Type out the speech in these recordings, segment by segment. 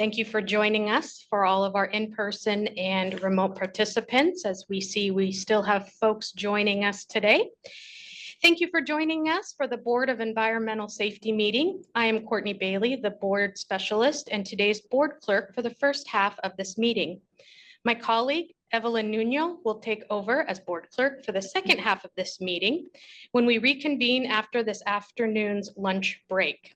Thank you for joining us for all of our in-person and remote participants. As we see, we still have folks joining us today. Thank you for joining us for the Board of Environmental Safety meeting. I am Courtney Bailey, the board specialist and today's board clerk for the first half of this meeting. My colleague, Evelyn Nuno, will take over as board clerk for the second half of this meeting when we reconvene after this afternoon's lunch break.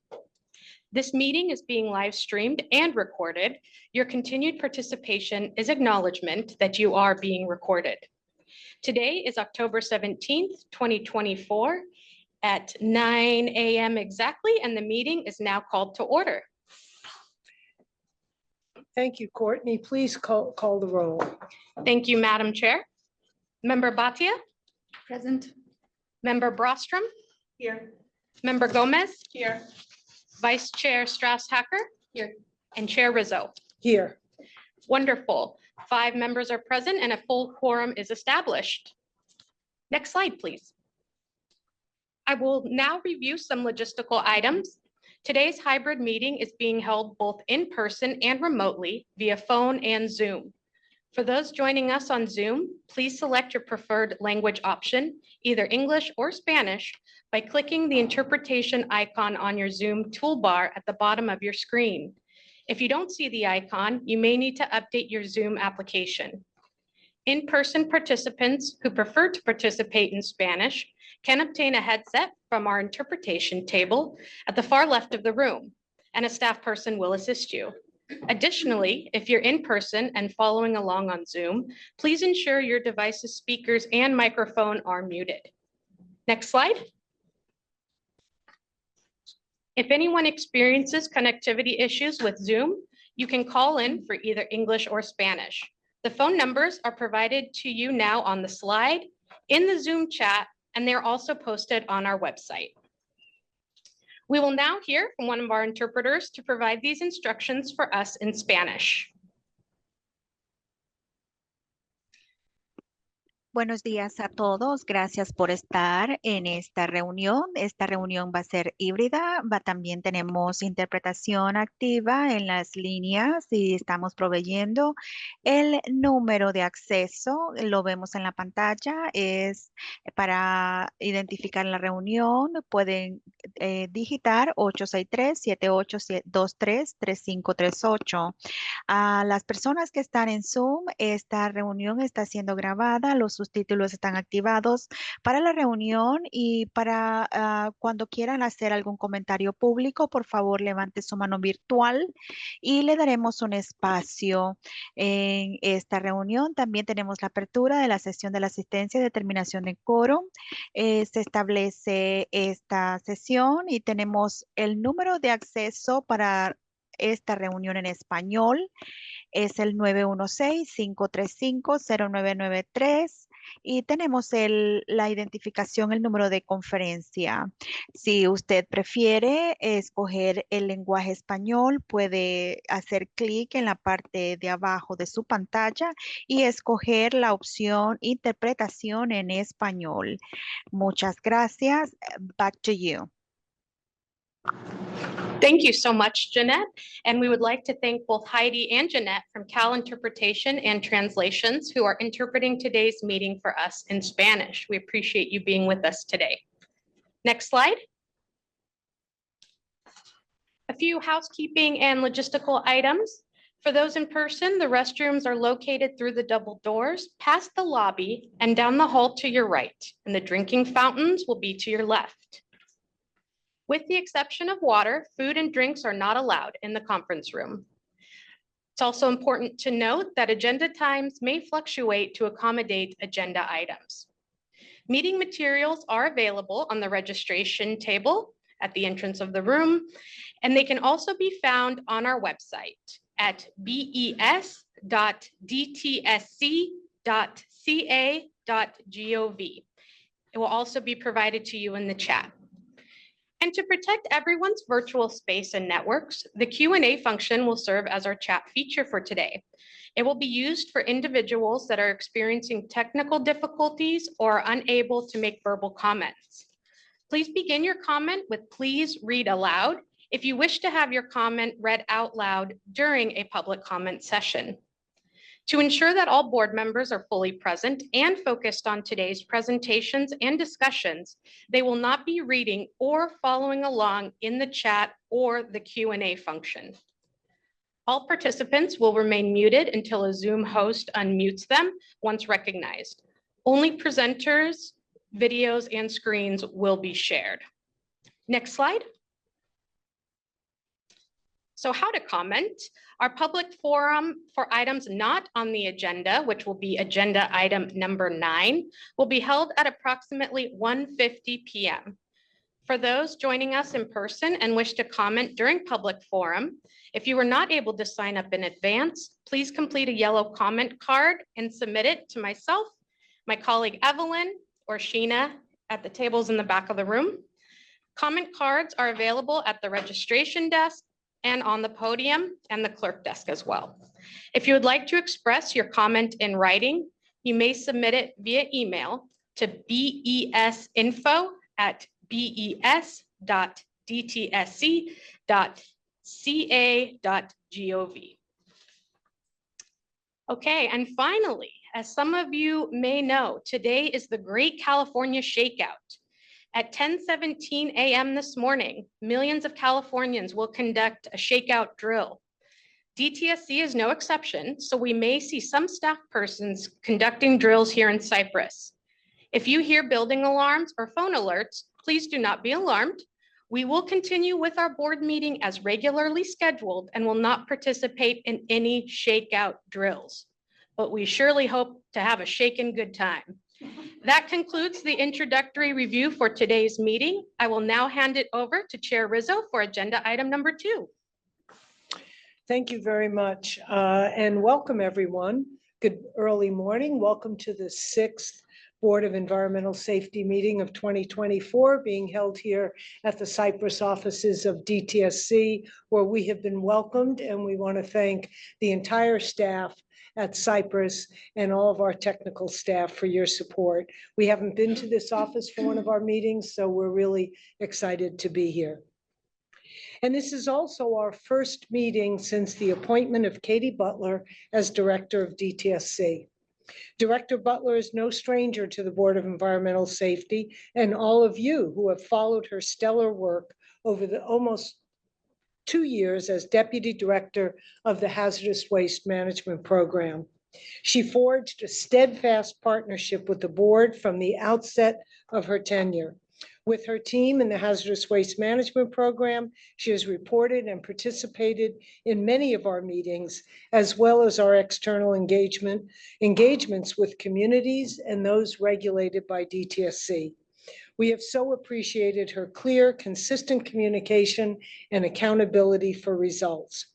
This meeting is being live streamed and recorded. Your continued participation is acknowledgement that you are being recorded. Today is October 17th, 2024 at 9 a.m. exactly, and the meeting is now called to order. Thank you, Courtney. Please call the roll. Thank you, Madam Chair. Member Bhatia? Present. Member Brostrom? Here. Member Gomez? Here. Vice Chair Strauss-Hacker? Here. And Chair Rizzo? Here. Wonderful. 5 members are present and a full quorum is established. Next slide, please. I will now review some logistical items. Today's hybrid meeting is being held both in person and remotely via phone and Zoom. For those joining us on Zoom, please select your preferred language option, either English or Spanish, by clicking the interpretation icon on your Zoom toolbar at the bottom of your screen. If you don't see the icon, you may need to update your Zoom application. In-person participants who prefer to participate in Spanish can obtain a headset from our interpretation table at the far left of the room, and a staff person will assist you. Additionally, if you're in person and following along on Zoom, please ensure your device's speakers and microphone are muted. Next slide. If anyone experiences connectivity issues with Zoom, you can call in for either English or Spanish. The phone numbers are provided to you now on the slide, in the Zoom chat, and they're also posted on our website. We will now hear from one of our interpreters to provide these instructions for us in Spanish. Buenos días a todos. Gracias por estar en esta reunión. Esta reunión va a ser híbrida. También tenemos interpretación activa en las líneas y estamos proveyendo el número de acceso. Lo vemos en la pantalla. Es para identificar la reunión. Pueden digitar 863-7823-3538. A las personas que están en Zoom, esta reunión está siendo grabada. Los subtítulos están activados para la reunión y para cuando quieran hacer algún comentario público, por favor levante su mano virtual y le daremos un espacio en esta reunión. También tenemos la apertura de la sesión de la asistencia y determinación de quórum. Se establece esta sesión y tenemos el número de acceso para esta reunión en español. Es el 916-535-0993 y tenemos la identificación, el número de conferencia. Si usted prefiere escoger el lenguaje español, puede hacer clic en la parte de abajo de su pantalla y escoger la opción interpretación en español. Muchas gracias. Back to you. Thank you so much, Jeanette. And we would like to thank both Heidi and Jeanette from Cal Interpretation and Translations who are interpreting today's meeting for us in Spanish. We appreciate you being with us today. Next slide. A few housekeeping and logistical items. For those in person, the restrooms are located through the double doors, past the lobby, and down the hall to your right. And the drinking fountains will be to your left. With the exception of water, food and drinks are not allowed in the conference room. It's also important to note that agenda times may fluctuate to accommodate agenda items. Meeting materials are available on the registration table at the entrance of the room, and they can also be found on our website at bes.dtsc.ca.gov. It will also be provided to you in the chat. And to protect everyone's virtual space and networks, the Q&A function will serve as our chat feature for today. It will be used for individuals that are experiencing technical difficulties or are unable to make verbal comments. Please begin your comment with "please read aloud," if you wish to have your comment read out loud during a public comment session. To ensure that all board members are fully present and focused on today's presentations and discussions, they will not be reading or following along in the chat or the Q&A function. All participants will remain muted until a Zoom host unmutes them once recognized. Only presenters, videos, and screens will be shared. Next slide. So how to comment. Our public forum for items not on the agenda, which will be agenda item number 9, will be held at approximately 1:50 p.m. For those joining us in person and wish to comment during public forum, if you were not able to sign up in advance, please complete a yellow comment card and submit it to myself, my colleague Evelyn, or Sheena at the tables in the back of the room. Comment cards are available at the registration desk and on the podium and the clerk desk as well. If you would like to express your comment in writing, you may submit it via email to besinfo@bes.dtsc.ca.gov. Okay, and finally, as some of you may know, today is the Great California Shakeout. At 10:17 a.m. this morning, millions of Californians will conduct a shakeout drill. DTSC is no exception, so we may see some staff persons conducting drills here in Cypress. If you hear building alarms or phone alerts, please do not be alarmed. We will continue with our board meeting as regularly scheduled and will not participate in any shakeout drills. But we surely hope to have a shaken good time. That concludes the introductory review for today's meeting. I will now hand it over to Chair Rizzo for agenda item number 2. Thank you very much, and welcome everyone. Good early morning. Welcome to the 6th Board of Environmental Safety meeting of 2024 being held here at the Cypress offices of DTSC, where we have been welcomed, and we want to thank the entire staff at Cypress and all of our technical staff for your support. We haven't been to this office for one of our meetings, so we're really excited to be here. And this is also our first meeting since the appointment of Katie Butler as director of DTSC. Director Butler is no stranger to the Board of Environmental Safety and all of you who have followed her stellar work over the almost 2 years as Deputy Director of the Hazardous Waste Management Program. She forged a steadfast partnership with the board from the outset of her tenure. With her team in the Hazardous Waste Management Program, she has reported and participated in many of our meetings, as well as our external engagements with communities and those regulated by DTSC. We have so appreciated her clear, consistent communication and accountability for results.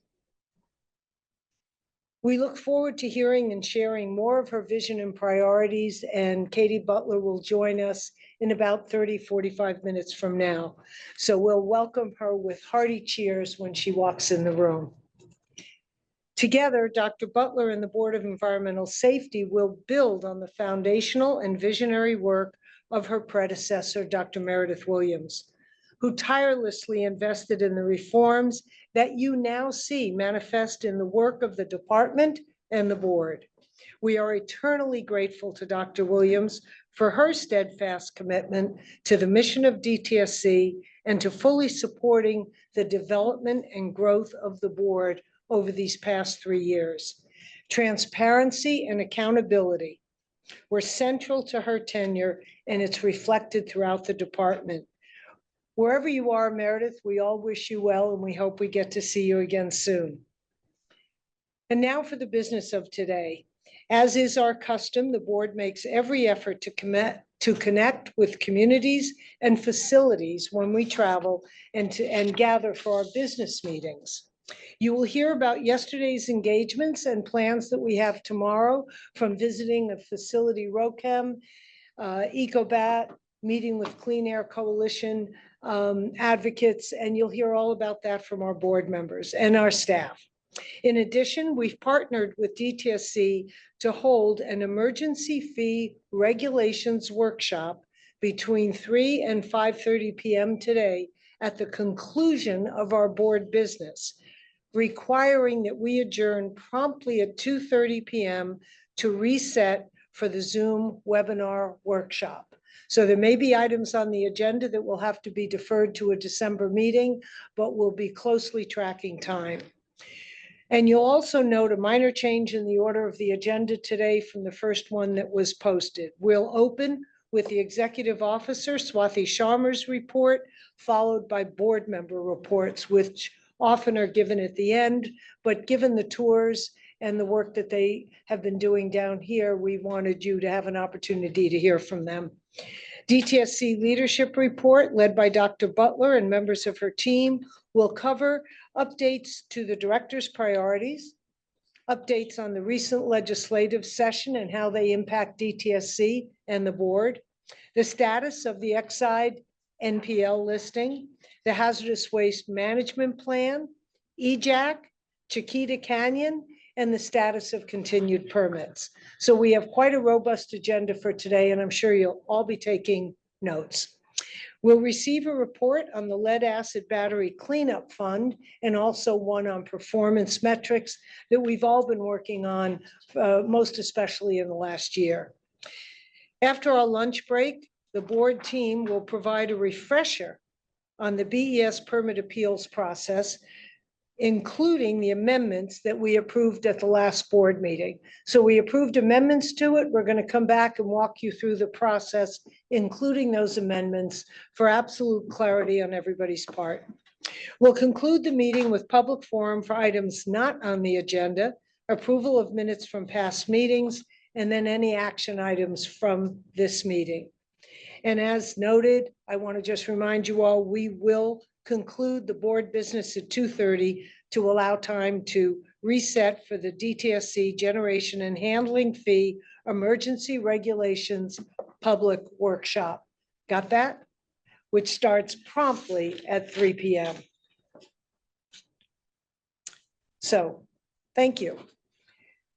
We look forward to hearing and sharing more of her vision and priorities, and Katie Butler will join us in about 30-45 minutes from now. So we'll welcome her with hearty cheers when she walks in the room. Together, Dr. Butler and the Board of Environmental Safety will build on the foundational and visionary work of her predecessor, Dr. Meredith Williams, who tirelessly invested in the reforms that you now see manifest in the work of the department and the board. We are eternally grateful to Dr. Williams for her steadfast commitment to the mission of DTSC and to fully supporting the development and growth of the board over these past 3 years. Transparency and accountability were central to her tenure, and it's reflected throughout the department. Wherever you are, Meredith, we all wish you well, and we hope we get to see you again soon. And now for the business of today. As is our custom, the board makes every effort to connect with communities and facilities when we travel and gather for our business meetings. You will hear about yesterday's engagements and plans that we have tomorrow, from visiting a facility ROChem, EcoBat, meeting with Clean Air Coalition advocates, and you'll hear all about that from our board members and our staff. In addition, we've partnered with DTSC to hold an emergency fee regulations workshop between 3 and 5:30 p.m. today at the conclusion of our board business, requiring that we adjourn promptly at 2:30 p.m. to reset for the Zoom webinar workshop. So there may be items on the agenda that will have to be deferred to a December meeting, but we'll be closely tracking time. And you'll also note a minor change in the order of the agenda today from the first one that was posted. We'll open with the executive officer, Swathi Sharma's report, followed by board member reports, which often are given at the end, but given the tours and the work that they have been doing down here, we wanted you to have an opportunity to hear from them. DTSC leadership report led by Dr. Butler and members of her team will cover updates to the director's priorities, updates on the recent legislative session and how they impact DTSC and the board, the status of the Exide NPL listing, the hazardous waste management plan, EJAC, Chiquita Canyon, and the status of continued permits. So we have quite a robust agenda for today, and I'm sure you'll all be taking notes. We'll receive a report on the lead acid battery cleanup fund and also one on performance metrics that we've all been working on, most especially in the last year. After our lunch break, the board team will provide a refresher on the BES permit appeals process, including the amendments that we approved at the last board meeting. So we approved amendments to it. We're going to come back and walk you through the process, including those amendments, for absolute clarity on everybody's part. We'll conclude the meeting with public forum for items not on the agenda, approval of minutes from past meetings, and then any action items from this meeting. And as noted, I want to just remind you all, we will conclude the board business at 2:30 to allow time to reset for the DTSC generation and handling fee emergency regulations public workshop. Got that? Which starts promptly at 3 p.m. So thank you.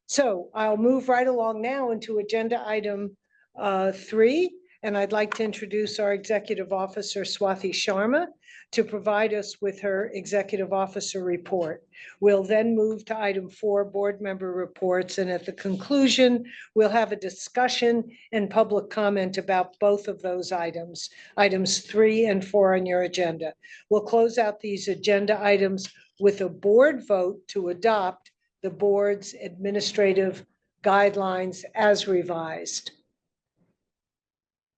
So I'll move right along now into agenda item 3. And I'd like to introduce our executive officer, Swathi Sharma, to provide us with her executive officer report. We'll then move to item 4, board member reports. And at the conclusion, we'll have a discussion and public comment about both of those items, items 3 and 4 on your agenda. We'll close out these agenda items with a board vote to adopt the board's administrative guidelines as revised.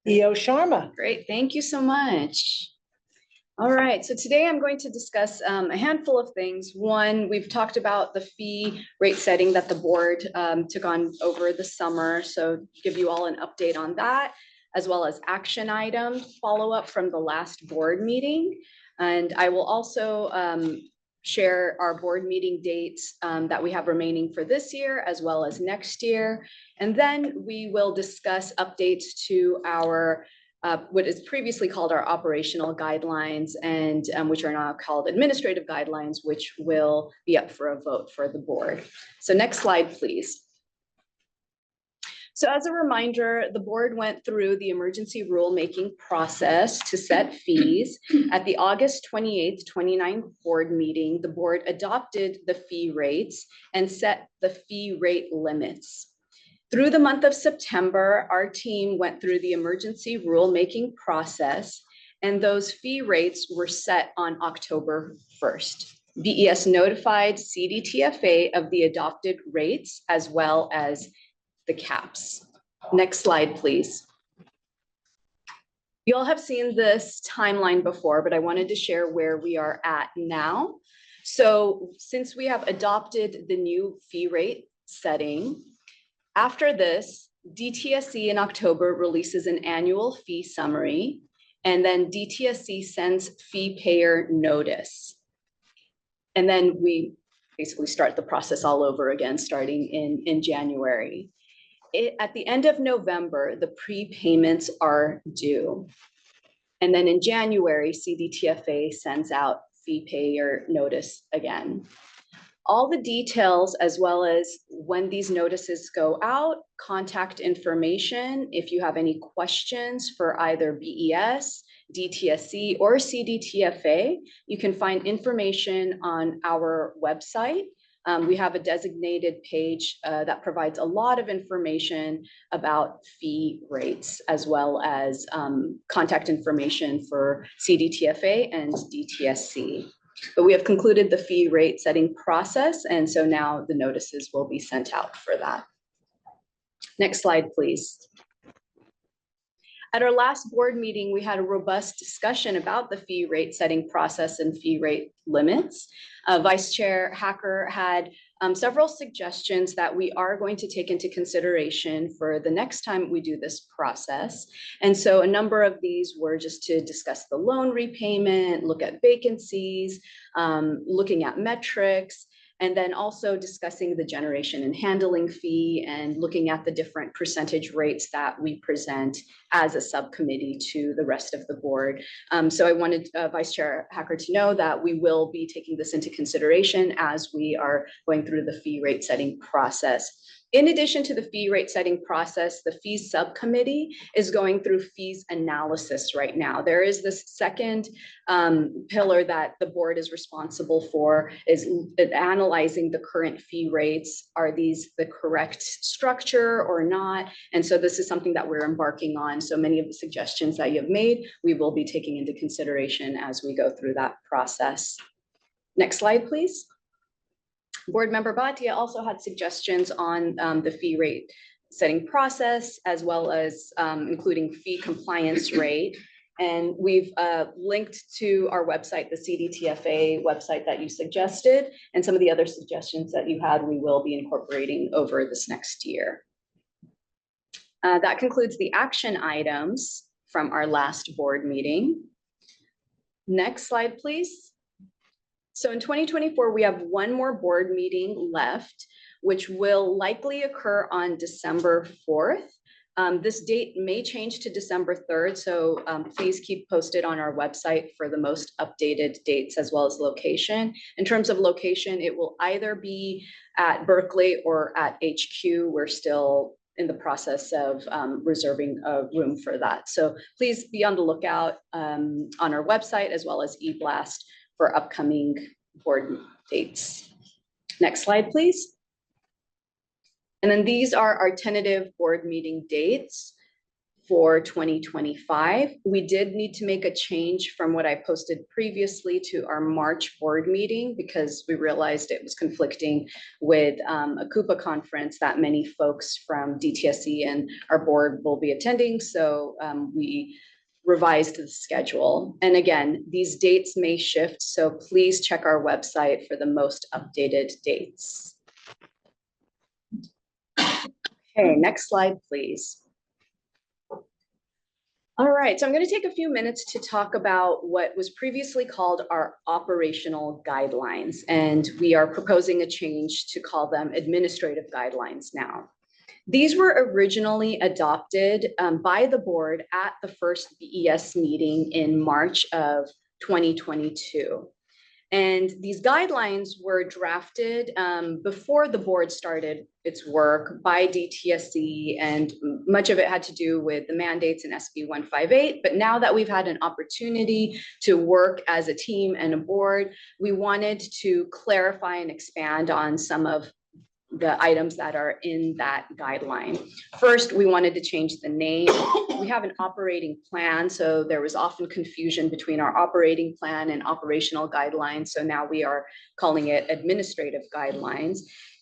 EO Sharma. Great, thank you so much. All right, so today I'm going to discuss a handful of things. One, we've talked about the fee rate setting that the board took on over the summer. So give you all an update on that, as well as action items, follow up from the last board meeting. And I will also share our board meeting dates that we have remaining for this year as well as next year. And then we will discuss updates to our what is previously called our operational guidelines and which are now called administrative guidelines, which will be up for a vote for the board. So next slide, please. So as a reminder, the board went through the emergency rulemaking process to set fees. At the August 28th, 2019 board meeting, the board adopted the fee rates and set the fee rate limits. Through the month of September, our team went through the emergency rulemaking process, and those fee rates were set on October 1st. BES notified CDTFA of the adopted rates as well as the caps. Next slide, please. You all have seen this timeline before, but I wanted to share where we are at now. So since we have adopted the new fee rate setting, after this, DTSC in October releases an annual fee summary, and then DTSC sends fee payer notice. And then we basically start the process all over again, starting in January. At the end of November, the prepayments are due. And then in January, CDTFA sends out fee payer notice again. All the details, as well as when these notices go out, contact information, if you have any questions for either BES, DTSC, or CDTFA, you can find information on our website. We have a designated page that provides a lot of information about fee rates, as well as contact information for CDTFA and DTSC. But we have concluded the fee rate setting process, and so now the notices will be sent out for that. Next slide, please. At our last board meeting, we had a robust discussion about the fee rate setting process and fee rate limits. Vice Chair Hacker had several suggestions that we are going to take into consideration for the next time we do this process. And so a number of these were just to discuss the loan repayment, look at vacancies, looking at metrics, and then also discussing the generation and handling fee and looking at the different percentage rates that we present as a subcommittee to the rest of the board. So I wanted Vice Chair Hacker to know that we will be taking this into consideration as we are going through the fee rate setting process. In addition to the fee rate setting process, the fees subcommittee is going through fees analysis right now. There is this second pillar that the board is responsible for, is analyzing the current fee rates. Are these the correct structure or not? And so this is something that we're embarking on. So many of the suggestions that you have made, we will be taking into consideration as we go through that process. Next slide, please. Board Member Bhatia also had suggestions on the fee rate setting process, as well as including fee compliance rate. And we've linked to our website, the CDTFA website that you suggested, and some of the other suggestions that you had, we will be incorporating over this next year. That concludes the action items from our last board meeting. Next slide, please. So in 2024, we have one more board meeting left, which will likely occur on December 4th. This date may change to December 3rd, so please keep posted on our website for the most updated dates as well as location. In terms of location, it will either be at Berkeley or at HQ. We're still in the process of reserving a room for that. So please be on the lookout on our website as well as eBlast for upcoming board dates. Next slide, please. And then these are our tentative board meeting dates for 2025. We did need to make a change from what I posted previously to our March board meeting because we realized it was conflicting with a Coupa conference that many folks from DTSC and our board will be attending. So we revised the schedule. And again, these dates may shift, so please check our website for the most updated dates. Okay, next slide, please. All right, so I'm going to take a few minutes to talk about what was previously called our operational guidelines, and we are proposing a change to call them administrative guidelines now. These were originally adopted by the board at the first BES meeting in March of 2022. And these guidelines were drafted before the board started its work by DTSC, and much of it had to do with the mandates in SB 158. But now that we've had an opportunity to work as a team and a board, we wanted to clarify and expand on some of the items that are in that guideline. First, we wanted to change the name. We have an operating plan, so there was often confusion between our operating plan and operational guidelines. So now we are calling it administrative guidelines.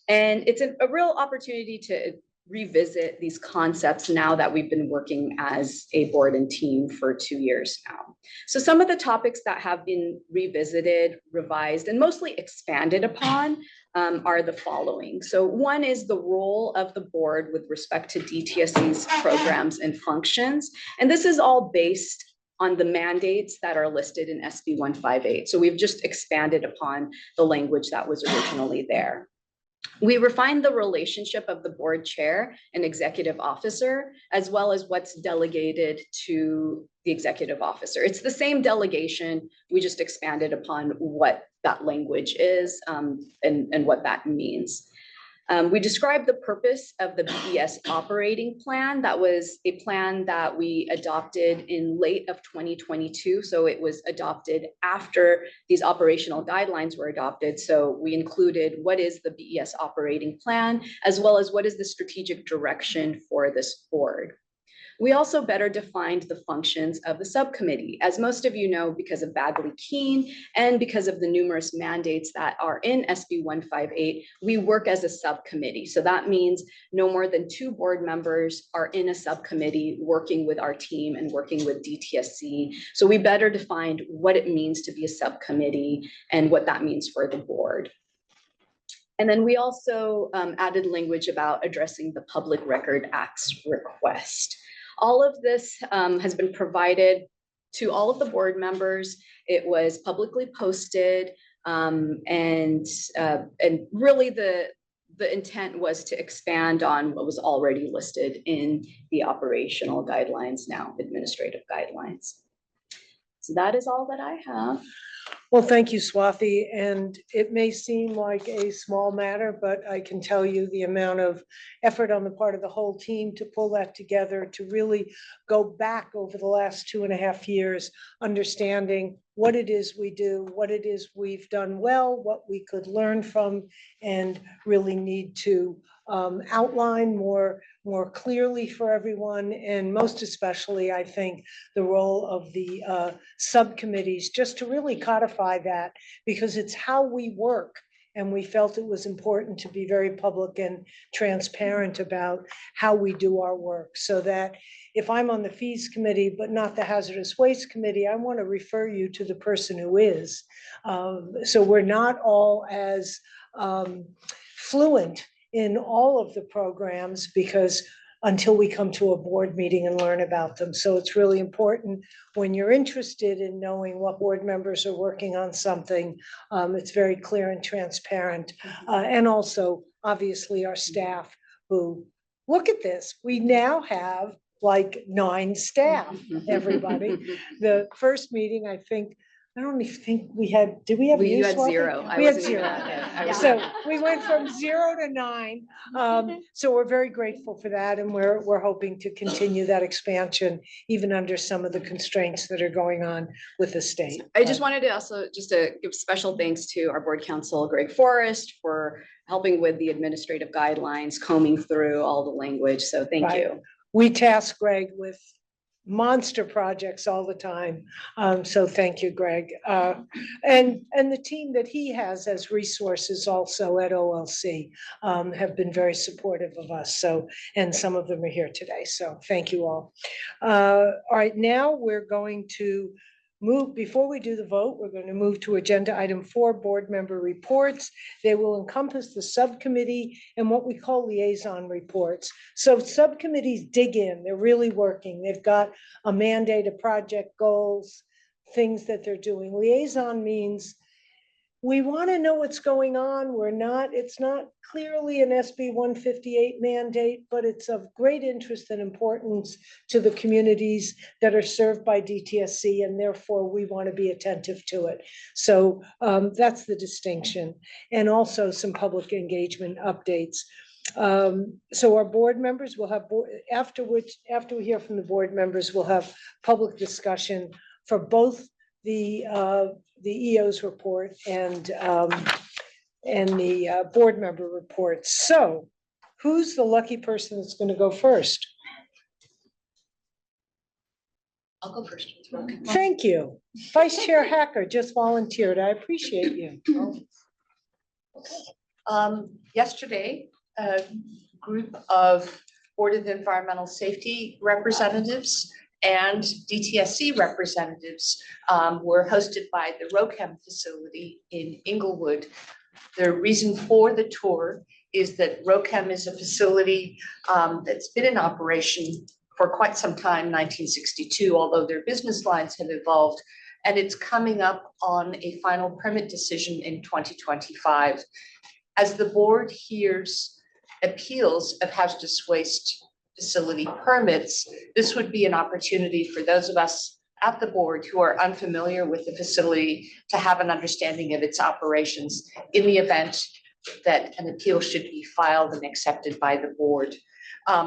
And it's a real opportunity to revisit these concepts now that we've been working as a board and team for 2 years now. So some of the topics that have been revisited, revised, and mostly expanded upon are the following. So one is the role of the board with respect to DTSC's programs and functions. And this is all based on the mandates that are listed in SB 158. So we've just expanded upon the language that was originally there. We refined the relationship of the board chair and executive officer, as well as what's delegated to the executive officer. It's the same delegation, we just expanded upon what that language is and what that means. We described the purpose of the BES operating plan. That was a plan that we adopted in late of 2022. So it was adopted after these operational guidelines were adopted. So we included what is the BES operating plan, as well as what is the strategic direction for this board. We also better defined the functions of the subcommittee. As most of you know, because of Bagley-Keene and because of the numerous mandates that are in SB 158, we work as a subcommittee. So that means no more than 2 board members are in a subcommittee working with our team and working with DTSC. So we better defined what it means to be a subcommittee and what that means for the board. And then we also added language about addressing the Public Record Act's request. All of this has been provided to all of the board members. It was publicly posted, and really the intent was to expand on what was already listed in the operational guidelines, now administrative guidelines. So that is all that I have. Well, thank you, Swathi. And it may seem like a small matter, but I can tell you the amount of effort on the part of the whole team to pull that together, to really go back over the last 2.5 years, understanding what it is we do, what it is we've done well, what we could learn from, and really need to outline more clearly for everyone. And most especially, I think, the role of the subcommittees, just to really codify that, because it's how we work. And we felt it was important to be very public and transparent about how we do our work, so that if I'm on the fees committee, but not the hazardous waste committee, I want to refer you to the person who is. So we're not all as fluent in all of the programs, because until we come to a board meeting and learn about them. So it's really important when you're interested in knowing what board members are working on something, it's very clear and transparent. And also, obviously, our staff who look at this. We now have like 9 staff, everybody. The first meeting, I don't even think we had, did we have? You you, had Swati? 0. We had 0. So we went from 0 to 9. So we're very grateful for that. And we're hoping to continue that expansion, even under some of the constraints that are going on with the state. I just wanted to also to give special thanks to our board counsel, Greg Forrest, for helping with the administrative guidelines, combing through all the language. So thank you. We task Greg with monster projects all the time. So thank you, Greg. And the team that he has as resources also at OLC have been very supportive of us. So, and some of them are here today. So thank you all. All right, now we're going to move, before we do the vote, we're going to move to agenda item 4, board member reports. They will encompass the subcommittee and what we call liaison reports. So subcommittees dig in, they're really working. They've got a mandate, a project, goals, things that they're doing. Liaison means we want to know what's going on. It's not clearly an SB 158 mandate, but it's of great interest and importance to the communities that are served by DTSC, and therefore we want to be attentive to it. So that's the distinction. And also some public engagement updates. So our board members will have, after we hear from the board members, we'll have public discussion for both the EO's report and the board member reports. So who's the lucky person that's going to go first? I'll go first. Thank you. Vice Chair Hacker just volunteered. I appreciate you. Yesterday, a group of Board of Environmental Safety representatives and DTSC representatives were hosted by the ROChem facility in Inglewood. The reason for the tour is that ROChem is a facility that's been in operation for quite some time, 1962, although their business lines have evolved, and it's coming up on a final permit decision in 2025. As the board hears appeals of hazardous waste facility permits, this would be an opportunity for those of us at the board who are unfamiliar with the facility to have an understanding of its operations in the event that an appeal should be filed and accepted by the board.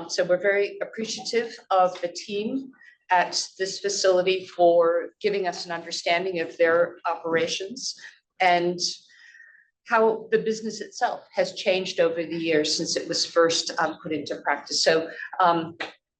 So we're very appreciative of the team at this facility for giving us an understanding of their operations and how the business itself has changed over the years since it was first put into practice. So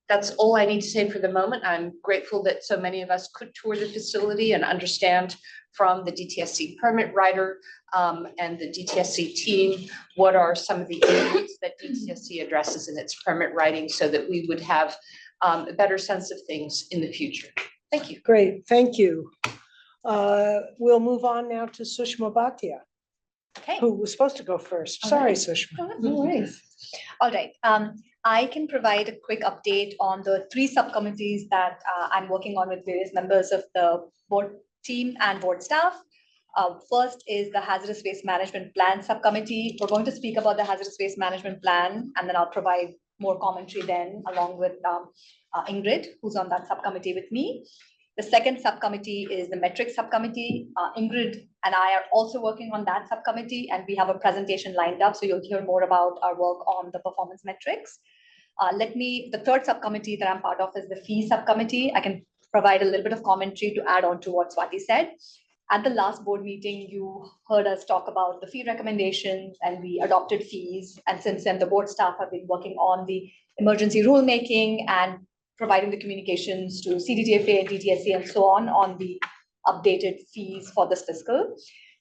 that's all I need to say for the moment. I'm grateful that so many of us could tour the facility and understand from the DTSC permit writer and the DTSC team what are some of the areas that DTSC addresses in its permit writing so that we would have a better sense of things in the future. Thank you. Great, thank you. We'll move on now to Sushma Bhatia, Okay, who was supposed to go first. Sorry, Sushma. no worries. All right, I can provide a quick update on the 3 subcommittees that I'm working on with various members of the board team and board staff. First is the Hazardous Waste Management Plan Subcommittee. We're going to speak about the Hazardous Waste Management Plan, and then I'll provide more commentary then, along with Ingrid, who's on that subcommittee with me. The second subcommittee is the Metrics Subcommittee. Ingrid and I are also working on that subcommittee, and we have a presentation lined up, so you'll hear more about our work on the performance metrics. The third subcommittee that I'm part of is the Fee Subcommittee. I can provide a little bit of commentary to add on to what Swati said. At the last board meeting, you heard us talk about the fee recommendations, and we adopted fees. And since then, the board staff have been working on the emergency rulemaking and providing the communications to CDTFA and DTSC and so on the updated fees for this fiscal.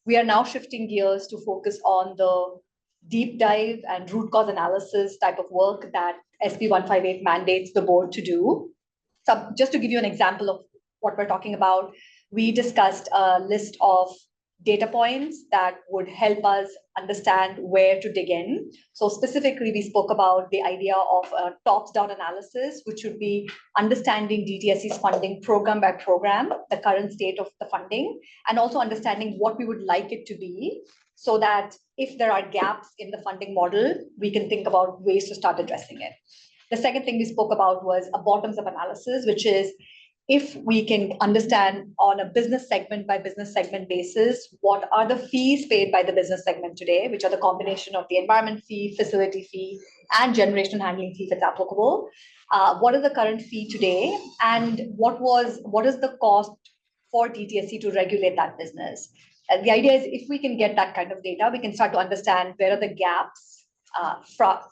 We are now shifting gears to focus on the deep dive and root cause analysis type of work that SB 158 mandates the board to do. So just to give you an example of what we're talking about, we discussed a list of data points that would help us understand where to dig in. So specifically, we spoke about the idea of a tops-down analysis, which would be understanding DTSC's funding program by program, the current state of the funding, and also understanding what we would like it to be, so that if there are gaps in the funding model, we can think about ways to start addressing it. The second thing we spoke about was a bottoms-up analysis, which is if we can understand on a business segment by business segment basis, what are the fees paid by the business segment today, which are the combination of the environment fee, facility fee, and generation handling fee if it's applicable. What is the current fee today? And what is the cost for DTSC to regulate that business? And the idea is if we can get that kind of data, we can start to understand where are the gaps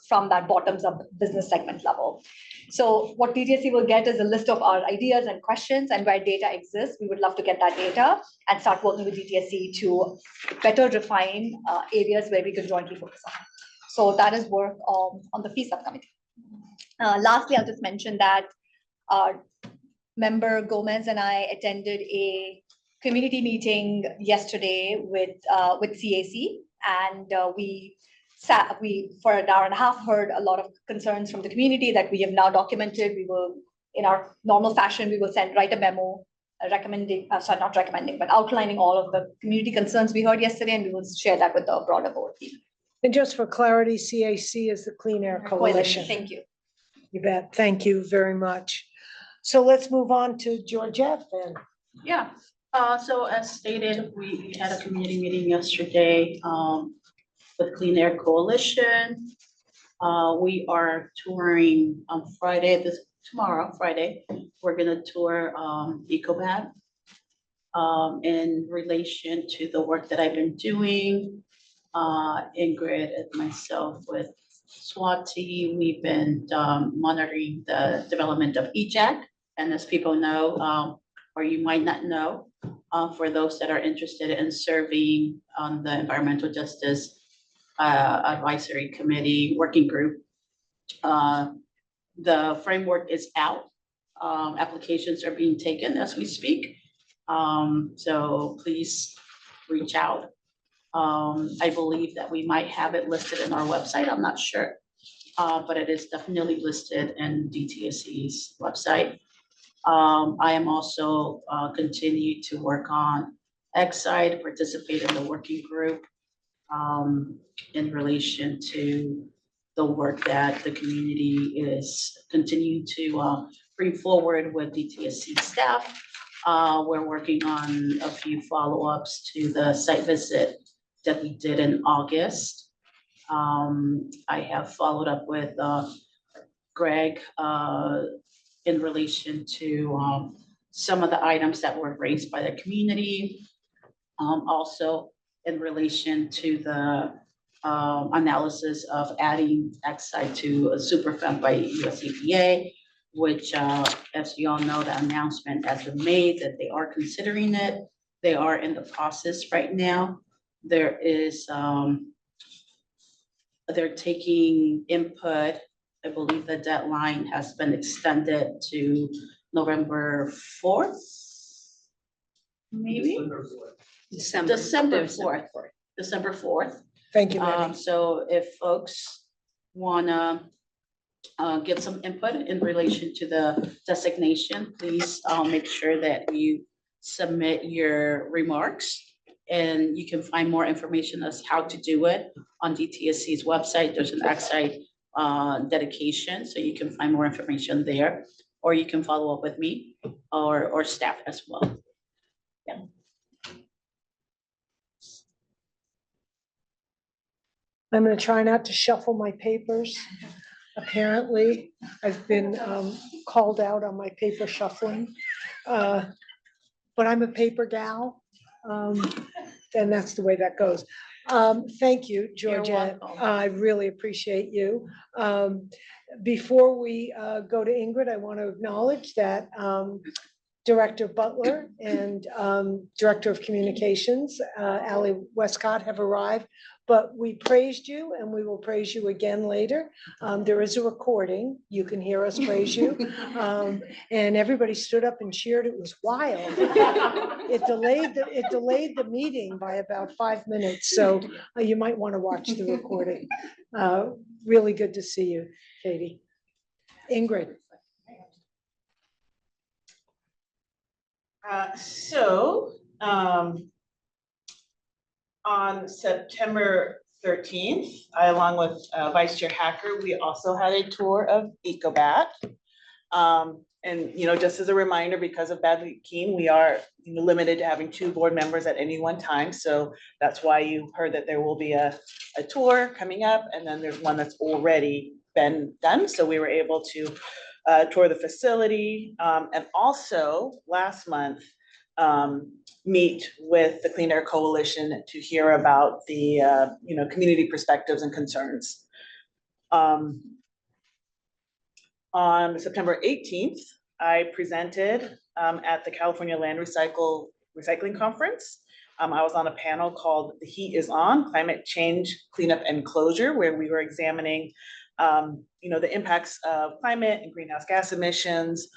from that bottoms-up business segment level. So what DTSC will get is a list of our ideas and questions, and where data exists, we would love to get that data and start working with DTSC to better refine areas where we can jointly focus on. So that is work on the fee subcommittee. Lastly, I'll just mention that member Gomez and I attended a community meeting yesterday with CAC, and we for an hour and a half heard a lot of concerns from the community that we have now documented. We will, in our normal fashion, we will write a memo outlining all of the community concerns we heard yesterday, and we will share that with the broader board team. And just for clarity, CAC is the Clean Air Coalition. Thank you. You bet. Thank you very much. So let's move on to Georgette then. Yeah, so as stated, we had a community meeting yesterday with Clean Air Coalition. We are touring on Friday, tomorrow, Friday. We're gonna tour EcoBat in relation to the work that I've been doing. Ingrid and myself with Swati, we've been monitoring the development of EJAC. And as people know, or you might not know, for those that are interested in serving on the Environmental Justice Advisory Committee Working Group, the framework is out. Applications are being taken as we speak. So please reach out. I believe that we might have it listed in our website. I'm not sure, but it is definitely listed in DTSC's website. I am also continue to work on Exide, participate in the working group in relation to the work that the community is continuing to bring forward with DTSC staff. We're working on a few follow-ups to the site visit that we did in August. I have followed up with Greg in relation to some of the items that were raised by the community. Also in relation to the analysis of adding Exide to a superfund by US EPA, which, as you all know, the announcement has been made that they are considering it. They are in the process right now. There is, they're taking input. I believe the deadline has been extended to November 4th, maybe? December 4th. December 4th. Thank you, Maddie. So if folks wanna get some input in relation to the designation, please make sure that you submit your remarks. And you can find more information as how to do it on DTSC's website. There's an Exide dedication, so you can find more information there. Or you can follow up with me or staff as well. Yeah. I'm going to try not to shuffle my papers. Apparently, I've been called out on my paper shuffling. But I'm a paper gal, and that's the way that goes. Thank you, Georgette. welcome. I really appreciate you. Before we go to Ingrid, I want to acknowledge that Director Butler and Director of Communications, Ally Westcott, have arrived. But we praised you and we will praise you again later. There is a recording. You can hear us praise you. And everybody stood up and cheered. It was wild. It delayed the meeting by about 5 minutes. So you might want to watch the recording. Really good to see you, Katie. Ingrid. On September 13th, I, along with Vice Chair Hacker, we also had a tour of EcoBat. And, just as a reminder, because of Badly Keen, we are limited to having 2 board members at any one time. So that's why you heard that there will be a tour coming up, and then there's one that's already been done. So we were able to tour the facility, and also last month, meet with the Clean Air Coalition to hear about the community perspectives and concerns. On September 18th, I presented at the California Land Recycling Conference. I was on a panel called "The Heat is On: Climate Change, Cleanup and Closure," where we were examining the impacts of climate and greenhouse gas emissions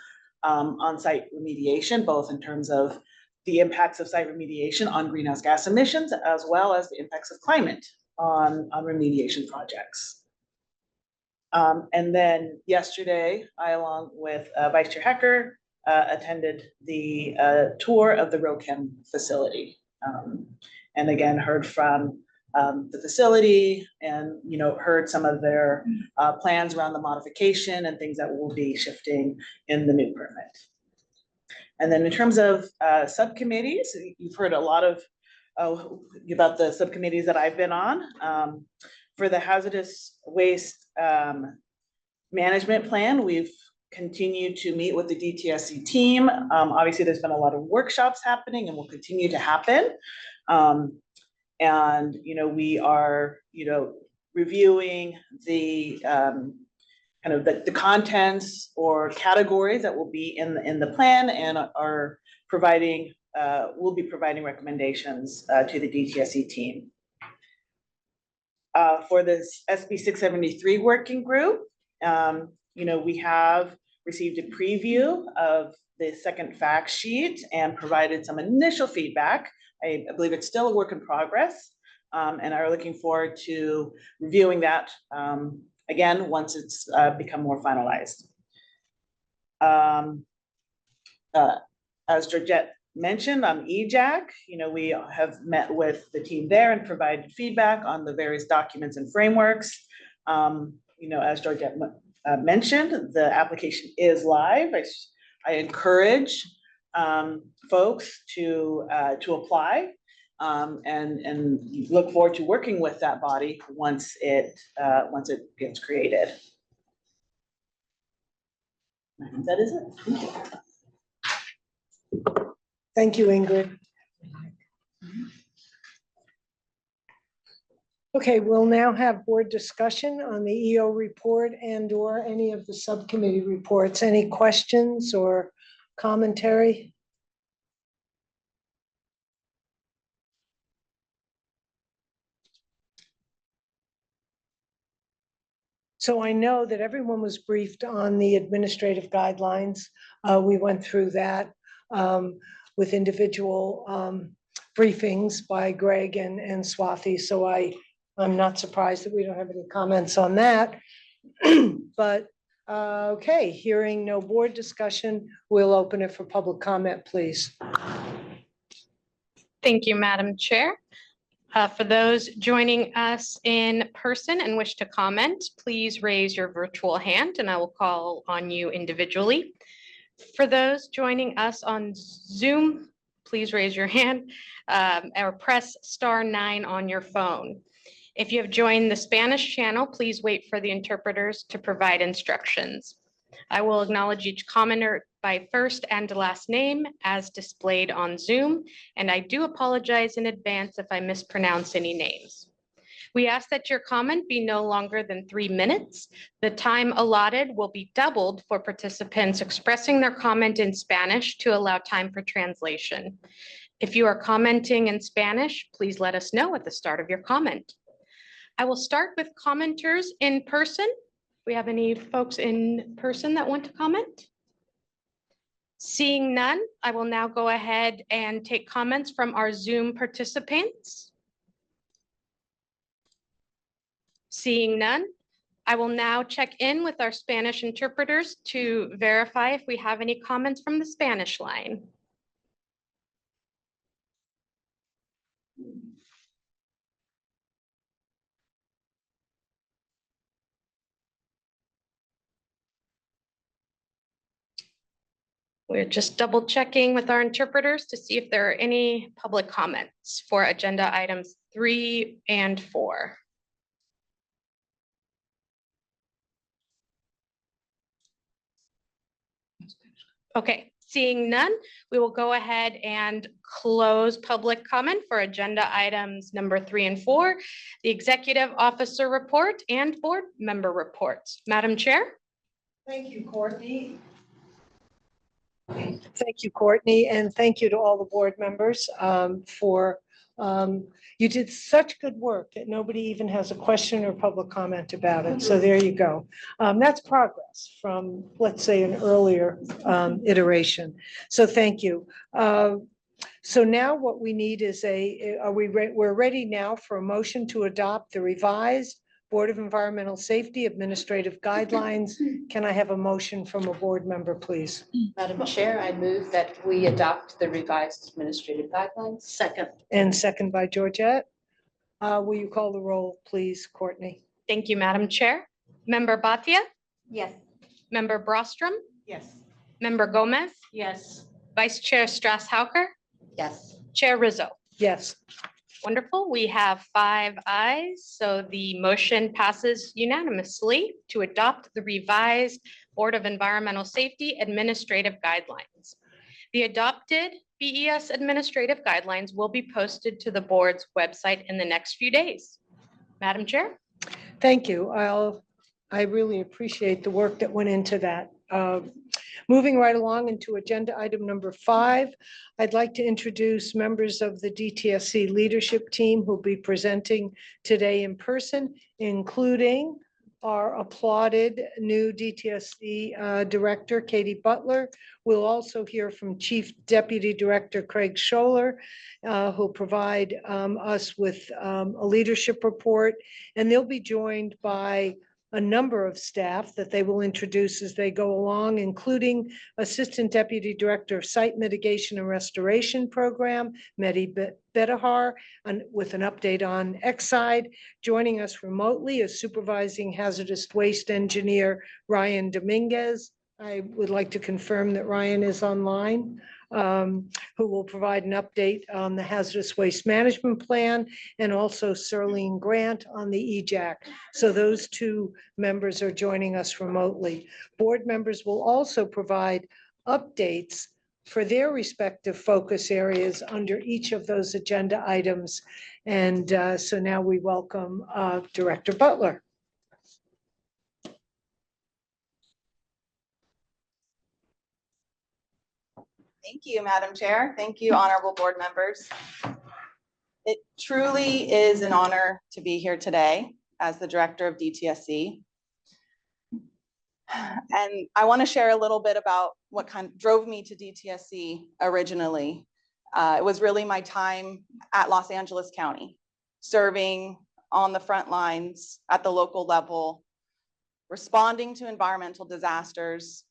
on site remediation, both in terms of the impacts of site remediation on greenhouse gas emissions, as well as the impacts of climate on remediation projects. And then yesterday, I, along with Vice Chair Hecker, attended the tour of the RoChem facility. And again, heard from the facility and, heard some of their plans around the modification and things that will be shifting in the new permit. And then in terms of subcommittees, you've heard a lot of about the subcommittees that I've been on. For the hazardous waste management plan, we've continued to meet with the DTSC team. Obviously, there's been a lot of workshops happening and will continue to happen. And, we are, reviewing the kind of the contents or categories that will be in the plan, and are providing, will be providing recommendations to the DTSC team. For this SB 673 working group, we have received a preview of the second fact sheet and provided some initial feedback. I believe it's still a work in progress, and are looking forward to reviewing that again once it's become more finalized. As Georgette mentioned on EJAC, we have met with the team there and provided feedback on the various documents and frameworks. As Georgette mentioned, the application is live. I encourage folks to apply. and look forward to working with that body once it gets created. I think that is it. Thank you. Thank you, Ingrid. Okay, we'll now have board discussion on the EO report and/or any of the subcommittee reports. Any questions or commentary? So I know that everyone was briefed on the administrative guidelines. We went through that with individual briefings by Greg and Swathi. So I'm not surprised that we don't have any comments on that. But okay, hearing no board discussion, we'll open it for public comment, please. Thank you, Madam Chair. For those joining us in person and wish to comment, please raise your virtual hand and I will call on you individually. For those joining us on Zoom, please raise your hand or press *9 on your phone. If you have joined the Spanish channel, please wait for the interpreters to provide instructions. I will acknowledge each commenter by first and last name as displayed on Zoom, and I do apologize in advance if I mispronounce any names. We ask that your comment be no longer than 3 minutes. The time allotted will be doubled for participants expressing their comment in Spanish to allow time for translation. If you are commenting in Spanish, please let us know at the start of your comment. I will start with commenters in person. We have any folks in person that want to comment? Seeing none, I will now go ahead and take comments from our Zoom participants. Seeing none, I will now check in with our Spanish interpreters to verify if we have any comments from the Spanish line. We're just double checking with our interpreters to see if there are any public comments for agenda items 3 and 4. Okay, seeing none, we will go ahead and close public comment for agenda items number 3 and 4, the executive officer report and board member reports. Madam Chair. Thank you, Courtney. Thank you, Courtney, and thank you to all the board members for, you did such good work that nobody even has a question or public comment about it. So there you go. That's progress from, let's say, an earlier iteration. So thank you. So now what we need is we're ready now for a motion to adopt the revised Board of Environmental Safety Administrative Guidelines. Can I have a motion from a board member, please? Madam Chair, I move that we adopt the revised administrative guidelines. Second. And second by Georgette. Will you call the roll, please, Courtney? Thank you, Madam Chair. Member Bhatia, Yes. Member Brostrom, Yes. Member Gomez, Yes. Vice Chair Strauss-Hauker, Yes. Chair Rizzo. Yes. Wonderful. We have 5 ayes, so the motion passes unanimously to adopt the revised Board of Environmental Safety Administrative Guidelines. The adopted BES administrative guidelines will be posted to the board's website in the next few days. Madam Chair. Thank you. I really appreciate the work that went into that. Moving right along into agenda item number 5, I'd like to introduce members of the DTSC leadership team who'll be presenting today in person, including our applauded new DTSC director, Katie Butler. We'll also hear from Chief Deputy Director Craig Scholler, who'll provide us with a leadership report, and they'll be joined by a number of staff that they will introduce as they go along, including Assistant Deputy Director of Site Mitigation and Restoration Program, Mehdi Bedahar, and with an update on Exide. Joining us remotely is Supervising Hazardous Waste Engineer Ryan Dominguez. I would like to confirm that Ryan is online, who will provide an update on the hazardous waste management plan, and also Serlene Grant on the EJAC. So those two members are joining us remotely. Board members will also provide updates for their respective focus areas under each of those agenda items. And so now we welcome Director Butler. Thank you, Madam Chair. Thank you, honorable board members. It truly is an honor to be here today as the director of DTSC. And I want to share a little bit about what kind of drove me to DTSC originally. It was really my time at Los Angeles County, serving on the front lines at the local level, responding to environmental disasters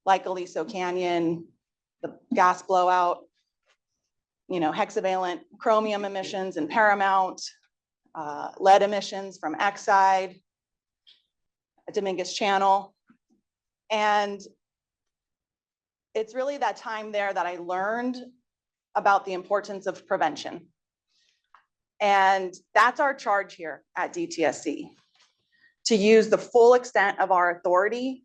like Aliso Canyon, the gas blowout, hexavalent chromium emissions in Paramount, lead emissions from Exide, Dominguez Channel. And it's really that time there that I learned about the importance of prevention. And that's our charge here at DTSC, to use the full extent of our authority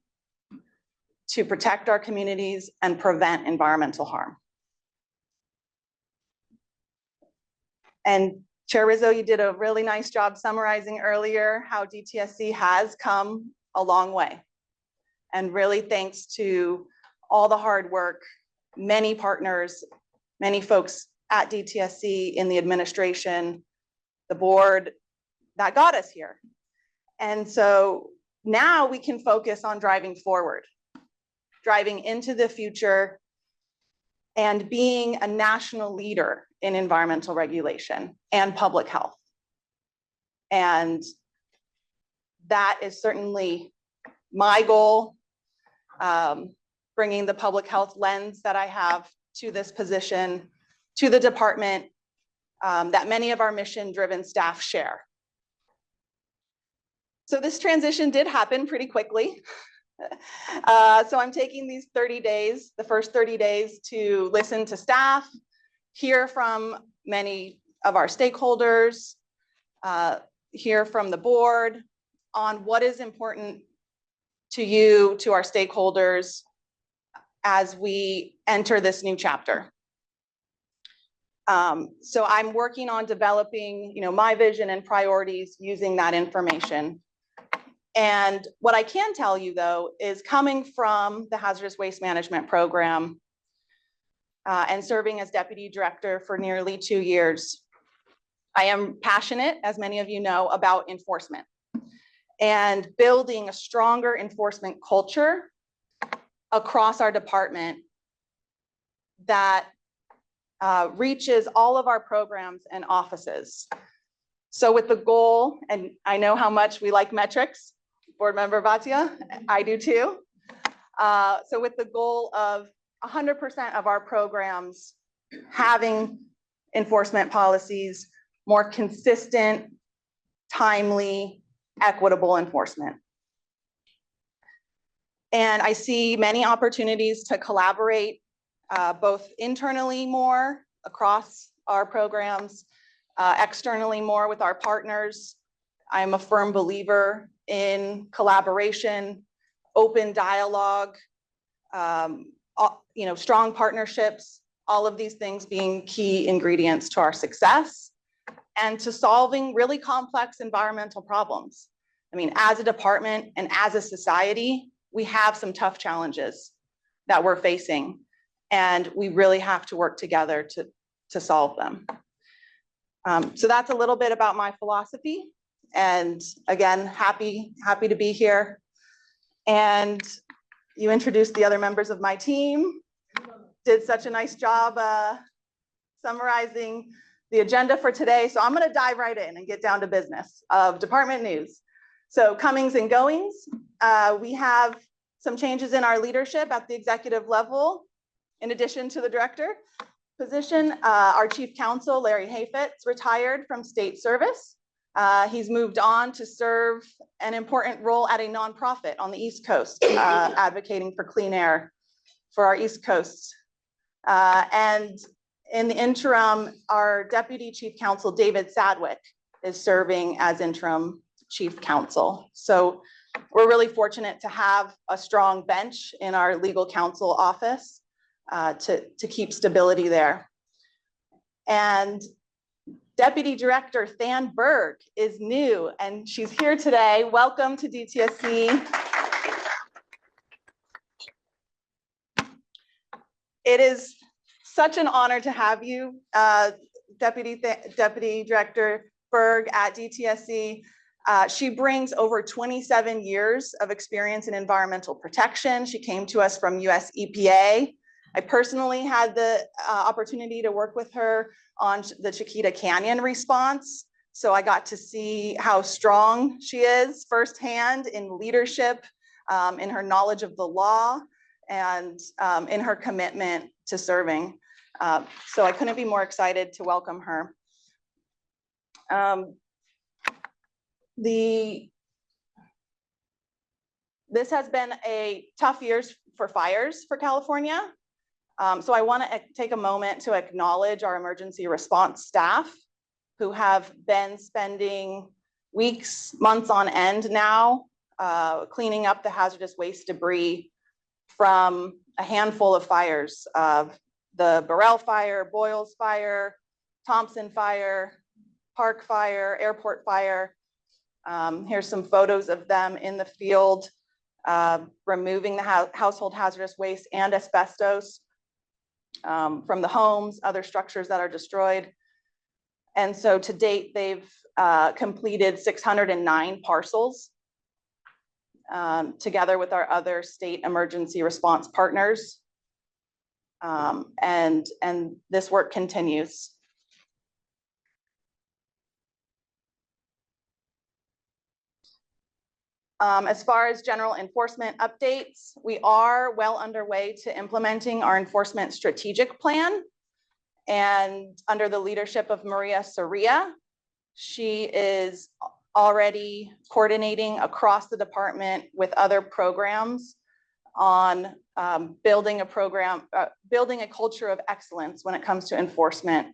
to protect our communities and prevent environmental harm. And Chair Rizzo, you did a really nice job summarizing earlier how DTSC has come a long way. And really thanks to all the hard work, many partners, many folks at DTSC in the administration, the board that got us here. And so now we can focus on driving forward, driving into the future, and being a national leader in environmental regulation and public health. And that is certainly my goal, bringing the public health lens that I have to this position, to the department, that many of our mission-driven staff share. So this transition did happen pretty quickly. So I'm taking these 30 days, the first 30 days, to listen to staff, hear from many of our stakeholders, hear from the board on what is important to you, to our stakeholders, as we enter this new chapter. So I'm working on developing, my vision and priorities using that information. And what I can tell you, though, is coming from the Hazardous Waste Management Program and serving as deputy director for nearly 2 years, I am passionate, as many of you know, about enforcement and building a stronger enforcement culture across our department that reaches all of our programs and offices. So with the goal, and I know how much we like metrics, Board Member Bhatia, I do too. So with the goal of 100% of our programs having enforcement policies, more consistent, timely, equitable enforcement. And I see many opportunities to collaborate both internally more across our programs, externally more with our partners. I'm a firm believer in collaboration, open dialogue, strong partnerships, all of these things being key ingredients to our success and to solving really complex environmental problems. I mean, as a department and as a society, we have some tough challenges that we're facing, and we really have to work together to solve them. So that's a little bit about my philosophy. And again, happy to be here. And you introduced the other members of my team, did such a nice job summarizing the agenda for today. So I'm going to dive right in and get down to business of department news. So comings and goings, we have some changes in our leadership at the executive level. In addition to the director position, our chief counsel, Larry Hayfetz, retired from state service. He's moved on to serve an important role at a nonprofit on the East Coast, advocating for clean air for our East Coast. And in the interim, our Deputy Chief Counsel, David Sadwick, is serving as interim Chief Counsel. So we're really fortunate to have a strong bench in our legal counsel office to keep stability there. And Deputy Director Than Berg is new, and she's here today. Welcome to DTSC. It is such an honor to have you, Deputy Director Berg at DTSC. She brings over 27 years of experience in environmental protection. She came to us from US EPA. I personally had the opportunity to work with her on the Chiquita Canyon response. So I got to see how strong she is firsthand in leadership, in her knowledge of the law, and in her commitment to serving. So I couldn't be more excited to welcome her. This has been a tough year for fires for California. So I want to take a moment to acknowledge our emergency response staff who have been spending weeks, months on end now, cleaning up the hazardous waste debris from a handful of fires, the Burrell Fire, Boyles Fire, Thompson Fire, Park Fire, Airport Fire. Here's some photos of them in the field, removing the household hazardous waste and asbestos from the homes, other structures that are destroyed. And so to date, they've completed 609 parcels together with our other state emergency response partners. And this work continues. As far as general enforcement updates, we are well underway to implementing our enforcement strategic plan. And under the leadership of Maria Soria, she is already coordinating across the department with other programs on building a culture of excellence when it comes to enforcement.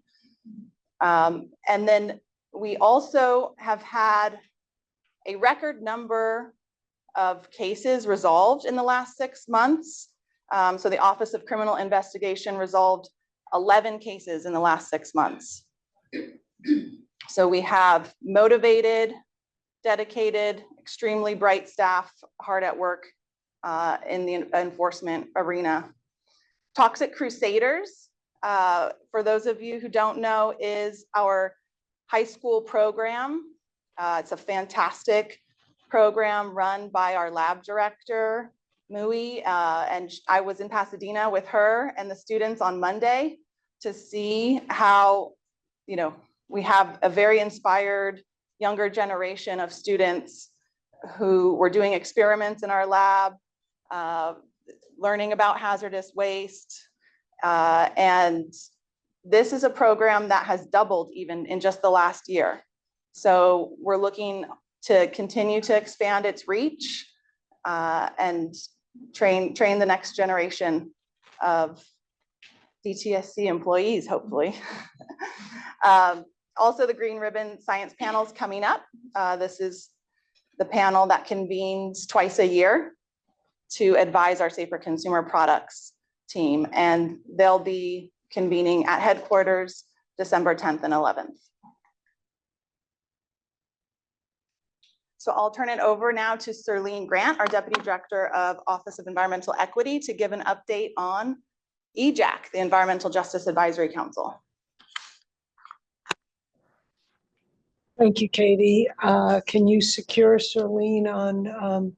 And then we also have had a record number of cases resolved in the last 6 months. So the Office of Criminal Investigation resolved 11 cases in the last 6 months. So we have motivated, dedicated, extremely bright staff hard at work in the enforcement arena. Toxic Crusaders, for those of you who don't know, is our high school program. It's a fantastic program run by our lab director, Mui, and I was in Pasadena with her and the students on Monday to see how, we have a very inspired younger generation of students who were doing experiments in our lab, learning about hazardous waste. And this is a program that has doubled even in just the last year. So we're looking to continue to expand its reach and train the next generation of DTSC employees, hopefully. Also, the Green Ribbon Science Panel is coming up. This is the panel that convenes twice a year to advise our Safer Consumer Products team, and they'll be convening at headquarters December 10th and 11th. So I'll turn it over now to Serlene Grant, our Deputy Director of Office of Environmental Equity, to give an update on EJAC, the Environmental Justice Advisory Council. Thank you, Katie. Can you secure Serlene on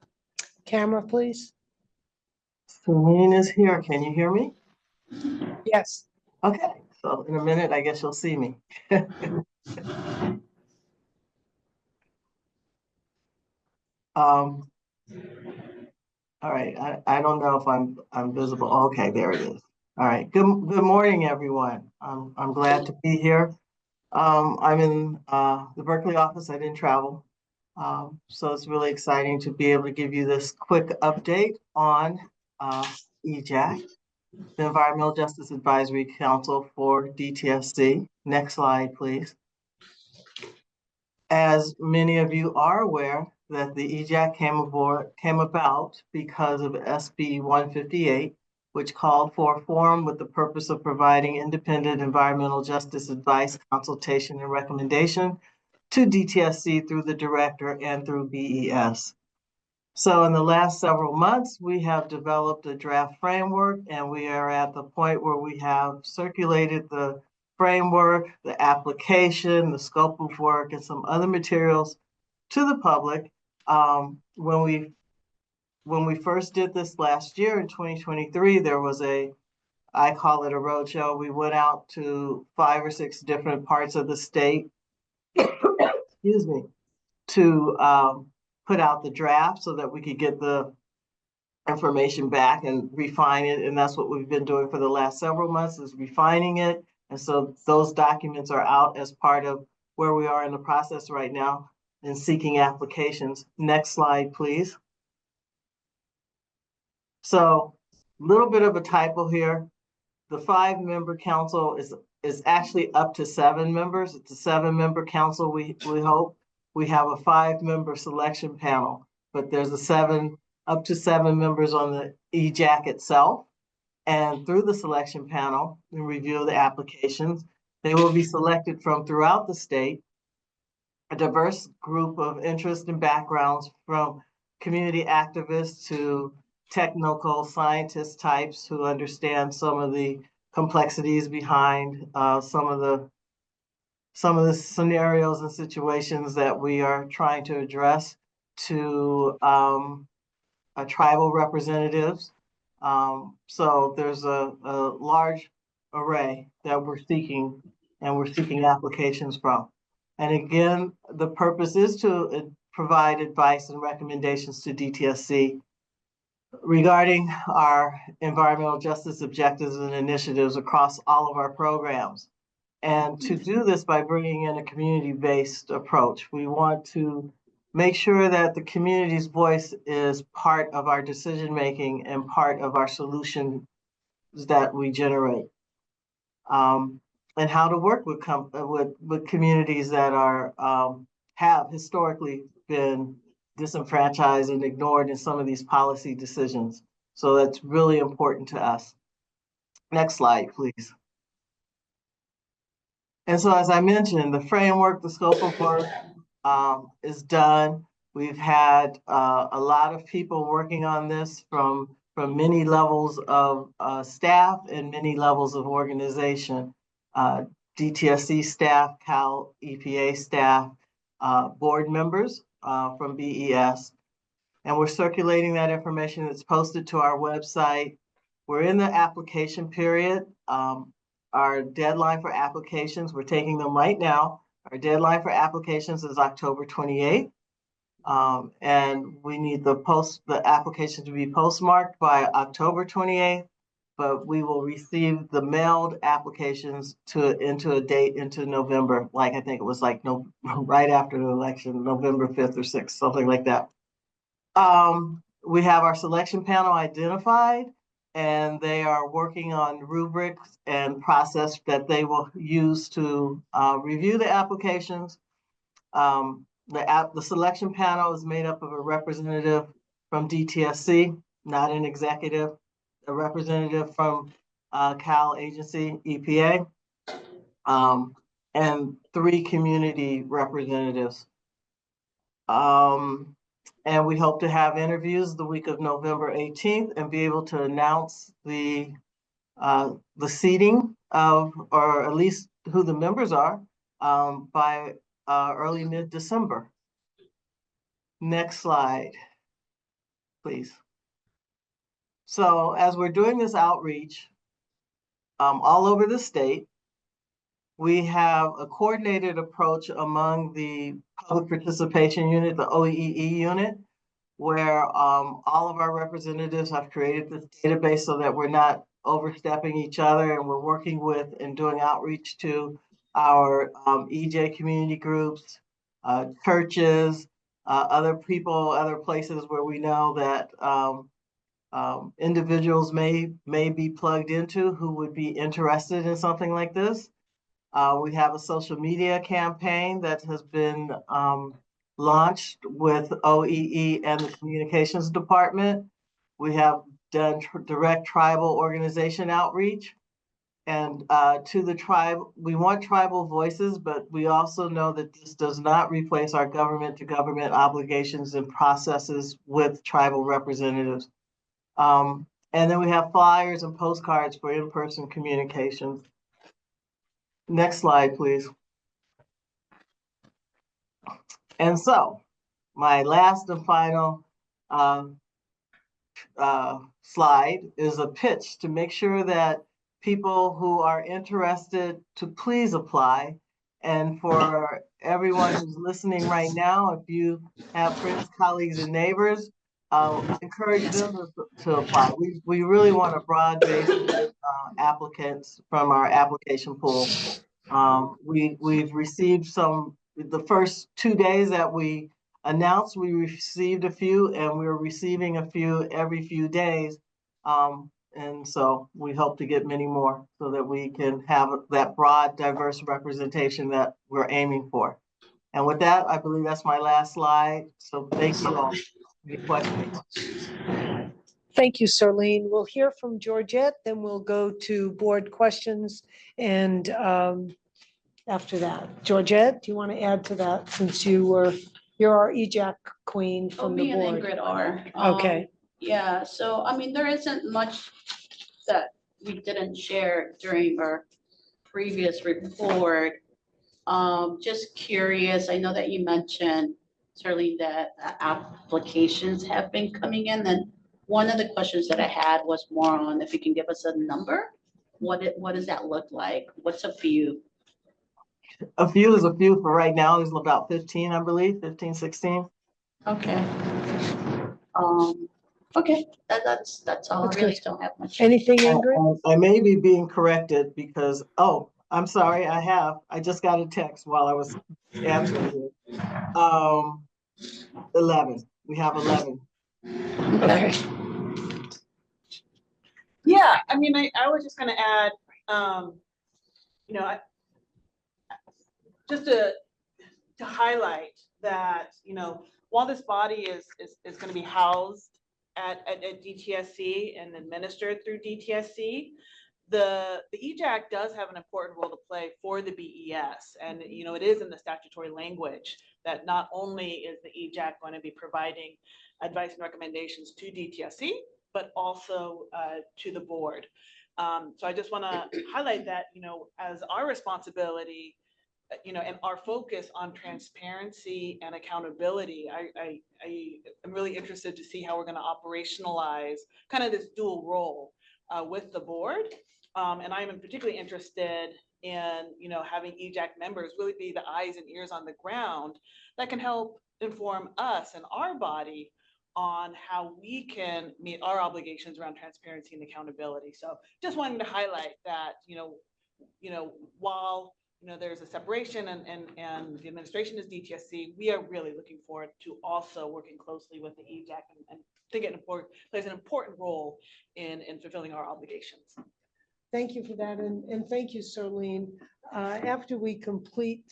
camera, please? Celine is here. Can you hear me? Yes. Okay, so in a minute, I guess you'll see me. All right, I don't know if I'm visible. Okay, there it is. All right, good morning, everyone. I'm glad to be here. I'm in the Berkeley office. I didn't travel. So it's really exciting to be able to give you this quick update on EJAC, the Environmental Justice Advisory Council for DTSC. Next slide, please. As many of you are aware, that the EJAC came about because of SB 158, which called for a forum with the purpose of providing independent environmental justice advice, consultation, and recommendation to DTSC through the director and through BES. So in the last several months, we have developed a draft framework, and we are at the point where we have circulated the framework, the application, the scope of work, and some other materials to the public. When we first did this last year in 2023, there was I call it a roadshow. We went out to 5 or 6 different parts of the state, excuse me, to put out the draft so that we could get the information back and refine it. And that's what we've been doing for the last several months, is refining it. And so those documents are out as part of where we are in the process right now in seeking applications. Next slide, please. So a little bit of a typo here. The 5-member council is actually up to 7 members. It's a 7-member council. We hope we have a 5-member selection panel, but there's up to 7 members on the EJAC itself. And through the selection panel and review of the applications, they will be selected from throughout the state, a diverse group of interests and backgrounds, from community activists to technical scientist types who understand some of the complexities behind some of the scenarios and situations that we are trying to address, to tribal representatives. So there's a large array that we're seeking, and we're seeking applications from. And again, the purpose is to provide advice and recommendations to DTSC regarding our environmental justice objectives and initiatives across all of our programs. And to do this by bringing in a community-based approach, we want to make sure that the community's voice is part of our decision-making and part of our solutions that we generate. And how to work with communities that have historically been disenfranchised and ignored in some of these policy decisions. So that's really important to us. Next slide, please. And so, as I mentioned, the framework, the scope of work is done. We've had a lot of people working on this from many levels of staff and many levels of organization. DTSC staff, Cal EPA staff, board members from BES. And we're circulating that information. It's posted to our website. We're in the application period. Our deadline for applications, we're taking them right now. Our deadline for applications is October 28th. And we need the application to be postmarked by October 28th, but we will receive the mailed applications into a date into November, like I think it was like right after the election, November 5th or 6th, something like that. We have our selection panel identified, and they are working on rubrics and process that they will use to review the applications. The selection panel is made up of a representative from DTSC, not an executive, a representative from Cal Agency, EPA, and 3 community representatives. And we hope to have interviews the week of November 18th and be able to announce the seating of, or at least who the members are, by early mid-December. Next slide, please. So as we're doing this outreach all over the state, we have a coordinated approach among the public participation unit, the OEE unit, where all of our representatives have created this database so that we're not overstepping each other, and we're working with and doing outreach to our EJ community groups, churches, other people, other places where we know that individuals may be plugged into who would be interested in something like this. We have a social media campaign that has been launched with OEE and the communications department. We have done direct tribal organization outreach. And to the tribe, we want tribal voices, but we also know that this does not replace our government to government obligations and processes with tribal representatives. And then we have flyers and postcards for in-person communications. Next slide, please. And so my last and final slide is a pitch to make sure that people who are interested to please apply. And for everyone who's listening right now, if you have friends, colleagues, and neighbors, encourage them to apply. We really want a broad base of applicants from our application pool. We've received the first 2 days that we announced, we received a few, and we're receiving a few every few days. And so we hope to get many more so that we can have that broad, diverse representation that we're aiming for. And with that, I believe that's my last slide. So thank you all. Any questions? Thank you, Serlene. We'll hear from Georgette, then we'll go to board questions. And after that, Georgette, do you want to add to that since you're our EJAC queen Oh, from the me and board? Ingrid are. Okay. Yeah, so I mean, there isn't much that we didn't share during our previous report. Just curious, I know that you mentioned, certainly, that applications have been coming in, and one of the questions that I had was more on if you can give us a number. What does that look like? What's a few? A few is a few for right now. There's about 15, I believe, 15, 16. Okay. Okay, that's all. That's I really good. don't have much. Anything, Ingrid? I may be being corrected because, oh, I'm sorry, I just got a text while I was answering you. 11, we have 11. Okay. Yeah, I mean, I was just gonna add, you know, just to highlight that, you know, while this body is gonna be housed at DTSC and administered through DTSC, the EJAC does have an important role to play for the BES. And, you know, it is in the statutory language that not only is the EJAC going to be providing advice and recommendations to DTSC, but also to the board. So I just want to highlight that, you know, as our responsibility, you know, and our focus on transparency and accountability, I am really interested to see how we're going to operationalize kind of this dual role with the board. And I'm particularly interested in, you know, having EJAC members really be the eyes and ears on the ground that can help inform us and our body on how we can meet our obligations around transparency and accountability. So just wanting to highlight that, you know, while, you know, there's a separation and the administration is DTSC, we are really looking forward to also working closely with the EJAC and think it plays an important role in fulfilling our obligations. Thank you for that. And thank you, Serlene. After we complete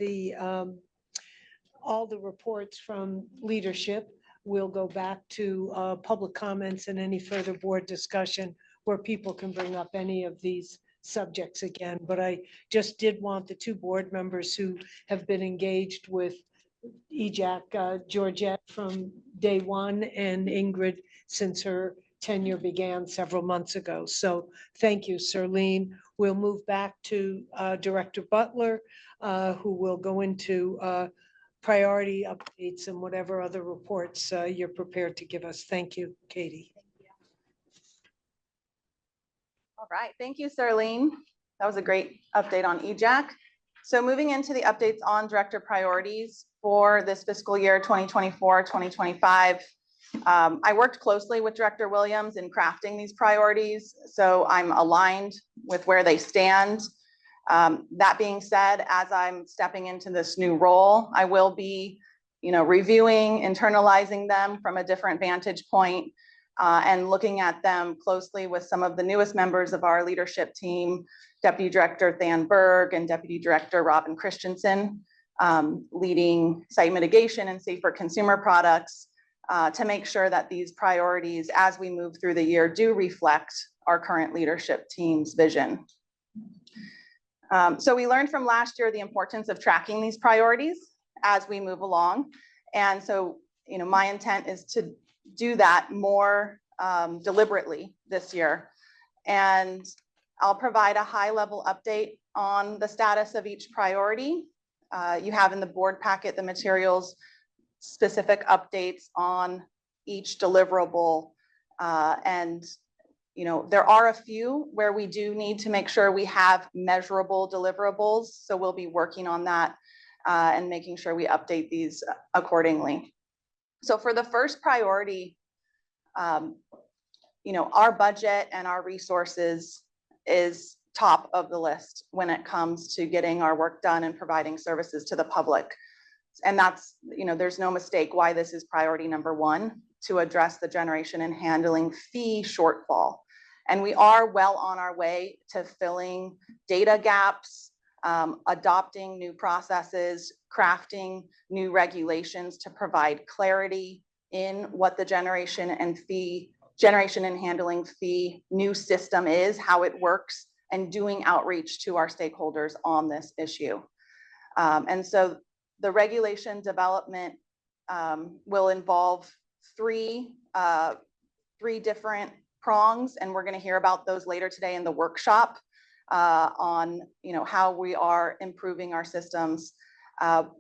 all the reports from leadership, we'll go back to public comments and any further board discussion where people can bring up any of these subjects again. But I just did want the two board members who have been engaged with EJAC, Georgette from day one and Ingrid since her tenure began several months ago. So thank you, Serlene. We'll move back to Director Butler, who will go into priority updates and whatever other reports you're prepared to give us. Thank you, Katie. All right, thank you, Serlene. That was a great update on EJAC. So moving into the updates on director priorities for this fiscal year 2024-2025. I worked closely with Director Williams in crafting these priorities, so I'm aligned with where they stand. That being said, as I'm stepping into this new role, I will be, reviewing, internalizing them from a different vantage point, and looking at them closely with some of the newest members of our leadership team, Deputy Director Than Berg and Deputy Director Robin Christensen, leading site mitigation and safer consumer products, to make sure that these priorities as we move through the year do reflect our current leadership team's vision. So we learned from last year the importance of tracking these priorities as we move along. And so, my intent is to do that more deliberately this year. And I'll provide a high-level update on the status of each priority. You have in the board packet the materials, specific updates on each deliverable. And there are a few where we do need to make sure we have measurable deliverables. So we'll be working on that and making sure we update these accordingly. So for the first priority, our budget and our resources is top of the list when it comes to getting our work done and providing services to the public. And that's, there's no mistake why this is priority number one, to address the generation and handling fee shortfall. And we are well on our way to filling data gaps, adopting new processes, crafting new regulations to provide clarity in what the generation and handling fee new system is, how it works, and doing outreach to our stakeholders on this issue. And so the regulation development will involve three different prongs, and we're going to hear about those later today in the workshop on how we are improving our systems.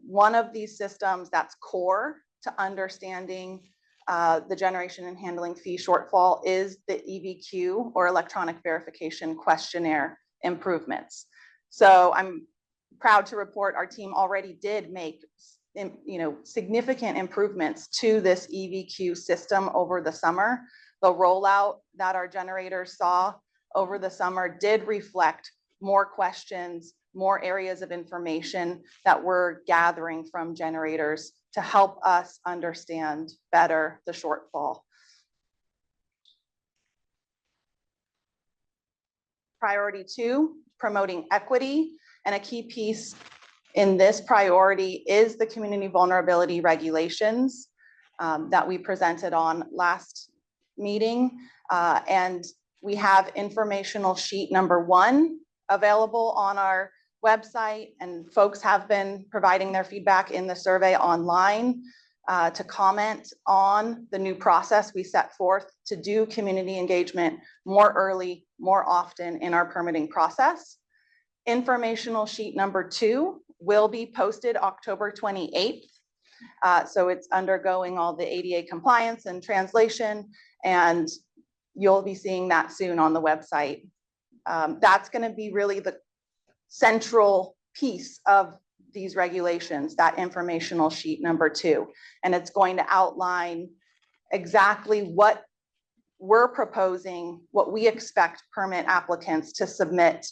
One of these systems that's core to understanding the generation and handling fee shortfall is the EVQ, or electronic verification questionnaire improvements. So I'm proud to report our team already did make significant improvements to this EVQ system over the summer. The rollout that our generators saw over the summer did reflect more questions, more areas of information that we're gathering from generators to help us understand better the shortfall. Priority 2, promoting equity. And a key piece in this priority is the community vulnerability regulations that we presented on last meeting. And we have informational sheet number 1 available on our website, and folks have been providing their feedback in the survey online to comment on the new process we set forth to do community engagement more early, more often in our permitting process. Informational sheet number 2 will be posted October 28th. So it's undergoing all the ADA compliance and translation, and you'll be seeing that soon on the website. That's going to be really the central piece of these regulations, that informational sheet number 2. And it's going to outline exactly what we're proposing, what we expect permit applicants to submit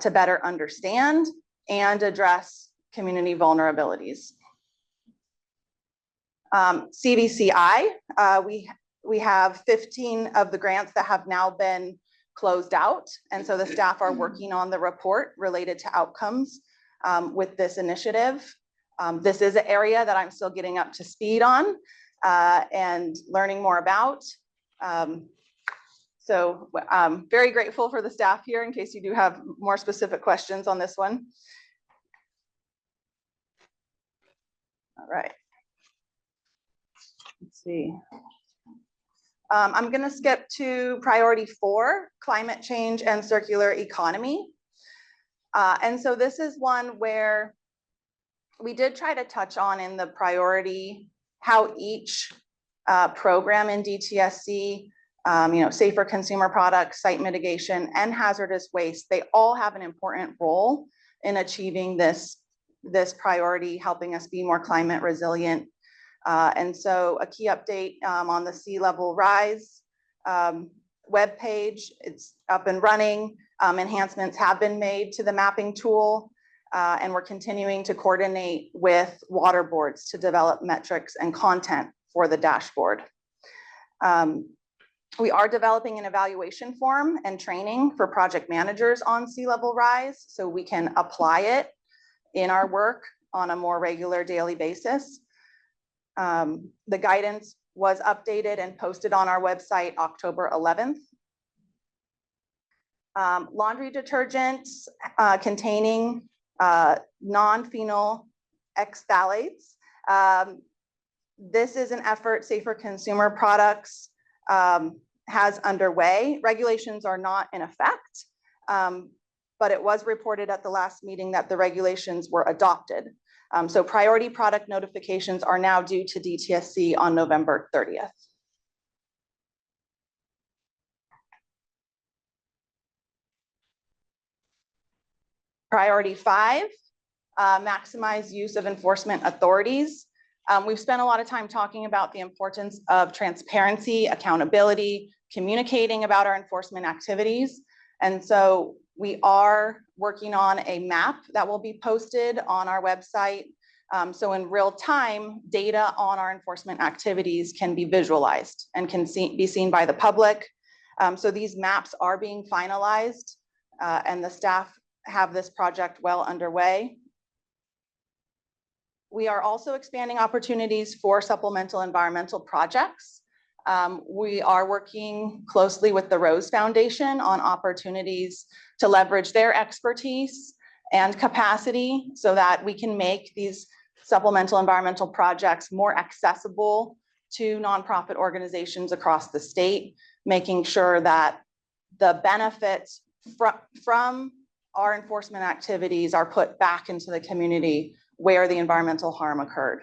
to better understand and address community vulnerabilities. CVCI, we have 15 of the grants that have now been closed out. And so the staff are working on the report related to outcomes with this initiative. This is an area that I'm still getting up to speed on and learning more about. So I'm very grateful for the staff here in case you do have more specific questions on this one. All right. Let's see. I'm going to skip to priority 4, climate change and circular economy. And so this is one where we did try to touch on in the priority how each program in DTSC, safer consumer products, site mitigation, and hazardous waste, they all have an important role in achieving this priority, helping us be more climate resilient. And so a key update on the sea level rise webpage. It's up and running. Enhancements have been made to the mapping tool. And we're continuing to coordinate with water boards to develop metrics and content for the dashboard. We are developing an evaluation form and training for project managers on sea level rise, so we can apply it in our work on a more regular daily basis. The guidance was updated and posted on our website October 11th. Laundry detergents containing non-phenol phthalates. This is an effort Safer Consumer Products has underway. Regulations are not in effect, but it was reported at the last meeting that the regulations were adopted. So priority product notifications are now due to DTSC on November 30th. Priority 5, maximize use of enforcement authorities. We've spent a lot of time talking about the importance of transparency, accountability, communicating about our enforcement activities. And so we are working on a map that will be posted on our website. So in real time, data on our enforcement activities can be visualized and can be seen by the public. So these maps are being finalized and the staff have this project well underway. We are also expanding opportunities for supplemental environmental projects. We are working closely with the Rose Foundation on opportunities to leverage their expertise and capacity so that we can make these supplemental environmental projects more accessible to nonprofit organizations across the state, making sure that the benefits from our enforcement activities are put back into the community where the environmental harm occurred.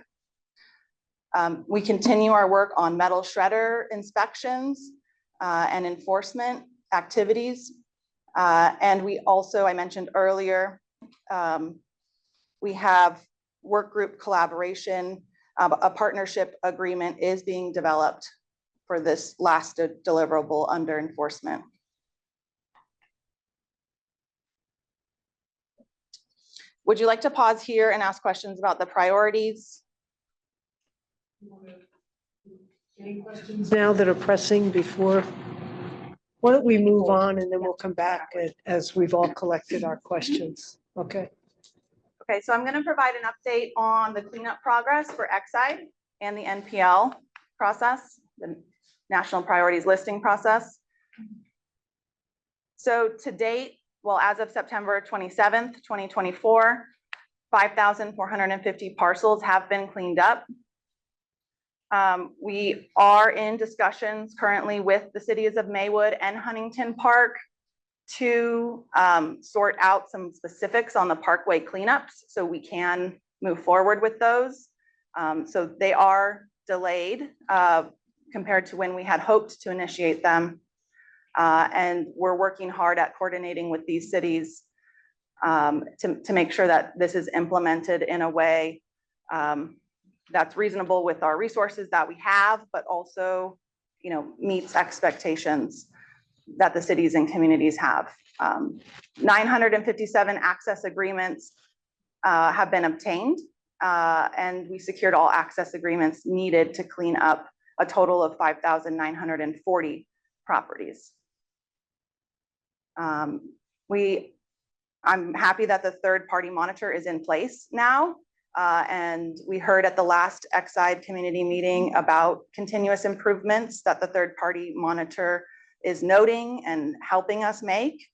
We continue our work on metal shredder inspections and enforcement activities. And we also, I mentioned earlier, we have work group collaboration. A partnership agreement is being developed for this last deliverable under enforcement. Would you like to pause here and ask questions about the priorities? Any questions now that are pressing before? Why don't we move on and then we'll come back as we've all collected our questions, okay? Okay, so I'm going to provide an update on the cleanup progress for Exide and the NPL process, the National Priorities Listing process. So to date, well, as of September 27th, 2024, 5,450 parcels have been cleaned up. We are in discussions currently with the cities of Maywood and Huntington Park to sort out some specifics on the parkway cleanups so we can move forward with those. So they are delayed compared to when we had hoped to initiate them. And we're working hard at coordinating with these cities to make sure that this is implemented in a way that's reasonable with our resources that we have, but also, you know, meets expectations that the cities and communities have. 957 access agreements have been obtained, and we secured all access agreements needed to clean up a total of 5,940 properties. I'm happy that the third-party monitor is in place now. And we heard at the last Exide community meeting about continuous improvements that the third-party monitor is noting and helping us make.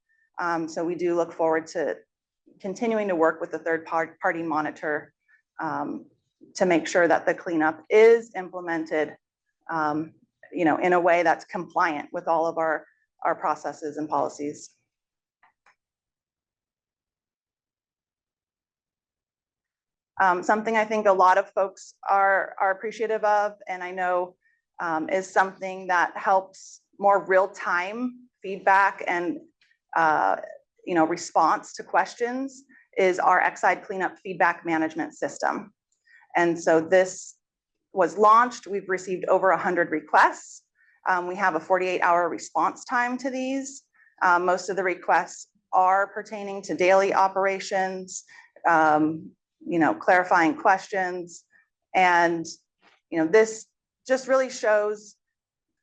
So we do look forward to continuing to work with the third-party monitor to make sure that the cleanup is implemented, you know, in a way that's compliant with all of our processes and policies. Something I think a lot of folks are appreciative of, and I know is something that helps more real-time feedback and you know, response to questions, is our Exide Cleanup Feedback Management System. And so this was launched. We've received over 100 requests. We have a 48-hour response time to these. Most of the requests are pertaining to daily operations, clarifying questions. And, this just really shows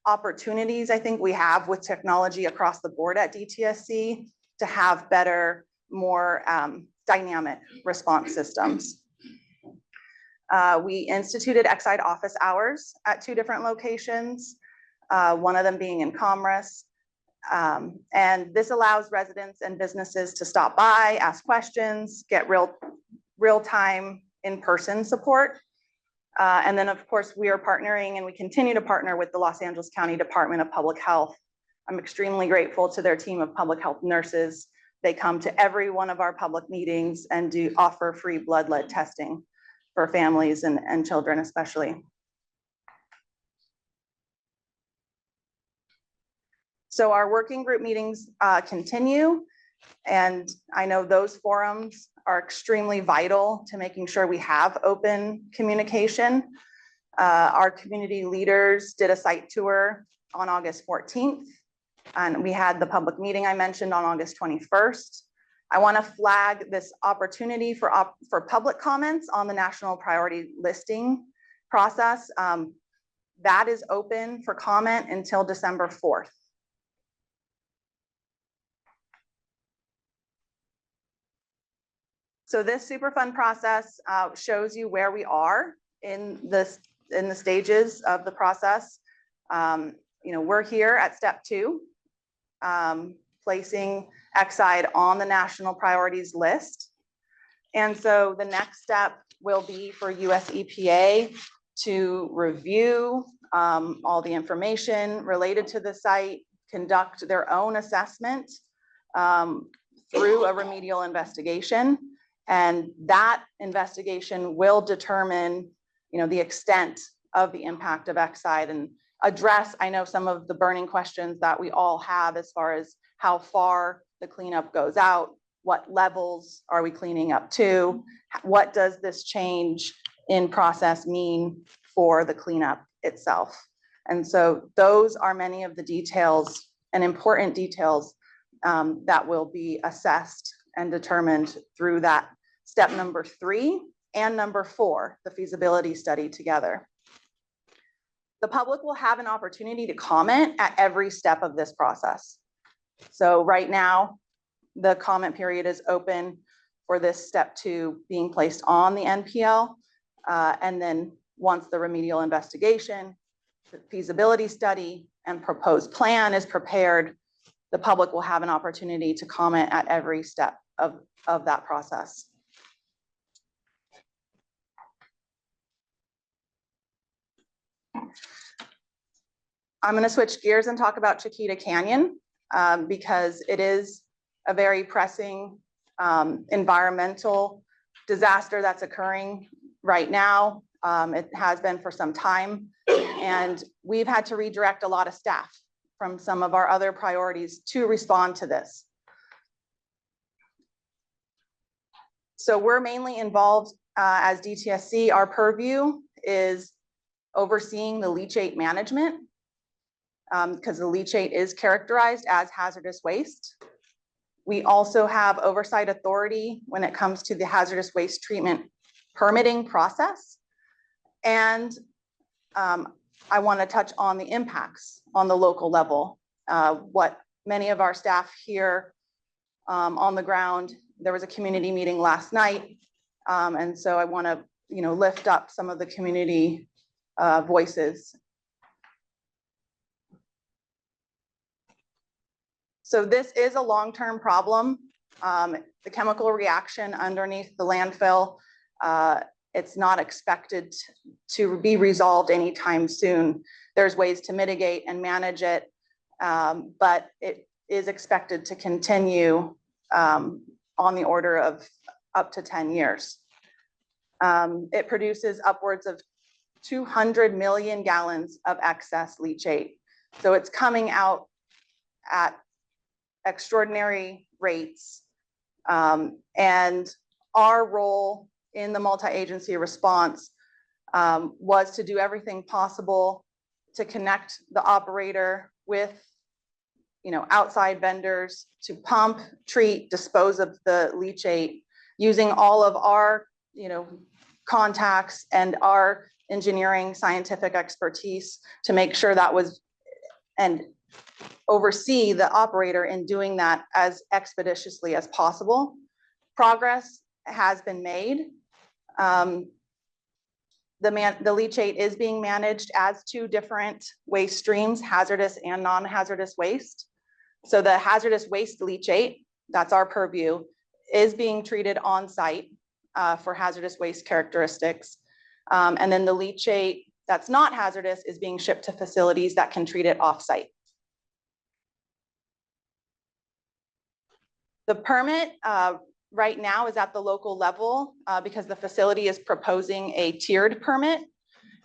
opportunities I think we have with technology across the board at DTSC to have better, more dynamic response systems. We instituted Exide office hours at 2 different locations, one of them being in Commerce. And this allows residents and businesses to stop by, ask questions, get real-time in-person support. And then, of course, we are partnering and we continue to partner with the Los Angeles County Department of Public Health. I'm extremely grateful to their team of public health nurses. They come to every one of our public meetings and do offer free blood lead testing for families and children especially. So our working group meetings continue, and I know those forums are extremely vital to making sure we have open communication. Our community leaders did a site tour on August 14th, and we had the public meeting I mentioned on August 21st. I want to flag this opportunity for public comments on the national priority listing process. That is open for comment until December 4th. So this super fun process shows you where we are in the stages of the process. We're here at step 2, placing Exide on the national priorities list. And so the next step will be for US EPA to review all the information related to the site, conduct their own assessment through a remedial investigation. And that investigation will determine, the extent of the impact of Exide and address, I know, some of the burning questions that we all have as far as how far the cleanup goes out, what levels are we cleaning up to, what does this change in process mean for the cleanup itself. And so those are many of the details and important details that will be assessed and determined through that step number 3 and number 4, the feasibility study together. The public will have an opportunity to comment at every step of this process. So right now, the comment period is open for this step 2 being placed on the NPL. And then once the remedial investigation, the feasibility study, and proposed plan is prepared, the public will have an opportunity to comment at every step of that process. I'm going to switch gears and talk about Chiquita Canyon because it is a very pressing environmental disaster that's occurring right now. It has been for some time, and we've had to redirect a lot of staff from some of our other priorities to respond to this. So we're mainly involved as DTSC. Our purview is overseeing the leachate management because the leachate is characterized as hazardous waste. We also have oversight authority when it comes to the hazardous waste treatment permitting process. And I want to touch on the impacts on the local level. What many of our staff here on the ground, there was a community meeting last night. And so I want to, lift up some of the community voices. So this is a long-term problem. The chemical reaction underneath the landfill, it's not expected to be resolved anytime soon. There's ways to mitigate and manage it, but it is expected to continue on the order of up to 10 years. It produces upwards of 200 million gallons of excess leachate. So it's coming out at extraordinary rates. And our role in the multi-agency response was to do everything possible to connect the operator with, outside vendors to pump, treat, dispose of the leachate using all of our, contacts and our engineering scientific expertise to make sure that was, and oversee the operator in doing that as expeditiously as possible. Progress has been made. The leachate is being managed as two different waste streams, hazardous and non-hazardous waste. So the hazardous waste leachate, that's our purview, is being treated on site for hazardous waste characteristics. And then the leachate that's not hazardous is being shipped to facilities that can treat it off-site. The permit right now is at the local level because the facility is proposing a tiered permit,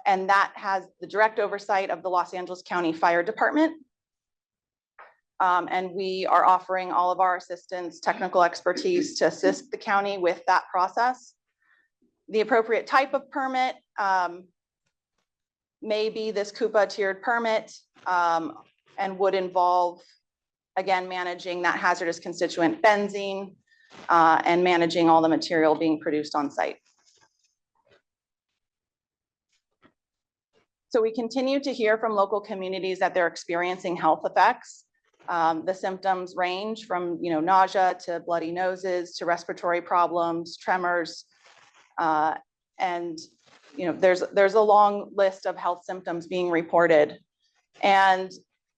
and that has the direct oversight of the Los Angeles County Fire Department. And we are offering all of our assistance, technical expertise to assist the county with that process. The appropriate type of permit may be this CUPA tiered permit and would involve, again, managing that hazardous constituent benzene and managing all the material being produced on site. So we continue to hear from local communities that they're experiencing health effects. The symptoms range from nausea to bloody noses to respiratory problems, tremors, and there's a long list of health symptoms being reported. And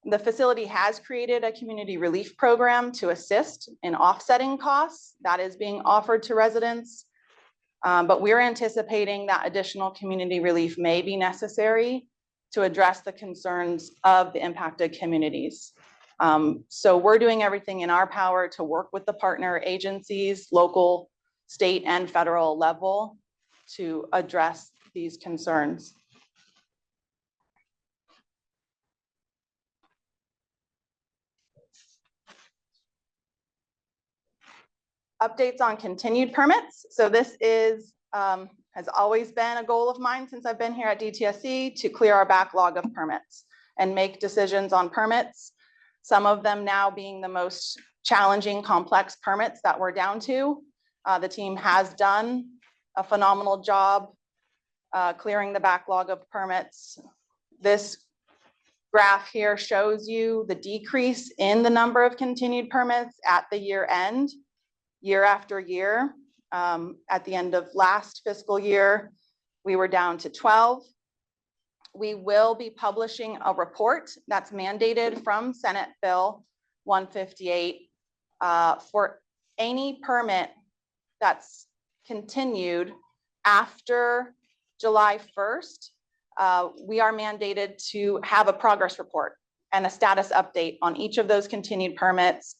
the facility has created a community relief program to assist in offsetting costs that is being offered to residents. But we're anticipating that additional community relief may be necessary to address the concerns of the impacted communities. So we're doing everything in our power to work with the partner agencies, local, state, and federal level to address these concerns. Updates on continued permits. So this is, has always been a goal of mine since I've been here at DTSC, to clear our backlog of permits and make decisions on permits. Some of them now being the most challenging, complex permits that we're down to. The team has done a phenomenal job clearing the backlog of permits. This graph here shows you the decrease in the number of continued permits at the year end, year after year. At the end of last fiscal year, we were down to 12. We will be publishing a report that's mandated from Senate Bill 158 for any permit that's continued after July 1st. We are mandated to have a progress report and a status update on each of those continued permits,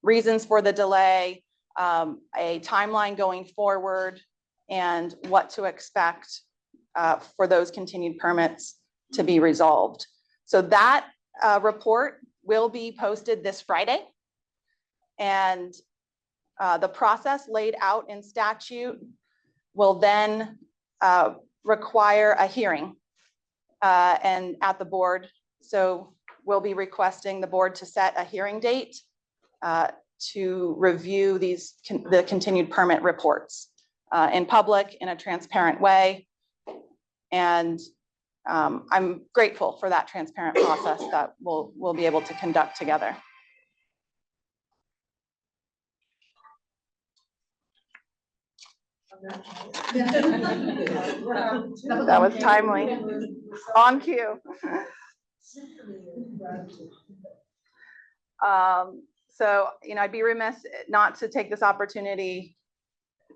reasons for the delay, a timeline going forward, and what to expect for those continued permits to be resolved. So that report will be posted this Friday. And the process laid out in statute will then require a hearing and at the board. So we'll be requesting the board to set a hearing date to review the continued permit reports in public in a transparent way. And I'm grateful for that transparent process that we'll be able to conduct together. That was timely, on cue. So, I'd be remiss not to take this opportunity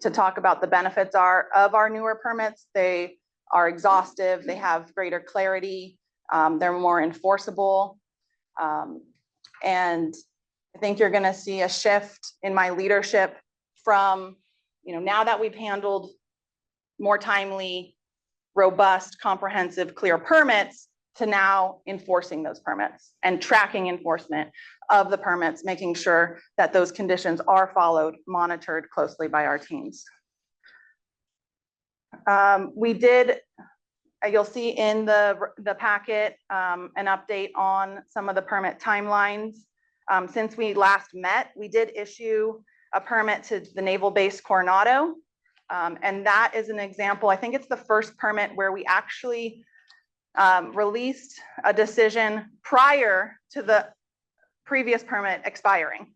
to talk about the benefits of our newer permits. They are exhaustive, they have greater clarity, they're more enforceable. And I think you're gonna see a shift in my leadership from, now that we've handled more timely, robust, comprehensive, clear permits, to now enforcing those permits and tracking enforcement of the permits, making sure that those conditions are followed, monitored closely by our teams. We did You'll see in the packet an update on some of the permit timelines. Since we last met, we did issue a permit to the Naval Base Coronado. And that is an example. I think it's the first permit where we actually released a decision prior to the previous permit expiring.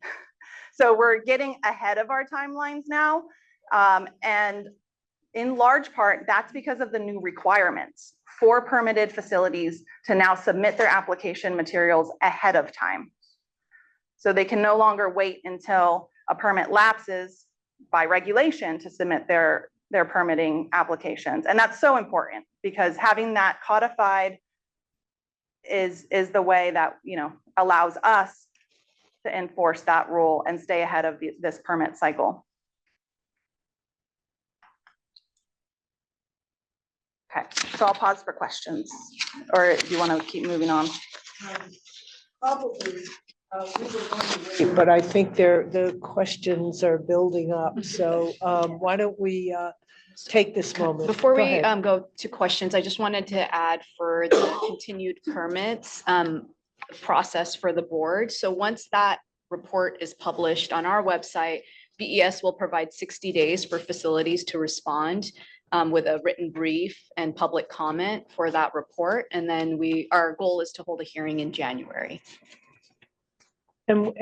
So we're getting ahead of our timelines now. And in large part, that's because of the new requirements for permitted facilities to now submit their application materials ahead of time. So they can no longer wait until a permit lapses by regulation to submit their permitting applications. And that's so important because having that codified is the way that, you know, allows us to enforce that rule and stay ahead of this permit cycle. Okay, so I'll pause for questions, or do you want to keep moving on? Probably. But I think the questions are building up. So why don't we take this moment? Before Go we ahead. go to questions, I just wanted to add for the continued permits process for the board. So once that report is published on our website, BES will provide 60 days for facilities to respond with a written brief and public comment for that report. And then our goal is to hold a hearing in January. And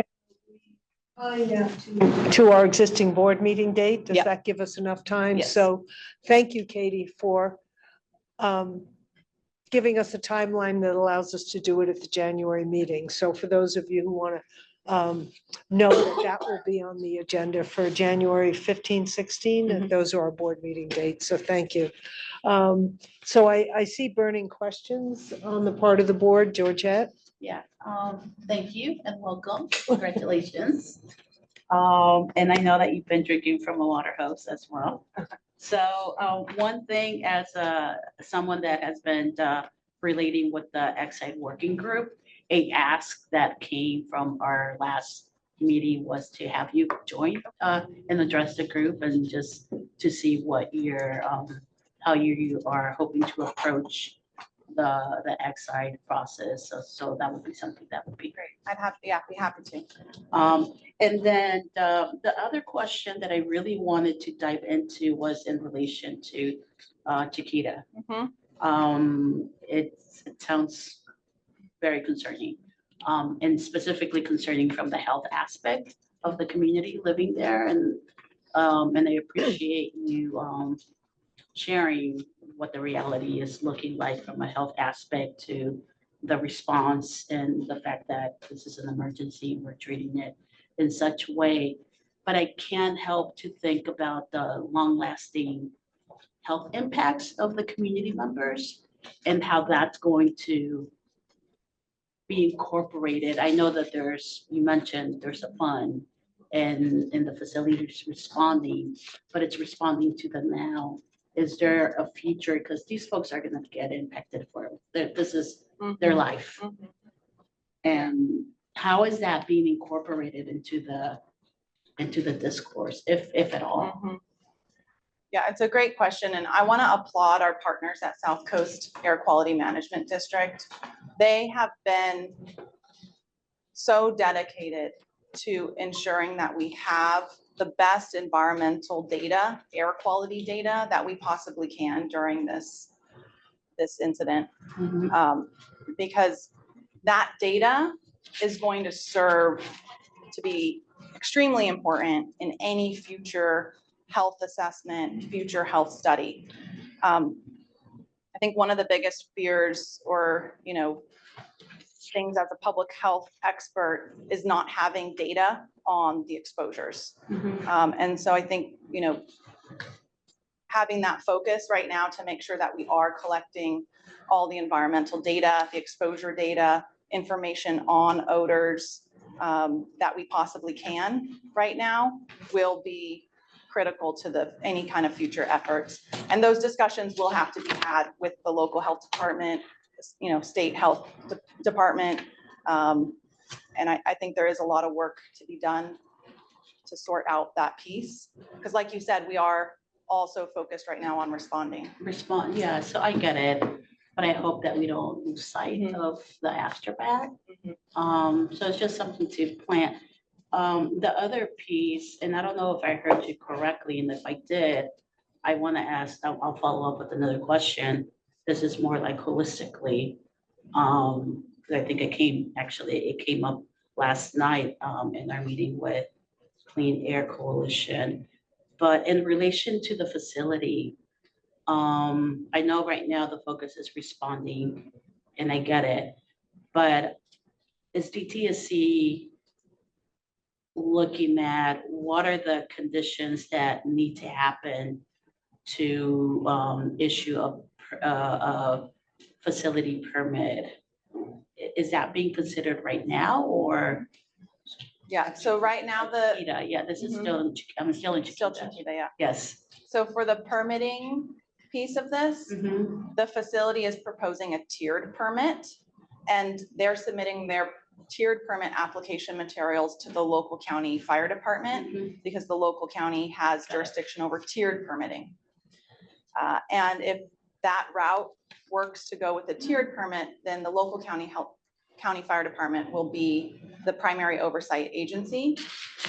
to our existing board meeting date, does Yep. that give us enough time? Yes. So thank you, Katie, for giving us a timeline that allows us to do it at the January meeting. So for those of you who want to know that will be on the agenda for January 15, 16, and those are our board meeting dates. So thank you. So I see burning questions on the part of the board. Georgette? Yeah, thank you and welcome. Congratulations. And I know that you've been drinking from a water hose as well. So one thing as someone that has been relating with the Exide Working Group, a ask that came from our last meeting was to have you join and address the group and just to see what your how you are hoping to approach the Exide process. So that would be something that would be great. I'd be happy to. And then the other question that I really wanted to dive into was in relation to Chiquita. It sounds very concerning, and specifically concerning from the health aspect of the community living there. And I appreciate you sharing what the reality is looking like from a health aspect to the response and the fact that this is an emergency, we're treating it in such a way. But I can't help to think about the long-lasting health impacts of the community members and how that's going to be incorporated. I know that you mentioned there's a fund and the facilities responding, but it's responding to the now. Is there a future, because these folks are going to get impacted this is their life. And how is that being incorporated into the discourse, if at all? Yeah, it's a great question. And I want to applaud our partners at South Coast Air Quality Management District. They have been so dedicated to ensuring that we have the best environmental data, air quality data that we possibly can during this incident. Because that data is going to serve to be extremely important in any future health assessment, future health study. I think one of the biggest fears or, things as a public health expert is not having data on the exposures. And so I think, having that focus right now to make sure that we are collecting all the environmental data, the exposure data, information on odors that we possibly can right now will be critical to any kind of future efforts. And those discussions will have to be had with the local health department, state health department. And I think there is a lot of work to be done to sort out that piece. Because like you said, we are also focused right now on responding. Respond, yeah, so I get it, but I hope that we don't lose sight Mhm. of the aftermath. Mhm. So it's just something to plan. The other piece, and I don't know if I heard you correctly, and if I did, I want to ask, I'll follow up with another question. This is more like holistically. 'Cause I think it came up last night, in our meeting with Clean Air Coalition. But in relation to the facility, I know right now the focus is responding, and I get it, but is DTSC looking at what are the conditions that need to happen to issue a facility permit? Is that being considered right now, or? Yeah, so right now the, Chiquita, yeah, this is Mhm. still, I'm still in still Chiquita. Chiquita, yeah. Yes. So for the permitting piece of this, Mhm. the facility is proposing a tiered permit, and they're submitting their tiered permit application materials to the local county fire department, Mhm. because the local county has jurisdiction over tiered permitting. And if that route works to go with the tiered permit, then the local county fire department will be the primary oversight agency.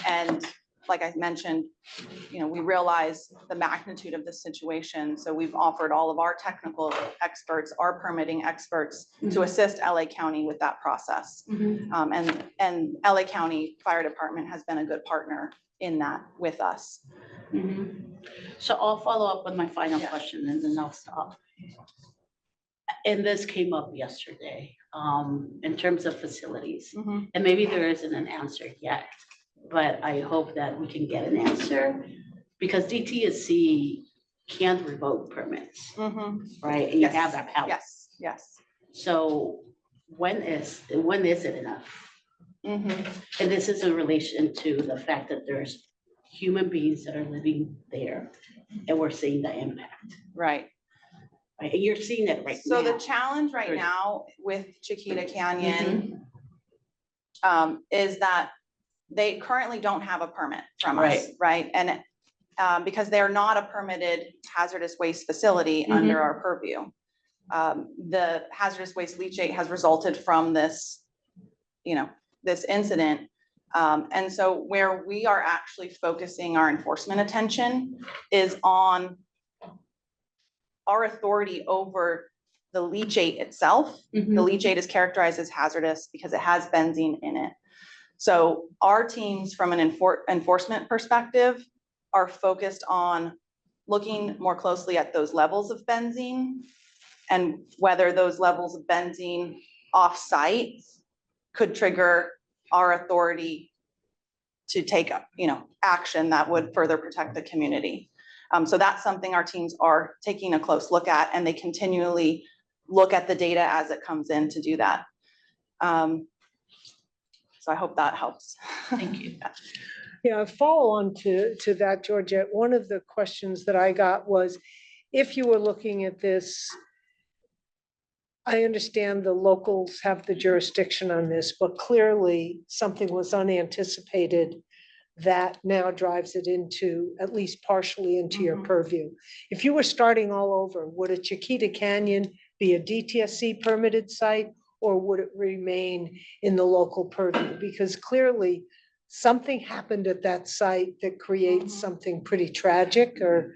And like I mentioned, we realize the magnitude of this situation. So we've offered all of our technical experts, our permitting experts to assist LA County with that process. Mhm. And LA County Fire Department has been a good partner in that with us. Mhm. So I'll follow up with my final Yeah. question and then I'll stop. And this came up yesterday, in terms of facilities, Mhm. and maybe there isn't an answer yet, but I hope that we can get an answer, because DTSC can't revoke permits, Mhm. right? And you Yes. have that power. Yes, yes. So when is it enough? Mhm. And this is in relation to the fact that there's human beings that are living there, and we're seeing the impact, Right. right? And you're seeing it right So the now. challenge right There's- now with Chiquita Canyon Mhm. is that they currently don't have a permit from us, Right. right? And because they're not a permitted hazardous waste facility Mhm. under our purview. The hazardous waste leachate has resulted from this, this incident. And so where we are actually focusing our enforcement attention is on our authority over the leachate itself. The Mhm. leachate is characterized as hazardous because it has benzene in it. So our teams, from an enforcement perspective, are focused on looking more closely at those levels of benzene and whether those levels of benzene off-site could trigger our authority to take, action that would further protect the community. So that's something our teams are taking a close look at, and they continually look at the data as it comes in to do that. So I hope that helps. Thank you. Yeah, follow on to that, Georgette. One of the questions that I got was, if you were looking at this, I understand the locals have the jurisdiction on this, but clearly something was unanticipated that now drives it into, at least partially into your Mhm. purview. If you were starting all over, would a Chiquita Canyon be a DTSC permitted site, or would it remain in the local purview? Because clearly something happened at that site that creates Mhm. something pretty tragic or,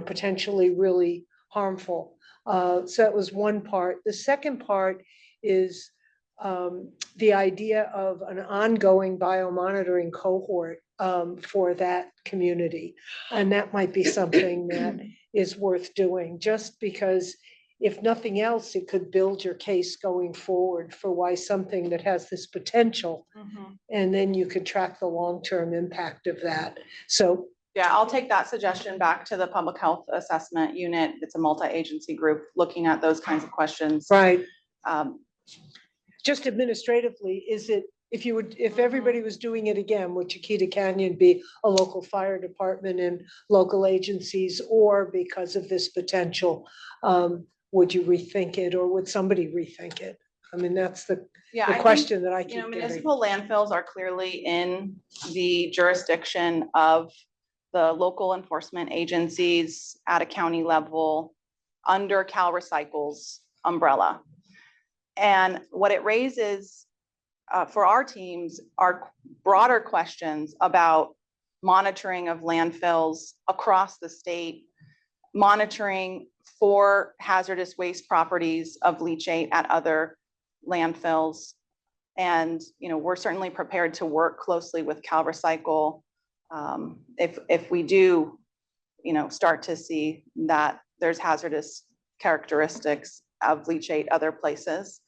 potentially really harmful. So that was one part. The second part is the idea of an ongoing biomonitoring cohort for that community. And that might be something that is worth doing, just because if nothing else, it could build your case going forward for why something that has this potential, Mhm. and then you could track the long-term impact of that. So Yeah, I'll take that suggestion back to the Public Health Assessment Unit. It's a multi-agency group looking at those kinds of questions. right, Um, just administratively, if everybody was doing it again, would Chiquita Canyon be a local fire department and local agencies, or because of this potential, would you rethink it, or would somebody rethink it? I mean, that's the Yeah, I think, question that I keep getting. municipal landfills are clearly in the jurisdiction of the local enforcement agencies at a county level under Cal Recycle's umbrella. And what it raises for our teams are broader questions about monitoring of landfills across the state, monitoring for hazardous waste properties of leachate at other landfills. And, you know, we're certainly prepared to work closely with Cal Recycle if we do, you know, start to see that there's hazardous characteristics of leachate other places.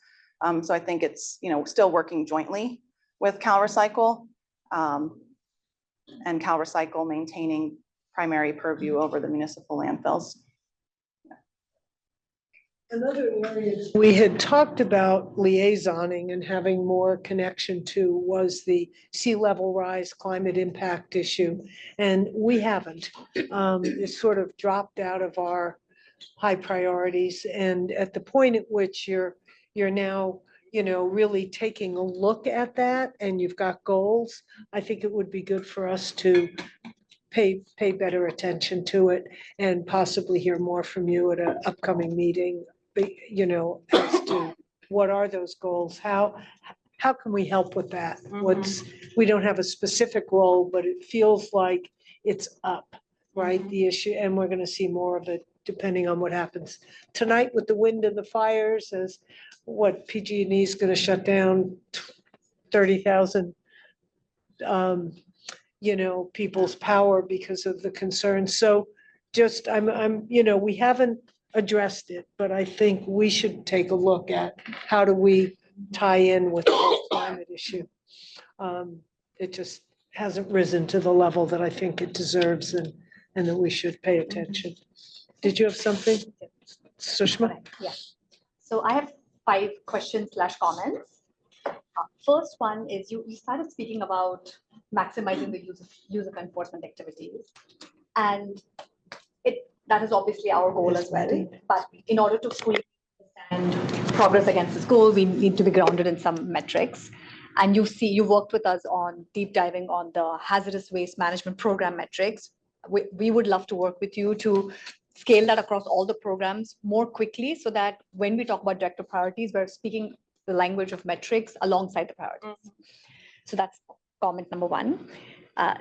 So I think it's, you know, still working jointly with Cal Recycle and Cal Recycle maintaining primary purview over the municipal landfills. Another area we had talked about liaisoning and having more connection to was the sea level rise climate impact issue. And we haven't. It's sort of dropped out of our high priorities. And at the point at which you're now, you know, really taking a look at that and you've got goals, I think it would be good for us to pay better attention to it and possibly hear more from you at an upcoming meeting, you know, as to what are those goals? How can we help with that? We don't have a specific role, but it feels like it's up, right? The issue, and we're gonna see more of it depending on what happens tonight with the wind and the fires, as what PG&E is gonna shut down 30,000 you know, people's power because of the concerns. So just, I'm, you know, we haven't addressed it, but I think we should take a look at how do we tie in with the climate issue. It just hasn't risen to the level that I think it deserves and that we should pay attention. Did you have something? Sushma? Yeah. So I have 5 questions / comments. First one is you started speaking about maximizing the use of enforcement activities. And that is obviously our goal as well. But in order to fully understand progress against this goal, we need to be grounded in some metrics. And you worked with us on deep diving on the hazardous waste management program metrics. We would love to work with you to scale that across all the programs more quickly so that when we talk about director priorities, we're speaking the language of metrics alongside the priorities. So that's comment number 1.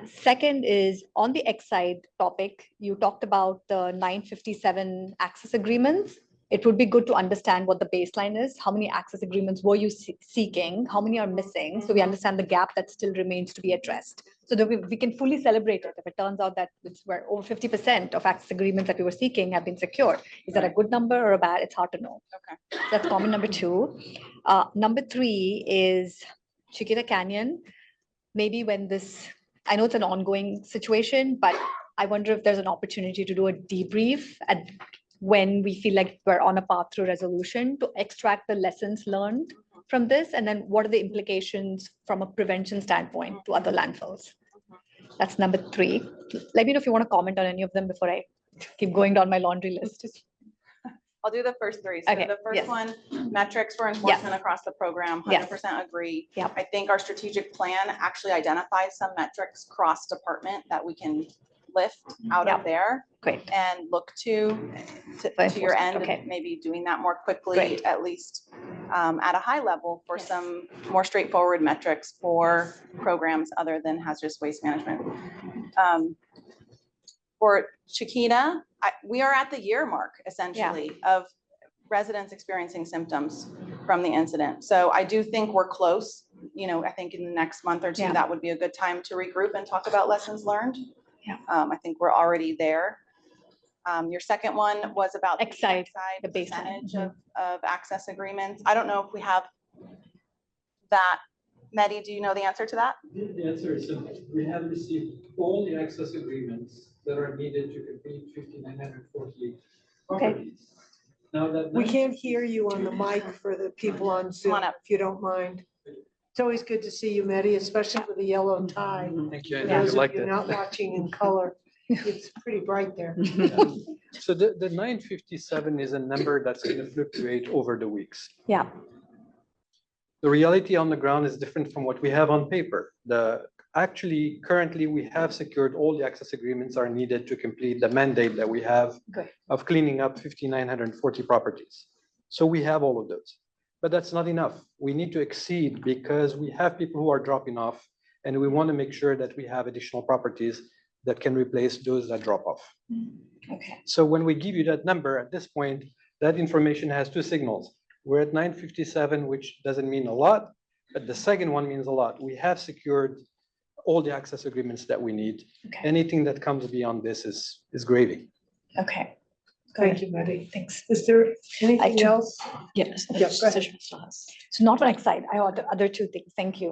Second is on the Exide topic, you talked about the 957 access agreements. It would be good to understand what the baseline is. How many access agreements were you seeking? How many are missing? So we understand the gap that still remains to be addressed. So that we can fully celebrate it if it turns out that it's where over 50% of access agreements that we were seeking have been secured. Is that a good number or a bad? It's hard to know. Okay. That's comment number 2. Number 3 is Chiquita Canyon. Maybe when this, I know it's an ongoing situation, but I wonder if there's an opportunity to do a debrief at when we feel like we're on a path through resolution to extract the lessons learned from this, and then what are the implications from a prevention standpoint to other landfills. That's number 3. Let me know if you want to comment on any of them before I keep going down my laundry list. I'll do the first 3. So Okay, the first yes. one, metrics for enforcement across the program, 100% agree. Yep. I think our strategic plan actually identifies some metrics cross-department that we can lift out of there Great. and look to your end, Okay. maybe doing that more quickly, Great. at least at a high level for some more straightforward metrics for programs other than hazardous waste management. For Chiquita, we are at the year mark essentially of residents experiencing symptoms from the incident. So I do think we're close. You know, I think in the next month or 2, that would be a good time to regroup and talk about lessons learned. Yeah. I think we're already there. Your second one was about Exide, the percentage baseline. of access agreements. I don't know if we have that. Mehdi, do you know the answer to that? The answer is simple. We have received all the access agreements that are needed to complete 5,948 properties. Now that We can't hear you on the mic for the people on Zoom, on up. if you don't mind. It's always good to see you, Mehdi, especially with a yellow tie. Thank you. For those of you not watching in color, it's pretty bright there. So the 957 is a number that's going to fluctuate over the weeks. Yeah. The reality on the ground is different from what we have on paper. The Actually, currently, we have secured all the access agreements are needed to complete the mandate that we have Good. of cleaning up 5,940 properties. So we have all of those, but that's not enough. We need to exceed because we have people who are dropping off, and we want to make sure that we have additional properties that can replace those that drop off. Okay. So when we give you that number at this point, that information has two signals. We're at 957, which doesn't mean a lot, but the second one means a lot. We have secured all the access agreements that we need. Okay. Anything that comes beyond this is gravy. Okay. Thank you, Maddie. Thanks. Is there anything do- else? Yes. Yeah, go ahead. So not one side, I have other two things. Thank you.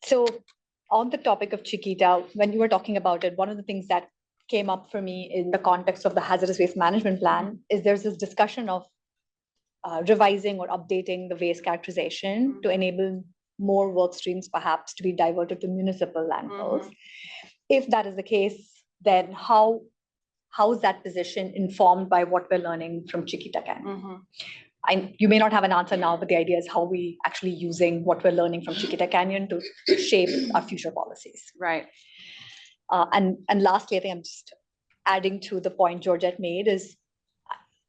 So on the topic of Chiquita, when you were talking about it, one of the things that came up for me in the context of the hazardous waste management plan is there's this discussion of revising or updating the waste characterization to enable more work streams perhaps to be diverted to municipal landfills. If that is the case, then how is that position informed by what we're learning from Chiquita Canyon? You may not have an answer now, but the idea is how we actually using what we're learning from Chiquita Canyon to shape our future policies. Right. And lastly, I think I'm just adding to the point Georgette made is,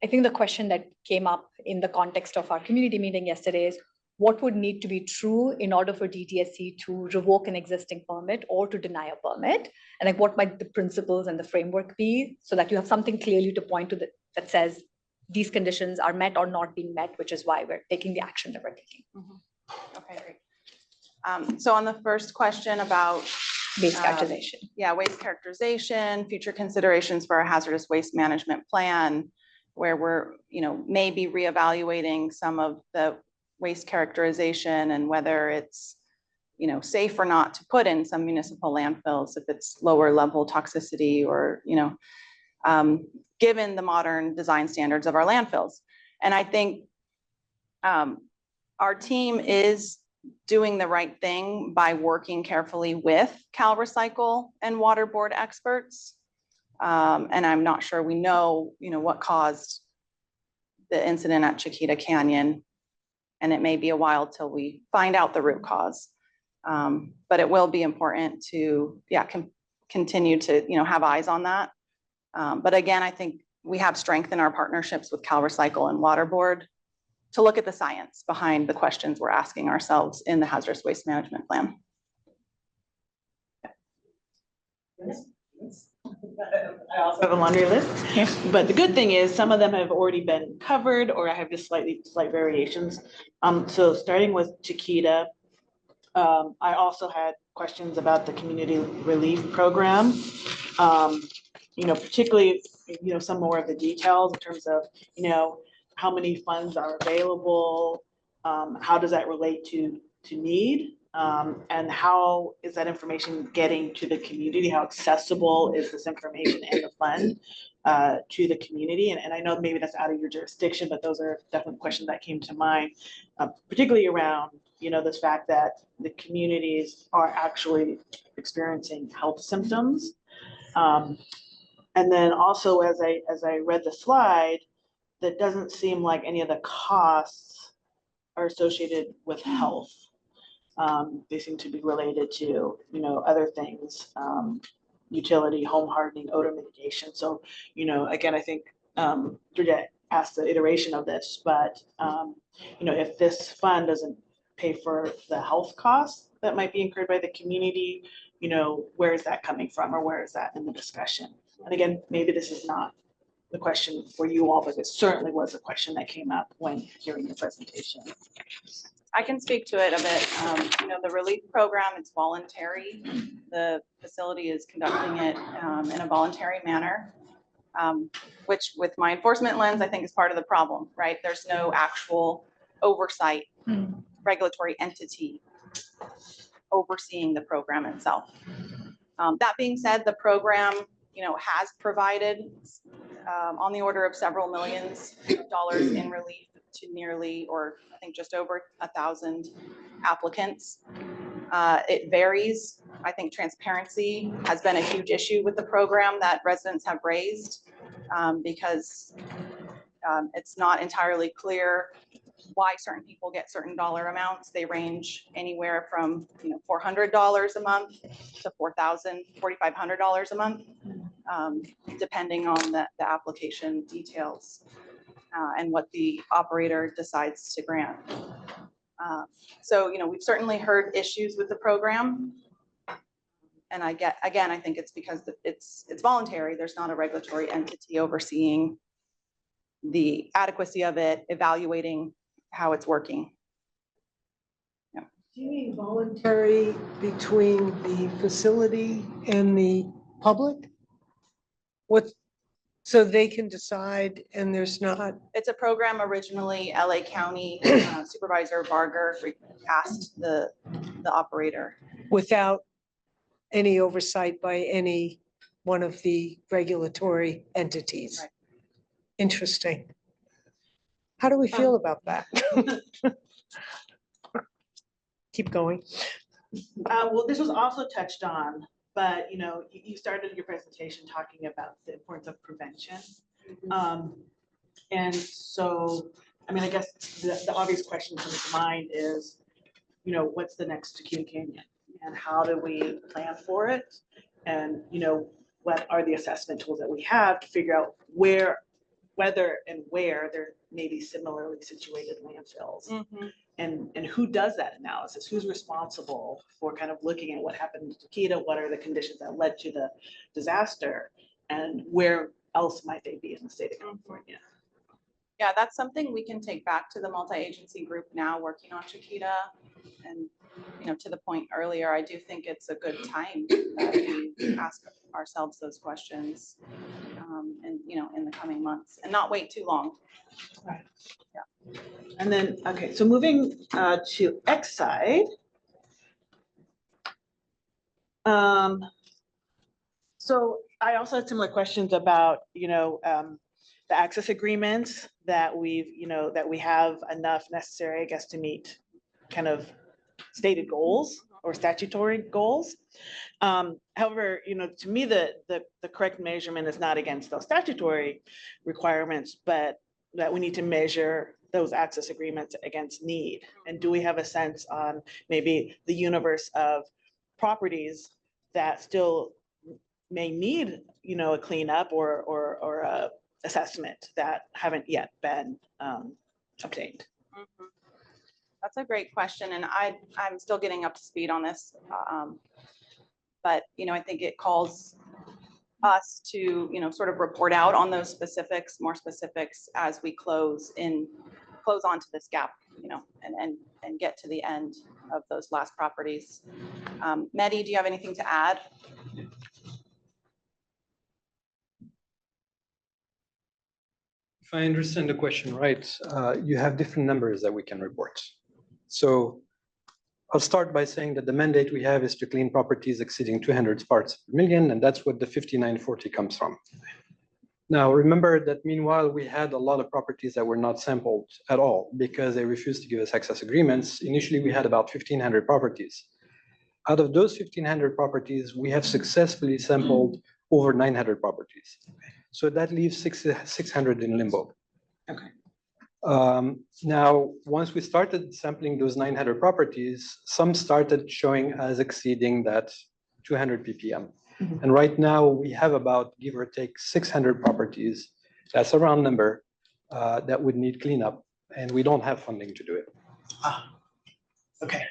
I think the question that came up in the context of our community meeting yesterday is, what would need to be true in order for DTSC to revoke an existing permit or to deny a permit? And like, what might the principles and the framework be so that you have something clearly to point to that says these conditions are met or not being met, which is why we're taking the action that we're taking. Okay, great. So on the first question about Waste characterization. Yeah, waste characterization, future considerations for a hazardous waste management plan, where we're, maybe reevaluating some of the waste characterization and whether it's, safe or not to put in some municipal landfills if it's lower level toxicity or, given the modern design standards of our landfills. And I think our team is doing the right thing by working carefully with Cal Recycle and water board experts. And I'm not sure we know, what caused the incident at Chiquita Canyon. And it may be a while till we find out the root cause. But it will be important to, continue to, have eyes on that. But again, I think we have strength in our partnerships with Cal Recycle and water board to look at the science behind the questions we're asking ourselves in the hazardous waste management plan. I also have a laundry list, but the good thing is some of them have already been covered or I have just slight variations. So starting with Chiquita, I also had questions about the community relief program. Particularly, some more of the details in terms of, how many funds are available, how does that relate to need, and how is that information getting to the community? How accessible is this information and the fund to the community? And I know maybe that's out of your jurisdiction, but those are definitely questions that came to mind, particularly around, this fact that the communities are actually experiencing health symptoms. And then also, as I read the slide, that doesn't seem like any of the costs are associated with health. They seem to be related to, other things, utility, home hardening, odor mitigation. So, again, I think Georgette asked the iteration of this, but, if this fund doesn't pay for the health costs that might be incurred by the community, where is that coming from, or where is that in the discussion? And again, maybe this is not the question for you all, but it certainly was a question that came up when hearing the presentation. I can speak to it a bit. The relief program, it's voluntary. The facility is conducting it in a voluntary manner, which with my enforcement lens, I think is part of the problem, right? There's no actual oversight, regulatory entity overseeing the program itself. That being said, the program, has provided on the order of several millions of dollars in relief to nearly, or I think just over 1,000 applicants. It varies. I think transparency has been a huge issue with the program that residents have raised because it's not entirely clear why certain people get certain dollar amounts. They range anywhere from, $400 a month to $4,500 a month, depending on the application details and what the operator decides to grant. So, we've certainly heard issues with the program. And I think it's because it's voluntary. There's not a regulatory entity overseeing the adequacy of it, evaluating how it's working. Do you mean voluntary between the facility and the public? So they can decide and there's not, It's a program originally LA County Supervisor Barger asked the operator. without any oversight by any one of the regulatory entities? Right. Interesting. How do we feel about that? Keep going. Well, this was also touched on, but you started your presentation talking about the importance of prevention. And so, I guess the obvious question comes to mind is, what's the next Chiquita Canyon? And how do we plan for it? And, what are the assessment tools that we have to figure out whether and where there may be similarly situated landfills? And who does that analysis? Who's responsible for kind of looking at what happened in Chiquita? What are the conditions that led to the disaster? And where else might they be in the state of California? Yeah, that's something we can take back to the multi-agency group now working on Chiquita. And, to the point earlier, I do think it's a good time that we ask ourselves those questions and, in the coming months and not wait too long. Right. Yeah. And then, okay, so moving to Exide. So I also had similar questions about, the access agreements that we have enough necessary, I guess, to meet kind of stated goals or statutory goals. However, to me, the correct measurement is not against those statutory requirements, but that we need to measure those access agreements against need. And do we have a sense on maybe the universe of properties that still may need, a cleanup or a assessment that haven't yet been obtained? That's a great question. And I'm still getting up to speed on this. But, I think it calls us to, sort of report out on those specifics, more specifics as we close onto this gap, and get to the end of those last properties. Mehdi, do you have anything to add? If I understand the question right, you have different numbers that we can report. So I'll start by saying that the mandate we have is to clean properties exceeding 200 parts per million, and that's what the 5940 comes from. Now, remember that meanwhile, we had a lot of properties that were not sampled at all because they refused to give us access agreements. Initially, we had about 1,500 properties. Out of those 1,500 properties, we have successfully sampled over 900 properties. So that leaves 600 in limbo. Okay. Now, once we started sampling those 900 properties, some started showing as exceeding that 200 ppm. And right now we have about, give or take, 600 properties. That's a round number that would need cleanup, and we don't have funding to do it. Okay.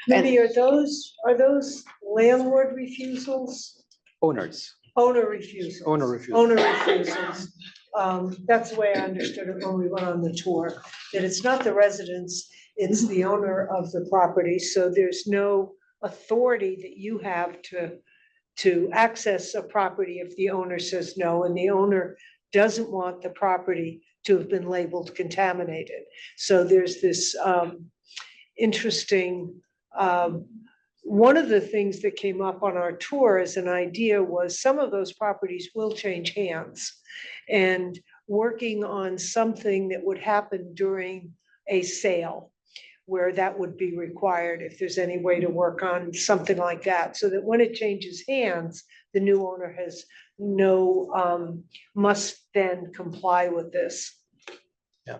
Maybe are those landlord refusals? Owners. Owner refusals. Owner refusals. Owner refusals. That's the way I understood it when we went on the tour, that it's not the residents, it's the owner of the property. So there's no authority that you have to access a property if the owner says no, and the owner doesn't want the property to have been labeled contaminated. So there's this interesting, one of the things that came up on our tour as an idea was some of those properties will change hands, and working on something that would happen during a sale where that would be required, if there's any way to work on something like that, so that when it changes hands, the new owner has no, must then comply with this. Yeah.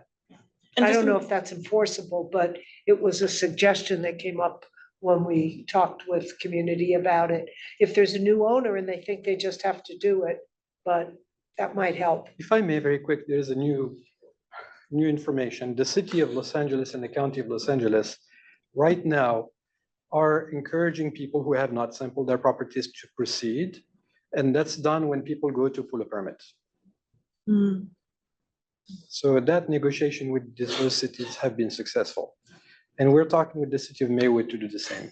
And I just don't know to- if that's enforceable, but it was a suggestion that came up when we talked with community about it. If there's a new owner and they think they just have to do it, but that might help. If I may, very quick, there is a new information. The city of Los Angeles and the county of Los Angeles right now are encouraging people who have not sampled their properties to proceed. And that's done when people go to pull a permit. So that negotiation with those cities have been successful. And we're talking with the city of Maywood to do the same.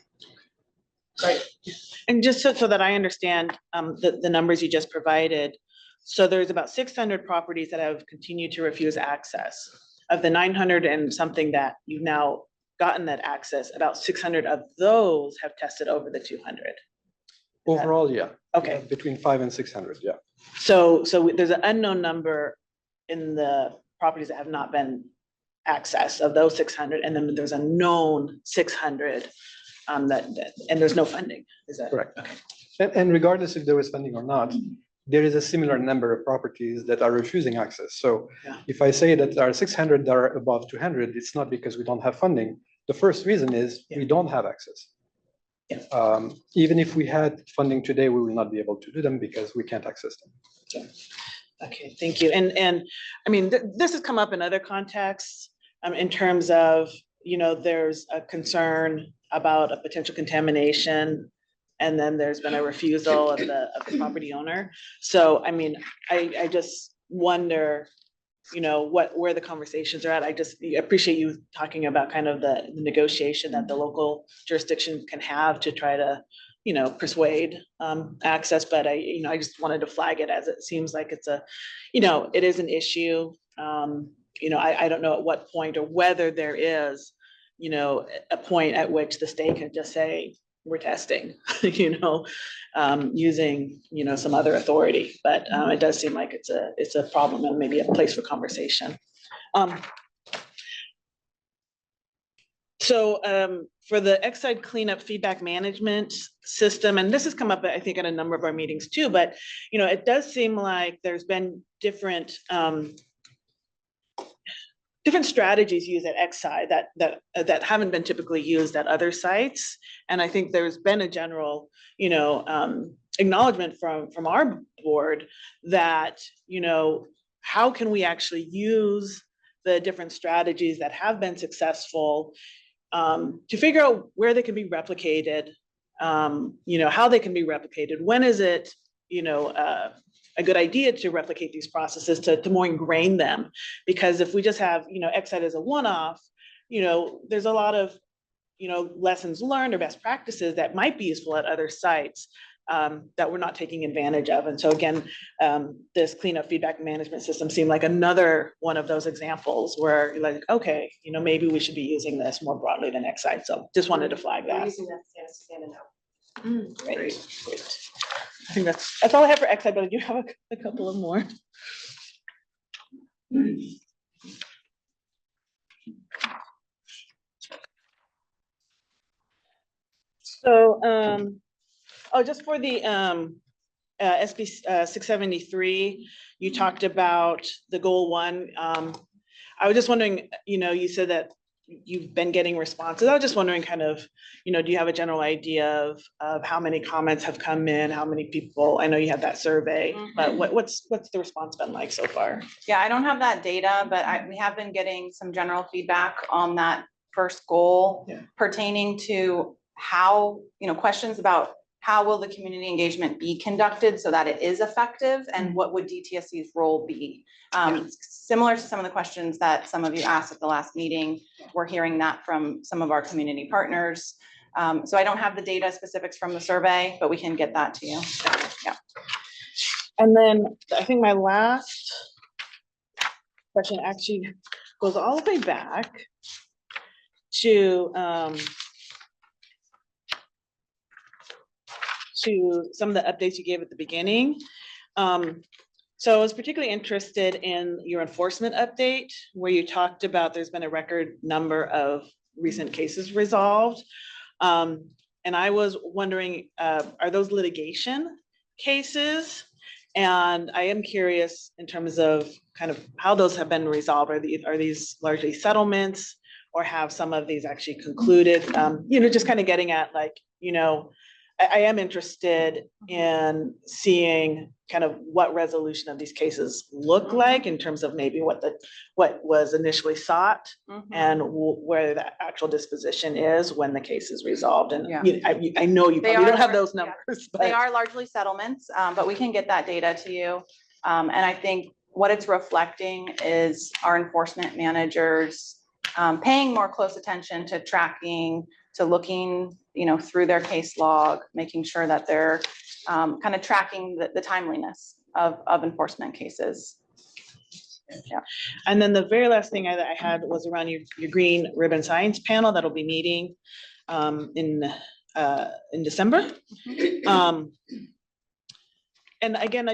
Right. And just so that I understand the numbers you just provided. So there's about 600 properties that have continued to refuse access. Of the 900 and something that you've now gotten that access, about 600 of those have tested over the 200. Overall, yeah. Okay. Between 500 and 600, yeah. So there's an unknown number in the properties that have not been accessed of those 600, and then there's a known 600 and there's no funding. Is that correct? Okay. And regardless if there was funding or not, there is a similar number of properties that are refusing access. So Yeah. if I say that there are 600 that are above 200, it's not because we don't have funding. The first reason is we don't have access. Yeah. Even if we had funding today, we will not be able to do them because we can't access them. Okay, thank you. And I mean, this has come up in other contexts in terms of, there's a concern about a potential contamination, and then there's been a refusal of the property owner. So, I mean, I just wonder, where the conversations are at. I just appreciate you talking about kind of the negotiation that the local jurisdiction can have to try to, persuade access. But I just wanted to flag it as it seems like it's it is an issue. I don't know at what point or whether there is, a point at which the state can just say, we're testing, using, some other authority, but it does seem like it's a problem and maybe a place for conversation. For the Exide cleanup feedback management system, and this has come up, I think, at a number of our meetings too, but, it does seem like there's been different strategies used at Exide that haven't been typically used at other sites. And I think there's been a general, acknowledgement from our board that, how can we actually use the different strategies that have been successful to figure out where they can be replicated, how they can be replicated. When is it, a good idea to replicate these processes to more ingrain them? Because if we just have, Exide as a one-off, there's a lot of, lessons learned or best practices that might be useful at other sites that we're not taking advantage of. And so again, this cleanup feedback management system seemed like another one of those examples where you're like, okay, maybe we should be using this more broadly than Exide. So just wanted to flag that. We're using that stand now. Great. I think that's all I have for Exide, but I do have a couple of more. So, just for the SB 673, you talked about the goal 1. I was just wondering, you said that you've been getting responses. I was just wondering kind of, do you have a general idea of how many comments have come in, how many people? I know you have that survey, but what's the response been like so far? Yeah, I don't have that data, but we have been getting some general feedback on that first goal pertaining to how, questions about how will the community engagement be conducted so that it is effective, and what would DTSC's role be? Similar to some of the questions that some of you asked at the last meeting, we're hearing that from some of our community partners. So I don't have the data specifics from the survey, but we can get that to you. Yeah. And then I think my last question actually goes all the way back to some of the updates you gave at the beginning. So I was particularly interested in your enforcement update, where you talked about there's been a record number of recent cases resolved. And I was wondering, are those litigation cases? And I am curious in terms of kind of how those have been resolved. Are these largely settlements, or have some of these actually concluded? Just kind of getting at like, I am interested in seeing kind of what resolution of these cases look like in terms of maybe what was initially sought and where the actual disposition is when the case is resolved. And I know you They probably don't are have those yeah. numbers, They but are largely settlements, but we can get that data to you. And I think what it's reflecting is our enforcement managers paying more close attention to tracking, to looking, through their case log, making sure that they're kind of tracking the timeliness of enforcement cases. Yeah. And then the very last thing I had was around your green ribbon science panel that'll be meeting in December. And again,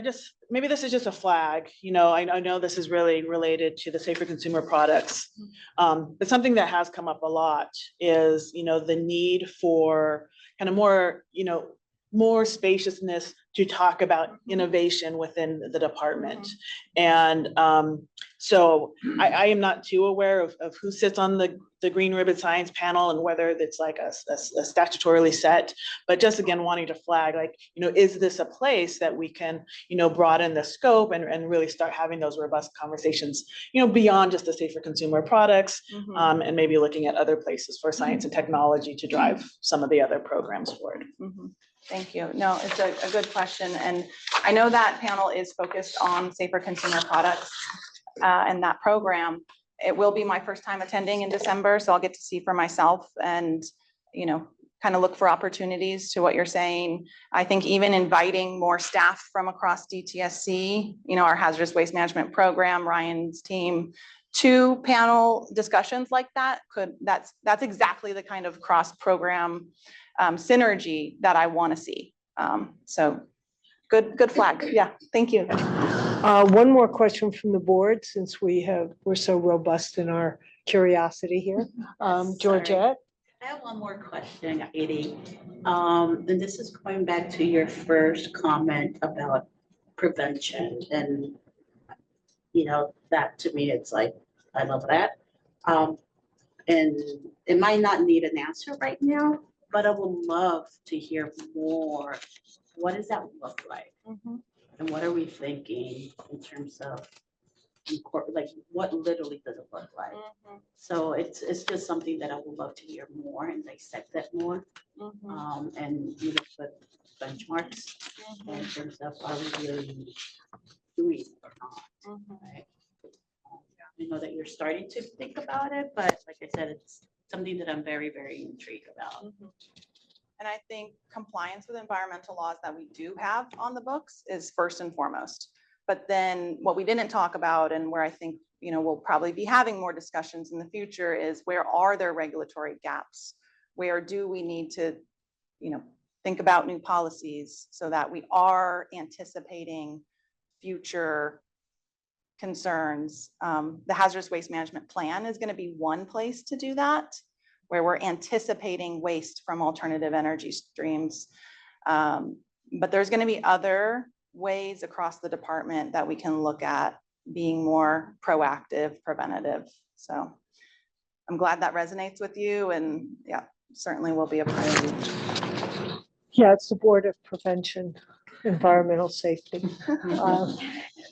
maybe this is just a flag, I know this is really related to the safer consumer products. But something that has come up a lot is, the need for kind of more spaciousness to talk about innovation within the department. And so I am not too aware of who sits on the Green Ribbon Science Panel and whether it's like a statutorily set, but just again, wanting to flag, like, is this a place that we can, broaden the scope and really start having those robust conversations, beyond just the safer consumer products, and maybe looking at other places for science and technology to drive some of the other programs forward. Thank you. No, it's a good question. And I know that panel is focused on safer consumer products and that program. It will be my first time attending in December, so I'll get to see for myself and, kind of look for opportunities to what you're saying. I think even inviting more staff from across DTSC, our hazardous waste management program, Ryan's team, to panel discussions like that that's exactly the kind of cross-program synergy that I want to see. So good flag. Yeah, thank you. One more question from the board, since we're so robust in our curiosity here. Georgette? I have one more question, Katie. And this is going back to your first comment about prevention. And, that to me, it's like, I love that. And it might not need an answer right now, but I would love to hear more. What does that look like? And what are we thinking in terms of, like, what literally does it look like? So it's just something that I would love to hear more and dissect that more. And put benchmarks in terms of are we really doing it or not, right? I know that you're starting to think about it, but like I said, it's something that I'm very, very intrigued about. And I think compliance with environmental laws that we do have on the books is first and foremost. But then what we didn't talk about, and where I think, we'll probably be having more discussions in the future, is where are there regulatory gaps? Where do we need to, think about new policies so that we are anticipating future concerns? The hazardous waste management plan is going to be one place to do that, where we're anticipating waste from alternative energy streams. But there's going to be other ways across the department that we can look at being more proactive, preventative. So I'm glad that resonates with you, and yeah, certainly will be a priority. Yeah, it's the Board of Prevention, Environmental Safety.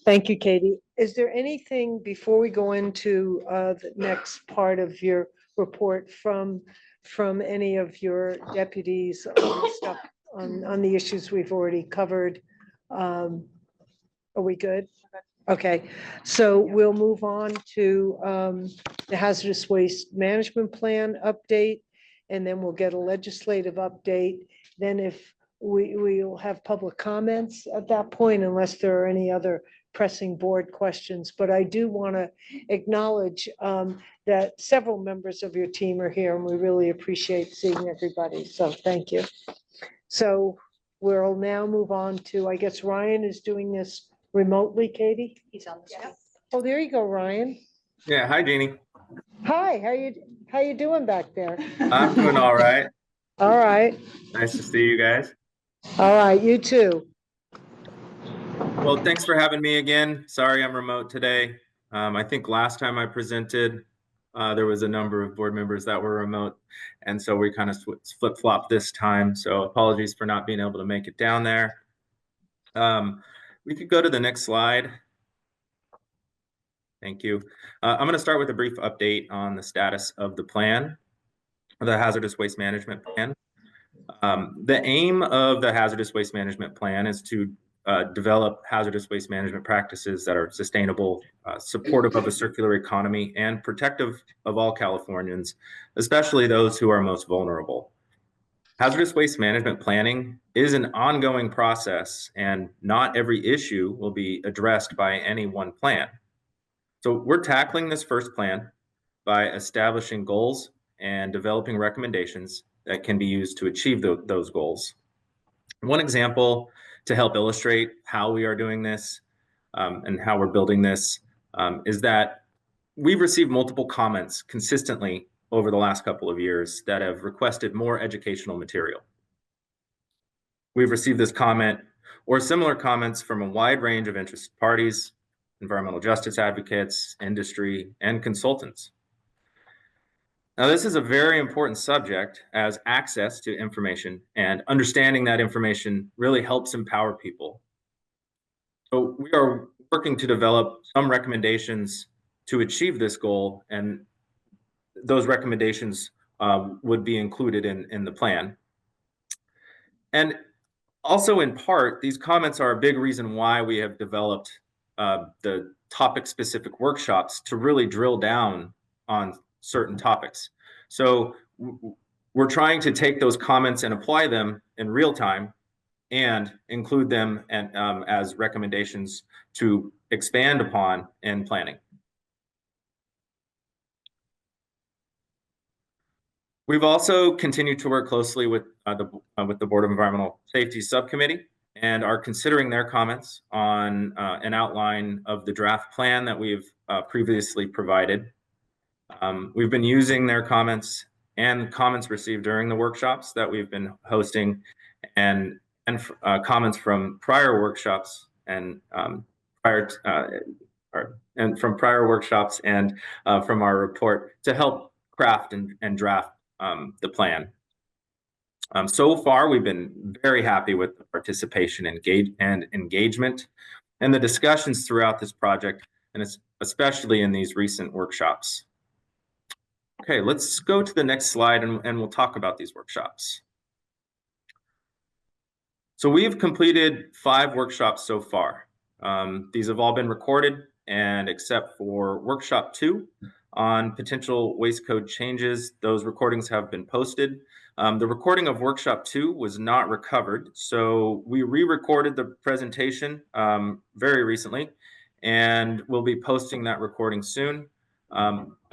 Thank you, Katie. Is there anything before we go into the next part of your report from any of your deputies on stuff on the issues we've already covered? Are we good? Okay, so we'll move on to the hazardous waste management plan update, and then we'll get a legislative update. Then if we'll have public comments at that point, unless there are any other pressing board questions. But I do want to acknowledge that several members of your team are here, and we really appreciate seeing everybody. So thank you. So we'll now move on to, I guess Ryan is doing this remotely, Katie? He's on the screen. Oh, there you go, Ryan. Yeah, hi, Jeannie. Hi, how you doing back there? I'm doing all right. All right. Nice to see you guys. All right, you too. Well, thanks for having me again. Sorry I'm remote today. I think last time I presented, there was a number of board members that were remote, and so we kind of flip-flopped this time. So apologies for not being able to make it down there. We could go to the next slide. Thank you. I'm going to start with a brief update on the status of the plan, the hazardous waste management plan. The aim of the hazardous waste management plan is to develop hazardous waste management practices that are sustainable, supportive of a circular economy, and protective of all Californians, especially those who are most vulnerable. Hazardous waste management planning is an ongoing process, and not every issue will be addressed by any one plan. So we're tackling this first plan by establishing goals and developing recommendations that can be used to achieve those goals. One example to help illustrate how we are doing this and how we're building this is that we've received multiple comments consistently over the last couple of years that have requested more educational material. We've received this comment or similar comments from a wide range of interested parties, environmental justice advocates, industry, and consultants. Now, this is a very important subject as access to information and understanding that information really helps empower people. So we are working to develop some recommendations to achieve this goal, and those recommendations would be included in the plan. And also, in part, these comments are a big reason why we have developed the topic-specific workshops to really drill down on certain topics. So we're trying to take those comments and apply them in real time and include them as recommendations to expand upon in planning. We've also continued to work closely with the Board of Environmental Safety Subcommittee and are considering their comments on an outline of the draft plan that we've previously provided. We've been using their comments and comments received during the workshops that we've been hosting, and comments from prior workshops and from prior workshops and from our report to help craft and draft the plan. So far, we've been very happy with the participation and engagement and the discussions throughout this project, and especially in these recent workshops. Okay, let's go to the next slide and we'll talk about these workshops. So we've completed 5 workshops so far. These have all been recorded, and except for workshop 2 on potential waste code changes, those recordings have been posted. The recording of workshop 2 was not recovered, so we re-recorded the presentation very recently, and we'll be posting that recording soon.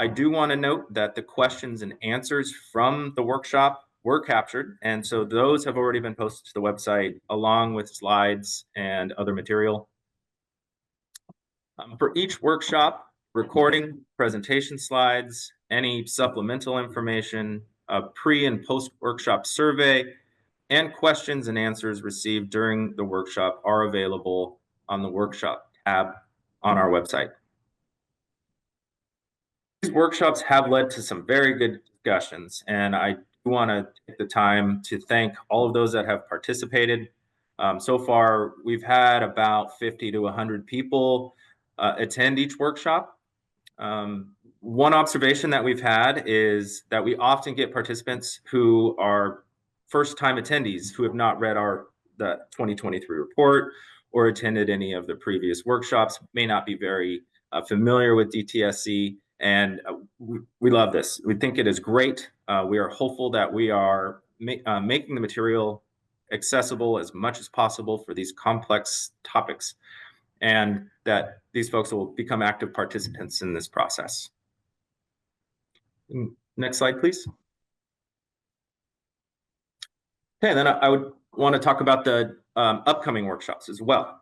I do want to note that the questions and answers from the workshop were captured, and so those have already been posted to the website along with slides and other material. For each workshop, recording, presentation slides, any supplemental information, a pre and post workshop survey, and questions and answers received during the workshop are available on the workshop tab on our website. These workshops have led to some very good discussions, and I want to take the time to thank all of those that have participated. So far, we've had about 50 to 100 people attend each workshop. One observation that we've had is that we often get participants who are first-time attendees who have not read the 2023 report or attended any of the previous workshops, may not be very familiar with DTSC, and we love this. We think it is great. We are hopeful that we are making the material accessible as much as possible for these complex topics, and that these folks will become active participants in this process. Next slide, please. Okay, then I would want to talk about the upcoming workshops as well.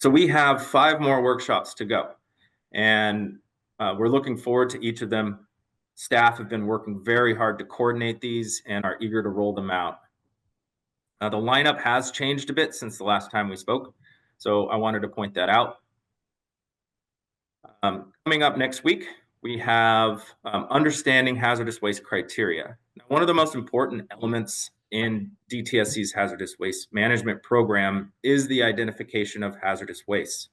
So we have 5 more workshops to go, and we're looking forward to each of them. Staff have been working very hard to coordinate these and are eager to roll them out. The lineup has changed a bit since the last time we spoke. So I wanted to point that out. Coming up next week, we have understanding hazardous waste criteria. Now, one of the most important elements in DTSC's hazardous waste management program is the identification of hazardous waste.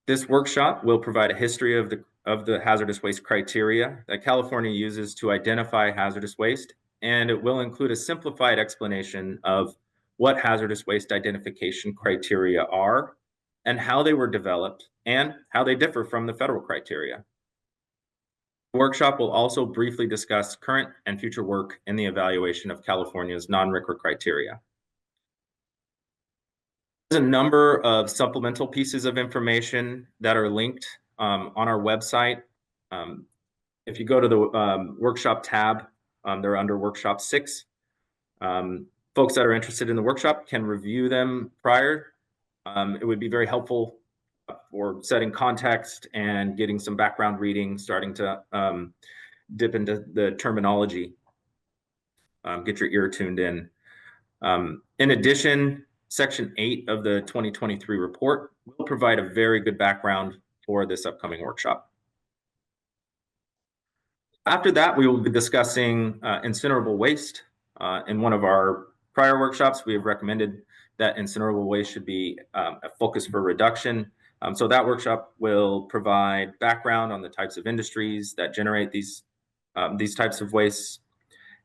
This workshop will provide a history of the hazardous waste criteria that California uses to identify hazardous waste, and it will include a simplified explanation of what hazardous waste identification criteria are and how they were developed and how they differ from the federal criteria. The workshop will also briefly discuss current and future work in the evaluation of California's non-RCRA criteria. There's a number of supplemental pieces of information that are linked on our website. If you go to the workshop tab, they're under workshop 6. Folks that are interested in the workshop can review them prior. It would be very helpful for setting context and getting some background reading, starting to dip into the terminology, get your ear tuned in. In addition, Section 8 of the 2023 report will provide a very good background for this upcoming workshop. After that, we will be discussing incinerable waste. In one of our prior workshops, we have recommended that incinerable waste should be a focus for reduction. So that workshop will provide background on the types of industries that generate these types of wastes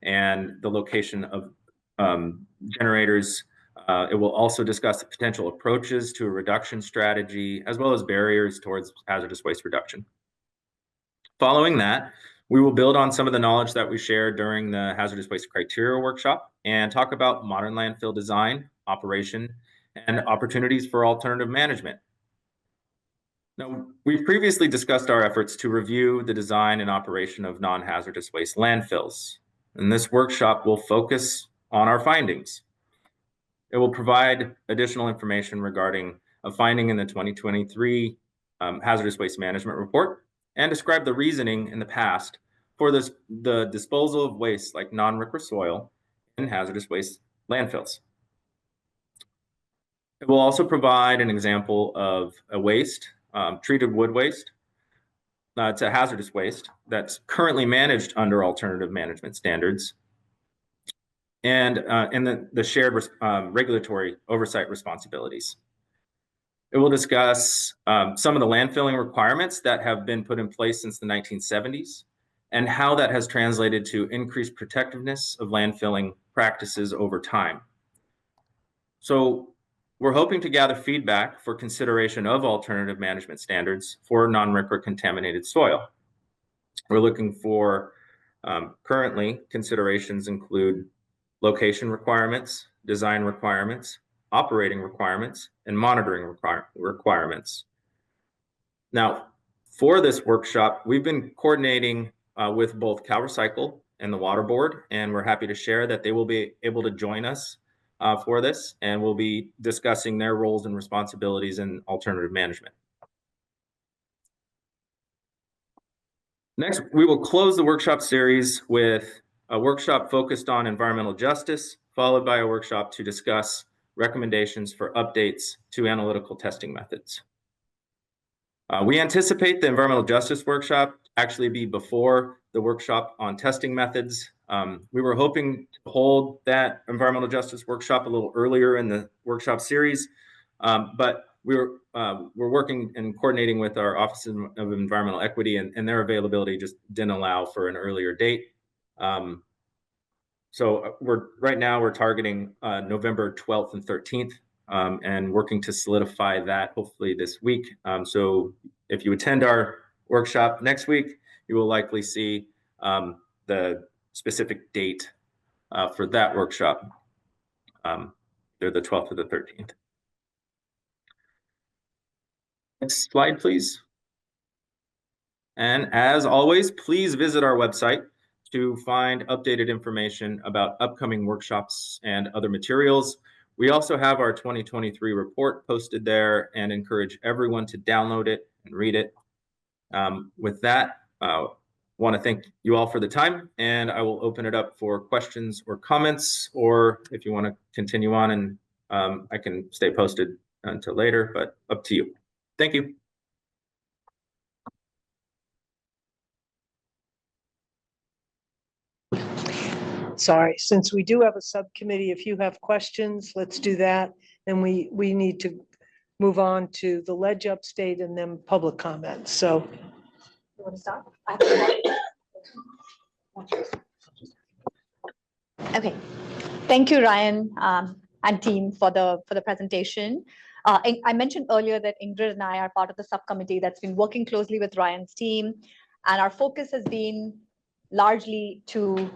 and the location of generators. It will also discuss the potential approaches to a reduction strategy, as well as barriers towards hazardous waste reduction. Following that, we will build on some of the knowledge that we shared during the hazardous waste criteria workshop and talk about modern landfill design, operation, and opportunities for alternative management. Now, we've previously discussed our efforts to review the design and operation of non-hazardous waste landfills, and this workshop will focus on our findings. It will provide additional information regarding a finding in the 2023 Hazardous Waste Management Report and describe the reasoning in the past for the disposal of waste like non-RCRA soil in hazardous waste landfills. It will also provide an example of a waste, treated wood waste. It's a hazardous waste that's currently managed under alternative management standards and the shared regulatory oversight responsibilities. It will discuss some of the landfilling requirements that have been put in place since the 1970s and how that has translated to increased protectiveness of landfilling practices over time. So we're hoping to gather feedback for consideration of alternative management standards for non-RCRA contaminated soil. We're looking for currently considerations include location requirements, design requirements, operating requirements, and monitoring requirements. Now, for this workshop, we've been coordinating with both CalRecycle and the Water Board, and we're happy to share that they will be able to join us for this, and we'll be discussing their roles and responsibilities in alternative management. Next, we will close the workshop series with a workshop focused on environmental justice, followed by a workshop to discuss recommendations for updates to analytical testing methods. We anticipate the environmental justice workshop actually be before the workshop on testing methods. We were hoping to hold that environmental justice workshop a little earlier in the workshop series, but we're working and coordinating with our Office of Environmental Equity, and their availability just didn't allow for an earlier date. So right now we're targeting November 12th and 13th and working to solidify that hopefully this week. So if you attend our workshop next week, you will likely see the specific date for that workshop. They're the 12th or the 13th. Next slide, please. And as always, please visit our website to find updated information about upcoming workshops and other materials. We also have our 2023 report posted there and encourage everyone to download it and read it. With that, I want to thank you all for the time, and I will open it up for questions or comments, or if you want to continue on, and I can stay posted until later, but up to you. Thank you. Sorry, since we do have a subcommittee, if you have questions, let's do that. And we need to move on to the ledge upstate and then public comments. So You want to start? Okay, thank you, Ryan, and team for the presentation. I mentioned earlier that Ingrid and I are part of the subcommittee that's been working closely with Ryan's team, and our focus has been largely to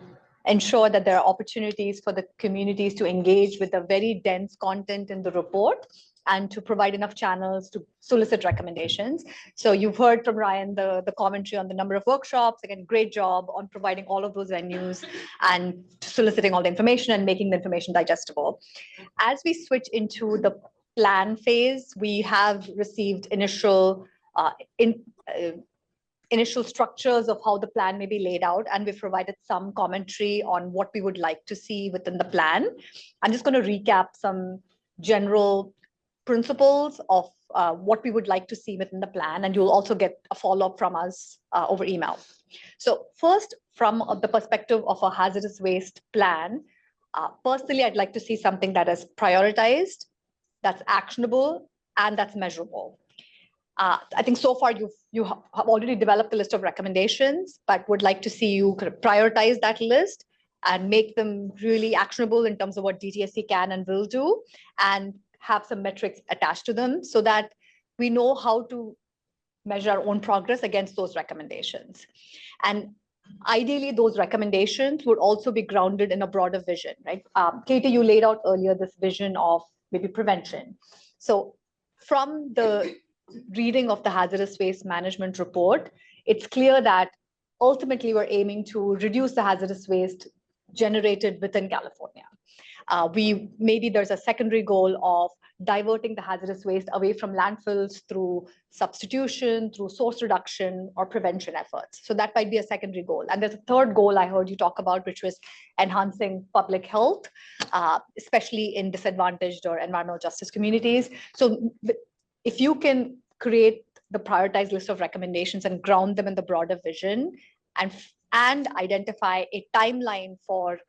ensure that there are opportunities for the communities to engage with the very dense content in the report and to provide enough channels to solicit recommendations. So you've heard from Ryan the commentary on the number of workshops. Again, great job on providing all of those venues and soliciting all the information and making the information digestible. As we switch into the plan phase, we have received initial structures of how the plan may be laid out, and we've provided some commentary on what we would like to see within the plan. I'm just going to recap some general principles of what we would like to see within the plan, and you'll also get a follow-up from us over email. So first, from the perspective of a hazardous waste plan, personally, I'd like to see something that is prioritized, that's actionable, and that's measurable. I think so far you have already developed a list of recommendations, but would like to see you kind of prioritize that list and make them really actionable in terms of what DTSC can and will do, and have some metrics attached to them so that we know how to measure our own progress against those recommendations. And ideally, those recommendations would also be grounded in a broader vision, right? Katie, you laid out earlier this vision of maybe prevention. So from the reading of the hazardous waste management report, it's clear that ultimately we're aiming to reduce the hazardous waste generated within California. Maybe there's a secondary goal of diverting the hazardous waste away from landfills through substitution, through source reduction or prevention efforts. So that might be a secondary goal. And there's a third goal I heard you talk about, which was enhancing public health, especially in disadvantaged or environmental justice communities. So if you can create the prioritized list of recommendations and ground them in the broader vision and identify a timeline for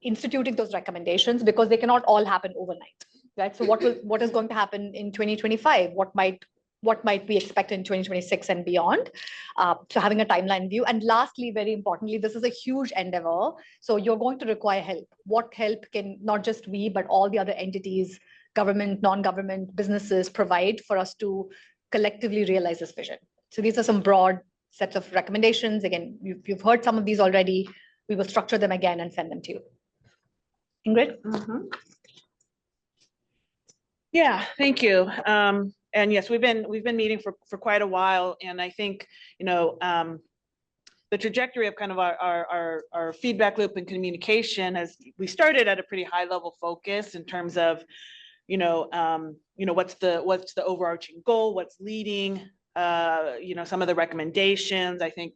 instituting those recommendations, because they cannot all happen overnight, right? So what is going to happen in 2025? What might we expect in 2026 and beyond? So having a timeline view. And lastly, very importantly, this is a huge endeavor. So you're going to require help. What help can not just we, but all the other entities, government, non-government, businesses provide for us to collectively realize this vision? So these are some broad sets of recommendations. Again, you've heard some of these already. We will structure them again and send them to you. Ingrid? Mm-hmm. Yeah, thank you. And yes, we've been meeting for quite a while, and I think the trajectory of kind of our feedback loop and communication we started at a pretty high level focus in terms of what's the overarching goal, what's leading, some of the recommendations. I think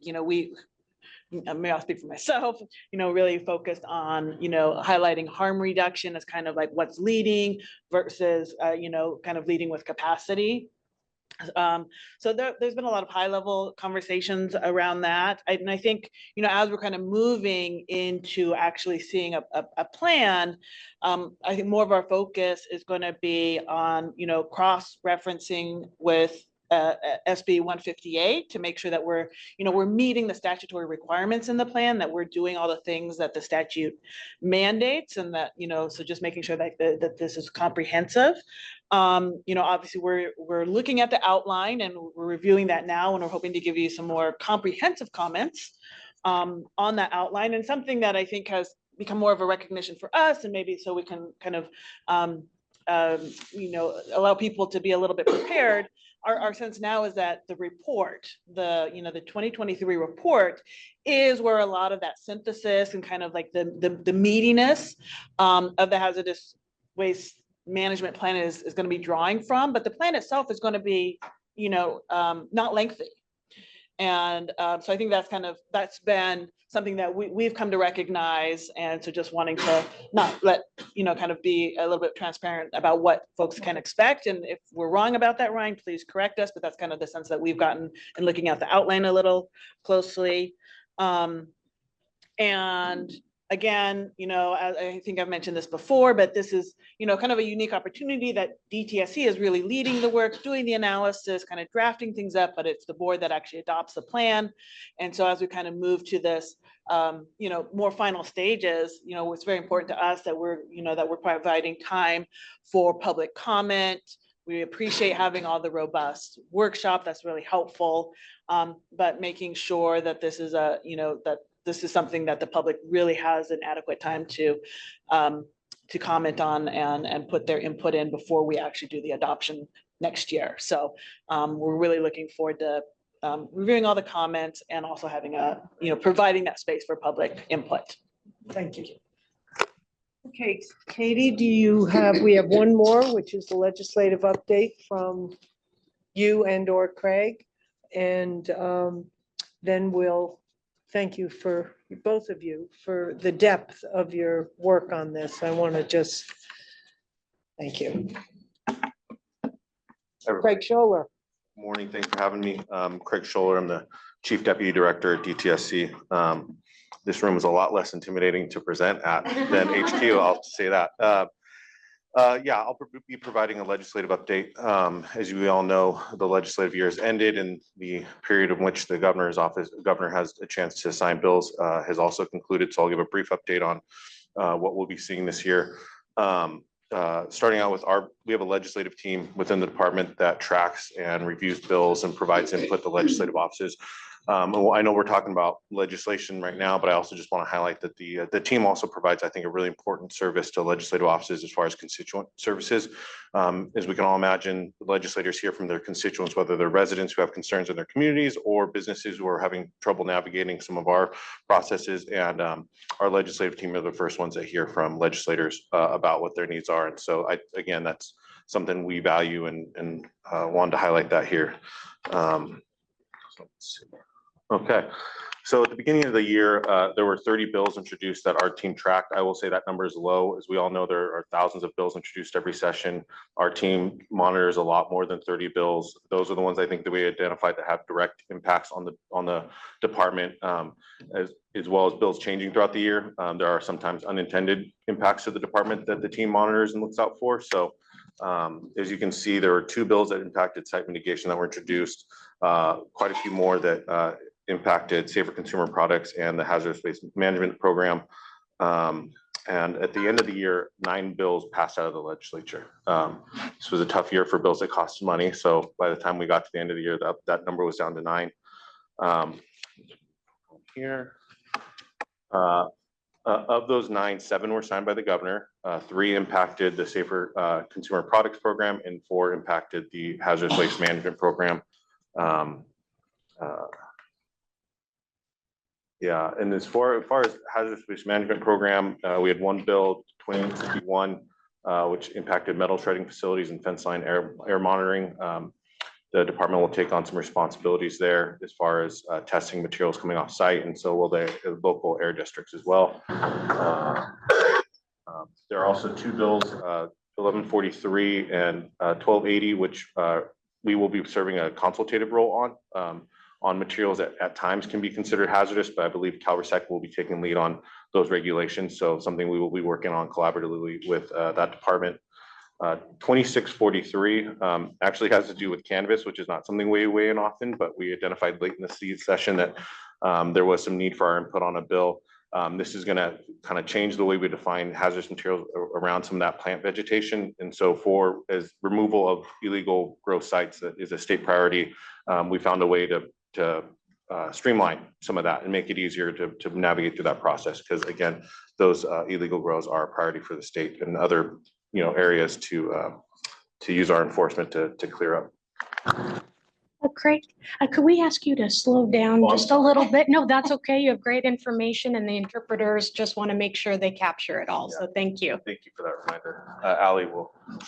maybe I'll speak for myself, really focused on, highlighting harm reduction as kind of like what's leading versus, kind of leading with capacity. So there's been a lot of high level conversations around that. And I think, as we're kind of moving into actually seeing a plan, I think more of our focus is going to be on, cross-referencing with SB 158 to make sure that we're meeting the statutory requirements in the plan, that we're doing all the things that the statute mandates, and that, so just making sure that this is comprehensive. Obviously we're looking at the outline and we're reviewing that now, and we're hoping to give you some more comprehensive comments on that outline, and something that I think has become more of a recognition for us, and maybe so we can kind of allow people to be a little bit prepared. Our sense now is that the report, the 2023 report, is where a lot of that synthesis and kind of like the meatiness of the hazardous waste management plan is going to be drawing from. But the plan itself is going to be, not lengthy. And so I think that's been something that we've come to recognize. And so just wanting to not let, kind of be a little bit transparent about what folks can expect. And if we're wrong about that, Ryan, please correct us, but that's kind of the sense that we've gotten in looking at the outline a little closely. And again, I think I've mentioned this before, but this is, kind of a unique opportunity that DTSC is really leading the work, doing the analysis, kind of drafting things up, but it's the board that actually adopts the plan. And so as we kind of move to this, more final stages, it's very important to us that we're providing time for public comment. We appreciate having all the robust workshop. That's really helpful. But making sure that this is that this is something that the public really has an adequate time to comment on and put their input in before we actually do the adoption next year. So we're really looking forward to reviewing all the comments and also having providing that space for public input. Thank you. Okay, Katie, we have one more, which is the legislative update from you and/or Craig. And then we'll thank you for both of you for the depth of your work on this. I want to just thank you. Craig Scholler. Morning, thanks for having me. Craig Scholler, I'm the Chief Deputy Director at DTSC. This room is a lot less intimidating to present at than HQ, I'll say that. Yeah, I'll be providing a legislative update. As you all know, the legislative year has ended and the period in which the governor has a chance to sign bills has also concluded. So I'll give a brief update on what we'll be seeing this year. Starting out with we have a legislative team within the department that tracks and reviews bills and provides input to legislative offices. I know we're talking about legislation right now, but I also just want to highlight that the team also provides, I think, a really important service to legislative offices as far as constituent services. As we can all imagine, legislators hear from their constituents, whether they're residents who have concerns in their communities or businesses who are having trouble navigating some of our processes. And our legislative team are the first ones that hear from legislators about what their needs are. And so, again, that's something we value and wanted to highlight that here. Let's see. Okay, so at the beginning of the year, there were 30 bills introduced that our team tracked. I will say that number is low. As we all know, there are thousands of bills introduced every session. Our team monitors a lot more than 30 bills. Those are the ones I think that we identified that have direct impacts on the department, as well as bills changing throughout the year. There are sometimes unintended impacts to the department that the team monitors and looks out for. So as you can see, there were 2 bills that impacted site mitigation that were introduced, quite a few more that impacted safer consumer products and the hazardous waste management program. And at the end of the year, 9 bills passed out of the legislature. This was a tough year for bills that cost money. So by the time we got to the end of the year, that number was down to 9. Here. Of those 9, 7 were signed by the governor, 3 impacted the Safer Consumer Products Program, and 4 impacted the Hazardous Waste Management Program. Yeah, and as far as Hazardous Waste Management Program, we had 1 bill, 2061, which impacted metal shredding facilities and fence line air monitoring. The department will take on some responsibilities there as far as testing materials coming off site, and so will the local air districts as well. There are also 2 bills, 1143 and 1280, which we will be serving a consultative role on materials that at times can be considered hazardous, but I believe CalRecycle will be taking lead on those regulations. So something we will be working on collaboratively with that department. 2643 actually has to do with cannabis, which is not something we weigh in often, but we identified late in the seed session that there was some need for our input on a bill. This is going to kind of change the way we define hazardous materials around some of that plant vegetation. And so as removal of illegal growth sites that is a state priority, we found a way to streamline some of that and make it easier to navigate through that process. Because again, those illegal grows are a priority for the state and other areas to use our enforcement to clear up. Craig, could we ask you to slow down just a little bit? No, that's okay. You have great information and the interpreters just want to make sure they capture it all. So thank you. Thank you for that reminder. Allie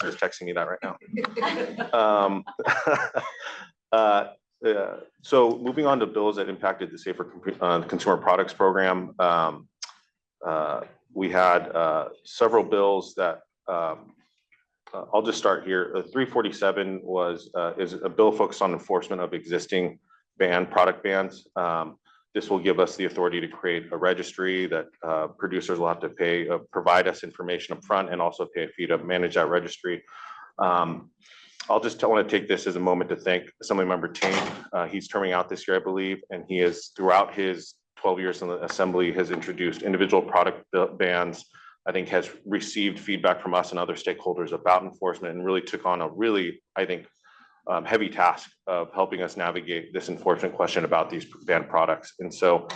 is texting me that right now. So moving on to bills that impacted the Safer Consumer Products Program. We had several bills that I'll just start here. 347 is a bill focused on enforcement of existing product bans. This will give us the authority to create a registry that producers will have to provide us information up front and also pay a fee to manage that registry. I'll just want to take this as a moment to thank Assemblymember Ting. He's terming out this year, I believe, and he has, throughout his 12 years in the Assembly, has introduced individual product bans. I think has received feedback from us and other stakeholders about enforcement and really took on a really, I think, heavy task of helping us navigate this enforcement question about these banned products. And so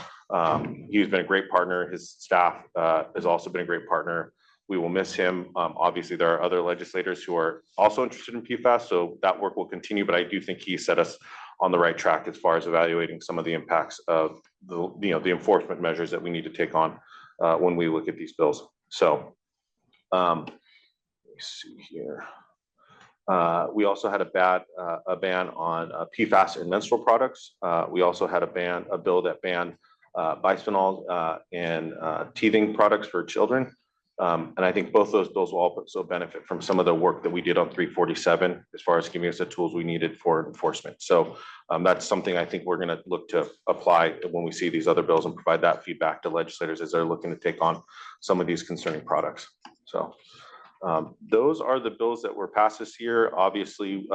he's been a great partner. His staff has also been a great partner. We will miss him. Obviously, there are other legislators who are also interested in PFAS, so that work will continue, but I do think he set us on the right track as far as evaluating some of the impacts of the enforcement measures that we need to take on when we look at these bills. So let me see here. We also had a ban on PFAS in menstrual products. We also had a bill that banned bisphenol in teething products for children. And I think both those bills will also benefit from some of the work that we did on 347 as far as giving us the tools we needed for enforcement. So that's something I think we're going to look to apply when we see these other bills and provide that feedback to legislators as they're looking to take on some of these concerning products. So those are the bills that were passed this year. Obviously,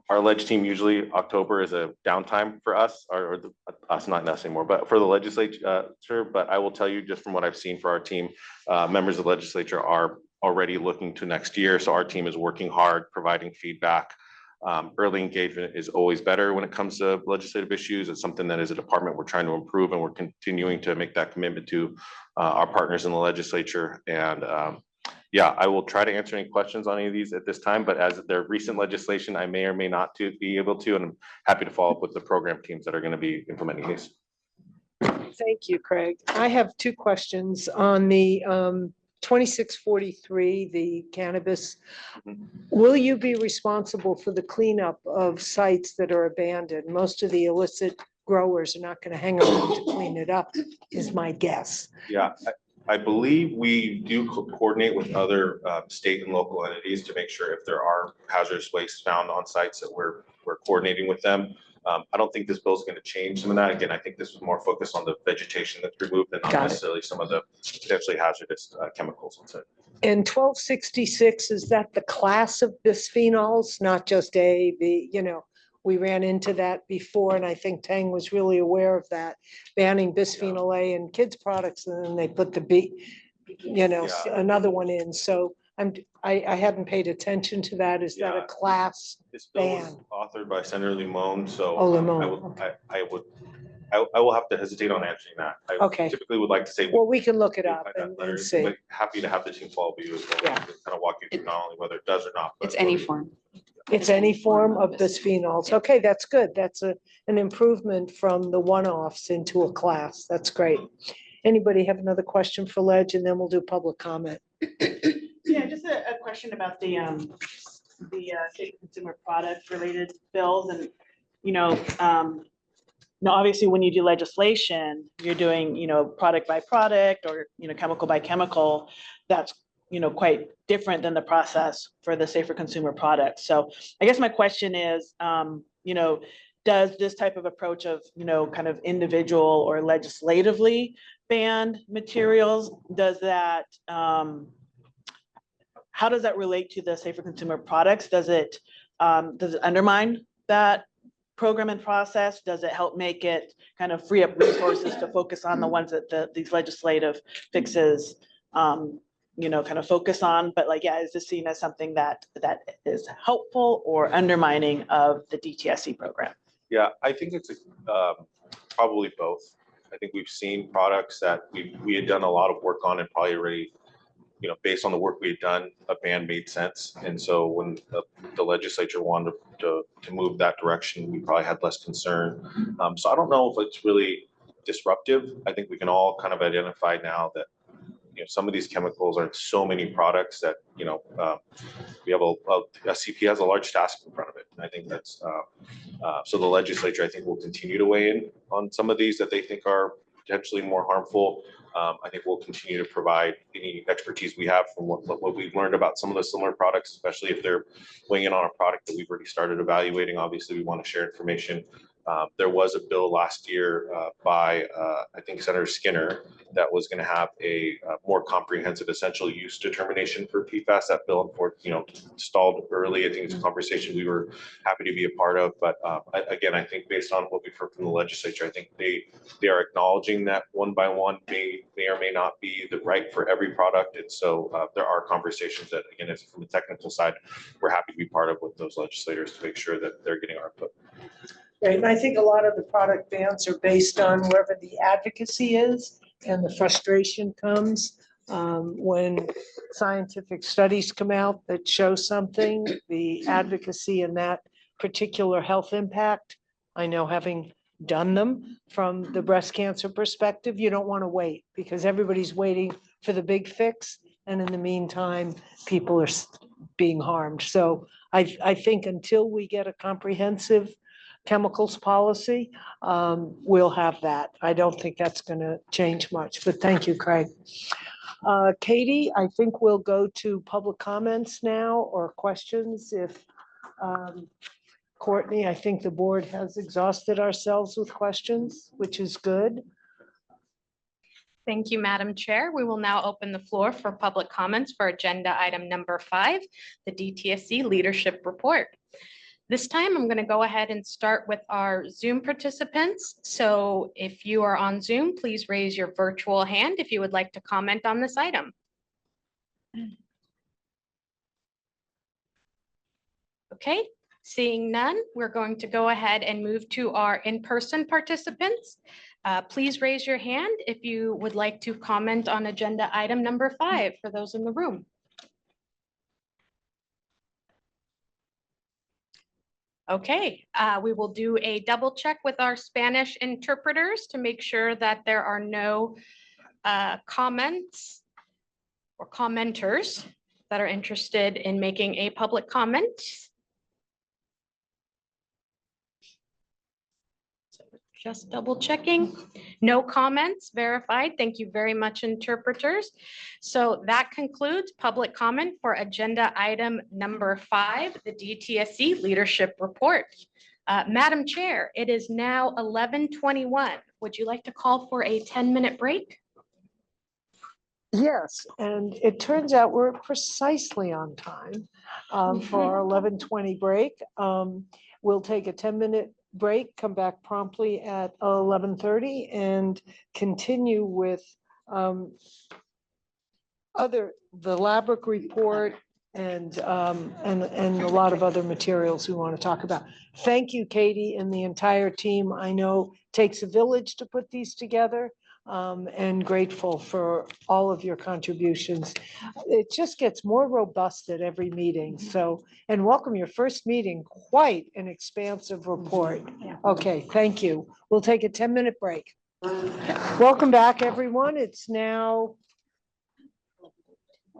our leg team, usually October is a downtime for us, us, not us anymore, but for the legislature. But I will tell you, just from what I've seen for our team, members of the legislature are already looking to next year. So our team is working hard, providing feedback. Early engagement is always better when it comes to legislative issues. It's something that as a department we're trying to improve, and we're continuing to make that commitment to our partners in the legislature. And yeah, I will try to answer any questions on any of these at this time, but as their recent legislation, I may or may not be able to, and I'm happy to follow up with the program teams that are going to be implementing these. Thank you, Craig. I have two questions on the 2643, the cannabis. Will you be responsible for the cleanup of sites that are abandoned? Most of the illicit growers are not going to hang around to clean it up, is my guess. Yeah, I believe we do coordinate with other state and local entities to make sure if there are hazardous waste found on sites that we're coordinating with them. I don't think this bill is going to change some of that. Again, I think this is more focused on the vegetation that's removed and not necessarily some of the potentially hazardous chemicals. And 1266, is that the class of bisphenols, not just A, B, we ran into that before, and I think Tang was really aware of that, banning bisphenol A in kids' products, and then they put the B, another one in. So I hadn't paid attention to that. Is that a class This bill was ban? authored by Senator Limon, so Oh, Limon, I will have to hesitate on answering that. I Okay. typically would like to say. Well, we can look it we'll up find that and letter, see. but happy to have the team follow you as well. Yeah. To kind of walk you through not only whether it does or not. but It's any whether- form. It's any form of bisphenols. Okay, that's good. That's an improvement from the one-offs into a class. That's great. Anybody have another question for Ledge, and then we'll do public comment. Yeah, just a question about the safe consumer product related bills and, now obviously when you do legislation, you're doing, product by product or, chemical by chemical. That's, quite different than the process for the safer consumer products. So I guess my question is, does this type of approach of, kind of individual or legislatively banned materials, does that, how does that relate to the safer consumer products? Does it undermine that program and process? Does it help make it kind of free up resources to focus on the ones that these legislative fixes, kind of focus on? But is this seen as something that is helpful or undermining of the DTSC program? Yeah, I think it's probably both. I think we've seen products that we had done a lot of work on and probably already, based on the work we had done, a ban made sense. And so when the legislature wanted to move that direction, we probably had less concern. So I don't know if it's really disruptive. I think we can all kind of identify now that, some of these chemicals are in so many products that, we have a CP has a large task in front of it. And I think that's, so the legislature, I think, will continue to weigh in on some of these that they think are potentially more harmful. I think we'll continue to provide any expertise we have from what we've learned about some of the similar products, especially if they're weighing in on a product that we've already started evaluating. Obviously, we want to share information. There was a bill last year by, I think, Senator Skinner that was going to have a more comprehensive essential use determination for PFAS. That bill, stalled early. I think it's a conversation we were happy to be a part of. But again, I think based on what we've heard from the legislature, I think they are acknowledging that one by one may or may not be the right for every product. And so there are conversations that, again, if from the technical side, we're happy to be part of with those legislators to make sure that they're getting our input. Right, and I think a lot of the product bans are based on wherever the advocacy is and the frustration comes when scientific studies come out that show something, the advocacy in that particular health impact. I know, having done them from the breast cancer perspective, you don't want to wait because everybody's waiting for the big fix. And in the meantime, people are being harmed. So I think until we get a comprehensive chemicals policy, we'll have that. I don't think that's going to change much, but thank you, Craig. Katie, I think we'll go to public comments now or questions. If Courtney, I think the board has exhausted ourselves with questions, which is good. Thank you, Madam Chair. We will now open the floor for public comments for agenda item number 5, the DTSC Leadership Report. This time, I'm going to go ahead and start with our Zoom participants. So if you are on Zoom, please raise your virtual hand if you would like to comment on this item. Okay, seeing none, we're going to go ahead and move to our in-person participants. Please raise your hand if you would like to comment on agenda item number 5 for those in the room. Okay, we will do a double check with our Spanish interpreters to make sure that there are no comments or commenters that are interested in making a public comment. So just double checking. No comments, verified. Thank you very much, interpreters. So that concludes public comment for agenda item number 5, the DTSC Leadership Report. Madam Chair, it is now 11:21. Would you like to call for a 10-minute break? Yes, and it turns out we're precisely on time for our 11:20 break. We'll take a 10-minute break, come back promptly at 11:30 and continue with the LABRIC report and a lot of other materials we want to talk about. Thank you, Katie, and the entire team. I know it takes a village to put these together, and grateful for all of your contributions. It just gets more robust at every meeting. So, and welcome your first meeting, quite an expansive report. Okay, thank you. We'll take a 10-minute break. Welcome back, everyone. It's now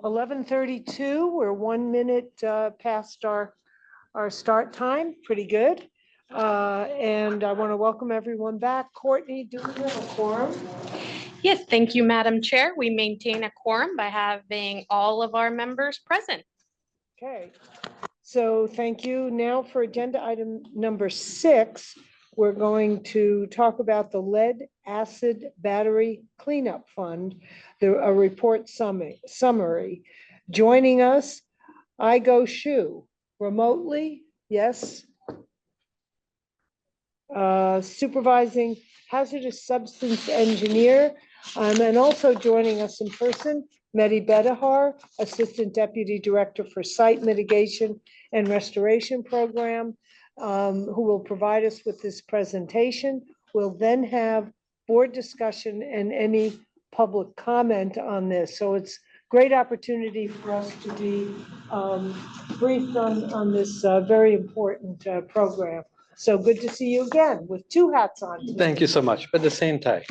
11:32. We're 1 minute past our start time. Pretty good. And I want to welcome everyone back. Courtney, do we have a quorum? Yes, thank you, Madam Chair. We maintain a quorum by having all of our members present. Okay, so thank you. Now for agenda item number 6, we're going to talk about the lead acid battery cleanup fund, a report summary. Joining us, Igo Shu, remotely, yes. Supervising hazardous substance engineer, and also joining us in person, Mehdi Bedahar, Assistant Deputy Director for Site Mitigation and Restoration Program, who will provide us with this presentation. We'll then have board discussion and any public comment on this. So it's a great opportunity for us to be briefed on this very important program. So good to see you again with 2 hats on today. Thank you so much, but the same tie.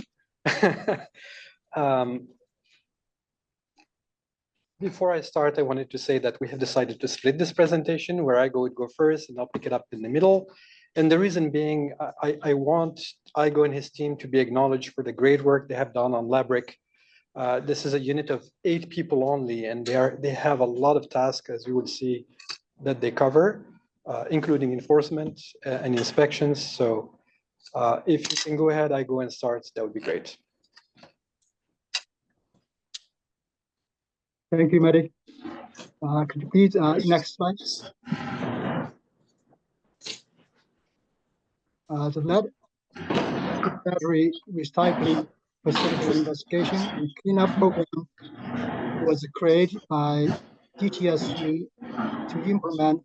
Before I start, I wanted to say that we have decided to split this presentation where I would go first and I'll pick it up in the middle. And the reason being, I want Igo and his team to be acknowledged for the great work they have done on LabRic. This is a unit of 8 people only, and they have a lot of tasks, as you would see, that they cover, including enforcement and inspections. So if you can go ahead, Igo, and start, that would be great. Thank you, Mehdi. Could you please, next slide? The lead battery recycling facility investigation and cleanup program was created by DTSC to implement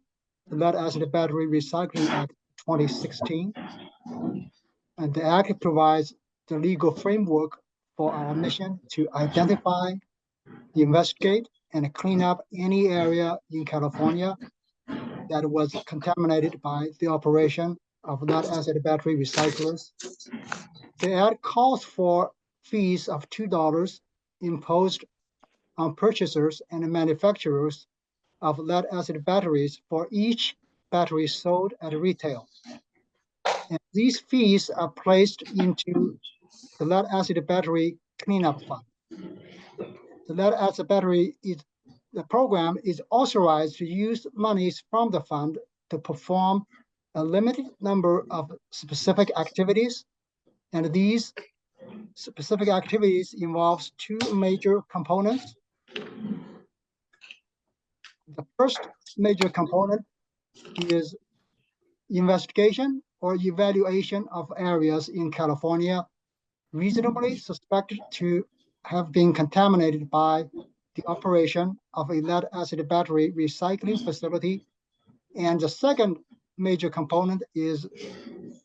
the Lead Acid Battery Recycling Act 2016. And the act provides the legal framework for our mission to identify, investigate, and clean up any area in California that was contaminated by the operation of lead acid battery recyclers. The act calls for fees of $2 imposed on purchasers and manufacturers of lead acid batteries for each battery sold at retail. And these fees are placed into the lead acid battery cleanup fund. The lead acid battery the program is authorized to use monies from the fund to perform a limited number of specific activities. And these specific activities involves 2 major components. The first major component is investigation or evaluation of areas in California reasonably suspected to have been contaminated by the operation of a lead acid battery recycling facility. And the second major component is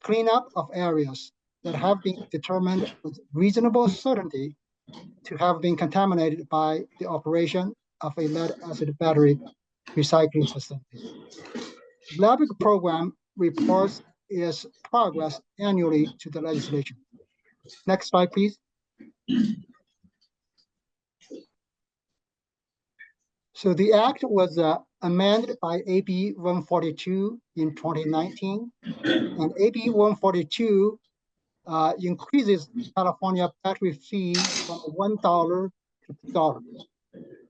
cleanup of areas that have been determined with reasonable certainty to have been contaminated by the operation of a lead acid battery recycling facility. The LabRic program reports its progress annually to the legislature. Next slide, please. So the act was amended by AB 142 in 2019, and AB 142 increases California battery fee from $1 to $2.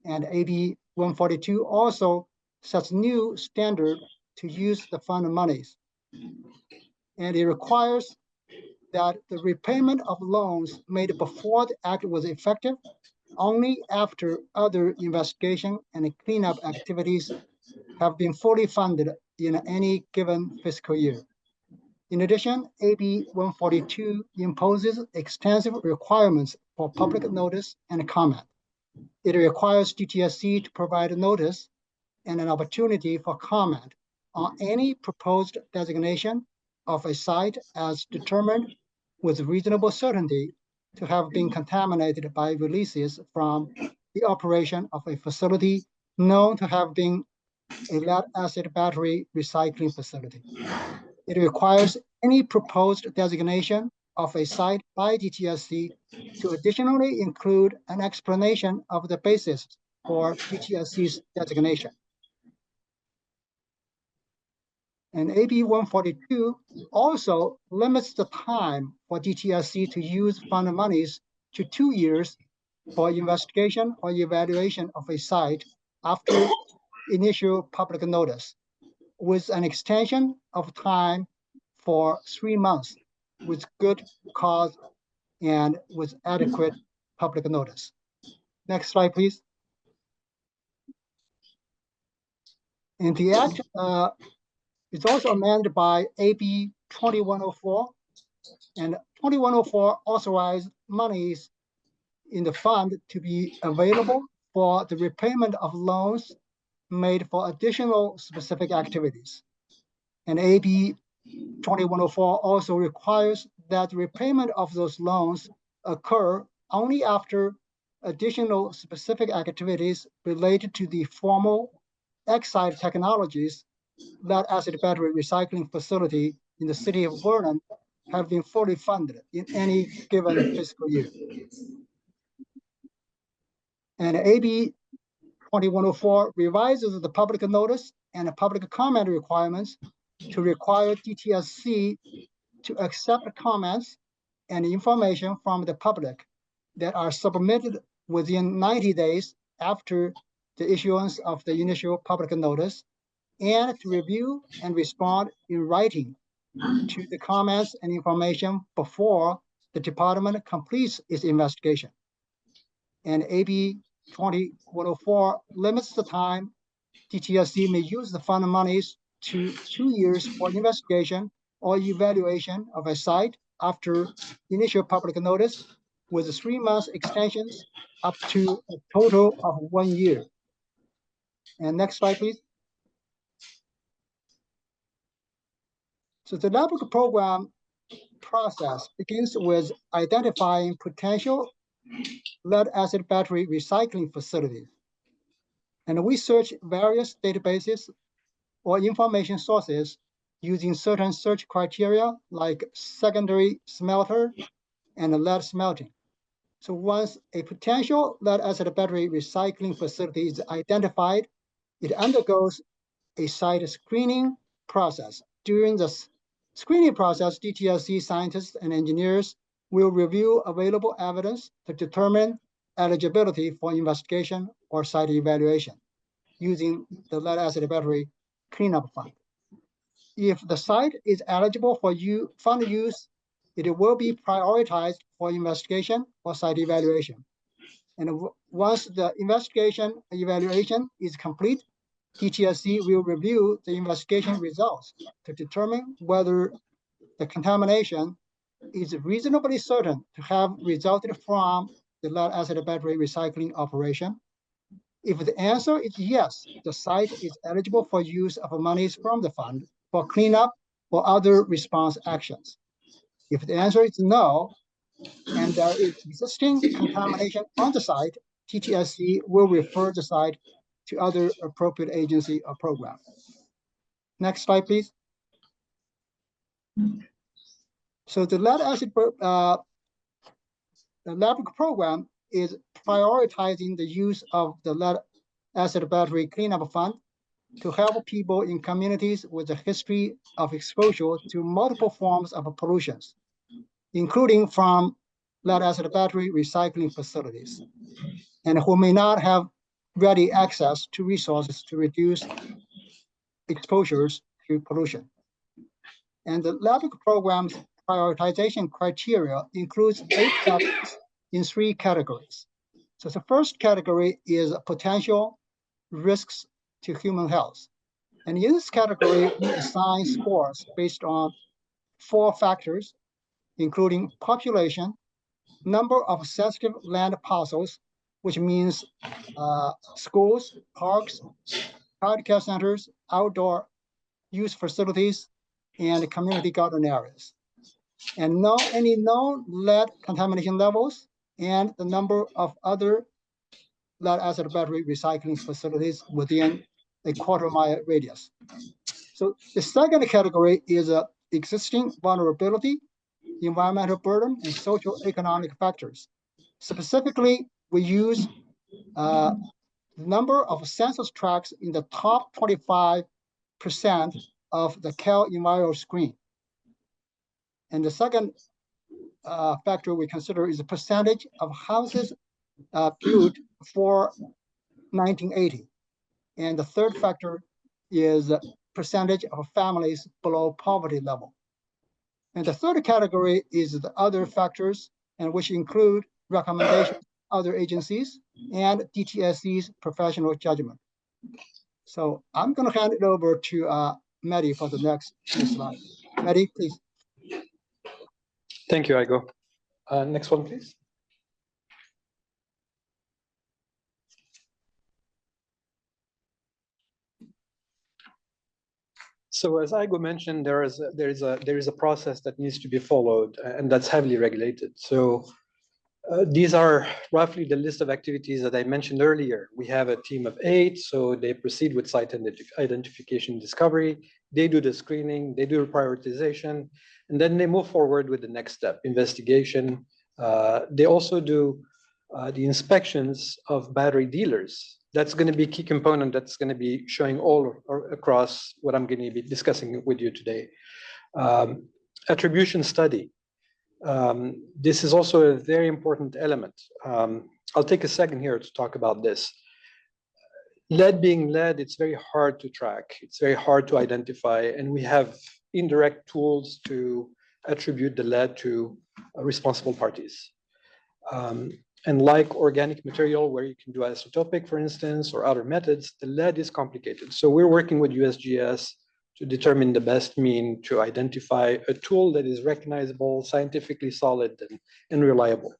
And AB 142 also sets new standard to use the fund monies. And it requires that the repayment of loans made before the act was effective only after other investigation and cleanup activities have been fully funded in any given fiscal year. In addition, AB 142 imposes extensive requirements for public notice and comment. It requires DTSC to provide notice and an opportunity for comment on any proposed designation of a site as determined with reasonable certainty to have been contaminated by releases from the operation of a facility known to have been a lead acid battery recycling facility. It requires any proposed designation of a site by DTSC to additionally include an explanation of the basis for DTSC's designation. And AB 142 also limits the time for DTSC to use fund monies to 2 years for investigation or evaluation of a site after initial public notice, with an extension of time for 3 months with good cause and with adequate public notice. Next slide, please. And the act is also amended by AB 2104, and 2104 authorized monies in the fund to be available for the repayment of loans made for additional specific activities. And AB 2104 also requires that repayment of those loans occur only after additional specific activities related to the formal Exide Technologies lead acid battery recycling facility in the city of Vernon have been fully funded in any given fiscal year. And AB 2104 revises the public notice and the public comment requirements to require DTSC to accept comments and information from the public that are submitted within 90 days after the issuance of the initial public notice, and to review and respond in writing to the comments and information before the department completes its investigation. And AB 2104 limits the time DTSC may use the fund monies to 2 years for investigation or evaluation of a site after initial public notice, with 3 months extensions up to a total of 1 year. And next slide, please. So the LABRIC program process begins with identifying potential lead-acid battery recycling facilities. And we search various databases or information sources using certain search criteria like secondary smelter and lead smelting. So once a potential lead-acid battery recycling facility is identified, it undergoes a site screening process. During the screening process, DTSC scientists and engineers will review available evidence to determine eligibility for investigation or site evaluation using the lead-acid battery cleanup fund. If the site is eligible for fund use, it will be prioritized for investigation or site evaluation. And once the investigation evaluation is complete, DTSC will review the investigation results to determine whether the contamination is reasonably certain to have resulted from the lead-acid battery recycling operation. If the answer is yes, the site is eligible for use of monies from the fund for cleanup or other response actions. If the answer is no, and there is existing contamination on the site, TTSC will refer the site to other appropriate agency or program. Next slide, please. So the lead-acid the LABRIC program is prioritizing the use of the lead-acid battery cleanup fund to help people in communities with a history of exposure to multiple forms of pollutions, including from lead-acid battery recycling facilities, and who may not have ready access to resources to reduce exposures to pollution. And the LABRIC program's prioritization criteria includes 8 topics in 3 categories. So the first category is potential risks to human health. And in this category, we assign scores based on 4 factors, including population, number of sensitive land parcels, which means schools, parks, childcare centers, outdoor use facilities, and community garden areas. And any known lead contamination levels and the number of other lead-acid battery recycling facilities within a quarter-mile radius. So the second category is existing vulnerability, environmental burden, and social economic factors. Specifically, we use number of census tracts in the top 25% of the CalEnviro screen. And the second factor we consider is the percentage of houses built before 1980. And the third factor is the percentage of families below poverty level. And the third category is the other factors, and which include recommendations of other agencies and DTSC's professional judgment. So I'm going to hand it over to Maddie for the next slide. Maddie, please. Thank you, Igo. Next one, please. So as Igo mentioned, there is a process that needs to be followed, and that's heavily regulated. So these are roughly the list of activities that I mentioned earlier. We have a team of 8, so they proceed with site identification discovery. They do the screening, they do the prioritization, and then they move forward with the next step, investigation. They also do the inspections of battery dealers. That's going to be a key component that's going to be showing all across what I'm going to be discussing with you today. Attribution study. This is also a very important element. I'll take a second here to talk about this. Lead being lead, it's very hard to track. It's very hard to identify, and we have indirect tools to attribute the lead to responsible parties. And like organic material, where you can do isotopic, for instance, or other methods, the lead is complicated. So we're working with USGS to determine the best mean to identify a tool that is recognizable, scientifically solid, and reliable.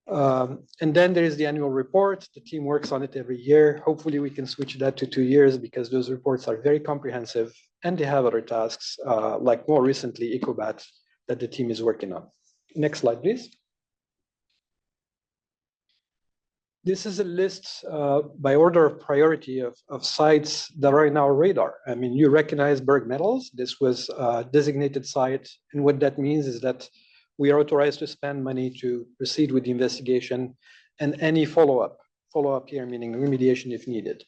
And then there is the annual report. The team works on it every year. Hopefully we can switch that to 2 years because those reports are very comprehensive and they have other tasks, like more recently EcoBat that the team is working on. Next slide, please. This is a list by order of priority of sites that are in our radar. I mean, you recognize Berg Metals. This was a designated site. And what that means is that we are authorized to spend money to proceed with the investigation and any follow-up here, meaning remediation if needed.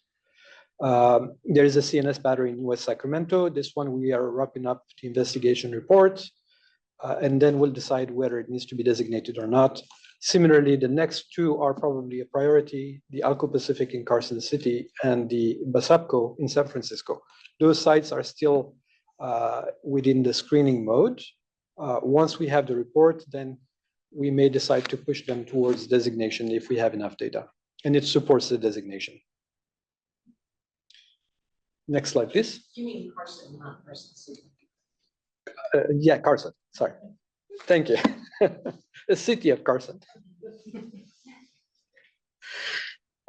There is a CNS battery in West Sacramento. This one, we are wrapping up the investigation report, and then we'll decide whether it needs to be designated or not. Similarly, the next two are probably a priority, the Alco Pacific in Carson City and the Basapco in San Francisco. Those sites are still within the screening mode. Once we have the report, then we may decide to push them towards designation if we have enough data, and it supports the designation. Next slide, please. You mean Carson, not Carson City? Yeah, Carson, sorry. Thank you. The city of Carson.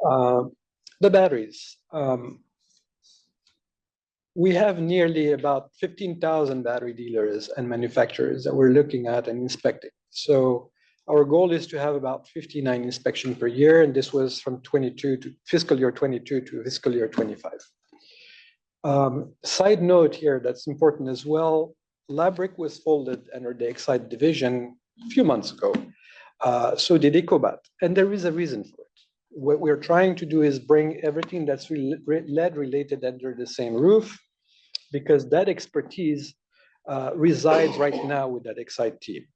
The batteries. We have nearly about 15,000 battery dealers and manufacturers that we're looking at and inspecting. So our goal is to have about 59 inspections per year, and this was from 22 to fiscal year 22 to fiscal year 25. Side note here that's important as well, Labrick was folded under the Excite division a few months ago. So did EcoBat, and there is a reason for it. What we're trying to do is bring everything that's lead related under the same roof, because that expertise resides right now with that Excite team.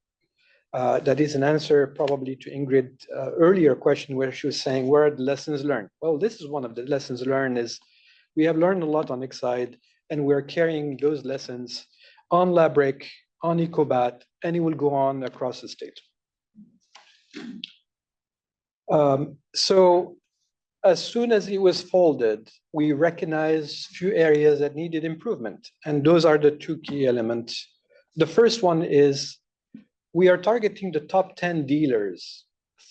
That is an answer probably to Ingrid's earlier question where she was saying, where are the lessons learned? Well, this is one of the lessons learned is we have learned a lot on Excite, and we're carrying those lessons on Labrick, on EcoBat, and it will go on across the state. So as soon as it was folded, we recognized a few areas that needed improvement, and those are the two key elements. The first one is we are targeting the top 10 dealers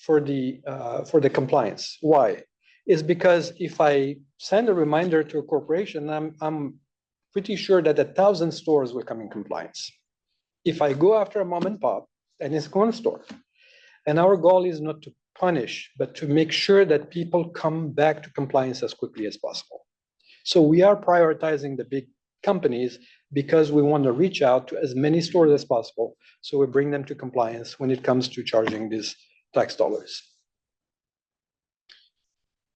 for the compliance. Why? Is because if I send a reminder to a corporation, I'm pretty sure that 1,000 stores will come in compliance. If I go after a mom and pop, and it's one store, and our goal is not to punish, but to make sure that people come back to compliance as quickly as possible. So we are prioritizing the big companies because we want to reach out to as many stores as possible. So we bring them to compliance when it comes to charging these tax dollars.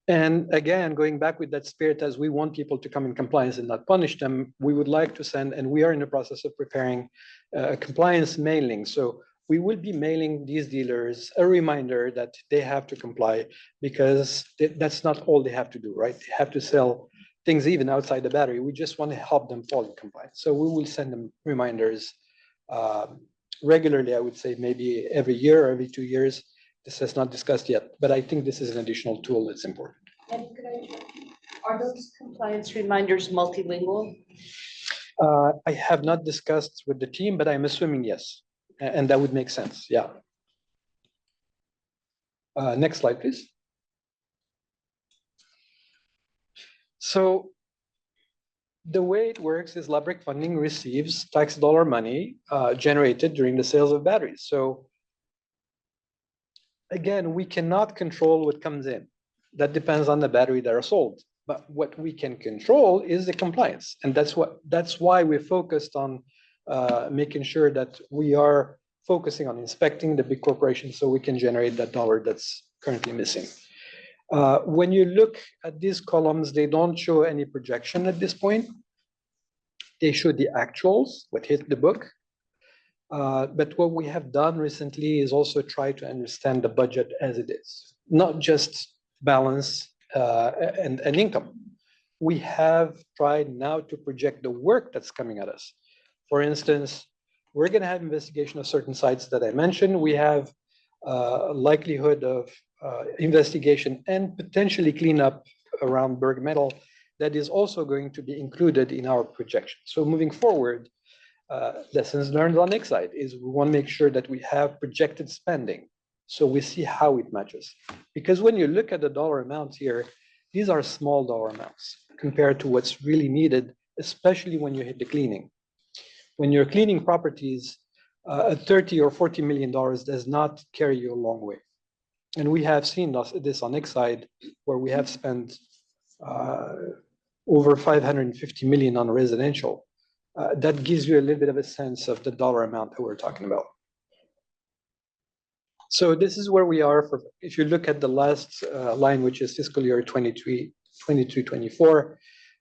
And again, going back with that spirit, as we want people to come in compliance and not punish them, we would like to send, and we are in the process of preparing a compliance mailing. So we will be mailing these dealers a reminder that they have to comply, because that's not all they have to do, right? They have to sell things even outside the battery. We just want to help them fall in compliance. So we will send them reminders regularly, I would say maybe every year or every 2 years. This has not discussed yet, but I think this is an additional tool that's important. And are those compliance reminders multilingual? I have not discussed with the team, but I'm assuming yes. And that would make sense, yeah. Next slide, please. So the way it works is Labrick Funding receives tax dollar money generated during the sales of batteries. So again, we cannot control what comes in. That depends on the battery that are sold. But what we can control is the compliance. And that's why we're focused on making sure that we are focusing on inspecting the big corporations so we can generate that dollar that's currently missing. When you look at these columns, they don't show any projection at this point. They show the actuals, what hit the book. But what we have done recently is also try to understand the budget as it is, not just balance and income. We have tried now to project the work that's coming at us. For instance, we're going to have investigation of certain sites that I mentioned. We have likelihood of investigation and potentially cleanup around Berg Metal that is also going to be included in our projection. So moving forward, lessons learned on next slide is we want to make sure that we have projected spending so we see how it matches. Because when you look at the dollar amounts here, these are small dollar amounts compared to what's really needed, especially when you hit the cleaning. When you're cleaning properties, $30 or $40 million does not carry you a long way. And we have seen this on next side where we have spent over 550 million on residential. That gives you a little bit of a sense of the dollar amount that we're talking about. So this is where we are for, if you look at the last line, which is fiscal year 22-24,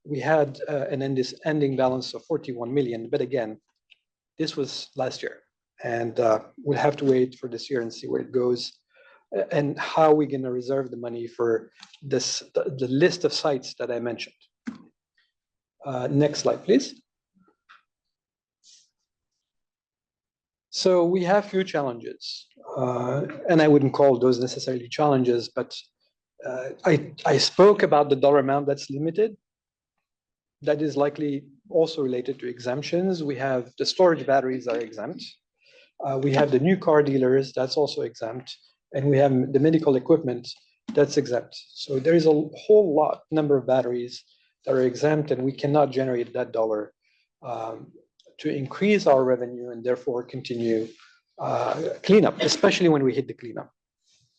we had an ending balance of 41 million. But again, this was last year. And we'll have to wait for this year and see where it goes and how we're going to reserve the money for this, the list of sites that I mentioned. Next slide, please. So we have few challenges, and I wouldn't call those necessarily challenges, but I spoke about the dollar amount that's limited. That is likely also related to exemptions. We have the storage batteries are exempt. We have the new car dealers, that's also exempt. And we have the medical equipment that's exempt. So there is a whole number of batteries that are exempt, and we cannot generate that dollar to increase our revenue and therefore continue cleanup, especially when we hit the cleanup.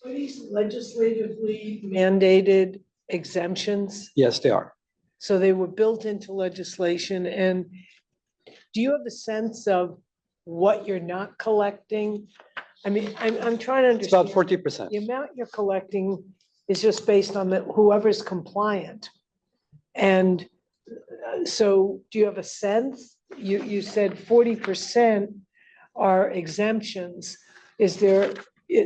Are these legislatively mandated exemptions? Yes, they are. So they were built into legislation. And do you have a sense of what you're not collecting? I mean, I'm trying to understand. It's about 40%. The amount you're collecting is just based on whoever's compliant. And so do you have a sense? You said 40% are exemptions. Is there,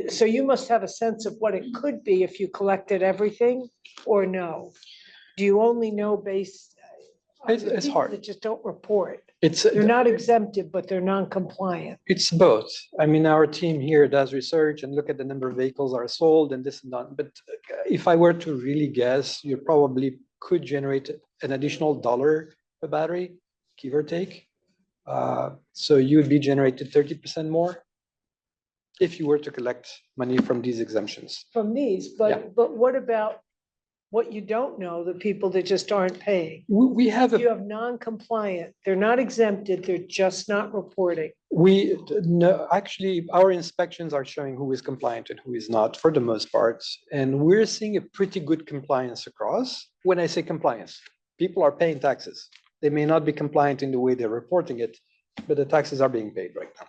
so you must have a sense of what it could be if you collected everything, or no? Do you only know based? It's hard. That just don't report. They're not exempted, but they're non-compliant. It's both. I mean, our team here does research and look at the number of vehicles are sold and this and that. But if I were to really guess, you probably could generate an additional dollar a battery, give or take. So you would be generated 30% more if you were to collect money from these exemptions. From these, but what about what you don't know, the people that just aren't paying? We have You have non-compliant, they're not exempted, they're just not reporting. No, actually, our inspections are showing who is compliant and who is not for the most part. And we're seeing a pretty good compliance across. When I say compliance, people are paying taxes. They may not be compliant in the way they're reporting it, but the taxes are being paid right now.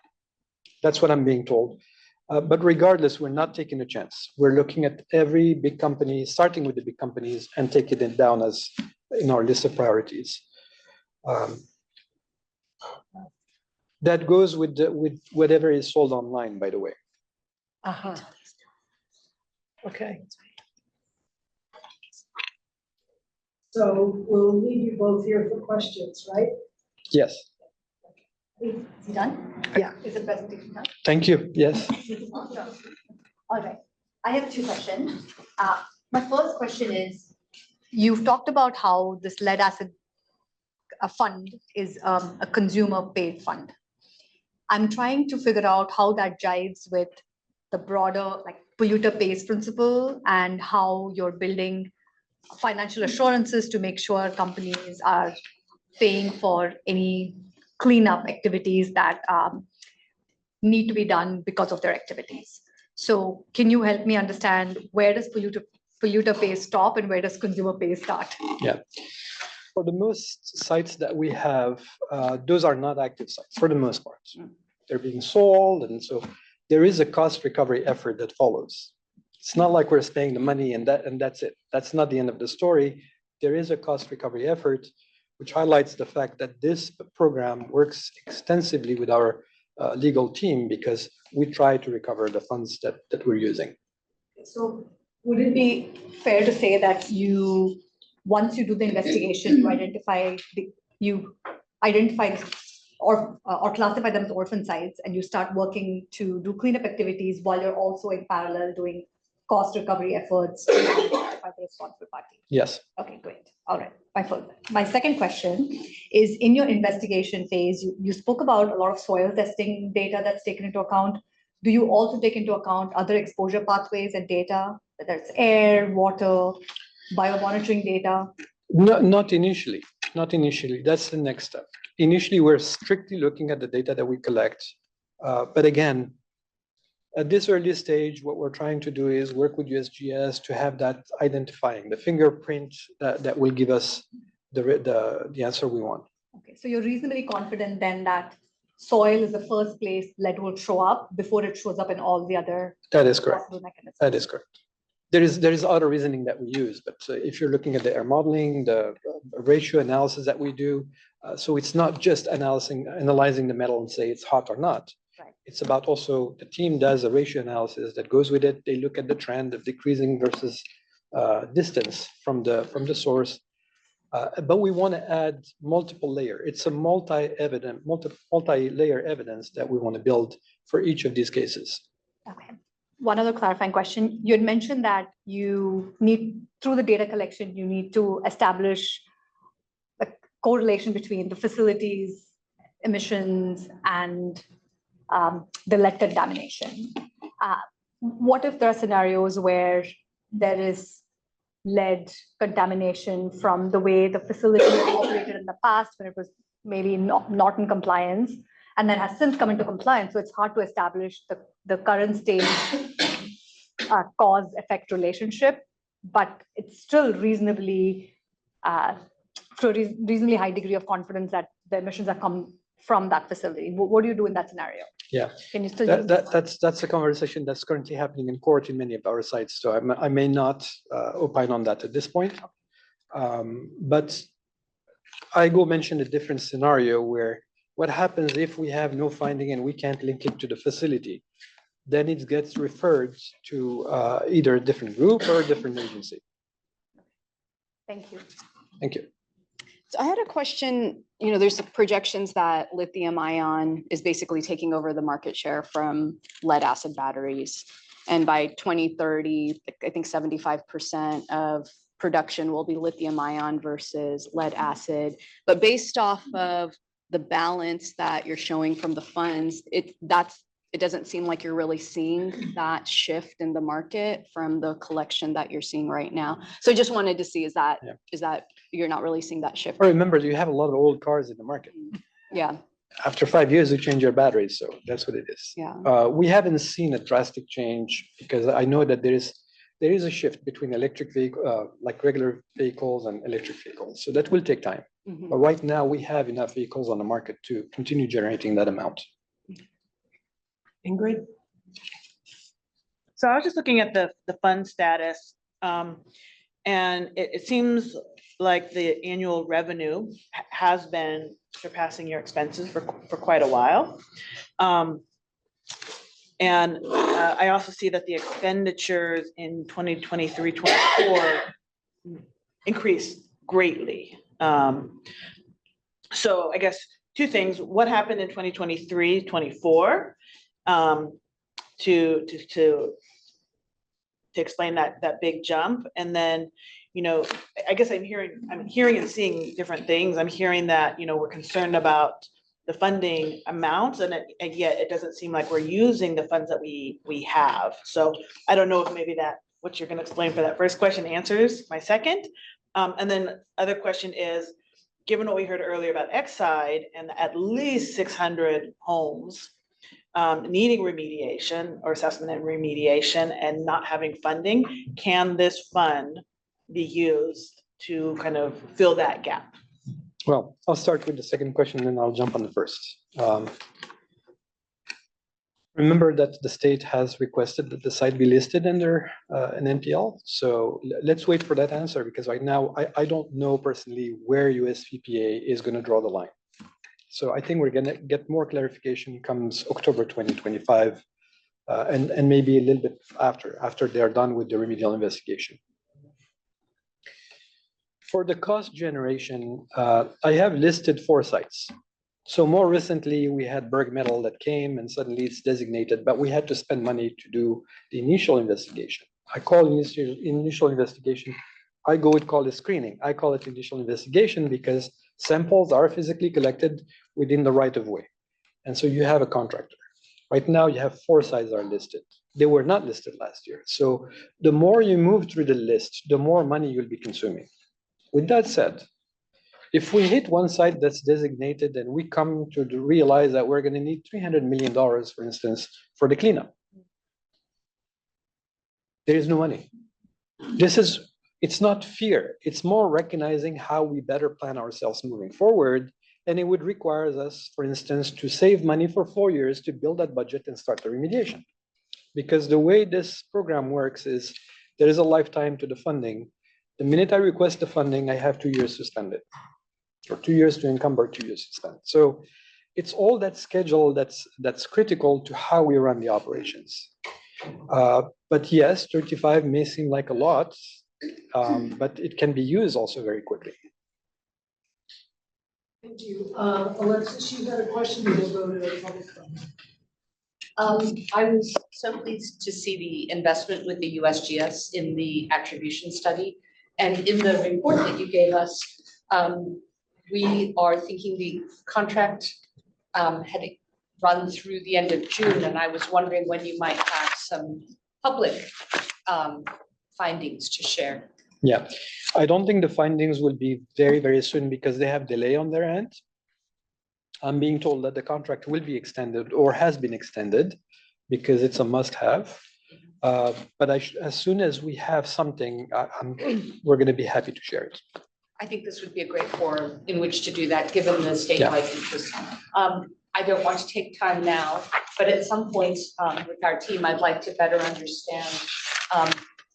That's what I'm being told. But regardless, we're not taking a chance. We're looking at every big company, starting with the big companies and taking it down as in our list of priorities. That goes with whatever is sold online, by the way. Uh-huh. Okay. So we'll leave you both here for questions, right? Yes. Is he done? Yeah. Is the presentation done? Thank you. Yes. All right. I have two questions. My first question is, you've talked about how this lead acid fund is a consumer paid fund. I'm trying to figure out how that jives with the broader like polluter pays principle and how you're building financial assurances to make sure companies are paying for any cleanup activities that need to be done because of their activities. So can you help me understand where does polluter pay stop and where does consumer pay start? Yeah. For the most sites that we have, those are not active sites for the most part. they're being sold. And so there is a cost recovery effort that follows. It's not like we're spending the money and that's it. That's not the end of the story. There is a cost recovery effort, which highlights the fact that this program works extensively with our legal team because we try to recover the funds that we're using. So would it be fair to say that once you do the investigation, you identify or classify them as orphan sites, and you start working to do cleanup activities while you're also in parallel doing cost recovery efforts by the responsible party? Yes. Okay, great. All right. My second question is, in your investigation phase, you spoke about a lot of soil testing data that's taken into account. Do you also take into account other exposure pathways and data, whether it's air, water, biomonitoring data? No, not initially. Not initially. That's the next step. Initially, we're strictly looking at the data that we collect. But again, at this early stage, what we're trying to do is work with USGS to have that identifying, the fingerprint that will give us the answer we want. Okay, so you're reasonably confident then that soil is the first place lead will show up before it shows up in all the other That is correct. possible mechanisms. That is correct. There is other reasoning that we use, but if you're looking at the air modeling, the ratio analysis that we do, so it's not just analyzing the metal and say it's hot or not. Right. It's about also the team does a ratio analysis that goes with it. They look at the trend of decreasing versus distance from the source. But we want to add multiple layer. It's a multi-layer evidence that we want to build for each of these cases. Okay. One other clarifying question. You had mentioned that you need, through the data collection, you need to establish a correlation between the facilities, emissions, and the lead contamination. What if there are scenarios where there is lead contamination from the way the facility operated in the past when it was maybe not in compliance, and then has since come into compliance, so it's hard to establish the current state cause-effect relationship, but it's still reasonably high degree of confidence that the emissions have come from that facility. What do you do in that scenario? Yeah, can you still that's a conversation that's currently happening in court in many of our sites. So I may not opine on that at this point, but I go mention a different scenario where what happens if we have no finding and we can't link it to the facility, then it gets referred to either a different group or a different agency. Thank you. Thank you. So I had a question, there's the projections that lithium ion is basically taking over the market share from lead acid batteries. And by 2030, I think 75% of production will be lithium ion versus lead acid. But based off of the balance that you're showing from the funds, it doesn't seem like you're really seeing that shift in the market from the collection that you're seeing right now. So I just wanted to see, is that you're not really seeing that shift? Well, remember, you have a lot of old cars in the market. Yeah. After 5 years, you change your batteries, so that's what it is. Yeah. We haven't seen a drastic change because I know that there is a shift between electric vehicle, like regular vehicles and electric vehicles. So that will take time. Mm-hmm. But right now, we have enough vehicles on the market to continue generating that amount. Ingrid? So I was just looking at the fund status, and it seems like the annual revenue has been surpassing your expenses for quite a while. And I also see that the expenditures in 2023-24 increased greatly. So I guess two things: what happened in 2023-24 to explain that big jump, and then I guess I'm hearing and seeing different things. I'm hearing that we're concerned about the funding amounts, and yet it doesn't seem like we're using the funds that we have. So I don't know if maybe what you're going to explain for that first question answers my second. And then other question is, given what we heard earlier about Exide and at least 600 homes needing remediation or assessment and remediation and not having funding, can this fund be used to kind of fill that gap? Well, I'll start with the second question and then I'll jump on the first. Remember that the state has requested that the site be listed under an NPL. So let's wait for that answer, because right now I don't know personally where USVPA is going to draw the line. So I think we're going to get more clarification comes October 2025, and maybe a little bit after they're done with the remedial investigation. For the cost generation, I have listed 4 sites. So more recently, we had Berg Metal that came and suddenly it's designated, but we had to spend money to do the initial investigation. I call initial investigation, I go with call it screening. I call it initial investigation because samples are physically collected within the right of way. And so you have a contractor. Right now you have 4 sites are listed. They were not listed last year. So the more you move through the list, the more money you'll be consuming. With that said, if we hit one site that's designated and we come to realize that we're going to need $300 million, for instance, for the cleanup, there is no money. It's not fear. It's more recognizing how we better plan ourselves moving forward. And it would require us, for instance, to save money for 4 years to build that budget and start the remediation. Because the way this program works is there is a lifetime to the funding. The minute I request the funding, I have 2 years to spend it, or 2 years to encumber, 2 years to spend. So it's all that schedule that's critical to how we run the operations. But yes, 35 may seem like a lot, but it can be used also very quickly. Thank you. Alexis, you had a question, we'll go to the public comment. I was so pleased to see the investment with the USGS in the attribution study. And in the report that you gave us, we are thinking the contract had run through the end of June, and I was wondering when you might have some public findings to share. Yeah, I don't think the findings will be very, very soon because they have delay on their end. I'm being told that the contract will be extended or has been extended because it's a must-have. But as soon as we have something, we're going to be happy to share it. I think this would be a great forum in which to do that, given the statewide interest. I don't want to take time now, but at some point with our team, I'd like to better understand.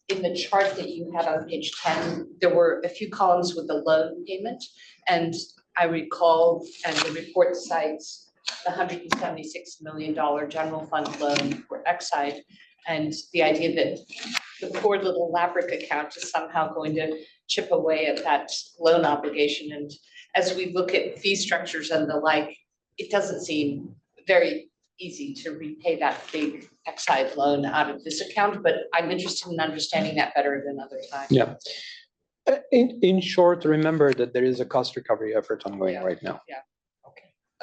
In the chart that you had on page 10, there were a few columns with the loan payment. And I recall, and the report cites the $176 million general fund loan for Exide. And the idea that the poor little Labrick account is somehow going to chip away at that loan obligation. And as we look at fee structures and the like, it doesn't seem very easy to repay that big Exide loan out of this account, but I'm interested in understanding that better than other times. Yeah. In short, remember that there is a cost recovery effort ongoing right now. Yeah.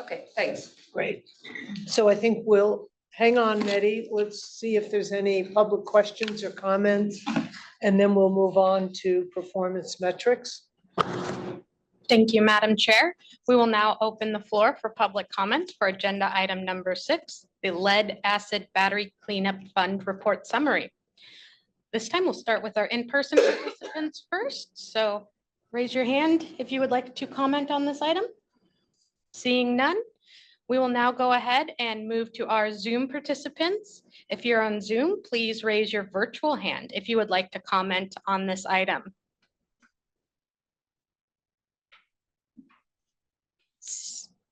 Okay, thanks. Great. So I think we'll hang on, Mehdi. Let's see if there's any public questions or comments, and then we'll move on to performance metrics. Thank you, Madam Chair. We will now open the floor for public comment for agenda item number 6, the Lead Acid Battery Cleanup Fund Report Summary. This time we'll start with our in-person participants first. So raise your hand if you would like to comment on this item. Seeing none, we will now go ahead and move to our Zoom participants. If you're on Zoom, please raise your virtual hand if you would like to comment on this item.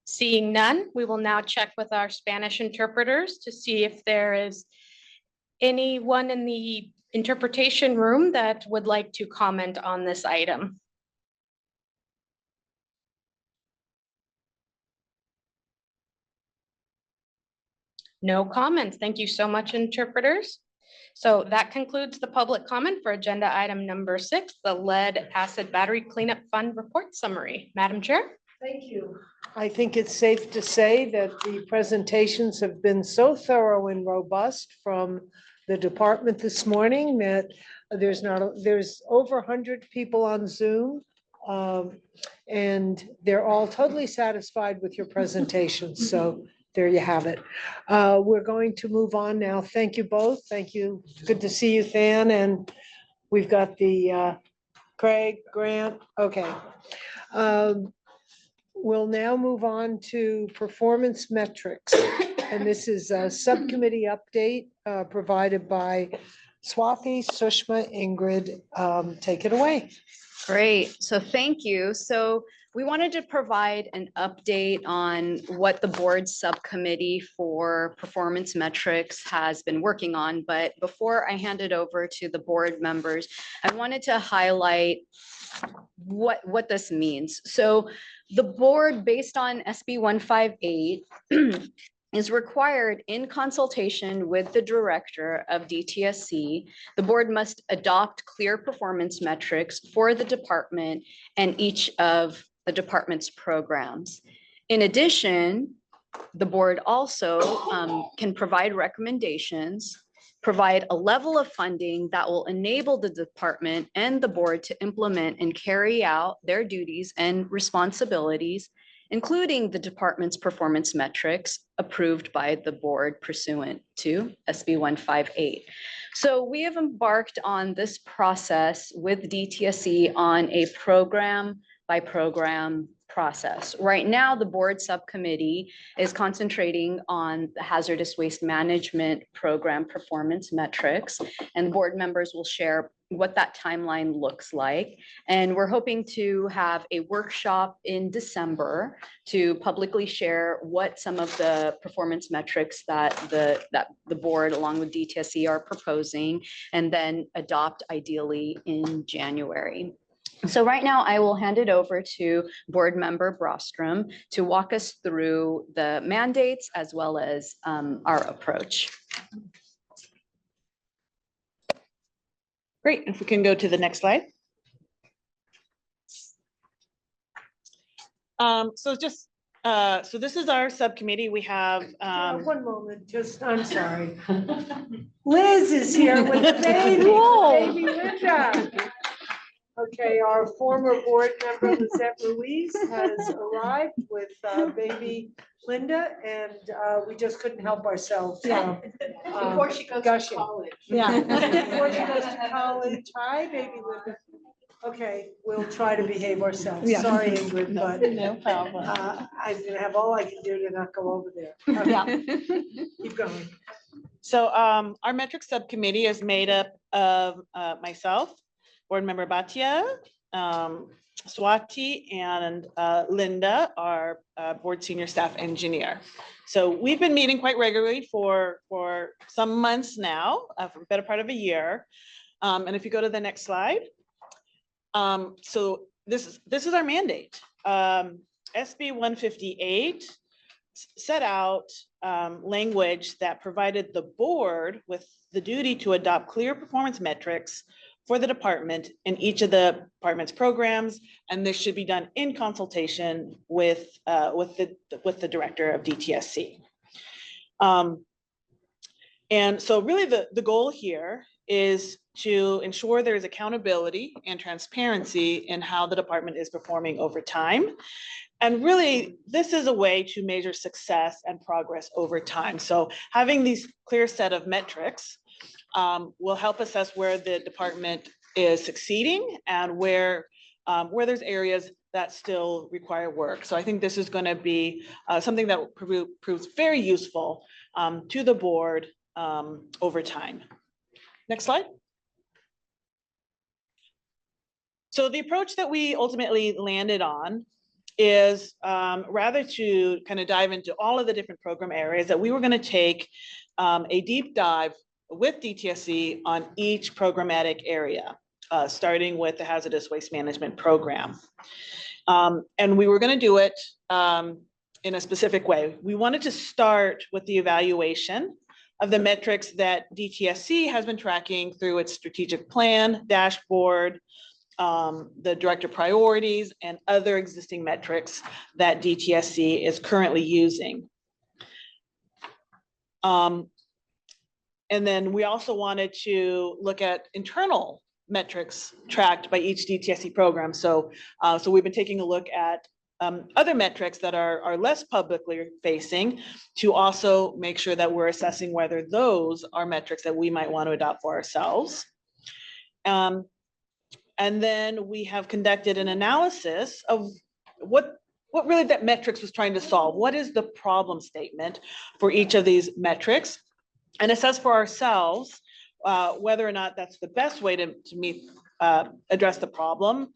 Seeing none, we will now check with our Spanish interpreters to see if there is anyone in the interpretation room that would like to comment on this item. No comments. Thank you so much, interpreters. So that concludes the public comment for agenda item number 6, the Lead Acid Battery Cleanup Fund Report Summary. Madam Chair. Thank you. I think it's safe to say that the presentations have been so thorough and robust from the department this morning that there's over 100 people on Zoom, and they're all totally satisfied with your presentations. So there you have it. We're going to move on now. Thank you both. Thank you. Good to see you, Than. And we've got the Craig, Grant. Okay. We'll now move on to performance metrics. And this is a subcommittee update provided by Swathi, Sushma, Ingrid. Take it away. Great, so thank you. So we wanted to provide an update on what the board subcommittee for performance metrics has been working on. But before I hand it over to the board members, I wanted to highlight what this means. So the board, based on SB 158, is required in consultation with the director of DTSC, the board must adopt clear performance metrics for the department and each of the department's programs. In addition, the board also can provide recommendations, provide a level of funding that will enable the department and the board to implement and carry out their duties and responsibilities, including the department's performance metrics approved by the board pursuant to SB 158. So we have embarked on this process with DTSC on a program by program process. Right now, the board subcommittee is concentrating on the hazardous waste management program performance metrics, and the board members will share what that timeline looks like. And we're hoping to have a workshop in December to publicly share what some of the performance metrics that the board along with DTSC are proposing, and then adopt ideally in January. So right now I will hand it over to board member Brostrom to walk us through the mandates as well as our approach. Great, if we can go to the next slide. So this is our subcommittee. We have One moment, I'm sorry. Liz is here with the baby Linda. Okay, our former board member Lizette Ruiz has arrived with baby Linda, and we just couldn't help ourselves. Before she goes to gushing. college. Yeah, before she goes to college. Hi, baby Linda. Okay, we'll try to behave ourselves. Yeah. Sorry, Ingrid, but No problem. I'm gonna have all I can do to not go over there. Okay, keep going. So our metrics subcommittee is made up of myself, board member Bhatia, Swati, and Linda, our board senior staff engineer. So we've been meeting quite regularly for some months now, for a better part of a year. And if you go to the next slide. So this is our mandate. SB 158 set out language that provided the board with the duty to adopt clear performance metrics for the department in each of the department's programs, and this should be done in consultation with the director of DTSC. And so really the goal here is to ensure there is accountability and transparency in how the department is performing over time. And really, this is a way to measure success and progress over time. So having these clear set of metrics will help assess where the department is succeeding and where there's areas that still require work. So I think this is going to be something that proves very useful to the board over time. Next slide. So the approach that we ultimately landed on is rather to kind of dive into all of the different program areas that we were going to take a deep dive with DTSC on each programmatic area, starting with the hazardous waste management program. And we were going to do it in a specific way. We wanted to start with the evaluation of the metrics that DTSC has been tracking through its strategic plan, dashboard, the director priorities, and other existing metrics that DTSC is currently using. And then we also wanted to look at internal metrics tracked by each DTSC program. So we've been taking a look at other metrics that are less publicly facing to also make sure that we're assessing whether those are metrics that we might want to adopt for ourselves. And then we have conducted an analysis of what what really that metrics was trying to solve. What is the problem statement for each of these metrics? And assess for ourselves whether or not that's the best way to meet, address the problem,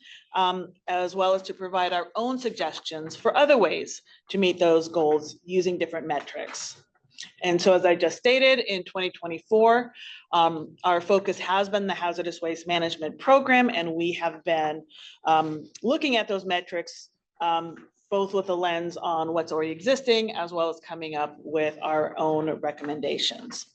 as well as to provide our own suggestions for other ways to meet those goals using different metrics. And so, as I just stated, in 2024, our focus has been the hazardous waste management program, and we have been looking at those metrics both with a lens on what's already existing, as well as coming up with our own recommendations.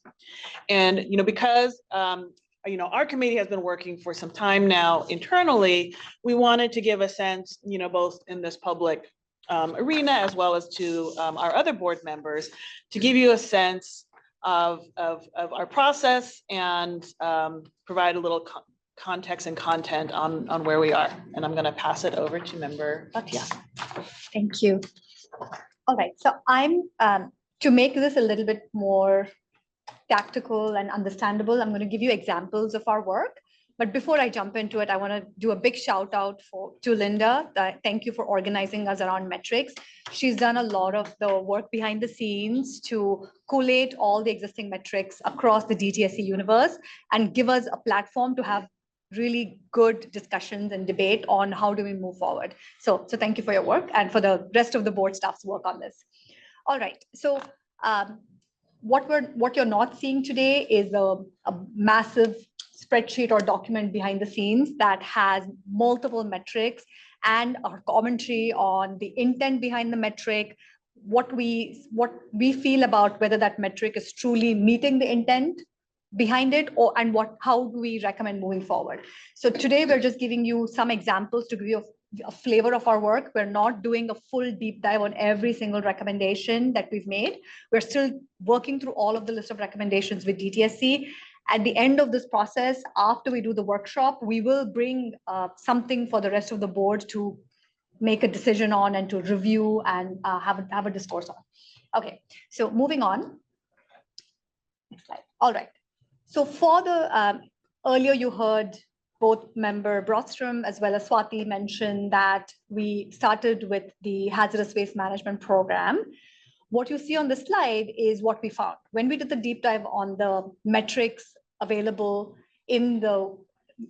And, because, our committee has been working for some time now internally, we wanted to give a sense, both in this public arena as well as to our other board members, to give you a sense of our process and provide a little context and content on where we are. And I'm going to pass it over to Member Bhatia. Thank you. All right, so I'm to make this a little bit more tactical and understandable, I'm going to give you examples of our work. But before I jump into it, I want to do a big shout out to Linda. Thank you for organizing us around metrics. She's done a lot of the work behind the scenes to collate all the existing metrics across the DTSC universe and give us a platform to have really good discussions and debate on how do we move forward. So thank you for your work and for the rest of the board staff's work on this. All right, so what you're not seeing today is a massive spreadsheet or document behind the scenes that has multiple metrics and our commentary on the intent behind the metric, what we feel about whether that metric is truly meeting the intent behind it, and how do we recommend moving forward. So today we're just giving you some examples to give you a flavor of our work. We're not doing a full deep dive on every single recommendation that we've made. We're still working through all of the list of recommendations with DTSC. At the end of this process, after we do the workshop, we will bring something for the rest of the board to make a decision on and to review and have a discourse on. Okay, so moving on. Next slide. All right. So for the, earlier you heard both Member Brostrom as well as Swati mention that we started with the hazardous waste management program. What you see on this slide is what we found. When we did the deep dive on the metrics available in the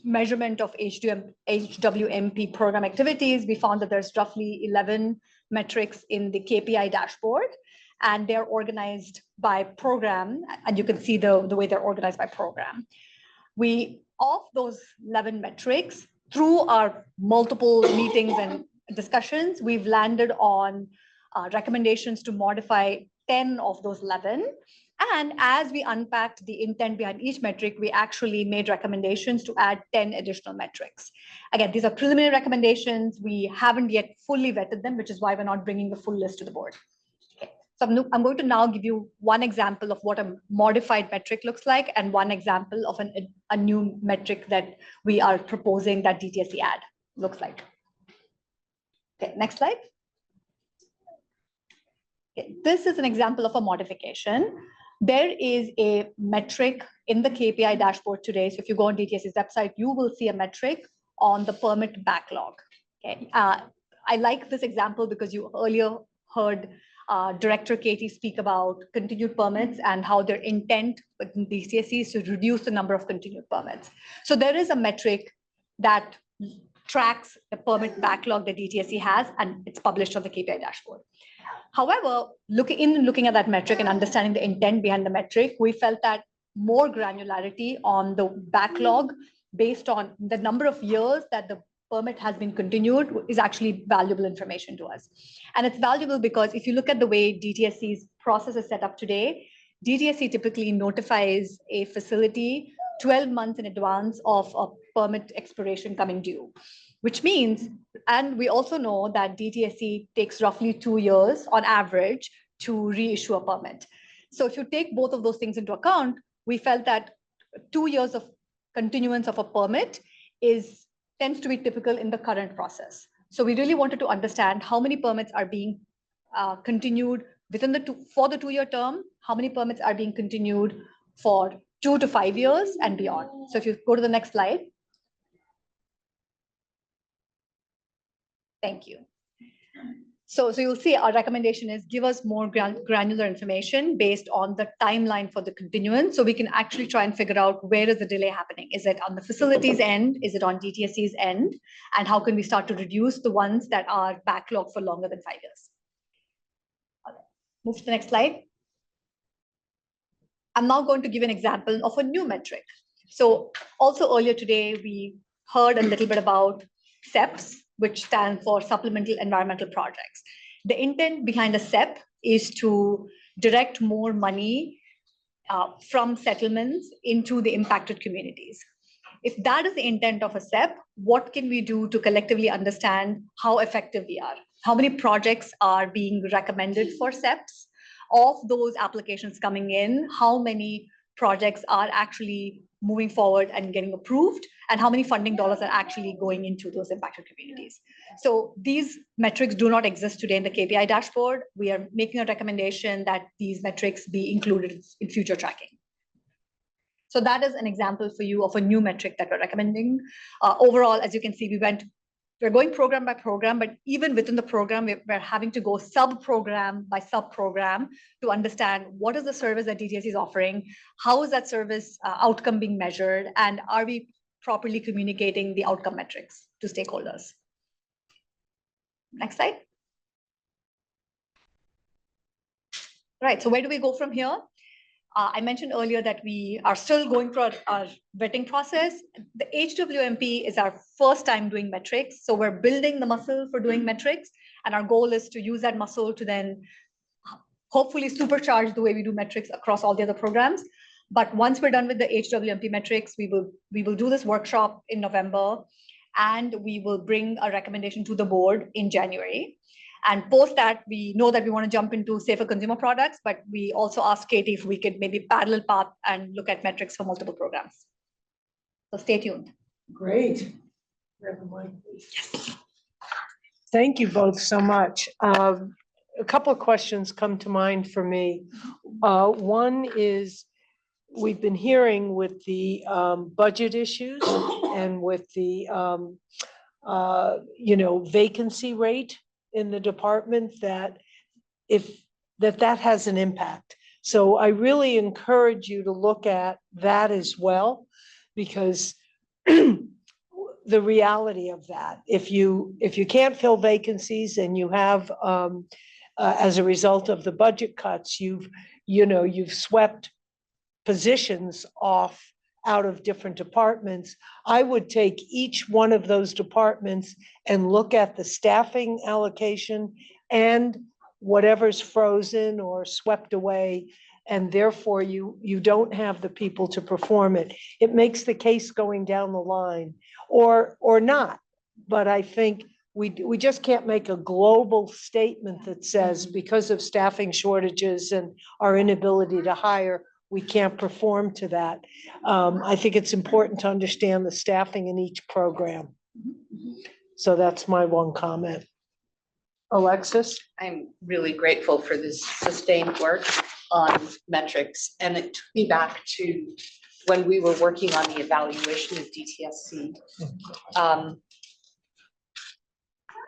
measurement of HWMP program activities, we found that there's roughly 11 metrics in the KPI dashboard, and they're organized by program, and you can see the way they're organized by program. Of those 11 metrics, through our multiple meetings and discussions, we've landed on recommendations to modify 10 of those 11. And as we unpacked the intent behind each metric, we actually made recommendations to add 10 additional metrics. Again, these are preliminary recommendations. We haven't yet fully vetted them, which is why we're not bringing the full list to the board. Okay. So I'm going to now give you one example of what a modified metric looks like and one example of a new metric that we are proposing that DTSC add looks like. Okay, next slide. Okay, this is an example of a modification. There is a metric in the KPI dashboard today. So if you go on DTSC's website, you will see a metric on the permit backlog. Okay. I like this example because you earlier heard Director Katie speak about continued permits and how their intent with DTSC is to reduce the number of continued permits. So there is a metric that tracks the permit backlog that DTSC has, and it's published on the KPI dashboard. However, looking at that metric and understanding the intent behind the metric, we felt that more granularity on the backlog based on the number of years that the permit has been continued is actually valuable information to us. And it's valuable because if you look at the way DTSC's process is set up today, DTSC typically notifies a facility 12 months in advance of a permit expiration coming due, which means, and we also know that DTSC takes roughly 2 years on average to reissue a permit. So if you take both of those things into account, we felt that 2 years of continuance of a permit tends to be typical in the current process. So we really wanted to understand how many permits are being continued within for the 2-year term, how many permits are being continued for 2 to 5 years and beyond. So if you go to the next slide. Thank you. So you'll see our recommendation is give us more granular information based on the timeline for the continuance. So we can actually try and figure out where is the delay happening? Is it on the facilities end? Is it on DTSC's end? And how can we start to reduce the ones that are backlogged for longer than 5 years? Move to the next slide. I'm now going to give an example of a new metric. So also earlier today, we heard a little bit about SEPs, which stand for Supplemental Environmental Projects. The intent behind a SEP is to direct more money from settlements into the impacted communities. If that is the intent of a SEP, what can we do to collectively understand how effective we are? How many projects are being recommended for SEPs? Of those applications coming in, how many projects are actually moving forward and getting approved, and how many funding dollars are actually going into those impacted communities. So these metrics do not exist today in the KPI dashboard. We are making a recommendation that these metrics be included in future tracking. So that is an example for you of a new metric that we're recommending. Overall, as you can see, we're going program by program, but even within the program, we're having to go sub-program by sub-program to understand what is the service that DTSC is offering, how is that service outcome being measured, and are we properly communicating the outcome metrics to stakeholders. Next slide. Right, so where do we go from here? I mentioned earlier that we are still going through our vetting process. The HWMP is our first time doing metrics. So we're building the muscle for doing metrics. And our goal is to use that muscle to then hopefully supercharge the way we do metrics across all the other programs. But once we're done with the HWMP metrics, we will do this workshop in November, and we will bring a recommendation to the board in January. And post that, we know that we want to jump into safer consumer products, but we also asked Katie if we could maybe parallel path and look at metrics for multiple programs. So stay tuned. Great. Yes. Thank you both so much. A couple of questions come to mind for me. One is, we've been hearing with the budget issues and with the vacancy rate in the department, that that has an impact. So I really encourage you to look at that as well, because the reality of that, if you can't fill vacancies and you have as a result of the budget cuts, you've swept positions off out of different departments. I would take each one of those departments and look at the staffing allocation and whatever's frozen or swept away, and therefore you don't have the people to perform it. It makes the case going down the line, or not. But I think we just can't make a global statement that says because of staffing shortages and our inability to hire, we can't perform to that. I think it's important to understand the staffing in each program. So that's my one comment. Alexis? I'm really grateful for this sustained work on metrics. And it took me back to when we were working on the evaluation of DTSC.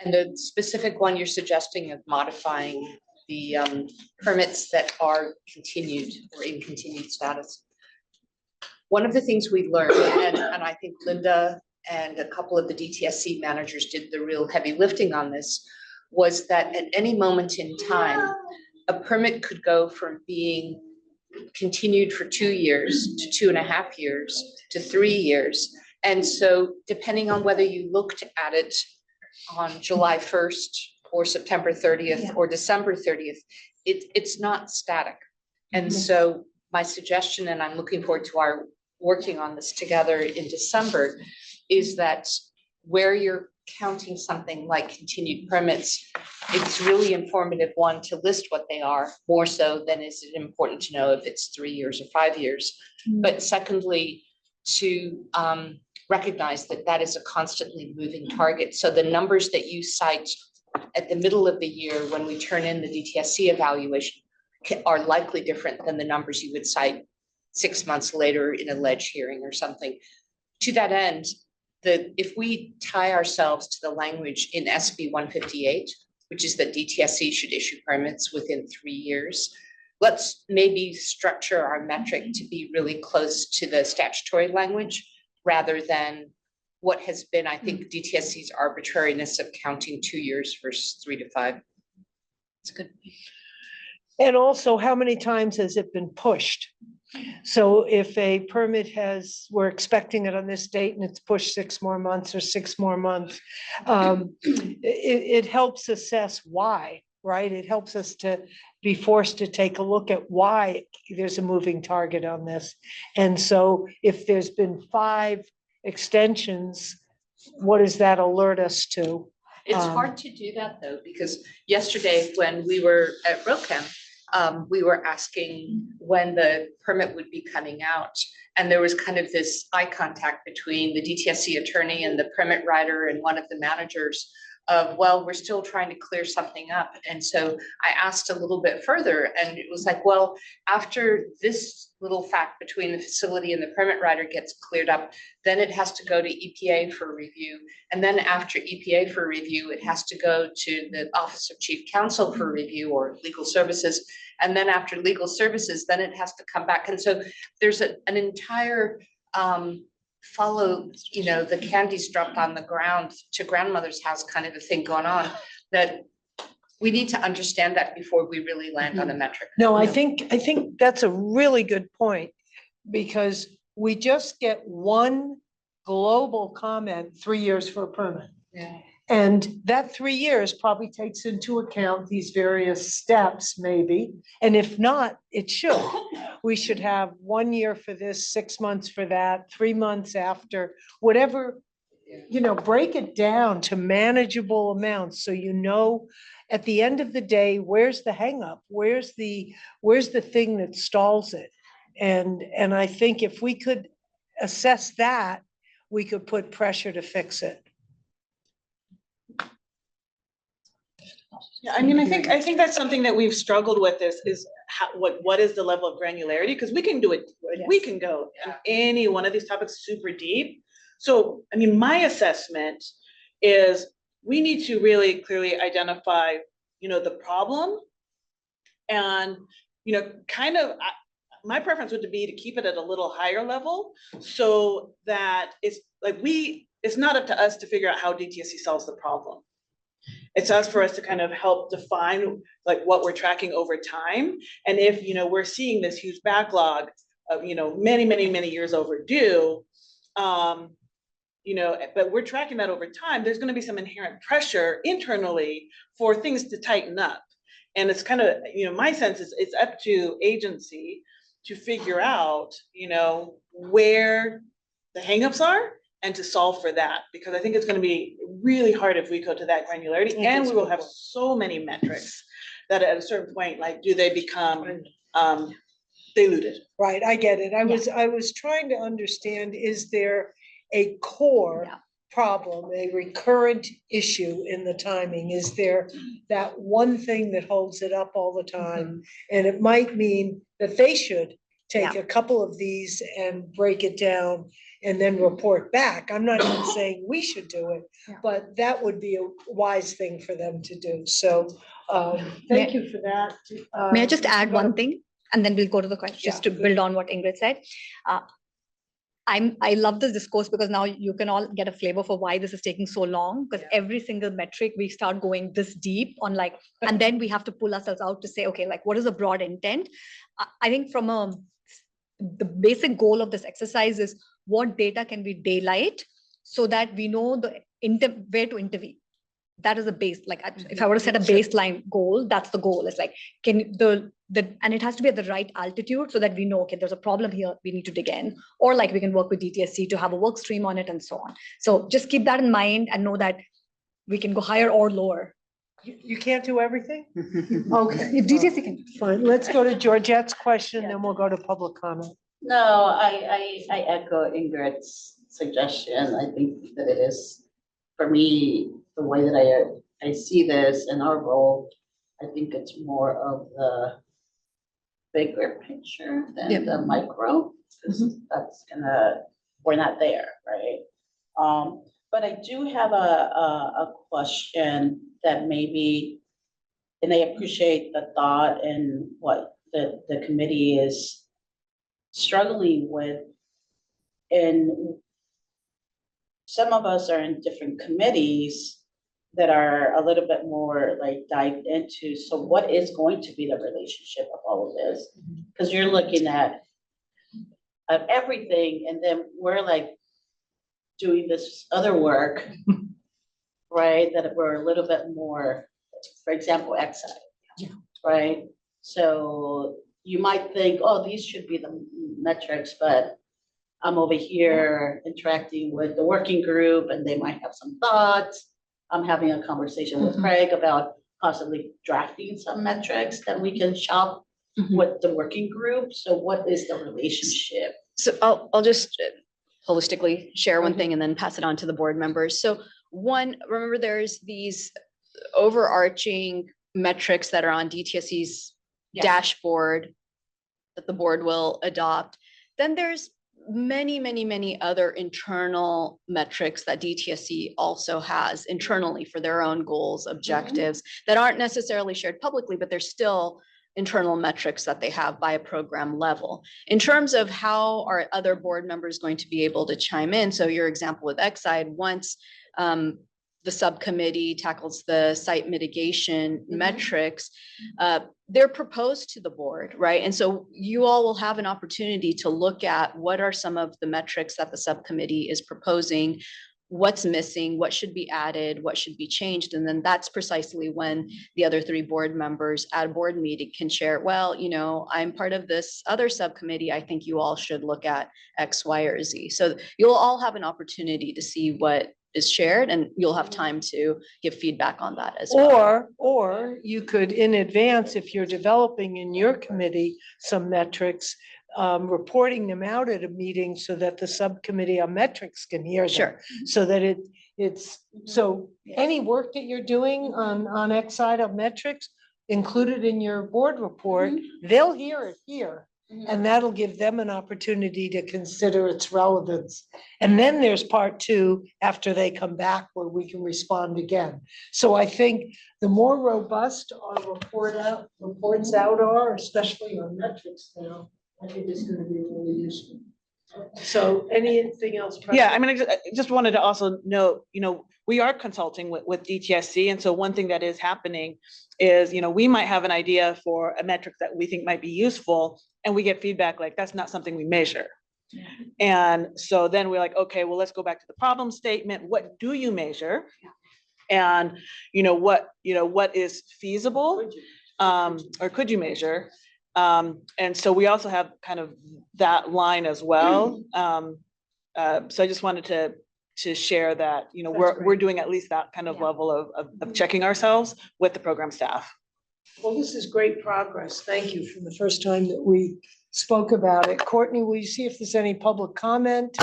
And the specific one you're suggesting of modifying the permits that are continued or in continued status. One of the things we learned, and I think Linda and a couple of the DTSC managers did the real heavy lifting on this, was that at any moment in time, a permit could go from being continued for 2 years to 2.5 years to 3 years. And so depending on whether you looked at it on July 1st or September 30th or December 30th, it's not static. And so my suggestion, and I'm looking forward to our working on this together in December, is that where you're counting something like continued permits, it's really informative, one, to list what they are, more so than is it important to know if it's 3 years or 5 years. But secondly, to recognize that that is a constantly moving target. So the numbers that you cite at the middle of the year when we turn in the DTSC evaluation are likely different than the numbers you would cite 6 months later in a ledge hearing or something. To that end, if we tie ourselves to the language in SB 158, which is that DTSC should issue permits within 3 years. Let's maybe structure our metric to be really close to the statutory language rather than what has been, I think, DTSC's arbitrariness of counting 2 years versus 3 to 5. It's good. And also, how many times has it been pushed? So if a permit we're expecting it on this date and it's pushed 6 more months or 6 more months, it helps assess why, right? It helps us to be forced to take a look at why there's a moving target on this. And so if there's been 5 extensions, what does that alert us to? It's hard to do that though, because yesterday when we were at ROCAM, we were asking when the permit would be coming out. And there was kind of this eye contact between the DTSC attorney and the permit writer and one of the managers of, well, we're still trying to clear something up. And so I asked a little bit further and it was like, well, after this little fact between the facility and the permit writer gets cleared up, then it has to go to EPA for review. And then after EPA for review, it has to go to the Office of Chief Counsel for review or legal services. And then after legal services, then it has to come back. And so there's an entire follow, the candy's dropped on the ground to grandmother's house kind of a thing going on, that we need to understand that before we really land on a metric. No, I think that's a really good point, because we just get one global comment, 3 years for a permit. Yeah. And that 3 years probably takes into account these various steps, maybe. And if not, it should. We should have 1 year for this, 6 months for that, 3 months after, whatever, break it down to manageable amounts. So, at the end of the day, where's the hangup? Where's the thing that stalls it? And I think if we could assess that, we could put pressure to fix it. Yeah, I mean, I think that's something that we've struggled with is what is the level of granularity? Because we can do it, we can go in any one of these topics super deep. So, I mean, my assessment is we need to really clearly identify, the problem and, kind of, my preference would be to keep it at a little higher level so that it's not up to us to figure out how DTSC solves the problem. It's us for us to kind of help define what we're tracking over time. And if, we're seeing this huge backlog of, many, many, many years overdue, but we're tracking that over time, there's going to be some inherent pressure internally for things to tighten up. And it's kind of, my sense is it's up to agency to figure out, where the hangups are and to solve for that, because I think it's going to be really hard if we go to that granularity, and we will have so many metrics that at a certain point, do they become diluted? Right, I get it. I was trying to understand, is there a core problem, a recurrent issue in the timing? Is there that one thing that holds it up all the time? And it might mean that they should take a couple of these and break it down and then report back. I'm not even saying we should do it, but that would be a wise thing for them to do. So thank you for that. May I just add one thing, and then we'll go to the question, just to build on what Ingrid said. I love this discourse because now you can all get a flavor for why this is taking so long, because every single metric we start going this deep on, and then we have to pull ourselves out to say, okay, what is the broad intent? I think the basic goal of this exercise is what data can we daylight so that we know where to intervene. That is a base. If I were to set a baseline goal, that's the goal. It's and it has to be at the right altitude so that we know, okay, there's a problem here, we need to dig in, or we can work with DTSC to have a work stream on it and so on. So just keep that in mind and know that we can go higher or lower. You can't do everything? Okay. If DTSC can. Fine, let's go to Georgette's question, then we'll go to public comment. No, I echo Ingrid's suggestion. I think that it is, for me, the way that I see this and our role, I think it's more of the bigger picture than the micro, because we're not there, right? But I do have a question that maybe and they appreciate the thought and what the committee is struggling with. And some of us are in different committees that are a little bit more like dived into, so what is going to be the relationship of all of this? Because you're looking at everything, and then we're like doing this other work, right, that we're a little bit more, for example, excise, right? So you might think, oh, these should be the metrics, but I'm over here interacting with the working group and they might have some thoughts. I'm having a conversation with Craig about possibly drafting some metrics that we can shop with the working group. So what is the relationship? So I'll just holistically share one thing and then pass it on to the board members. So one, remember there's these overarching metrics that are on DTSC's dashboard that the board will adopt. Then there's many other internal metrics that DTSC also has internally for their own goals, objectives that aren't necessarily shared publicly, but they're still internal metrics that they have by a program level. In terms of how are other board members going to be able to chime in, so your example with Exide, once the subcommittee tackles the site mitigation metrics, they're proposed to the board, right? And so you all will have an opportunity to look at what are some of the metrics that the subcommittee is proposing, what's missing, what should be added, what should be changed. And then that's precisely when the other three board members at a board meeting can share, well, you know, I'm part of this other subcommittee. I think you all should look at X, Y, or Z. So you'll all have an opportunity to see what is shared, and you'll have time to give feedback on that as well. Or you could, in advance, if you're developing in your committee some metrics, reporting them out at a meeting so that the subcommittee on metrics can hear them. Sure. So that so any work that you're doing on Exide of metrics included in your board report, they'll hear it here. And that'll give them an opportunity to consider its relevance. And then there's part two, after they come back, where we can respond again. So I think the more robust our reports out are, especially on metrics now, I think it's gonna be really useful. So anything else? Yeah, I mean, I just wanted to also note, you know, we are consulting with DTSC. And so one thing that is happening is, you know, we might have an idea for a metric that we think might be useful, and we get feedback like, that's not something we measure. And so then we're like, okay, well, let's go back to the problem statement. What do you measure? And, what is feasible, or could you measure? And so we also have kind of that line as well. So I just wanted to share that, we're doing at least that kind of level of checking ourselves with the program staff. Well, this is great progress. Thank you from the first time that we spoke about it. Courtney, will you see if there's any public comment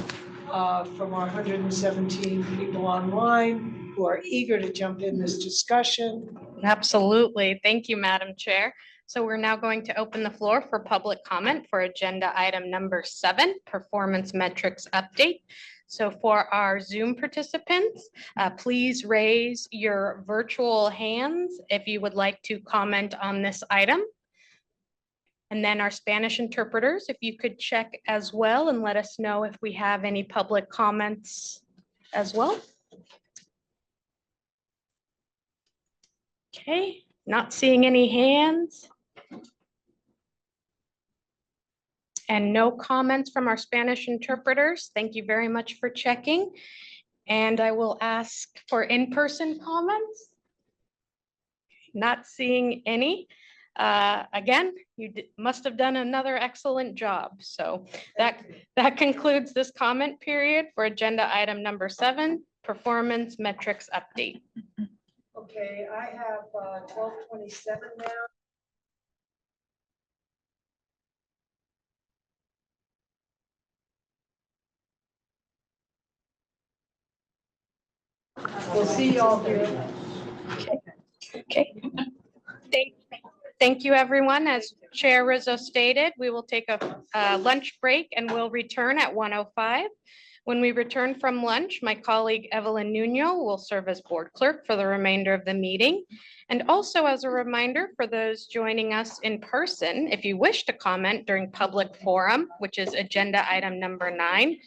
from our 117 people online who are eager to jump in this discussion? Absolutely. Thank you, Madam Chair. So we're now going to open the floor for public comment for agenda item number 7, performance metrics update. So for our Zoom participants, please raise your virtual hands if you would like to comment on this item. And then our Spanish interpreters, if you could check as well and let us know if we have any public comments as well. Okay, not seeing any hands. And no comments from our Spanish interpreters. Thank you very much for checking. And I will ask for in-person comments. Not seeing any. Again, you must have done another excellent job. So that concludes this comment period for agenda item number 7, performance metrics update. Okay, I have 12:27 now. We'll see you all here. Okay. Thank you, everyone. As Chair Rizzo stated, we will take a lunch break and we'll return at 1:05. When we return from lunch, my colleague Evelyn Nuno will serve as board clerk for the remainder of the meeting. And also as a reminder for those joining us in person, if you wish to comment during public forum, which is agenda item number 9,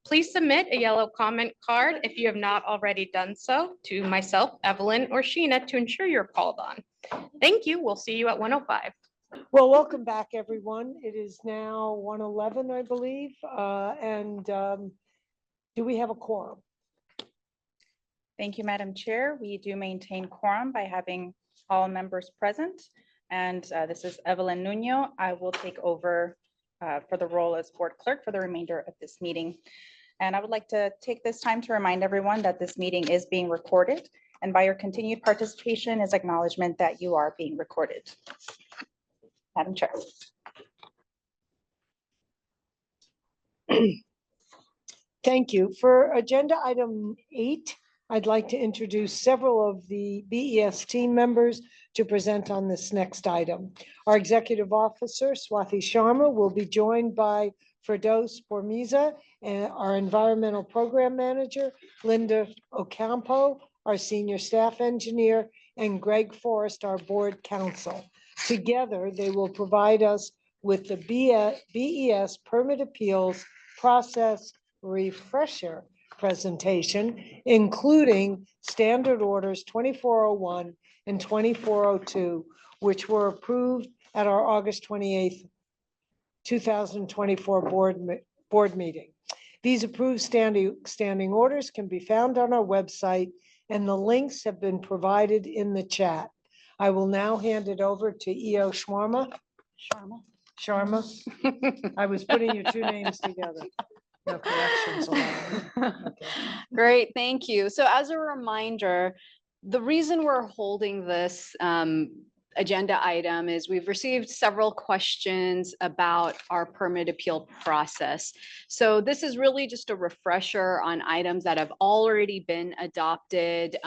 please submit a yellow comment card if you have not already done so to myself, Evelyn, or Sheena to ensure you're called on. Thank you. We'll see you at 1:05. Well, welcome back, everyone. It is now 1:11, I believe, do we have a quorum? Thank you, Madam Chair. We do maintain quorum by having all members present. And this is Evelyn Nuno. I will take over for the role as board clerk for the remainder of this meeting. And I would like to take this time to remind everyone that this meeting is being recorded, and by your continued participation is acknowledgement that you are being recorded. Madam Chair. Thank you. For agenda item 8, I'd like to introduce several of the BES team members to present on this next item. Our executive officer, Swathi Sharma, will be joined by Firdaus Bormiza, and our environmental program manager, Linda Ocampo, our senior staff engineer, and Greg Forrest, our board counsel. Together, they will provide us with the BES permit appeals process refresher presentation, including standard orders 2401 and 2402, which were approved at our August 28th, 2024 board meeting. These approved standing orders can be found on our website, and the links have been provided in the chat. I will now hand it over to EO Sharma. Sharma. I was putting your two names together. No corrections allowed. Okay. Great, thank you. So as a reminder, the reason we're holding this agenda item is we've received several questions about our permit appeal process. So this is really just a refresher on items that have already been adopted,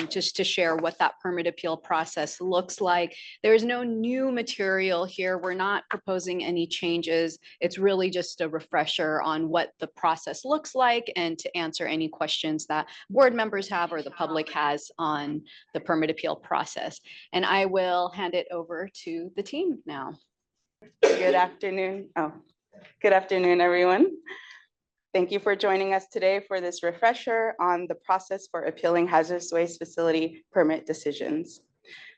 just to share what that permit appeal process looks like. There is no new material here. We're not proposing any changes. It's really just a refresher on what the process looks like and to answer any questions that board members have or the public has on the permit appeal process. And I will hand it over to the team now. Good afternoon. Good afternoon, everyone. Thank you for joining us today for this refresher on the process for appealing hazardous waste facility permit decisions.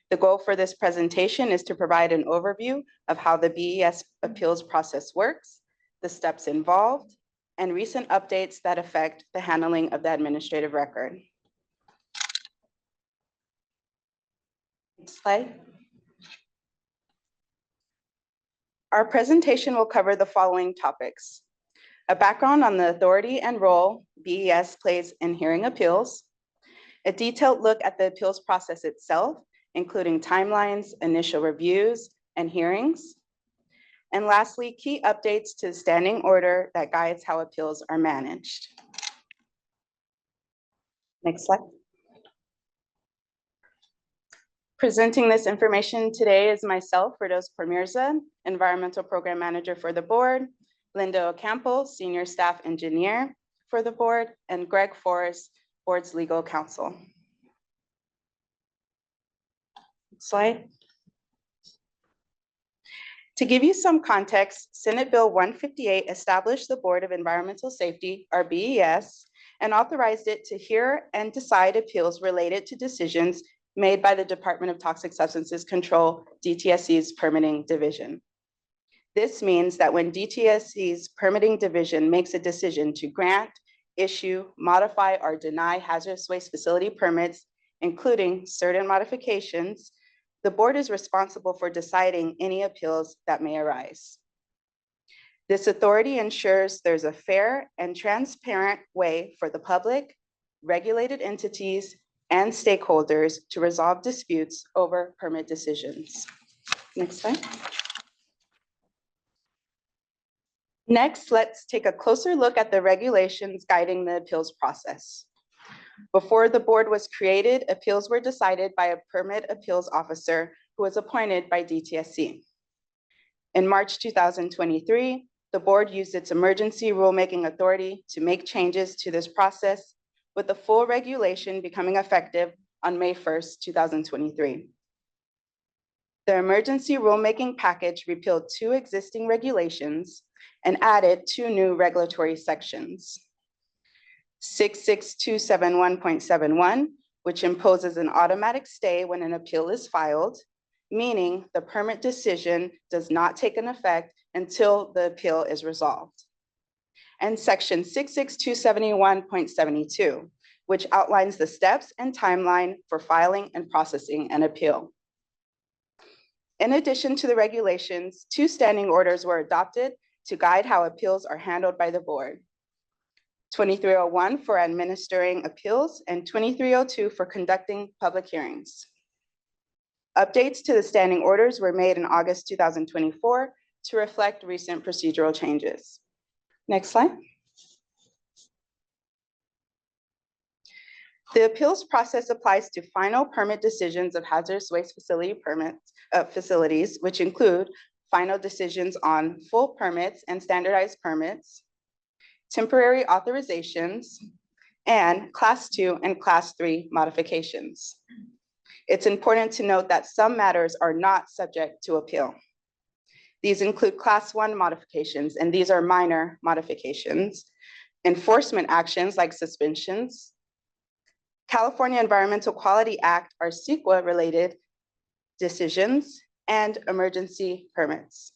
The goal for this presentation is to provide an overview of how the BES appeals process works, the steps involved, and recent updates that affect the handling of the administrative record. Next slide. Our presentation will cover the following topics: a background on the authority and role BES plays in hearing appeals, a detailed look at the appeals process itself, including timelines, initial reviews, and hearings, and lastly, key updates to the standing order that guides how appeals are managed. Next slide. Presenting this information today is myself, Firdaus Bormiza, Environmental Program Manager for the board, Linda Ocampo, Senior Staff Engineer for the board, and Greg Forrest, Board's Legal Counsel. Slide. To give you some context, Senate Bill 158 established the Board of Environmental Safety, or BES, and authorized it to hear and decide appeals related to decisions made by the Department of Toxic Substances Control, DTSC's permitting division. This means that when DTSC's permitting division makes a decision to grant, issue, modify, or deny hazardous waste facility permits, including certain modifications, the board is responsible for deciding any appeals that may arise. This authority ensures there's a fair and transparent way for the public, regulated entities, and stakeholders to resolve disputes over permit decisions. Next slide. Next, let's take a closer look at the regulations guiding the appeals process. Before the board was created, appeals were decided by a permit appeals officer who was appointed by DTSC. In March 2023, the board used its emergency rulemaking authority to make changes to this process, with the full regulation becoming effective on May 1st, 2023. The emergency rulemaking package repealed 2 existing regulations and added 2 new regulatory sections. 66271.71, which imposes an automatic stay when an appeal is filed, meaning the permit decision does not take an effect until the appeal is resolved. And section 66271.72, which outlines the steps and timeline for filing and processing an appeal. In addition to the regulations, 2 standing orders were adopted to guide how appeals are handled by the board. 2301 for administering appeals and 2302 for conducting public hearings. Updates to the standing orders were made in August 2024 to reflect recent procedural changes. Next slide. The appeals process applies to final permit decisions of hazardous waste facilities, which include final decisions on full permits and standardized permits, temporary authorizations, and Class 2 and Class 3 modifications. It's important to note that some matters are not subject to appeal. These include Class 1 modifications, and these are minor modifications, enforcement actions like suspensions, California Environmental Quality Act or CEQA related decisions, and emergency permits.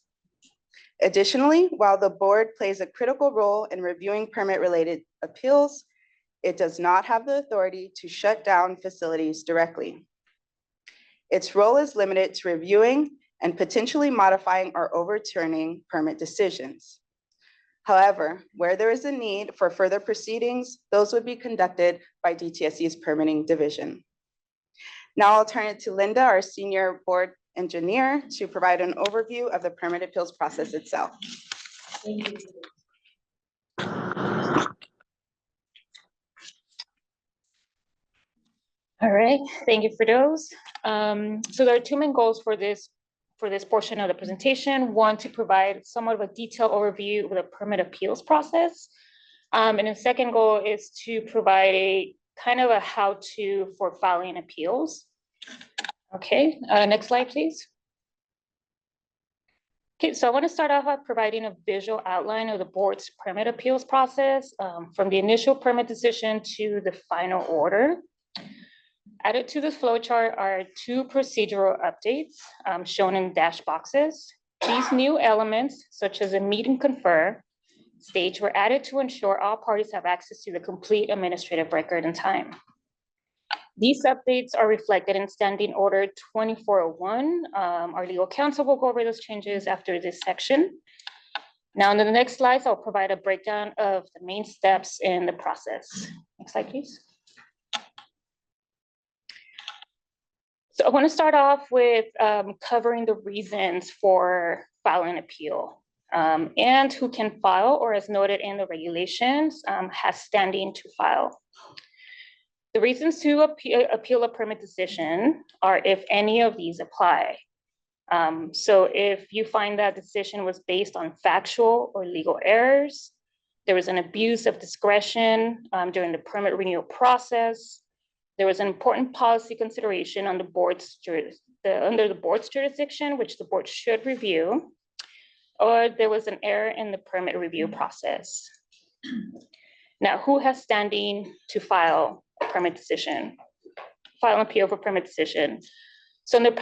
Additionally, while the board plays a critical role in reviewing permit-related appeals, it does not have the authority to shut down facilities directly. Its role is limited to reviewing and potentially modifying or overturning permit decisions. However, where there is a need for further proceedings, those would be conducted by DTSC's permitting division. Now I'll turn it to Linda, our senior board engineer, to provide an overview of the permit appeals process itself. Thank you. All right, thank you for those. So there are 2 main goals for this portion of the presentation. One, to provide somewhat of a detailed overview of the permit appeals process. And the second goal is to provide a kind of a how-to for filing appeals. Okay, next slide, please. Okay, so I want to start off by providing a visual outline of the board's permit appeals process from the initial permit decision to the final order. Added to this flowchart are 2 procedural updates shown in dashed boxes. These new elements, such as a meet and confer stage, were added to ensure all parties have access to the complete administrative record in time. These updates are reflected in Standing Order 2401. Our legal counsel will go over those changes after this section. Now, in the next slides, I'll provide a breakdown of the main steps in the process. Next slide, please. So I want to start off with covering the reasons for filing an appeal and who can file, or as noted in the regulations, has standing to file. The reasons to appeal a permit decision are if any of these apply. So if you find that decision was based on factual or legal errors, there was an abuse of discretion during the permit renewal process, there was an important policy consideration on the board's under the board's jurisdiction, which the board should review, or there was an error in the permit review process. Now, who has standing to file a permit decision, file an appeal for permit decision? So in the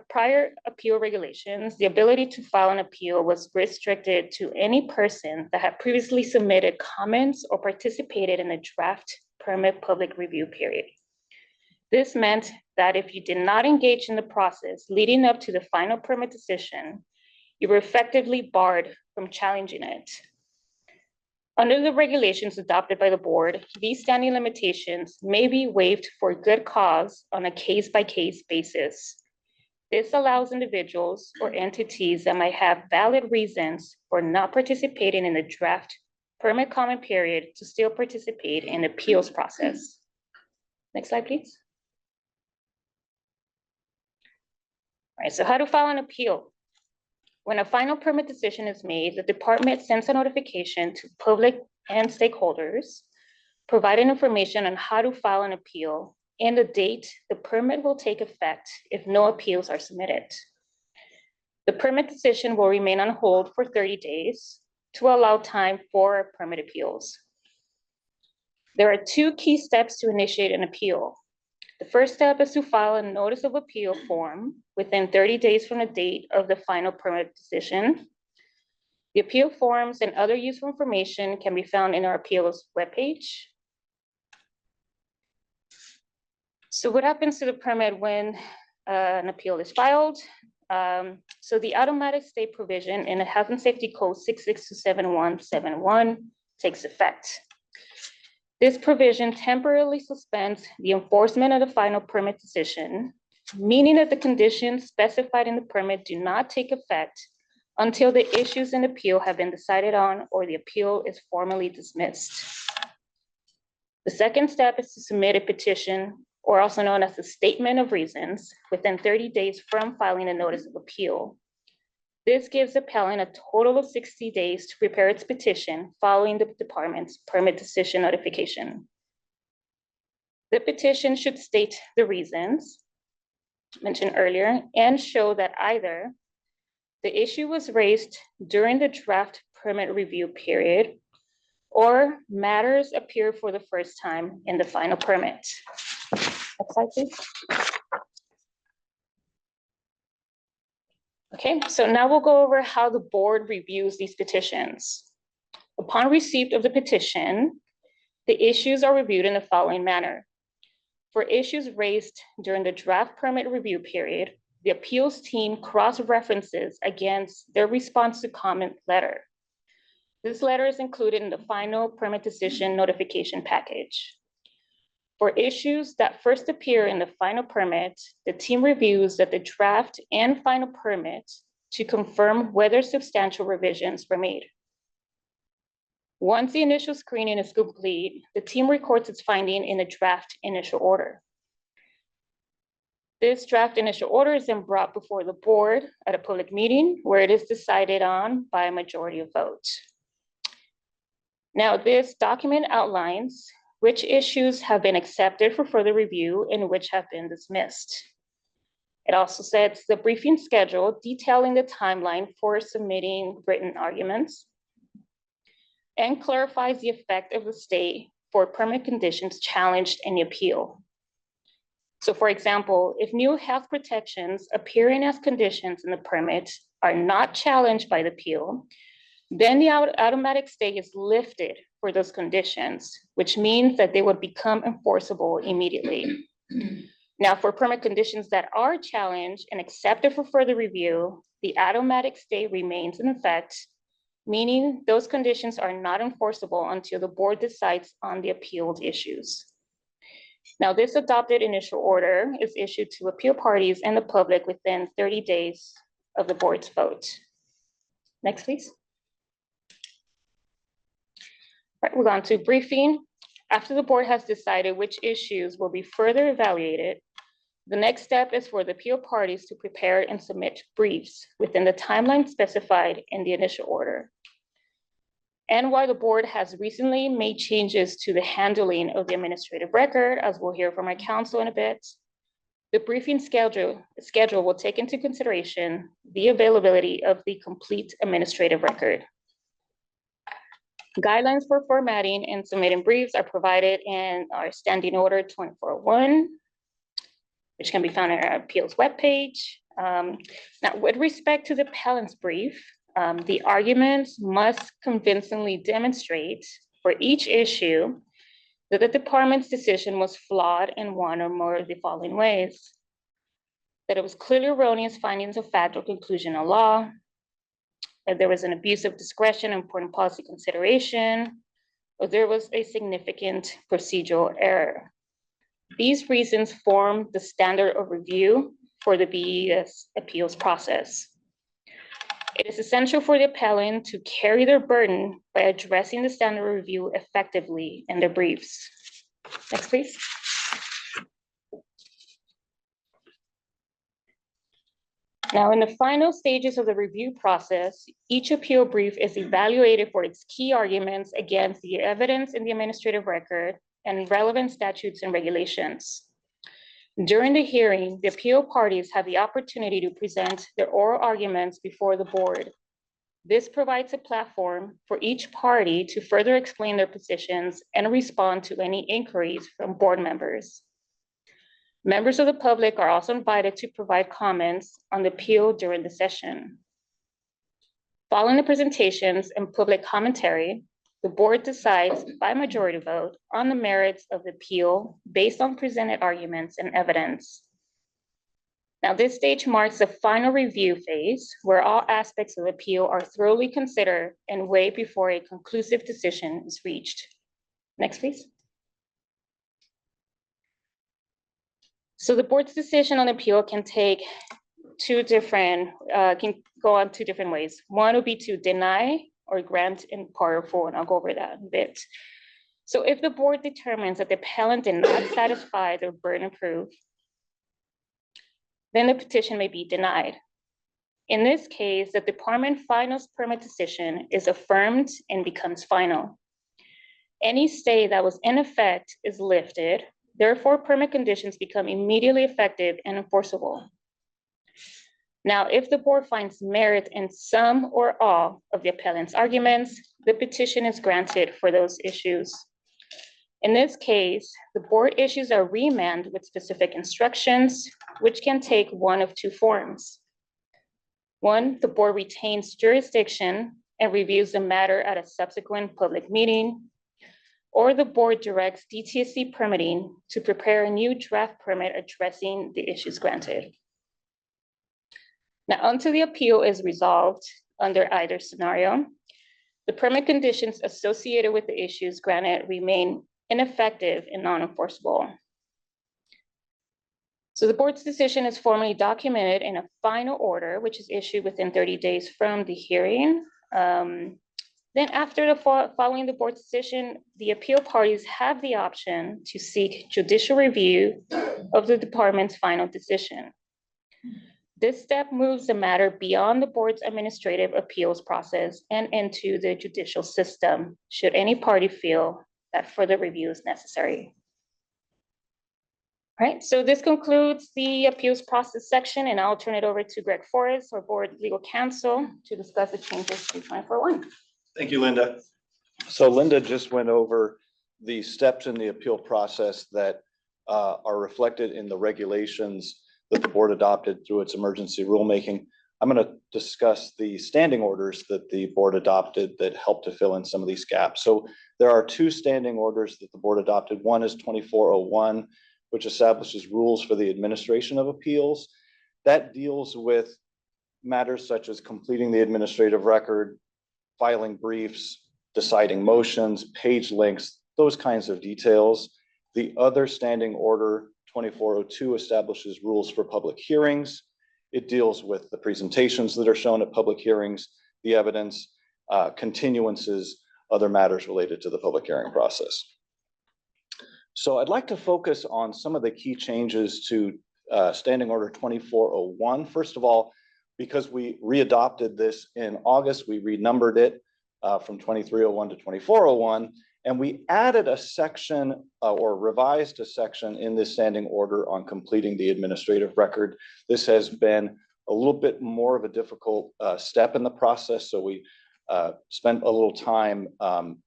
prior appeal regulations, the ability to file an appeal was restricted to any person that had previously submitted comments or participated in a draft permit public review period. This meant that if you did not engage in the process leading up to the final permit decision, you were effectively barred from challenging it. Under the regulations adopted by the board, these standing limitations may be waived for good cause on a case-by-case basis. This allows individuals or entities that might have valid reasons for not participating in the draft permit comment period to still participate in the appeals process. Next slide, please. All right, so how to file an appeal? When a final permit decision is made, the department sends a notification to public and stakeholders, providing information on how to file an appeal and the date the permit will take effect if no appeals are submitted. The permit decision will remain on hold for 30 days to allow time for permit appeals. There are two key steps to initiate an appeal. The first step is to file a notice of appeal form within 30 days from the date of the final permit decision. The appeal forms and other useful information can be found in our appeals webpage. So what happens to the permit when an appeal is filed? So the automatic stay provision in the Health and Safety Code 6627171 takes effect. This provision temporarily suspends the enforcement of the final permit decision, meaning that the conditions specified in the permit do not take effect until the issues in appeal have been decided on or the appeal is formally dismissed. The second step is to submit a petition, or also known as the statement of reasons, within 30 days from filing a notice of appeal. This gives the appellant a total of 60 days to prepare its petition following the department's permit decision notification. The petition should state the reasons mentioned earlier and show that either the issue was raised during the draft permit review period or matters appear for the first time in the final permit. Next slide, please. Okay, so now we'll go over how the board reviews these petitions. Upon receipt of the petition, the issues are reviewed in the following manner. For issues raised during the draft permit review period, the appeals team cross-references against their response to comment letter. This letter is included in the final permit decision notification package. For issues that first appear in the final permit, the team reviews that the draft and final permit to confirm whether substantial revisions were made. Once the initial screening is complete, the team records its finding in the draft initial order. This draft initial order is then brought before the board at a public meeting where it is decided on by a majority of votes. Now, this document outlines which issues have been accepted for further review and which have been dismissed. It also sets the briefing schedule detailing the timeline for submitting written arguments and clarifies the effect of the stay for permit conditions challenged in the appeal. So for example, if new health protections appearing as conditions in the permit are not challenged by the appeal, then the automatic stay is lifted for those conditions, which means that they would become enforceable immediately. Now, for permit conditions that are challenged and accepted for further review, the automatic stay remains in effect, meaning those conditions are not enforceable until the board decides on the appealed issues. Now, this adopted initial order is issued to appeal parties and the public within 30 days of the board's vote. Next, please. All right, we're on to briefing. After the board has decided which issues will be further evaluated, the next step is for the appeal parties to prepare and submit briefs within the timeline specified in the initial order. And while the board has recently made changes to the handling of the administrative record, as we'll hear from our counsel in a bit, the briefing schedule will take into consideration the availability of the complete administrative record. Guidelines for formatting and submitting briefs are provided in our Standing Order 2401, which can be found on our appeals webpage. Now, with respect to the appellant's brief, the arguments must convincingly demonstrate for each issue that the department's decision was flawed in one or more of the following ways: that it was clearly erroneous findings of fact or conclusion of law, that there was an abuse of discretion, important policy consideration, or there was a significant procedural error. These reasons form the standard of review for the BES appeals process. It is essential for the appellant to carry their burden by addressing the standard of review effectively in their briefs. Next, please. Now, in the final stages of the review process, each appeal brief is evaluated for its key arguments against the evidence in the administrative record and relevant statutes and regulations. During the hearing, the appeal parties have the opportunity to present their oral arguments before the board. This provides a platform for each party to further explain their positions and respond to any inquiries from board members. Members of the public are also invited to provide comments on the appeal during the session. Following the presentations and public commentary, the board decides by majority vote on the merits of the appeal based on presented arguments and evidence. Now, this stage marks the final review phase where all aspects of the appeal are thoroughly considered and weighed before a conclusive decision is reached. Next, please. So the board's decision on appeal can take can go on two different ways. One would be to deny or grant in part or full, and I'll go over that a bit. So if the board determines that the appellant did not satisfy their burden of proof, then the petition may be denied. In this case, the department finals permit decision is affirmed and becomes final. Any stay that was in effect is lifted. Therefore, permit conditions become immediately effective and enforceable. Now, if the board finds merit in some or all of the appellant's arguments, the petition is granted for those issues. In this case, the board issues a remand with specific instructions, which can take one of two forms. One, the board retains jurisdiction and reviews the matter at a subsequent public meeting, or the board directs DTSC permitting to prepare a new draft permit addressing the issues granted. Now, until the appeal is resolved under either scenario, the permit conditions associated with the issues granted remain ineffective and non-enforceable. So the board's decision is formally documented in a final order, which is issued within 30 days from the hearing. Then after following the board's decision, the appeal parties have the option to seek judicial review of the department's final decision. This step moves the matter beyond the board's administrative appeals process and into the judicial system, should any party feel that further review is necessary. All right, so this concludes the appeals process section, and I'll turn it over to Greg Forrest, our board legal counsel, to discuss the changes to 24.1. Thank you, Linda. So Linda just went over the steps in the appeal process that are reflected in the regulations that the board adopted through its emergency rulemaking. I'm going to discuss the standing orders that the board adopted that helped to fill in some of these gaps. So there are two standing orders that the board adopted. One is 2401, which establishes rules for the administration of appeals. That deals with matters such as completing the administrative record, filing briefs, deciding motions, page links, those kinds of details. The other standing order, 2402, establishes rules for public hearings. It deals with the presentations that are shown at public hearings, the evidence, continuances, other matters related to the public hearing process. So I'd like to focus on some of the key changes to Standing Order 2401. First of all, because we readopted this in August, we renumbered it from 2301 to 2401, and we added a section or revised a section in this standing order on completing the administrative record. This has been a little bit more of a difficult step in the process, so we spent a little time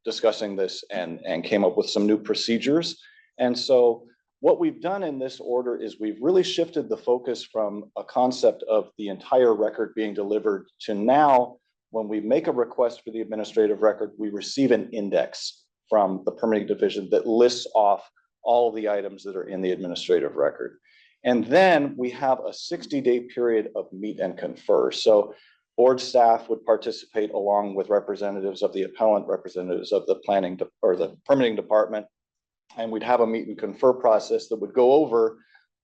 discussing this and came up with some new procedures. And so what we've done in this order is we've really shifted the focus from a concept of the entire record being delivered to now, when we make a request for the administrative record, we receive an index from the permitting division that lists off all of the items that are in the administrative record. And then we have a 60-day period of meet and confer. So board staff would participate along with representatives of the appellant, representatives of the planning or the permitting department, and we'd have a meet and confer process that would go over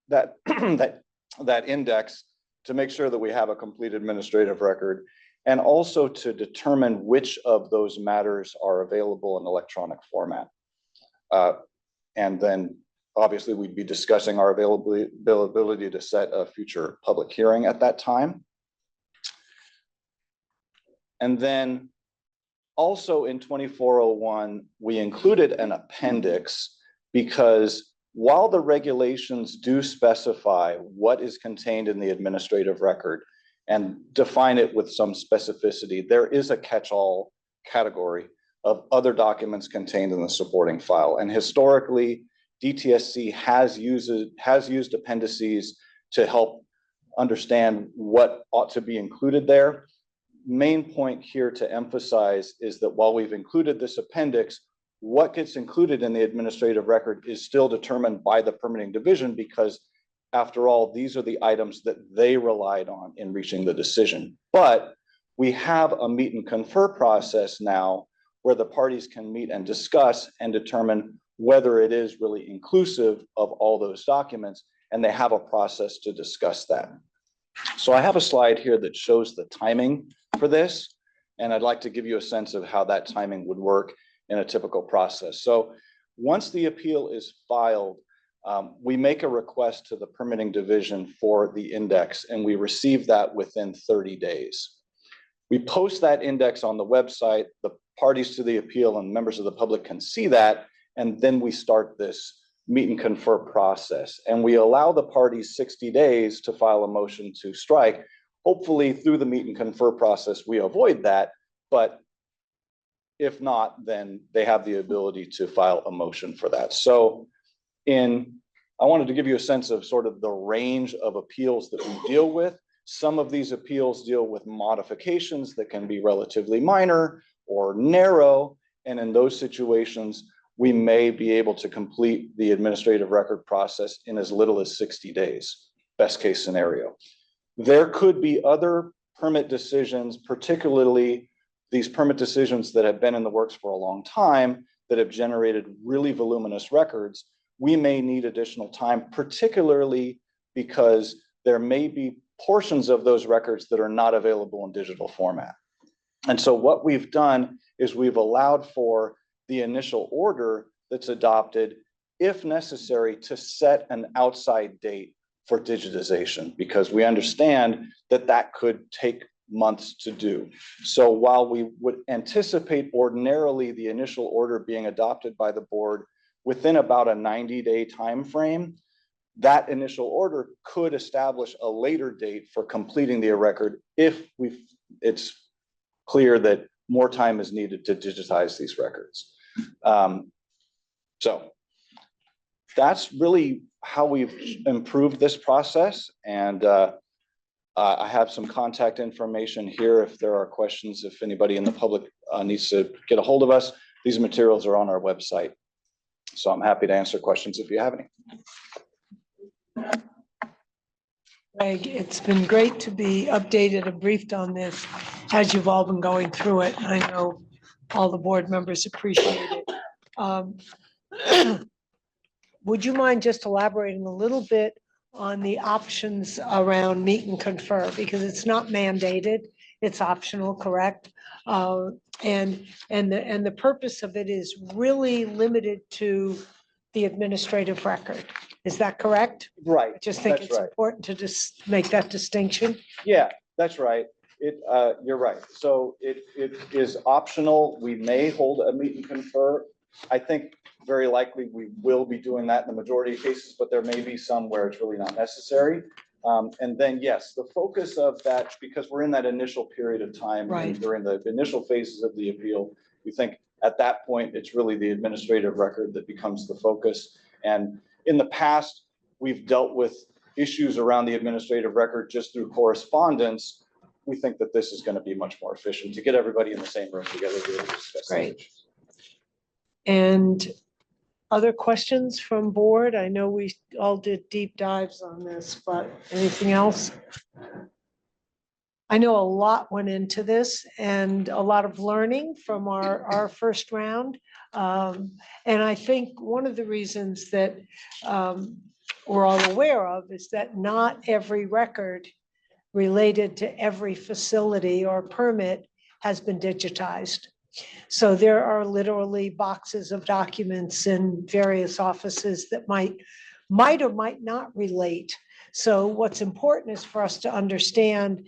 that, that index to make sure that we have a complete administrative record, and also to determine which of those matters are available in electronic format. And then obviously we'd be discussing our availability to set a future public hearing at that time. And then also in 2401, we included an appendix because while the regulations do specify what is contained in the administrative record and define it with some specificity, there is a catch-all category of other documents contained in the supporting file. And historically, DTSC has used appendices to help understand what ought to be included there. Main point here to emphasize is that while we've included this appendix, what gets included in the administrative record is still determined by the permitting division, because after all, these are the items that they relied on in reaching the decision. But we have a meet and confer process now where the parties can meet and discuss and determine whether it is really inclusive of all those documents, and they have a process to discuss that. So I have a slide here that shows the timing for this, and I'd like to give you a sense of how that timing would work in a typical process. So once the appeal is filed, we make a request to the permitting division for the index, and we receive that within 30 days. We post that index on the website. The parties to the appeal and members of the public can see that, and then we start this meet and confer process. And we allow the parties 60 days to file a motion to strike. Hopefully through the meet and confer process, we avoid that, but if not, then they have the ability to file a motion for that. So I wanted to give you a sense of sort of the range of appeals that we deal with. Some of these appeals deal with modifications that can be relatively minor or narrow. And in those situations, we may be able to complete the administrative record process in as little as 60 days, best case scenario. There could be other permit decisions, particularly these permit decisions that have been in the works for a long time that have generated really voluminous records. We may need additional time, particularly because there may be portions of those records that are not available in digital format. And so what we've done is we've allowed for the initial order that's adopted, if necessary, to set an outside date for digitization, because we understand that that could take months to do. So while we would anticipate ordinarily the initial order being adopted by the board within about a 90-day time frame, that initial order could establish a later date for completing the record if it's clear that more time is needed to digitize these records. So that's really how we've improved this process. And I have some contact information here if there are questions, if anybody in the public needs to get a hold of us. These materials are on our website. So I'm happy to answer questions if you have any. Greg, it's been great to be updated and briefed on this as you've all been going through it. I know all the board members appreciate it. Would you mind just elaborating a little bit on the options around meet and confer? Because it's not mandated, it's optional, correct? And the purpose of it is really limited to the administrative record. Is that correct? Right. I just think that's it's right. important to just make that distinction. Yeah, that's right. You're right. So it is optional. We may hold a meet and confer. I think very likely we will be doing that in the majority of cases, but there may be some where it's really not necessary. And then, yes, the focus of that, because we're in that initial period of time, Right. and during the initial phases of the appeal, we think at that point, it's really the administrative record that becomes the focus. And in the past, we've dealt with issues around the administrative record just through correspondence. We think that this is going to be much more efficient to get everybody in the same room together to discuss. Great. And other questions from board? I know we all did deep dives on this, but anything else? I know a lot went into this and a lot of learning from our first round. And I think one of the reasons that we're all aware of is that not every record related to every facility or permit has been digitized. So there are literally boxes of documents in various offices that might or might not relate. So what's important is for us to understand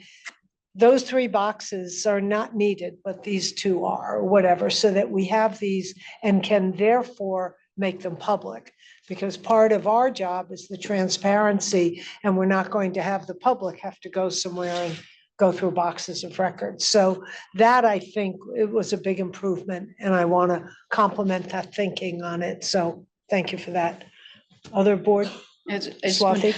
those 3 boxes are not needed, but these 2 are, or whatever, so that we have these and can therefore make them public. Because part of our job is the transparency, and we're not going to have the public have to go somewhere and go through boxes of records. So that, I think, it was a big improvement, and I want to compliment that thinking on it. So thank you for that. Other board? Swati?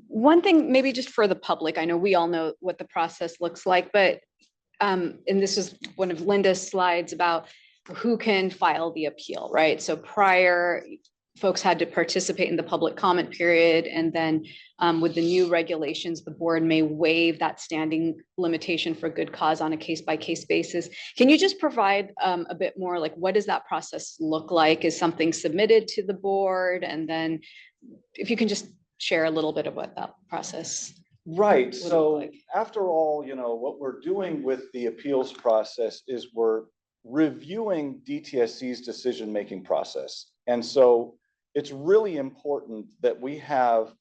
One thing, maybe just for the public, I know we all know what the process looks like, but, and this is one of Linda's slides about who can file the appeal, right? So prior, folks had to participate in the public comment period, and then with the new regulations, the board may waive that standing limitation for good cause on a case-by-case basis. Can you just provide a bit more, like, what does that process look like? Is something submitted to the board? And then if you can just share a little bit of what that process. Right, so after all, what we're doing with the appeals process is we're reviewing DTSC's decision-making process. And so it's really important that we have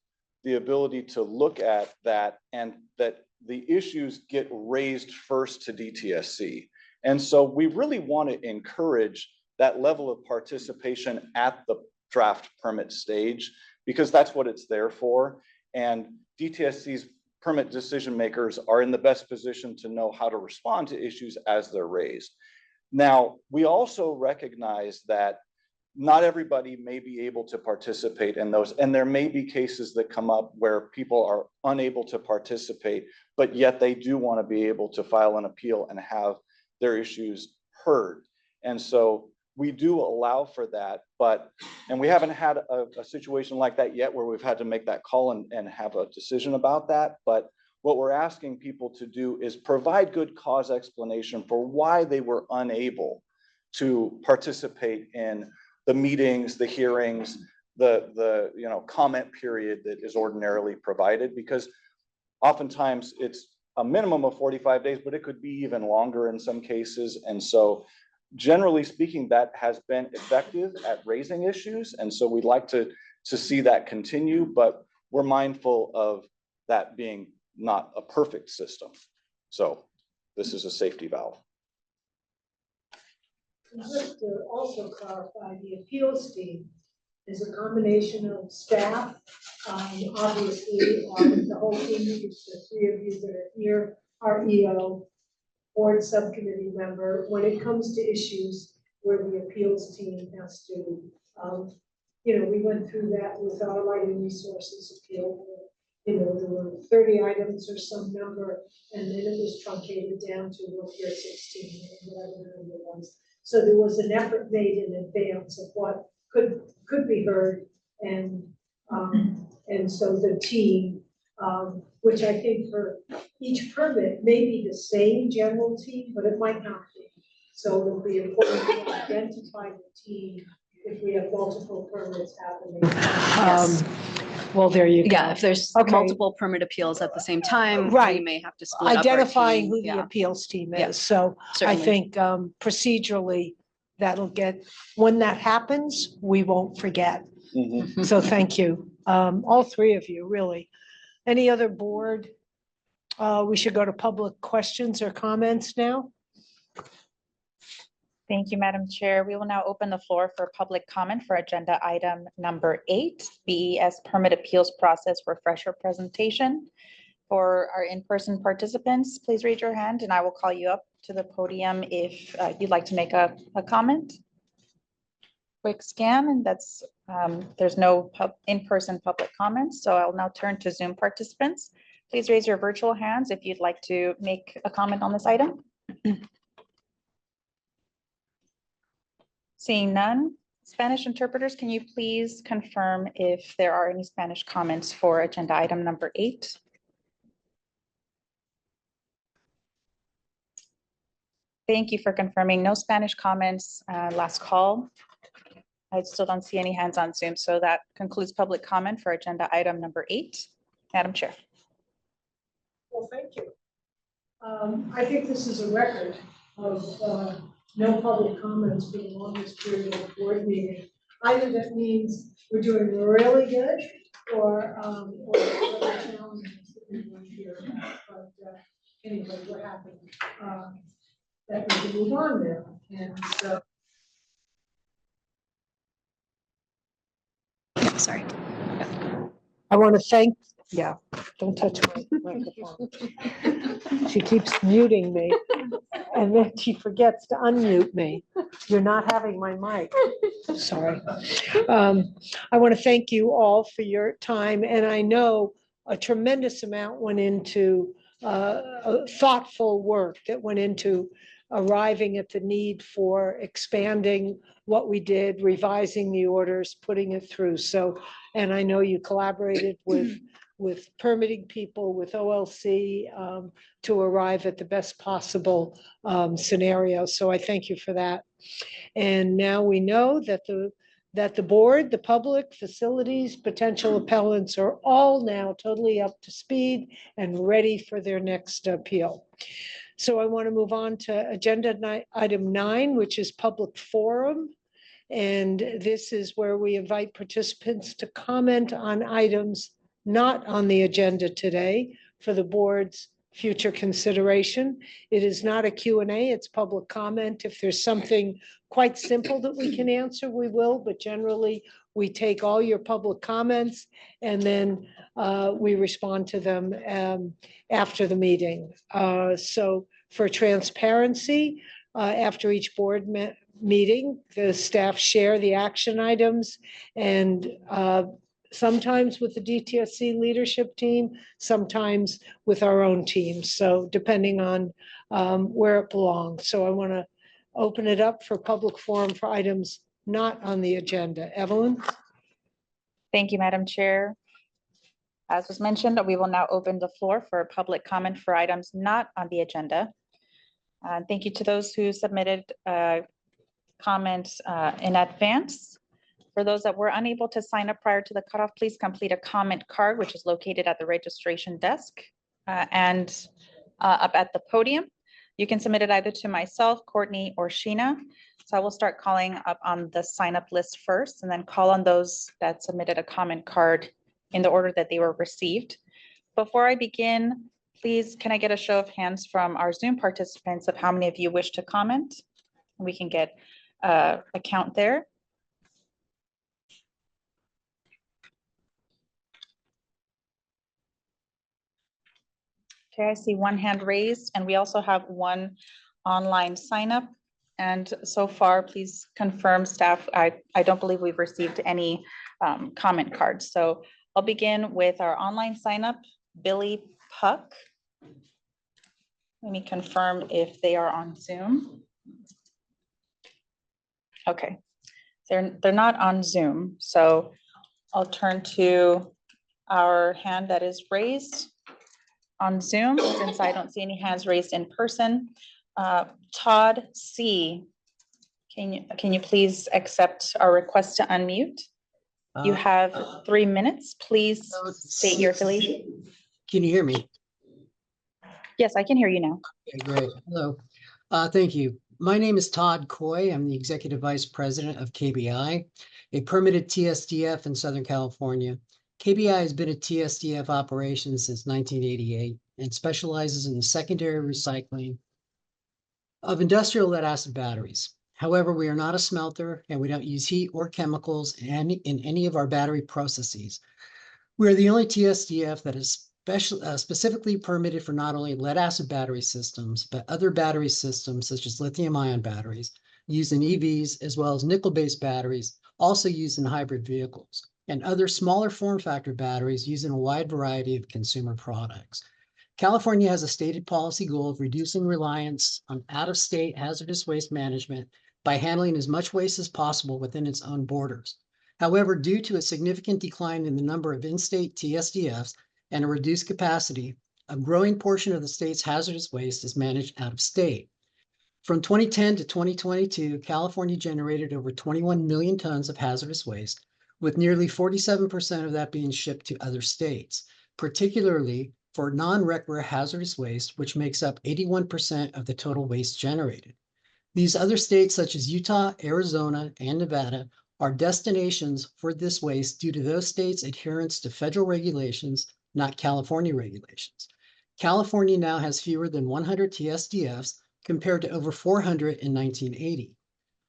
the ability to look at that and that the issues get raised first to DTSC. And so we really want to encourage that level of participation at the draft permit stage, because that's what it's there for. And DTSC's permit decision makers are in the best position to know how to respond to issues as they're raised. Now, we also recognize that not everybody may be able to participate in those, and there may be cases that come up where people are unable to participate, but yet they do want to be able to file an appeal and have their issues heard. And so we do allow for that, and we haven't had a situation like that yet where we've had to make that call and have a decision about that. But what we're asking people to do is provide good cause explanation for why they were unable to participate in the meetings, the hearings, the comment period that is ordinarily provided, because oftentimes it's a minimum of 45 days, but it could be even longer in some cases. And so generally speaking, that has been effective at raising issues. And so we'd like to see that continue, but we're mindful of that being not a perfect system. So this is a safety valve. Just to also clarify, the appeals team is a combination of staff, obviously, the whole team, the 3 of you that are here, our EO, board subcommittee member. When it comes to issues where the appeals team has to, we went through that with our light and resources appeal. There were 30 items or some number, and then it was truncated down to we'll hear 16, whatever the number was. So there was an effort made in advance of what could be heard, and so the team, which I think for each permit may be the same general team, but it might not be. So it'll be important to identify the team if we have multiple permits happening. Yes. Well, there you go. Yeah, if there's multiple permit appeals at the same time, we may have to split up our Identifying team. who the Yeah. appeals team Yeah, is. So certainly. I think procedurally, when that happens, we won't forget. So thank you, all 3 of you, really. Any other board? We should go to public questions or comments now. Thank you, Madam Chair. We will now open the floor for public comment for agenda item number 8, BES permit appeals process refresher presentation. For our in-person participants, please raise your hand and I will call you up to the podium if you'd like to make a comment. Quick scan, and that's there's no in-person public comments, so I'll now turn to Zoom participants. Please raise your virtual hands if you'd like to make a comment on this item. Seeing none. Spanish interpreters, can you please confirm if there are any Spanish comments for agenda item number 8? Thank you for confirming. No Spanish comments. Last call. I still don't see any hands on Zoom, so that concludes public comment for agenda item number 8. Madam Chair. Well, thank you. I think this is a record of no public comments for the longest period of board meeting. Either that means we're doing really good or other challenges that we want to hear about. But anyway, that we can move on now. And so. Sorry. I want to thank, yeah, don't touch my microphone. She keeps muting me and then she forgets to unmute me. You're not having my mic. Sorry. I want to thank you all for your time, and I know a tremendous amount went into thoughtful work that went into arriving at the need for expanding what we did, revising the orders, putting it through. So, and I know you collaborated with permitting people, with OLC, to arrive at the best possible scenario. So I thank you for that. And now we know that the board, the public, facilities, potential appellants are all now totally up to speed and ready for their next appeal. So I want to move on to item 9, which is public forum. And this is where we invite participants to comment on items not on the agenda today for the board's future consideration. It is not a Q&A, it's public comment. If there's something quite simple that we can answer, we will, but generally we take all your public comments and then we respond to them after the meeting. So for transparency, after each board meeting, the staff share the action items, and sometimes with the DTSC leadership team, sometimes with our own team. So depending on where it belongs. So I want to open it up for public forum for items not on the agenda. Evelyn? Thank you, Madam Chair. As was mentioned, we will now open the floor for public comment for items not on the agenda. Thank you to those who submitted comments in advance. For those that were unable to sign up prior to the cutoff, please complete a comment card, which is located at the registration desk and up at the podium. You can submit it either to myself, Courtney, or Sheena. So I will start calling up on the sign up list first and then call on those that submitted a comment card in the order that they were received. Before I begin, please, can I get a show of hands from our Zoom participants of how many of you wish to comment? We can get a count there. Okay, I see one hand raised, and we also have one online sign up. And so far, please confirm, staff, I don't believe we've received any comment cards. So I'll begin with our online sign up, Billy Puck. Let me confirm if they are on Zoom. Okay, they're not on Zoom. So I'll turn to our hand that is raised on Zoom, since I don't see any hands raised in person. Todd C, can you please accept our request to unmute? You have 3 minutes. Please state your affiliation. Can you hear me? Yes, I can hear you now. Okay, great. Hello. Thank you. My name is Todd Coy. I'm the Executive Vice President of KBI, a permitted TSDF in Southern California. KBI has been a TSDF operation since 1988 and specializes in the secondary recycling of industrial lead acid batteries. However, we are not a smelter and we don't use heat or chemicals in any of our battery processes. We are the only TSDF that is specifically permitted for not only lead acid battery systems, but other battery systems such as lithium ion batteries used in EVs, as well as nickel-based batteries also used in hybrid vehicles, and other smaller form factor batteries used in a wide variety of consumer products. California has a stated policy goal of reducing reliance on out-of-state hazardous waste management by handling as much waste as possible within its own borders. However, due to a significant decline in the number of in-state TSDFs and a reduced capacity, a growing portion of the state's hazardous waste is managed out of state. From 2010 to 2022, California generated over 21 million tons of hazardous waste, with nearly 47% of that being shipped to other states, particularly for non-RCRA hazardous waste, which makes up 81% of the total waste generated. These other states, such as Utah, Arizona, and Nevada, are destinations for this waste due to those states' adherence to federal regulations, not California regulations. California now has fewer than 100 TSDFs compared to over 400 in 1980.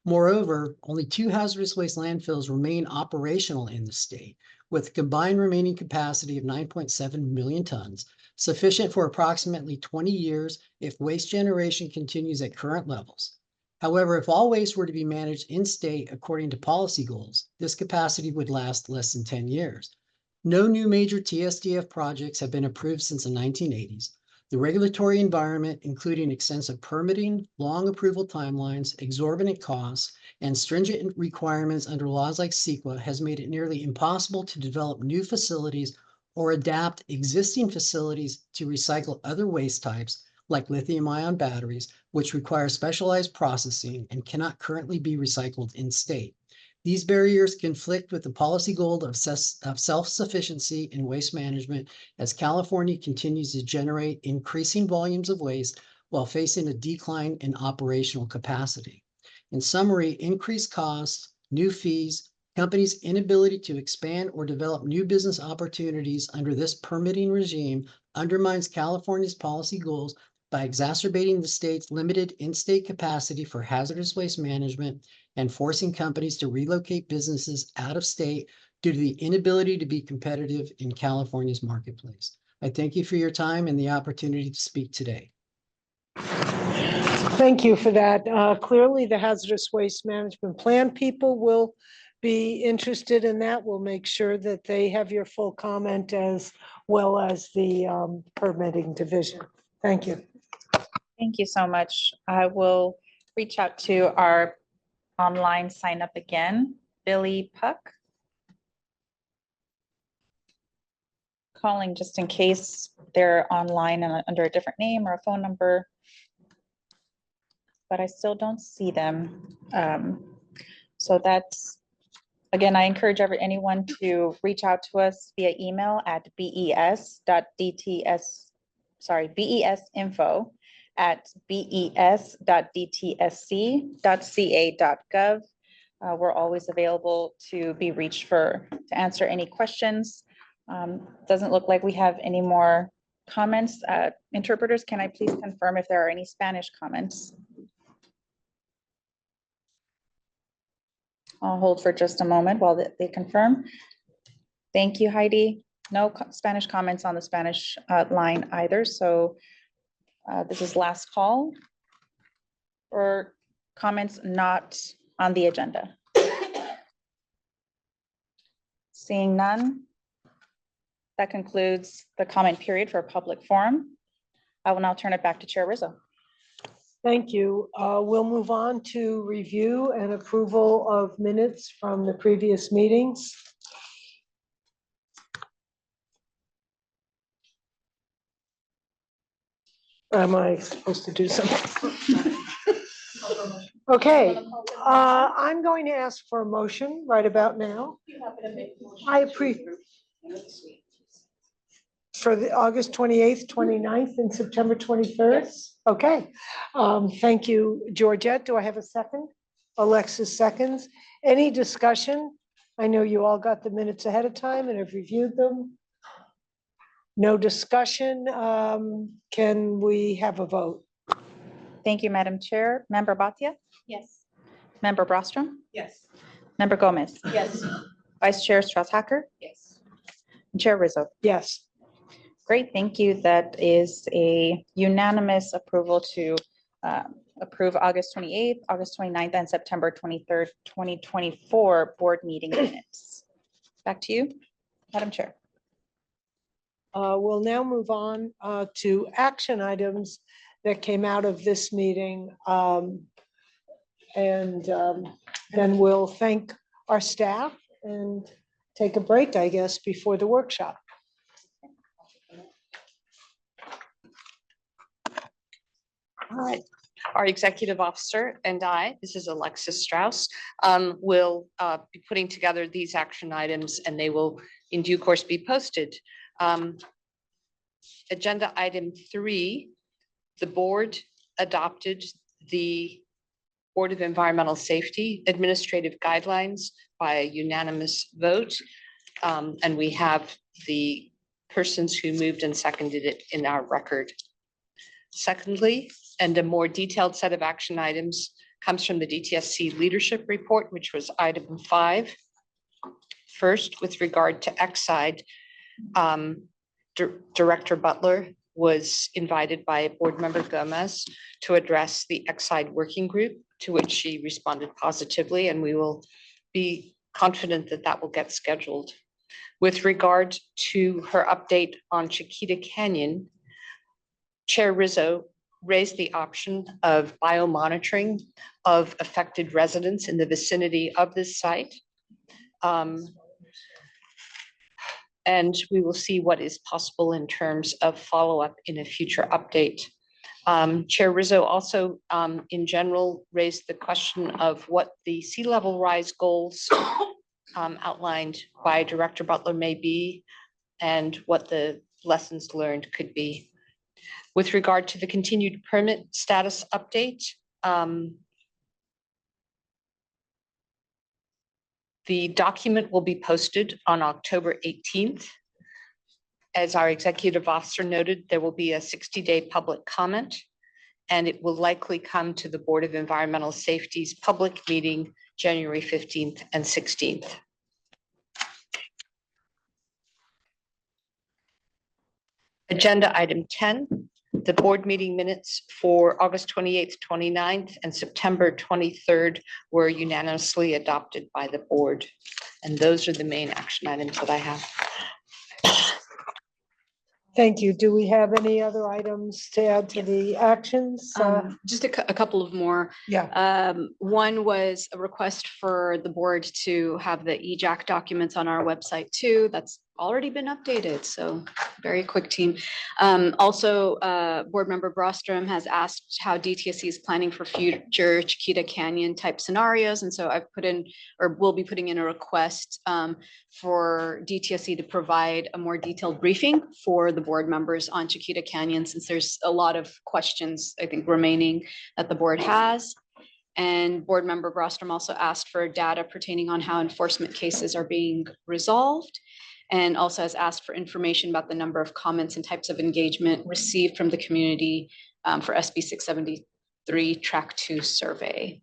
Moreover, only 2 hazardous waste landfills remain operational in the state, with a combined remaining capacity of 9.7 million tons, sufficient for approximately 20 years if waste generation continues at current levels. However, if all waste were to be managed in-state according to policy goals, this capacity would last less than 10 years. No new major TSDF projects have been approved since the 1980s. The regulatory environment, including extensive permitting, long approval timelines, exorbitant costs, and stringent requirements under laws like CEQA, has made it nearly impossible to develop new facilities or adapt existing facilities to recycle other waste types like lithium-ion batteries, which require specialized processing and cannot currently be recycled in-state. These barriers conflict with the policy goal of self-sufficiency in waste management as California continues to generate increasing volumes of waste while facing a decline in operational capacity. In summary, increased costs, new fees, companies' inability to expand or develop new business opportunities under this permitting regime undermines California's policy goals by exacerbating the state's limited in-state capacity for hazardous waste management and forcing companies to relocate businesses out of state due to the inability to be competitive in California's marketplace. I thank you for your time and the opportunity to speak today. Thank you for that. Clearly, the hazardous waste management plan people will be interested in that. We'll make sure that they have your full comment as well as the permitting division. Thank you. Thank you so much. I will reach out to our online sign up again, Billy Puck. Calling just in case they're online and under a different name or a phone number, but I still don't see them. So that's, again, I encourage anyone to reach out to us via email at besinfo@bes.dtsc.ca.gov. We're always available to be reached to answer any questions. Doesn't look like we have any more comments. Interpreters, can I please confirm if there are any Spanish comments? I'll hold for just a moment while they confirm. Thank you, Heidi. No Spanish comments on the Spanish line either. So this is last call for comments not on the agenda. Seeing none, that concludes the comment period for a public forum. I will now turn it back to Chair Rizzo. Thank you. We'll move on to review and approval of minutes from the previous meetings. Am I supposed to do something? Okay, I'm going to ask for a motion right about now. I appreciate for the August 28th, 29th, and September 23rd? Yes. Okay. Thank you, Georgette. Do I have a second? Alexis seconds. Any discussion? I know you all got the minutes ahead of time and have reviewed them. No discussion. Can we have a vote? Thank you, Madam Chair. Member Bhatia? Yes. Member Brostrom? Yes. Member Gomez? Yes. Vice Chair Strauss-Hacker? Yes. Chair Rizzo? Yes. Great, thank you. That is a unanimous approval to approve August 28th, August 29th, and September 23rd, 2024 board meeting minutes. Back to you, Madam Chair. We'll now move on to action items that came out of this meeting. And then we'll thank our staff and take a break, I guess, before the workshop. All right. Our executive officer and I, this is Alexis Strauss, will be putting together these action items and they will in due course be posted. Agenda item 3, the board adopted the Board of Environmental Safety Administrative Guidelines by a unanimous vote. And we have the persons who moved and seconded it in our record. Secondly, and a more detailed set of action items comes from the DTSC leadership report, which was item 5. First, with regard to Exide, Director Butler was invited by Board Member Gomez to address the Exide Working Group, to which she responded positively, and we will be confident that that will get scheduled. With regard to her update on Chiquita Canyon, Chair Rizzo raised the option of biomonitoring of affected residents in the vicinity of this site. And we will see what is possible in terms of follow-up in a future update. Chair Rizzo also, in general, raised the question of what the sea level rise goals outlined by Director Butler may be and what the lessons learned could be. With regard to the continued permit status update, the document will be posted on October 18th. As our executive officer noted, there will be a 60-day public comment, and it will likely come to the Board of Environmental Safety's public meeting January 15th and 16th. Agenda item 10, the board meeting minutes for August 28th, 29th, and September 23rd were unanimously adopted by the board. And those are the main action items that I have. Thank you. Do we have any other items to add to the actions? Just a couple of more. Yeah. One was a request for the board to have the EJAC documents on our website too. That's already been updated, so very quick team. Also, Board Member Brostrom has asked how DTSC is planning for future Chiquita Canyon type scenarios. And so I've put in, or will be putting in a request for DTSC to provide a more detailed briefing for the board members on Chiquita Canyon, since there's a lot of questions, I think, remaining that the board has. And Board Member Brostrom also asked for data pertaining on how enforcement cases are being resolved, and also has asked for information about the number of comments and types of engagement received from the community for SB 673 Track 2 survey.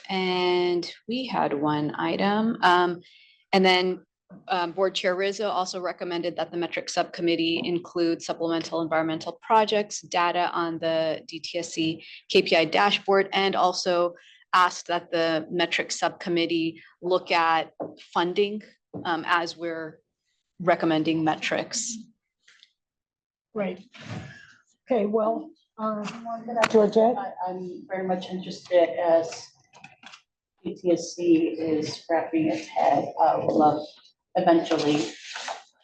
And we had one item. And then Board Chair Rizzo also recommended that the metric subcommittee include supplemental environmental projects, data on the DTSC KPI dashboard, and also asked that the metric subcommittee look at funding as we're recommending metrics. Right. Okay, well, Georgette? I'm very much interested as PTSC is wrapping its head. I would love eventually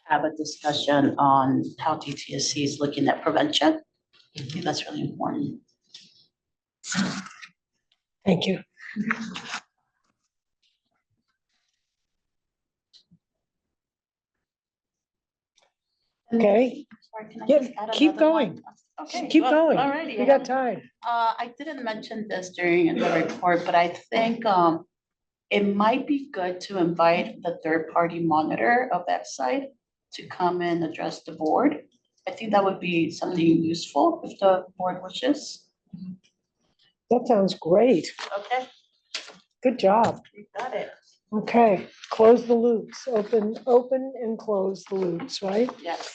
have a discussion on how DTSC is looking at prevention. I think that's really important. Thank you. Okay. Sorry, can I Yeah, just add keep another one? going. Okay. Keep well, going. alrighty, We got time. I didn't mention this during the report, but I think it might be good to invite the third-party monitor of that site to come and address the board. I think that would be something useful if the board wishes. That sounds great. Okay, Good job. you got it. Okay, close the loops, open and close the loops, right? Yes.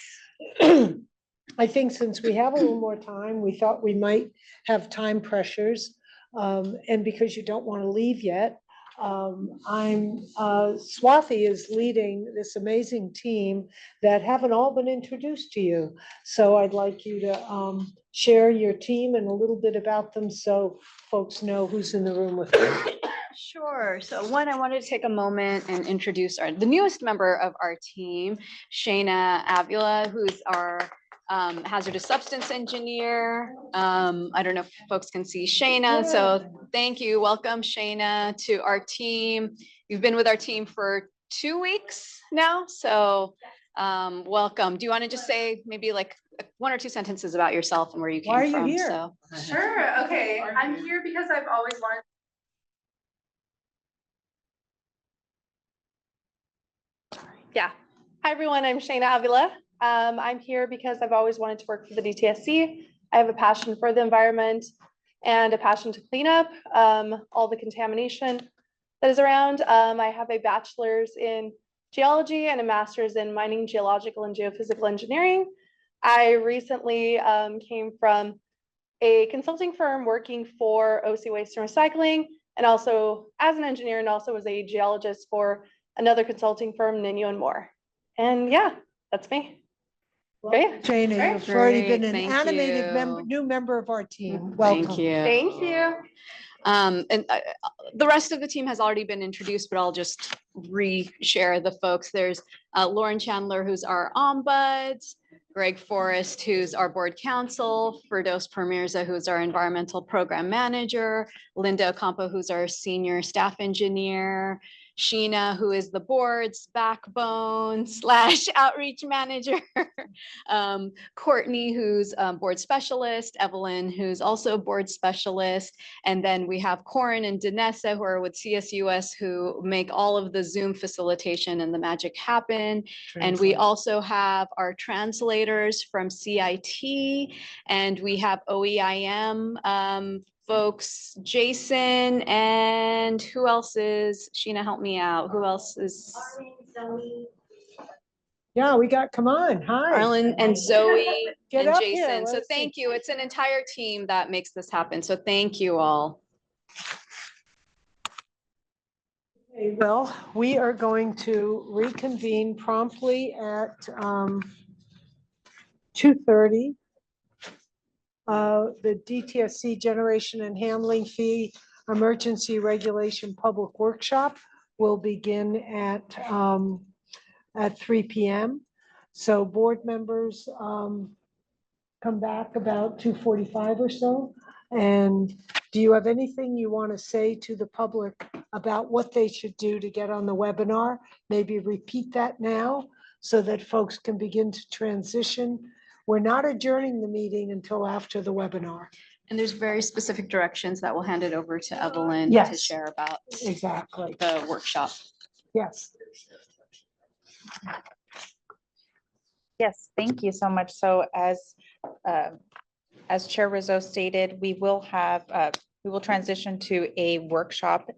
I think since we have a little more time, we thought we might have time pressures. And because you don't want to leave yet, Swathi is leading this amazing team that haven't all been introduced to you. So I'd like you to share your team and a little bit about them so folks know who's in the room with them. Sure. So one, I wanted to take a moment and introduce the newest member of our team, Shayna Avila, who's our hazardous substance engineer. I don't know if folks can see Shayna. So thank you. Welcome, Shayna, to our team. You've been with our team for 2 weeks now. So welcome. Do you want to just say maybe like 1 or 2 sentences about yourself and where you came from? Why are you here? So. Sure. Okay. I'm here because I've always wanted. Yeah. Hi, everyone. I'm Shayna Avila. I'm here because I've always wanted to work for the DTSC. I have a passion for the environment and a passion to clean up all the contamination that is around. I have a bachelor's in geology and a master's in mining, geological, and geophysical engineering. I recently came from a consulting firm working for OC Waste and Recycling, and also as an engineer, and also as a geologist for another consulting firm, Ninyo and Moore. And yeah, that's me. Great. Jana, Great. you've already been Great, an thank animated you. new member of our team. Welcome. Thank you. Thank you. And the rest of the team has already been introduced, but I'll just re-share the folks. There's Lauren Chandler, who's our ombuds, Greg Forrest, who's our board counsel, Firdos Permirza, who's our environmental program manager, Linda Ocampo, who's our senior staff engineer, Sheena, who is the board's backbone / outreach manager, Courtney, who's board specialist, Evelyn, who's also board specialist, and then we have Corin and Danessa, who are with CSUS, who make all of the Zoom facilitation and the magic happen. And we also have our translators from CIT, and we have OEIM folks, Jason, and who else is, Sheena, help me out. Who else is? Yeah, we got, come on, hi. Arlen and Zoe Get and up here, Jason. So let's see. thank you. It's an entire team that makes this happen. So thank you all. Okay, well, we are going to reconvene promptly at 2:30. The DTSC Generation and Handling Fee Emergency Regulation Public Workshop will begin at 3 p.m. So board members come back about 2:45 or so. And do you have anything you want to say to the public about what they should do to get on the webinar? Maybe repeat that now so that folks can begin to transition. We're not adjourning the meeting until after the webinar. And there's very specific directions that we'll hand it over to Evelyn to Yes. share about Exactly. the workshop. Yes. Yes, thank you so much. So as Chair Rizzo stated, we will transition to a workshop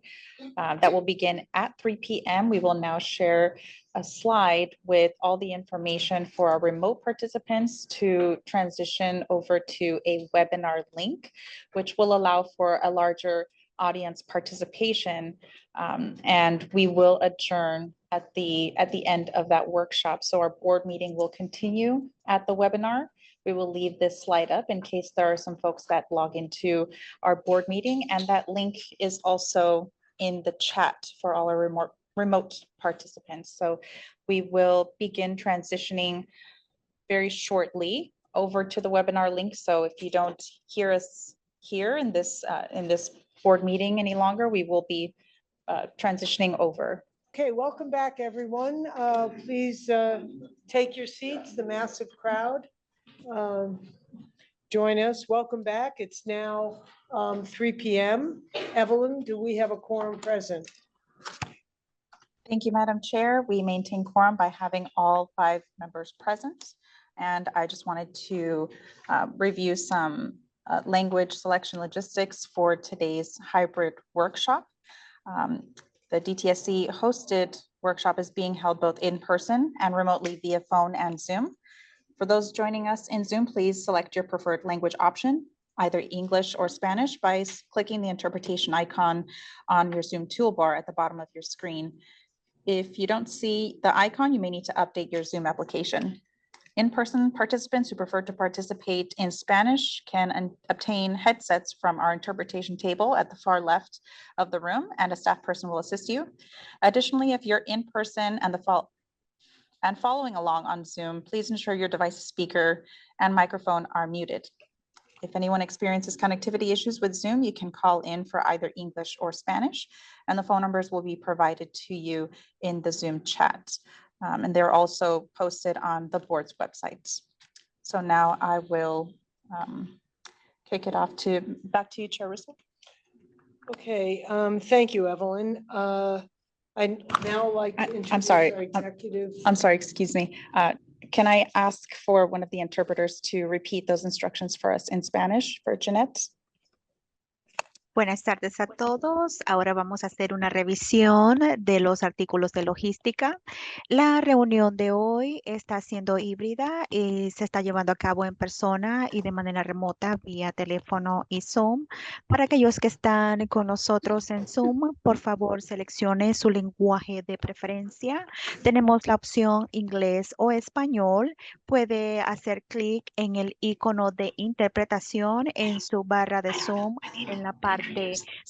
that will begin at 3 p.m. We will now share a slide with all the information for our remote participants to transition over to a webinar link, which will allow for a larger audience participation. And we will adjourn at the end of that workshop. So our board meeting will continue at the webinar. We will leave this slide up in case there are some folks that log into our board meeting, and that link is also in the chat for all our remote participants. So we will begin transitioning very shortly over to the webinar link. So if you don't hear us here in this board meeting any longer, we will be transitioning over. Okay, welcome back, everyone. Please take your seats, the massive crowd. Join us. Welcome back. It's now 3 p.m. Evelyn, do we have a quorum present? Thank you, Madam Chair. We maintain quorum by having all 5 members present. And I just wanted to review some language selection logistics for today's hybrid workshop. The DTSC hosted workshop is being held both in person and remotely via phone and Zoom. For those joining us in Zoom, please select your preferred language option, either English or Spanish, by clicking the interpretation icon on your Zoom toolbar at the bottom of your screen. If you don't see the icon, you may need to update your Zoom application. In-person participants who prefer to participate in Spanish can obtain headsets from our interpretation table at the far left of the room, and a staff person will assist you. Additionally, if you're in person and following along on Zoom, please ensure your device speaker and microphone are muted. If anyone experiences connectivity issues with Zoom, you can call in for either English or Spanish, and the phone numbers will be provided to you in the Zoom chat. And they're also posted on the board's website. So now I will kick it off back to you, Chair Russo. Okay, thank you, Evelyn. I now like to introduce I'm sorry. our executive. I'm sorry, excuse me. Can I ask for one of the interpreters to repeat those instructions for us in Spanish for Jeanette? Buenas tardes a todos. Ahora vamos a hacer una revisión de los artículos de logística. La reunión de hoy está siendo híbrida y se está llevando a cabo en persona y de manera remota vía teléfono y Zoom. Para aquellos que están con nosotros en Zoom, por favor seleccione su lenguaje de preferencia. Tenemos la opción inglés o español. Puede hacer clic en el icono de interpretación en su barra de Zoom en la parte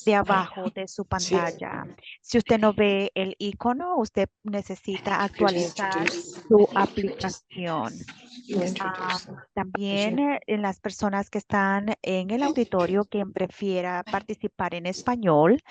de abajo de su pantalla. Si usted no ve el icono, usted necesita actualizar su aplicación. También en las personas que están en el auditorio, quien prefiera participar en español,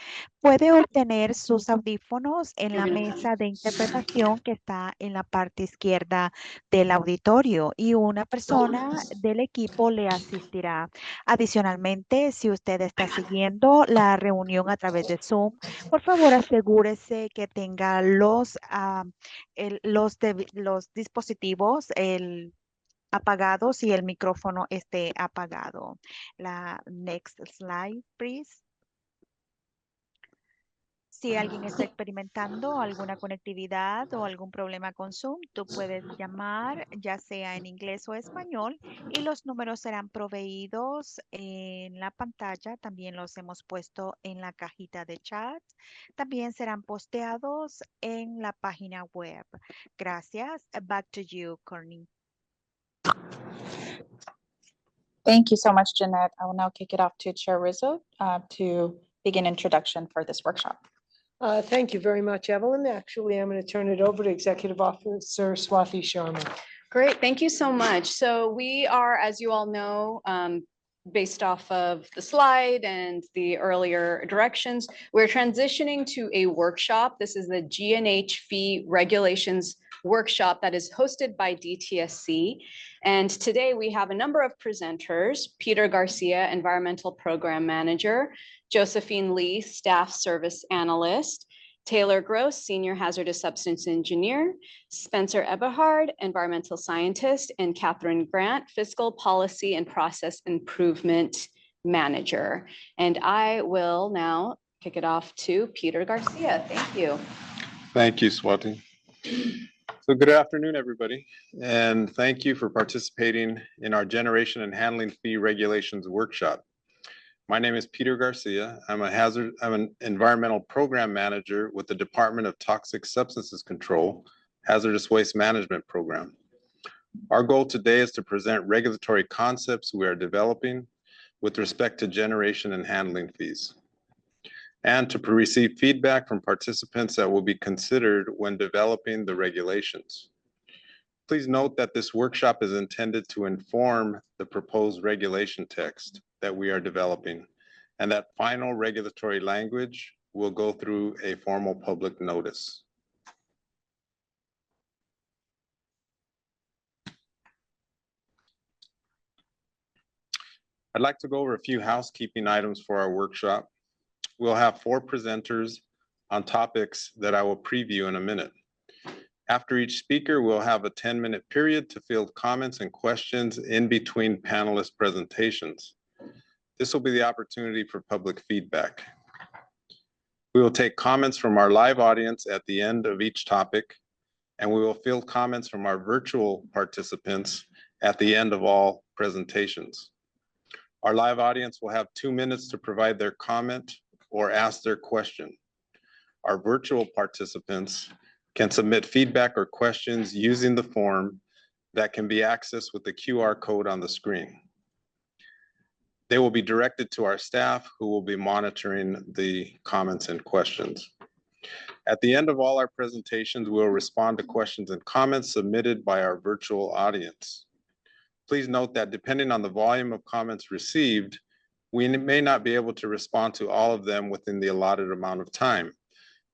puede obtener sus audífonos en la mesa de interpretación que está en la parte izquierda del auditorio y una persona del equipo le asistirá. Adicionalmente, si usted está siguiendo la reunión a través de Zoom, por favor asegúrese que tenga los dispositivos, apagados y el micrófono esté apagado. La next slide, please. Si alguien está experimentando alguna conectividad o algún problema con Zoom, tú puedes llamar ya sea en inglés o español y los números serán proveídos en la pantalla. También los hemos puesto en la cajita de chat. También serán posteados en la página web. Gracias. Back to you, Courtney. Thank you so much, Jeanette. I will now kick it off to Chair Rizzo to begin introduction for this workshop. Thank you very much, Evelyn. Actually, I'm going to turn it over to Executive Officer Swati Sharma. Great, thank you so much. So we are, as you all know, based off of the slide and the earlier directions, we're transitioning to a workshop. This is the G&H fee regulations workshop that is hosted by DTSC. And today we have a number of presenters: Peter Garcia, Environmental Program Manager; Josephine Lee, Staff Service Analyst; Taylor Gross, Senior Hazardous Substance Engineer; Spencer Eberhard, Environmental Scientist; and Catherine Grant, Fiscal Policy and Process Improvement Manager. And I will now kick it off to Peter Garcia. Thank you. Thank you, Swati. So good afternoon, everybody, and thank you for participating in our Generation and Handling Fee Regulations workshop. My name is Peter Garcia. I'm an environmental program manager with the Department of Toxic Substances Control, Hazardous Waste Management Program. Our goal today is to present regulatory concepts we are developing with respect to generation and handling fees, and to receive feedback from participants that will be considered when developing the regulations. Please note that this workshop is intended to inform the proposed regulation text that we are developing, and that final regulatory language will go through a formal public notice. I'd like to go over a few housekeeping items for our workshop. We'll have 4 presenters on topics that I will preview in a minute. After each speaker, we'll have a 10-minute period to field comments and questions in between panelist presentations. This will be the opportunity for public feedback. We will take comments from our live audience at the end of each topic, and we will field comments from our virtual participants at the end of all presentations. Our live audience will have 2 minutes to provide their comment or ask their question. Our virtual participants can submit feedback or questions using the form that can be accessed with the QR code on the screen. They will be directed to our staff, who will be monitoring the comments and questions. At the end of all our presentations, we'll respond to questions and comments submitted by our virtual audience. Please note that depending on the volume of comments received, we may not be able to respond to all of them within the allotted amount of time,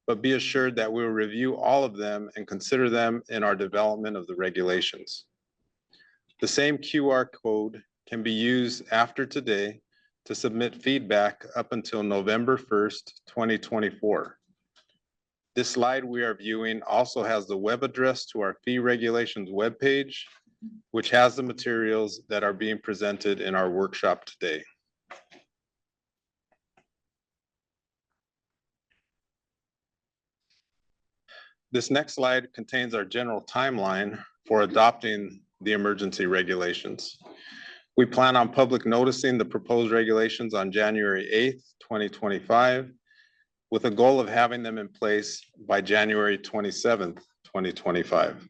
but be assured that we will review all of them and consider them in our development of the regulations. The same QR code can be used after today to submit feedback up until November 1st, 2024. This slide we are viewing also has the web address to our fee regulations webpage, which has the materials that are being presented in our workshop today. This next slide contains our general timeline for adopting the emergency regulations. We plan on public noticing the proposed regulations on January 8th, 2025, with a goal of having them in place by January 27th, 2025.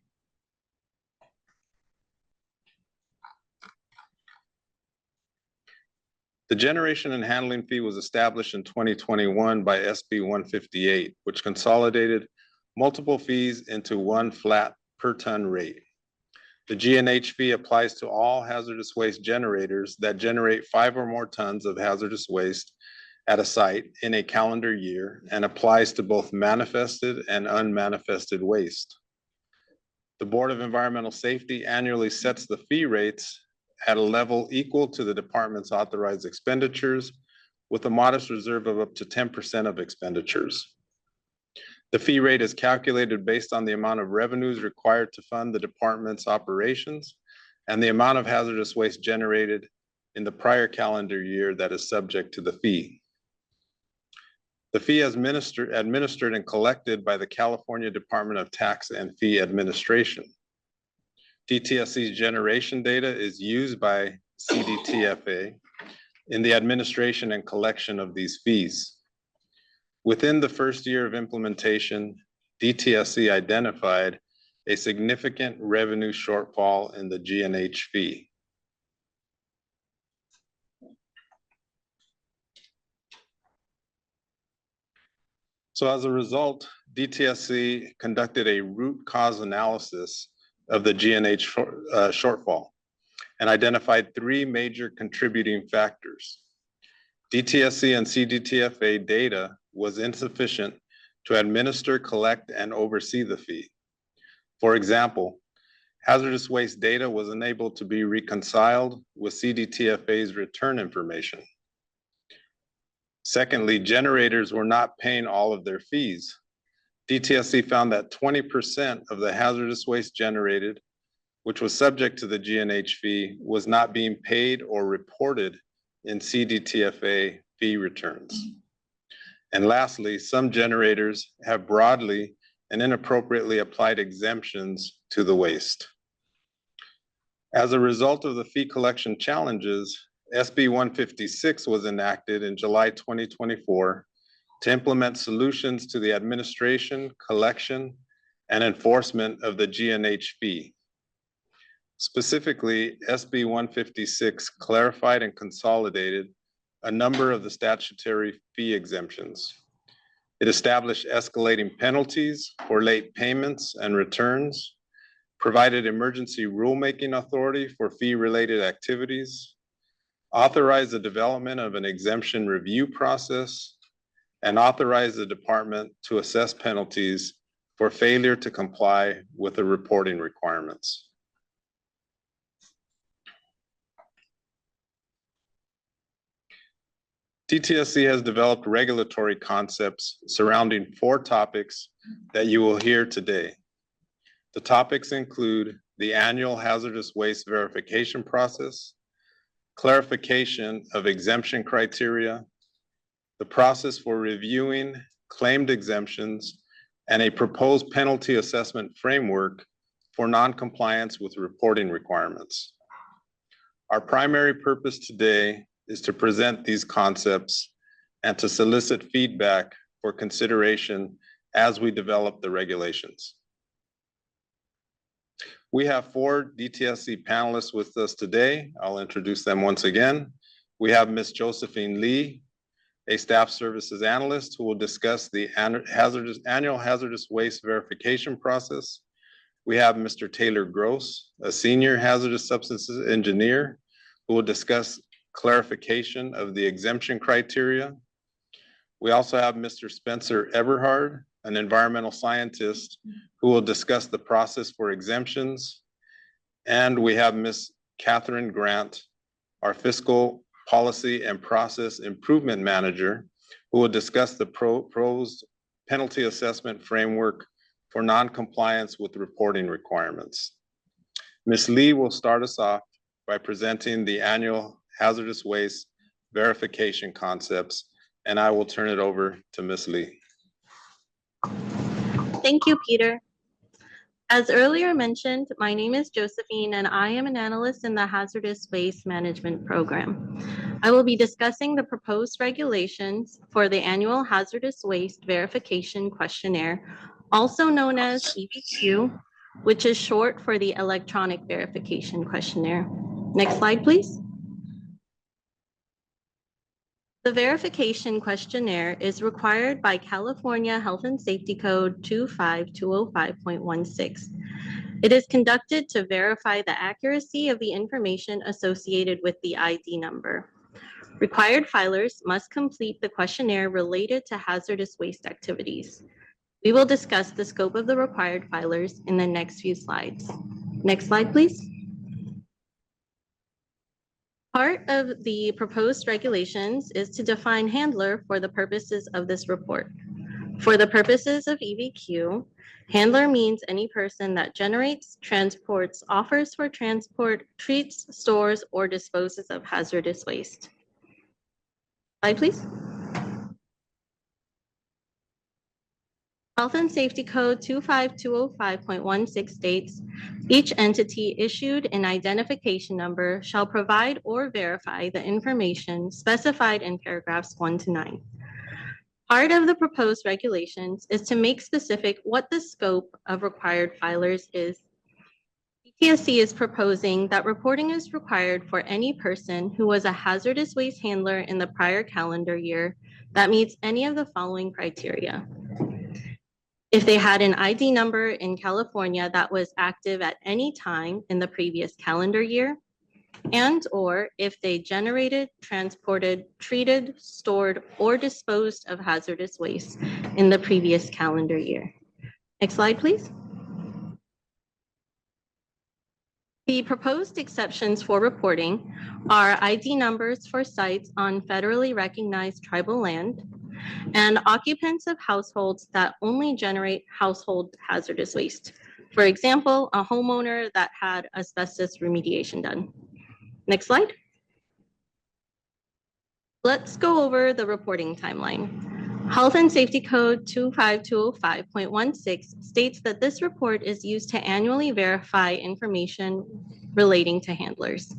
The generation and handling fee was established in 2021 by SB 158, which consolidated multiple fees into one flat per ton rate. The G&H fee applies to all hazardous waste generators that generate 5 or more tons of hazardous waste at a site in a calendar year and applies to both manifested and unmanifested waste. The Board of Environmental Safety annually sets the fee rates at a level equal to the department's authorized expenditures, with a modest reserve of up to 10% of expenditures. The fee rate is calculated based on the amount of revenues required to fund the department's operations and the amount of hazardous waste generated in the prior calendar year that is subject to the fee. The fee is administered and collected by the California Department of Tax and Fee Administration. DTSC's generation data is used by CDTFA in the administration and collection of these fees. Within the first year of implementation, DTSC identified a significant revenue shortfall in the G&H fee. So as a result, DTSC conducted a root cause analysis of the G&H shortfall and identified 3 major contributing factors. DTSC and CDTFA data was insufficient to administer, collect, and oversee the fee. For example, hazardous waste data was unable to be reconciled with CDTFA's return information. Secondly, generators were not paying all of their fees. DTSC found that 20% of the hazardous waste generated, which was subject to the G&H fee, was not being paid or reported in CDTFA fee returns. And lastly, some generators have broadly and inappropriately applied exemptions to the waste. As a result of the fee collection challenges, SB 156 was enacted in July 2024 to implement solutions to the administration, collection, and enforcement of the G&H fee. Specifically, SB 156 clarified and consolidated a number of the statutory fee exemptions. It established escalating penalties for late payments and returns, provided emergency rulemaking authority for fee-related activities, authorized the development of an exemption review process, and authorized the department to assess penalties for failure to comply with the reporting requirements. DTSC has developed regulatory concepts surrounding 4 topics that you will hear today. The topics include the annual hazardous waste verification process, clarification of exemption criteria, the process for reviewing claimed exemptions, and a proposed penalty assessment framework for non-compliance with reporting requirements. Our primary purpose today is to present these concepts and to solicit feedback for consideration as we develop the regulations. We have 4 DTSC panelists with us today. I'll introduce them once again. We have Ms. Josephine Lee, a staff services analyst who will discuss the annual hazardous waste verification process. We have Mr. Taylor Gross, a senior hazardous substances engineer who will discuss clarification of the exemption criteria. We also have Mr. Spencer Eberhard, an environmental scientist who will discuss the process for exemptions. And we have Ms. Catherine Grant, our fiscal policy and process improvement manager, who will discuss the proposed penalty assessment framework for noncompliance with reporting requirements. Ms. Lee will start us off by presenting the annual hazardous waste verification concepts, and I will turn it over to Ms. Lee. Thank you, Peter. As earlier mentioned, my name is Josephine and I am an analyst in the Hazardous Waste Management Program. I will be discussing the proposed regulations for the annual Hazardous Waste Verification Questionnaire, also known as EVQ, which is short for the Electronic Verification Questionnaire. Next slide, please. The verification questionnaire is required by California Health and Safety Code 25205.16. It is conducted to verify the accuracy of the information associated with the ID number. Required filers must complete the questionnaire related to hazardous waste activities. We will discuss the scope of the required filers in the next few slides. Next slide, please. Part of the proposed regulations is to define handler for the purposes of this report. For the purposes of EVQ, handler means any person that generates, transports, offers for transport, treats, stores, or disposes of hazardous waste. Slide, please. Health and Safety Code 25205.16 states, each entity issued an identification number shall provide or verify the information specified in paragraphs 1 to 9. Part of the proposed regulations is to make specific what the scope of required filers is. DTSC is proposing that reporting is required for any person who was a hazardous waste handler in the prior calendar year that meets any of the following criteria. If they had an ID number in California that was active at any time in the previous calendar year, and or if they generated, transported, treated, stored, or disposed of hazardous waste in the previous calendar year. Next slide, please. The proposed exceptions for reporting are ID numbers for sites on federally recognized tribal land, and occupants of households that only generate household hazardous waste. For example, a homeowner that had asbestos remediation done. Next slide. Let's go over the reporting timeline. Health and Safety Code 25205.16 states that this report is used to annually verify information relating to handlers.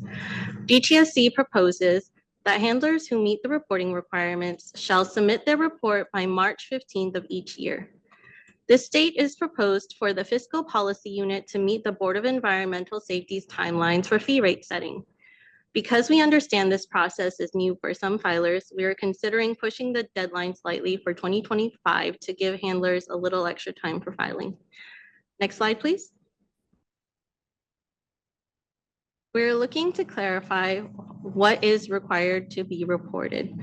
DTSC proposes that handlers who meet the reporting requirements shall submit their report by March 15th of each year. This date is proposed for the Fiscal Policy Unit to meet the Board of Environmental Safety's timelines for fee rate setting. Because we understand this process is new for some filers, we are considering pushing the deadline slightly for 2025 to give handlers a little extra time for filing. Next slide, please. We're looking to clarify what is required to be reported.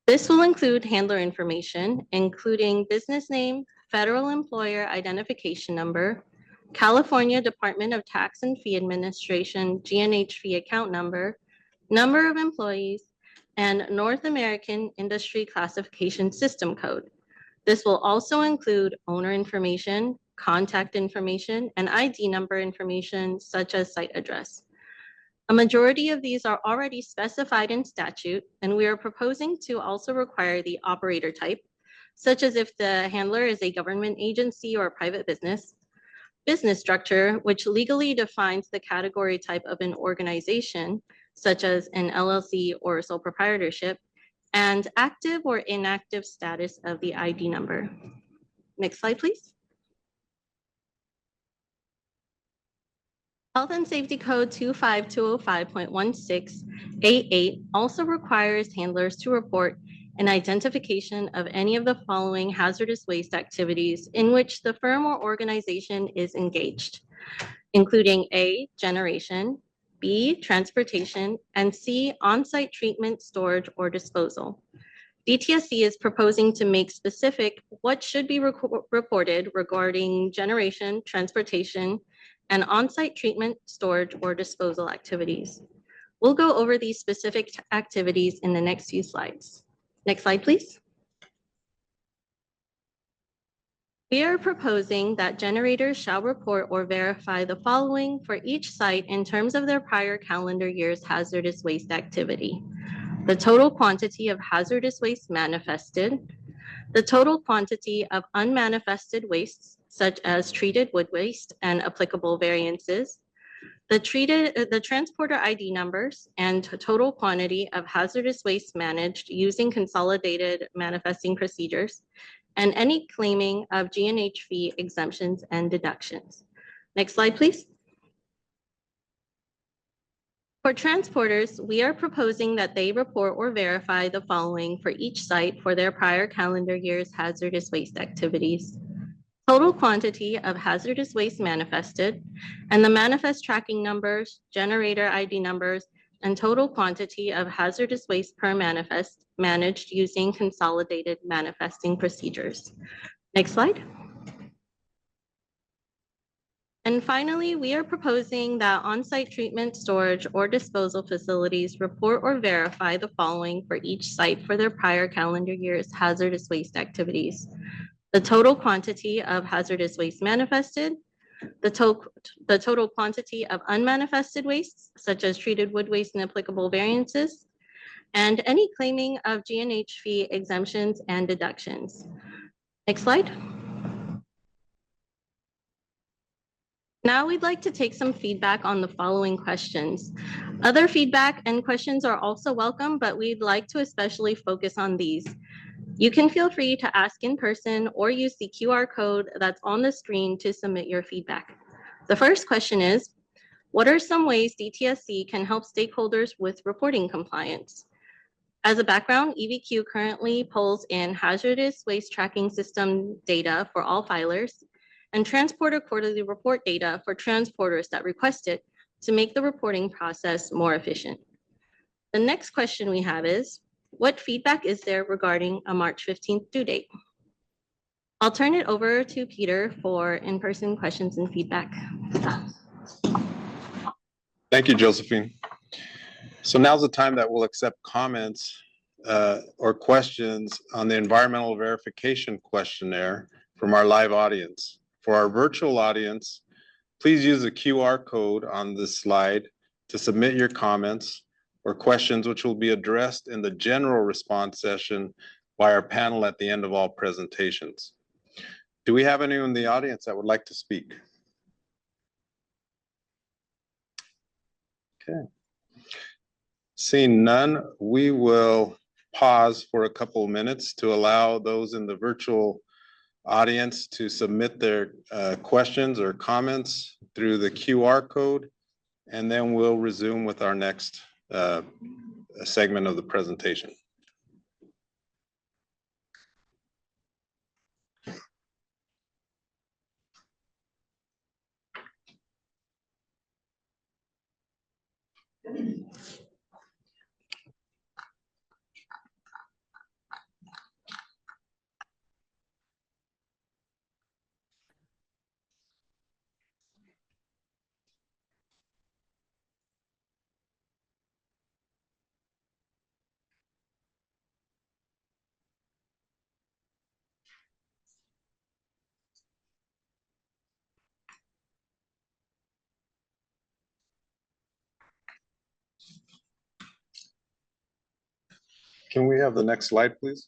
This will include handler information, including business name, federal employer identification number, California Department of Tax and Fee Administration G&H fee account number, number of employees, and North American Industry Classification System code. This will also include owner information, contact information, and ID number information such as site address. A majority of these are already specified in statute, and we are proposing to also require the operator type, such as if the handler is a government agency or a private business, business structure, which legally defines the category type of an organization, such as an LLC or sole proprietorship, and active or inactive status of the ID number. Next slide, please. Health and Safety Code 25205.1688 also requires handlers to report an identification of any of the following hazardous waste activities in which the firm or organization is engaged, including A, generation, B, transportation, and C, on-site treatment, storage, or disposal. DTSC is proposing to make specific what should be reported regarding generation, transportation, and on-site treatment, storage, or disposal activities. We'll go over these specific activities in the next few slides. Next slide, please. We are proposing that generators shall report or verify the following for each site in terms of their prior calendar year's hazardous waste activity: the total quantity of hazardous waste manifested, the total quantity of unmanifested wastes, such as treated wood waste and applicable variances, the transporter ID numbers and total quantity of hazardous waste managed using consolidated manifesting procedures, and any claiming of G&H fee exemptions and deductions. Next slide, please. For transporters, we are proposing that they report or verify the following for each site for their prior calendar year's hazardous waste activities: total quantity of hazardous waste manifested, and the manifest tracking numbers, generator ID numbers, and total quantity of hazardous waste per manifest managed using consolidated manifesting procedures. Next slide. And finally, we are proposing that on-site treatment, storage, or disposal facilities report or verify the following for each site for their prior calendar year's hazardous waste activities: the total quantity of hazardous waste manifested, the total quantity of unmanifested wastes, such as treated wood waste and applicable variances, and any claiming of G&H fee exemptions and deductions. Next slide. Now we'd like to take some feedback on the following questions. Other feedback and questions are also welcome, but we'd like to especially focus on these. You can feel free to ask in person or use the QR code that's on the screen to submit your feedback. The first question is, what are some ways DTSC can help stakeholders with reporting compliance? As a background, EVQ currently pulls in hazardous waste tracking system data for all filers and transporter quarterly report data for transporters that request it to make the reporting process more efficient. The next question we have is, what feedback is there regarding a March 15th due date? I'll turn it over to Peter for in-person questions and feedback. Thank you, Josephine. So now's the time that we'll accept comments or questions on the environmental verification questionnaire from our live audience. For our virtual audience, please use the QR code on this slide to submit your comments or questions, which will be addressed in the general response session by our panel at the end of all presentations. Do we have anyone in the audience that would like to speak? Okay. Seeing none, we will pause for a couple of minutes to allow those in the virtual audience to submit their questions or comments through the QR code, and then we'll resume with our next segment of the presentation. Can we have the next slide, please?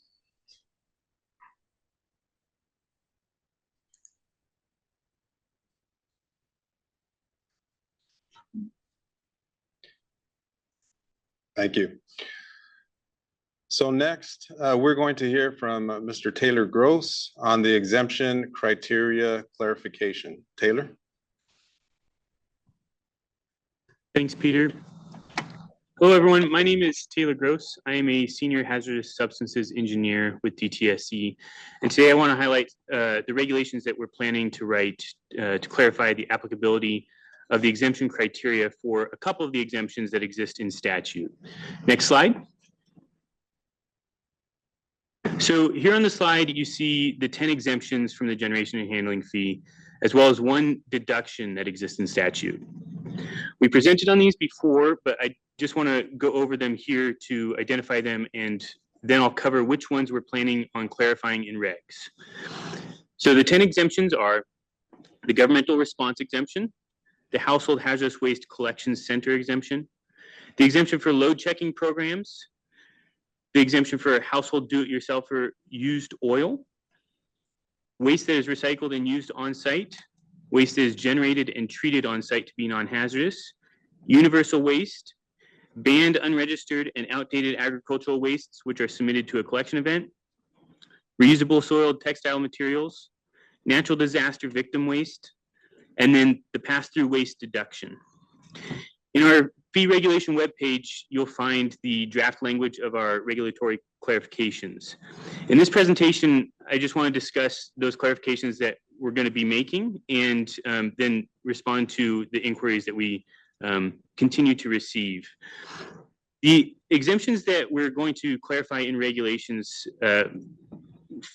Thank you. So next, we're going to hear from Mr. Taylor Gross on the exemption criteria clarification. Taylor? Thanks, Peter. Hello, everyone. My name is Taylor Gross. I am a senior hazardous substances engineer with DTSC. And today I want to highlight the regulations that we're planning to write to clarify the applicability of the exemption criteria for a couple of the exemptions that exist in statute. Next slide. So here on the slide, you see the 10 exemptions from the generation and handling fee, as well as one deduction that exists in statute. We presented on these before, but I just want to go over them here to identify them, and then I'll cover which ones we're planning on clarifying in regs. So the 10 exemptions are the governmental response exemption, the household hazardous waste collection center exemption, the exemption for load checking programs, the exemption for household do-it-yourselfer used oil, waste that is recycled and used on site, waste that is generated and treated on site to be non-hazardous, universal waste, banned, unregistered, and outdated agricultural wastes which are submitted to a collection event, reusable soiled textile materials, natural disaster victim waste, and then the pass-through waste deduction. In our fee regulation webpage, you'll find the draft language of our regulatory clarifications. In this presentation, I just want to discuss those clarifications that we're going to be making and then respond to the inquiries that we continue to receive. The exemptions that we're going to clarify in regulations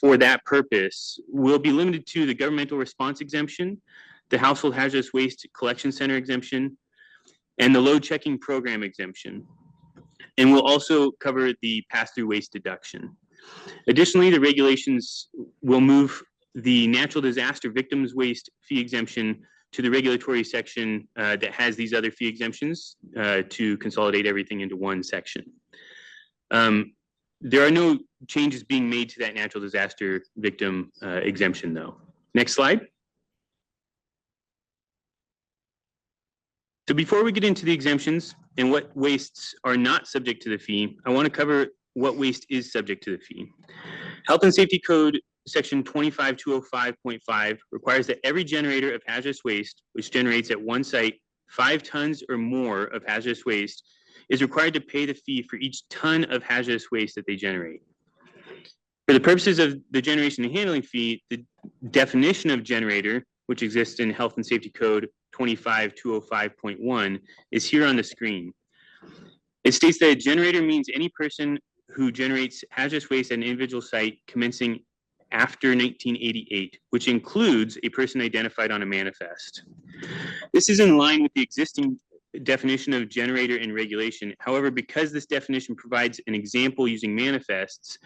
for that purpose will be limited to the governmental response exemption, the household hazardous waste collection center exemption, and the load checking program exemption. And we'll also cover the pass-through waste deduction. Additionally, the regulations will move the natural disaster victims waste fee exemption to the regulatory section that has these other fee exemptions to consolidate everything into one section. There are no changes being made to that natural disaster victim exemption though. Next slide. So before we get into the exemptions and what wastes are not subject to the fee, I want to cover what waste is subject to the fee. Health and Safety Code Section 25205.5 requires that every generator of hazardous waste, which generates at one site 5 tons or more of hazardous waste, is required to pay the fee for each ton of hazardous waste that they generate. For the purposes of the generation and handling fee, the definition of generator, which exists in Health and Safety Code 25205.1, is here on the screen. It states that a generator means any person who generates hazardous waste at an individual site commencing after 1988, which includes a person identified on a manifest. This is in line with the existing definition of generator in regulation. However, because this definition provides an example using manifests,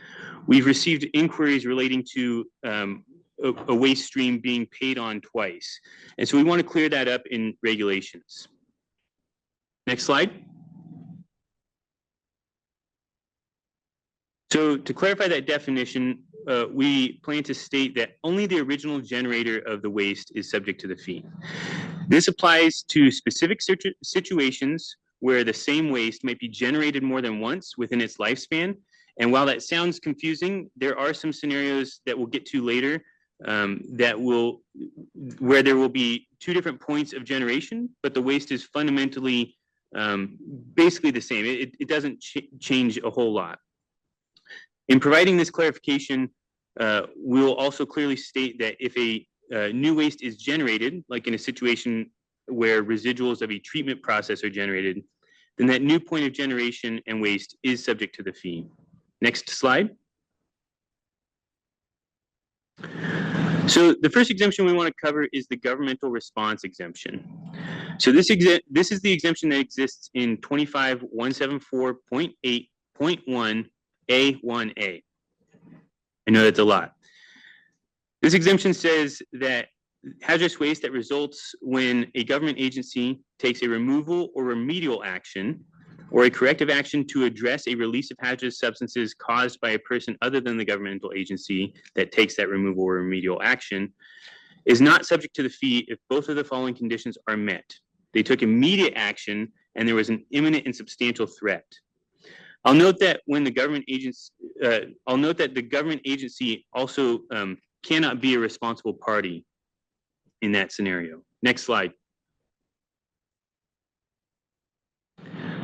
we've received inquiries relating to a waste stream being paid on twice. And so we want to clear that up in regulations. Next slide. So to clarify that definition, we plan to state that only the original generator of the waste is subject to the fee. This applies to specific situations where the same waste might be generated more than once within its lifespan. And while that sounds confusing, there are some scenarios that we'll get to later where there will be 2 different points of generation, but the waste is fundamentally basically the same. It doesn't change a whole lot. In providing this clarification, we will also clearly state that if a new waste is generated, like in a situation where residuals of a treatment process are generated, then that new point of generation and waste is subject to the fee. Next slide. So the first exemption we want to cover is the governmental response exemption. So this is the exemption that exists in 25174.8.1A1A. I know that's a lot. This exemption says that hazardous waste that results when a government agency takes a removal or remedial action or a corrective action to address a release of hazardous substances caused by a person other than the governmental agency that takes that removal or remedial action is not subject to the fee if both of the following conditions are met. They took immediate action and there was an imminent and substantial threat. I'll note that the government agency also cannot be a responsible party in that scenario. Next slide.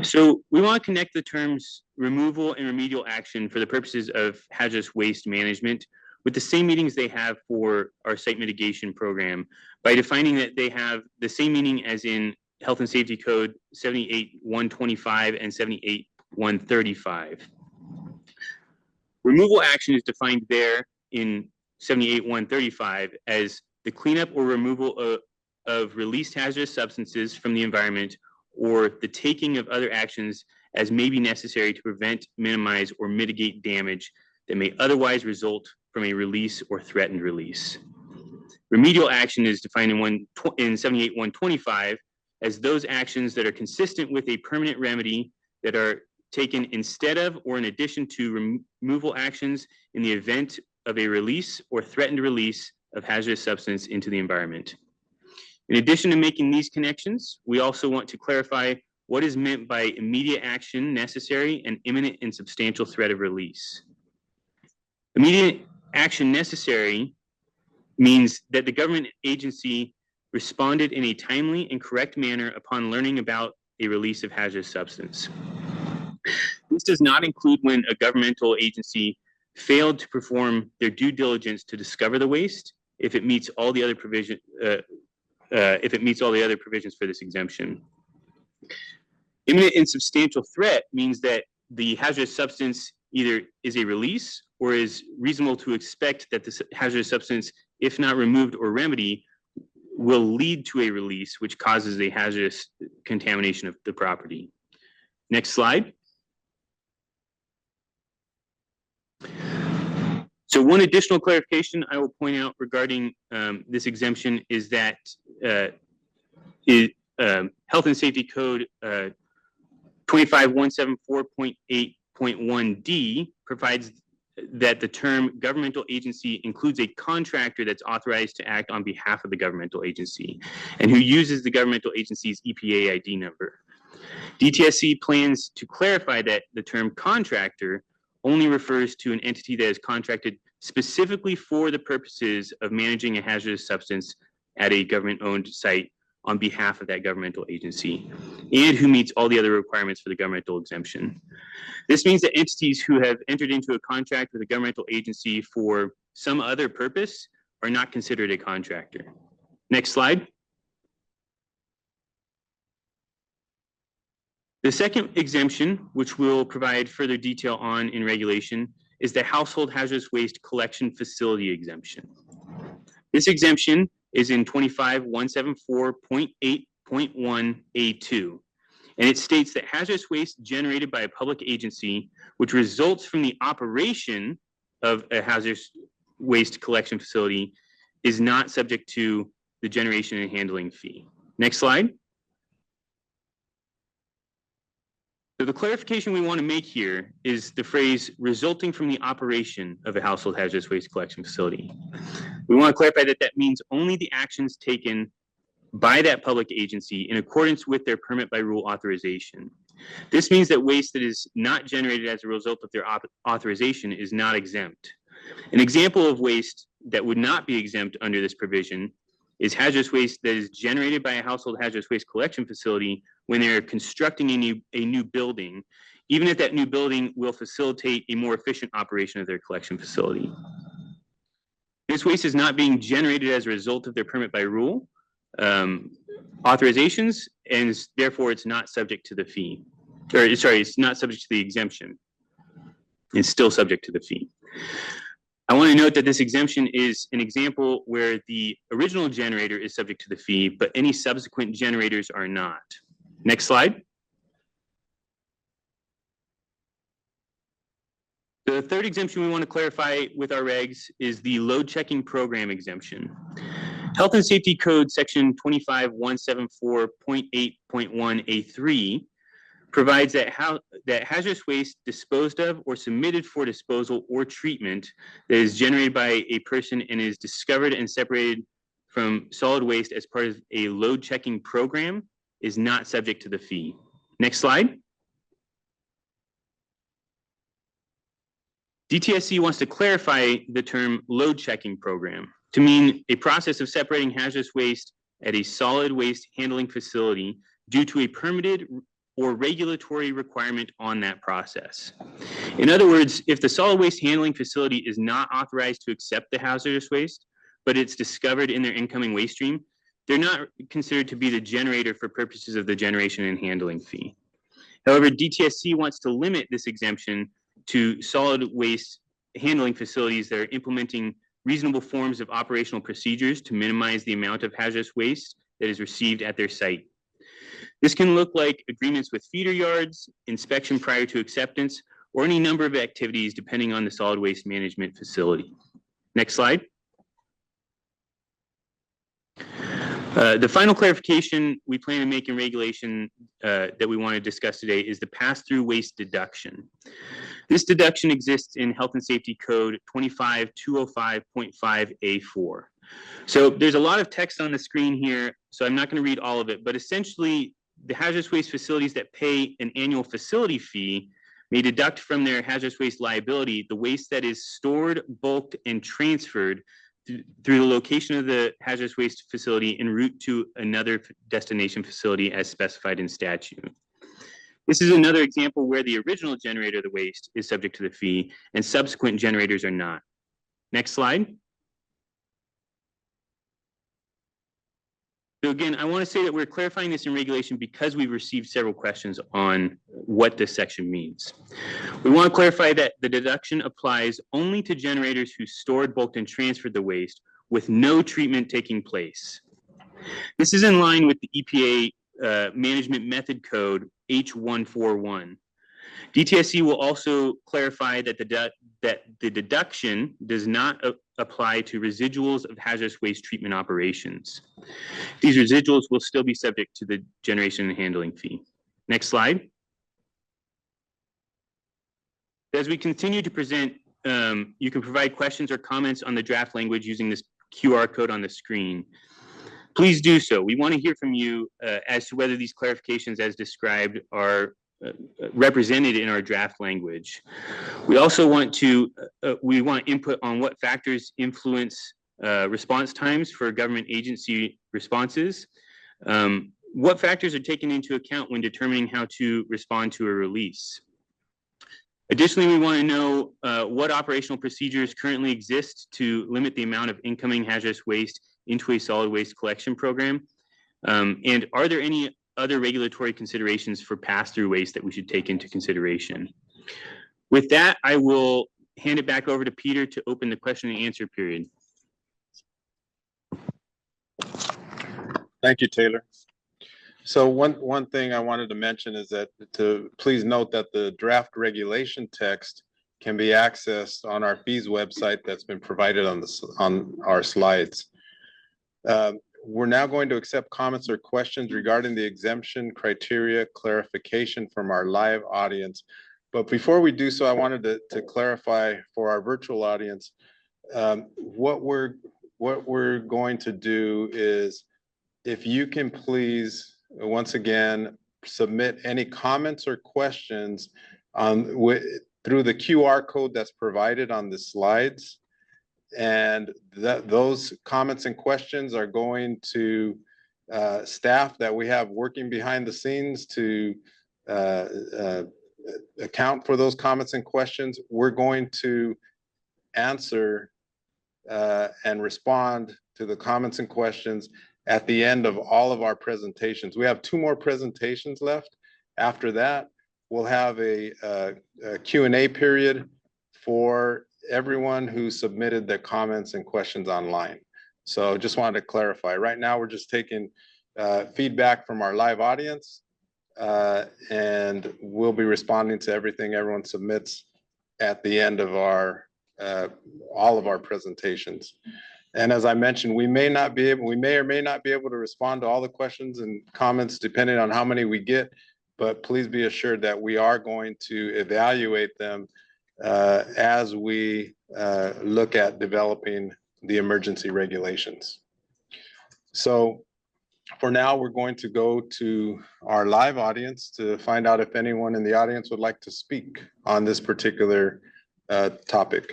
So we want to connect the terms removal and remedial action for the purposes of hazardous waste management with the same meanings they have for our site mitigation program by defining that they have the same meaning as in Health and Safety Code 78125 and 78135. Removal action is defined there in 78135 as the cleanup or removal of released hazardous substances from the environment or the taking of other actions as may be necessary to prevent, minimize, or mitigate damage that may otherwise result from a release or threatened release. Remedial action is defined in 78-125 as those actions that are consistent with a permanent remedy that are taken instead of or in addition to removal actions in the event of a release or threatened release of hazardous substance into the environment. In addition to making these connections, we also want to clarify what is meant by immediate action necessary and imminent and substantial threat of release. Immediate action necessary means that the government agency responded in a timely and correct manner upon learning about a release of hazardous substance. This does not include when a governmental agency failed to perform their due diligence to discover the waste if it meets all the other provisions for this exemption. Imminent and substantial threat means that the hazardous substance either is a release or is reasonable to expect that the hazardous substance, if not removed or remedied, will lead to a release which causes a hazardous contamination of the property. Next slide. So one additional clarification I will point out regarding this exemption is that Health and Safety Code 25174.8.1D provides that the term governmental agency includes a contractor that's authorized to act on behalf of the governmental agency and who uses the governmental agency's EPA ID number. DTSC plans to clarify that the term contractor only refers to an entity that is contracted specifically for the purposes of managing a hazardous substance at a government-owned site on behalf of that governmental agency and who meets all the other requirements for the governmental exemption. This means that entities who have entered into a contract with a governmental agency for some other purpose are not considered a contractor. Next slide. The second exemption, which we'll provide further detail on in regulation, is the household hazardous waste collection facility exemption. This exemption is in 25174.8.1A2, and it states that hazardous waste generated by a public agency, which results from the operation of a hazardous waste collection facility, is not subject to the generation and handling fee. Next slide. So the clarification we want to make here is the phrase resulting from the operation of a household hazardous waste collection facility. We want to clarify that that means only the actions taken by that public agency in accordance with their permit by rule authorization. This means that waste that is not generated as a result of their authorization is not exempt. An example of waste that would not be exempt under this provision is hazardous waste that is generated by a household hazardous waste collection facility when they're constructing a new building, even if that new building will facilitate a more efficient operation of their collection facility. This waste is not being generated as a result of their permit by rule authorizations, and therefore it's not subject to the fee. Or sorry, it's not subject to the exemption. It's still subject to the fee. I want to note that this exemption is an example where the original generator is subject to the fee, but any subsequent generators are not. Next slide. The third exemption we want to clarify with our regs is the load checking program exemption. Health and Safety Code section 25174.8.1A3 provides that hazardous waste disposed of or submitted for disposal or treatment that is generated by a person and is discovered and separated from solid waste as part of a load checking program is not subject to the fee. Next slide. DTSC wants to clarify the term load checking program to mean a process of separating hazardous waste at a solid waste handling facility due to a permitted or regulatory requirement on that process. In other words, if the solid waste handling facility is not authorized to accept the hazardous waste, but it's discovered in their incoming waste stream, they're not considered to be the generator for purposes of the generation and handling fee. However, DTSC wants to limit this exemption to solid waste handling facilities that are implementing reasonable forms of operational procedures to minimize the amount of hazardous waste that is received at their site. This can look like agreements with feeder yards, inspection prior to acceptance, or any number of activities depending on the solid waste management facility. Next slide. The final clarification we plan to make in regulation that we want to discuss today is the pass-through waste deduction. This deduction exists in Health and Safety Code 25205.5A4. So there's a lot of text on the screen here, so I'm not going to read all of it, but essentially the hazardous waste facilities that pay an annual facility fee may deduct from their hazardous waste liability the waste that is stored, bulked, and transferred through the location of the hazardous waste facility en route to another destination facility as specified in statute. This is another example where the original generator of the waste is subject to the fee and subsequent generators are not. Next slide. So again, I want to say that we're clarifying this in regulation because we've received several questions on what this section means. We want to clarify that the deduction applies only to generators who stored, bulked, and transferred the waste with no treatment taking place. This is in line with the EPA Management Method Code H141. DTSC will also clarify that the deduction does not apply to residuals of hazardous waste treatment operations. These residuals will still be subject to the generation and handling fee. Next slide. As we continue to present, you can provide questions or comments on the draft language using this QR code on the screen. Please do so. We want to hear from you as to whether these clarifications as described are represented in our draft language. We also want to input on what factors influence response times for government agency responses. What factors are taken into account when determining how to respond to a release? Additionally, we want to know what operational procedures currently exist to limit the amount of incoming hazardous waste into a solid waste collection program. And are there any other regulatory considerations for pass-through waste that we should take into consideration? With that, I will hand it back over to Peter to open the question and answer period. Thank you, Taylor. So one thing I wanted to mention is that please note that the draft regulation text can be accessed on our fees website that's been provided on our slides. We're now going to accept comments or questions regarding the exemption criteria clarification from our live audience. But before we do so, I wanted to clarify for our virtual audience, what we're going to do is, if you can please, once again, submit any comments or questions through the QR code that's provided on the slides. And those comments and questions are going to staff that we have working behind the scenes to account for those comments and questions. We're going to answer and respond to the comments and questions at the end of all of our presentations. We have 2 more presentations left. After that, we'll have a Q&A period for everyone who submitted their comments and questions online. So just wanted to clarify. Right now, we're just taking feedback from our live audience, and we'll be responding to everything everyone submits at the end of all of our presentations. And as I mentioned, we may or may not be able to respond to all the questions and comments depending on how many we get, but please be assured that we are going to evaluate them as we look at developing the emergency regulations. So for now, we're going to go to our live audience to find out if anyone in the audience would like to speak on this particular topic.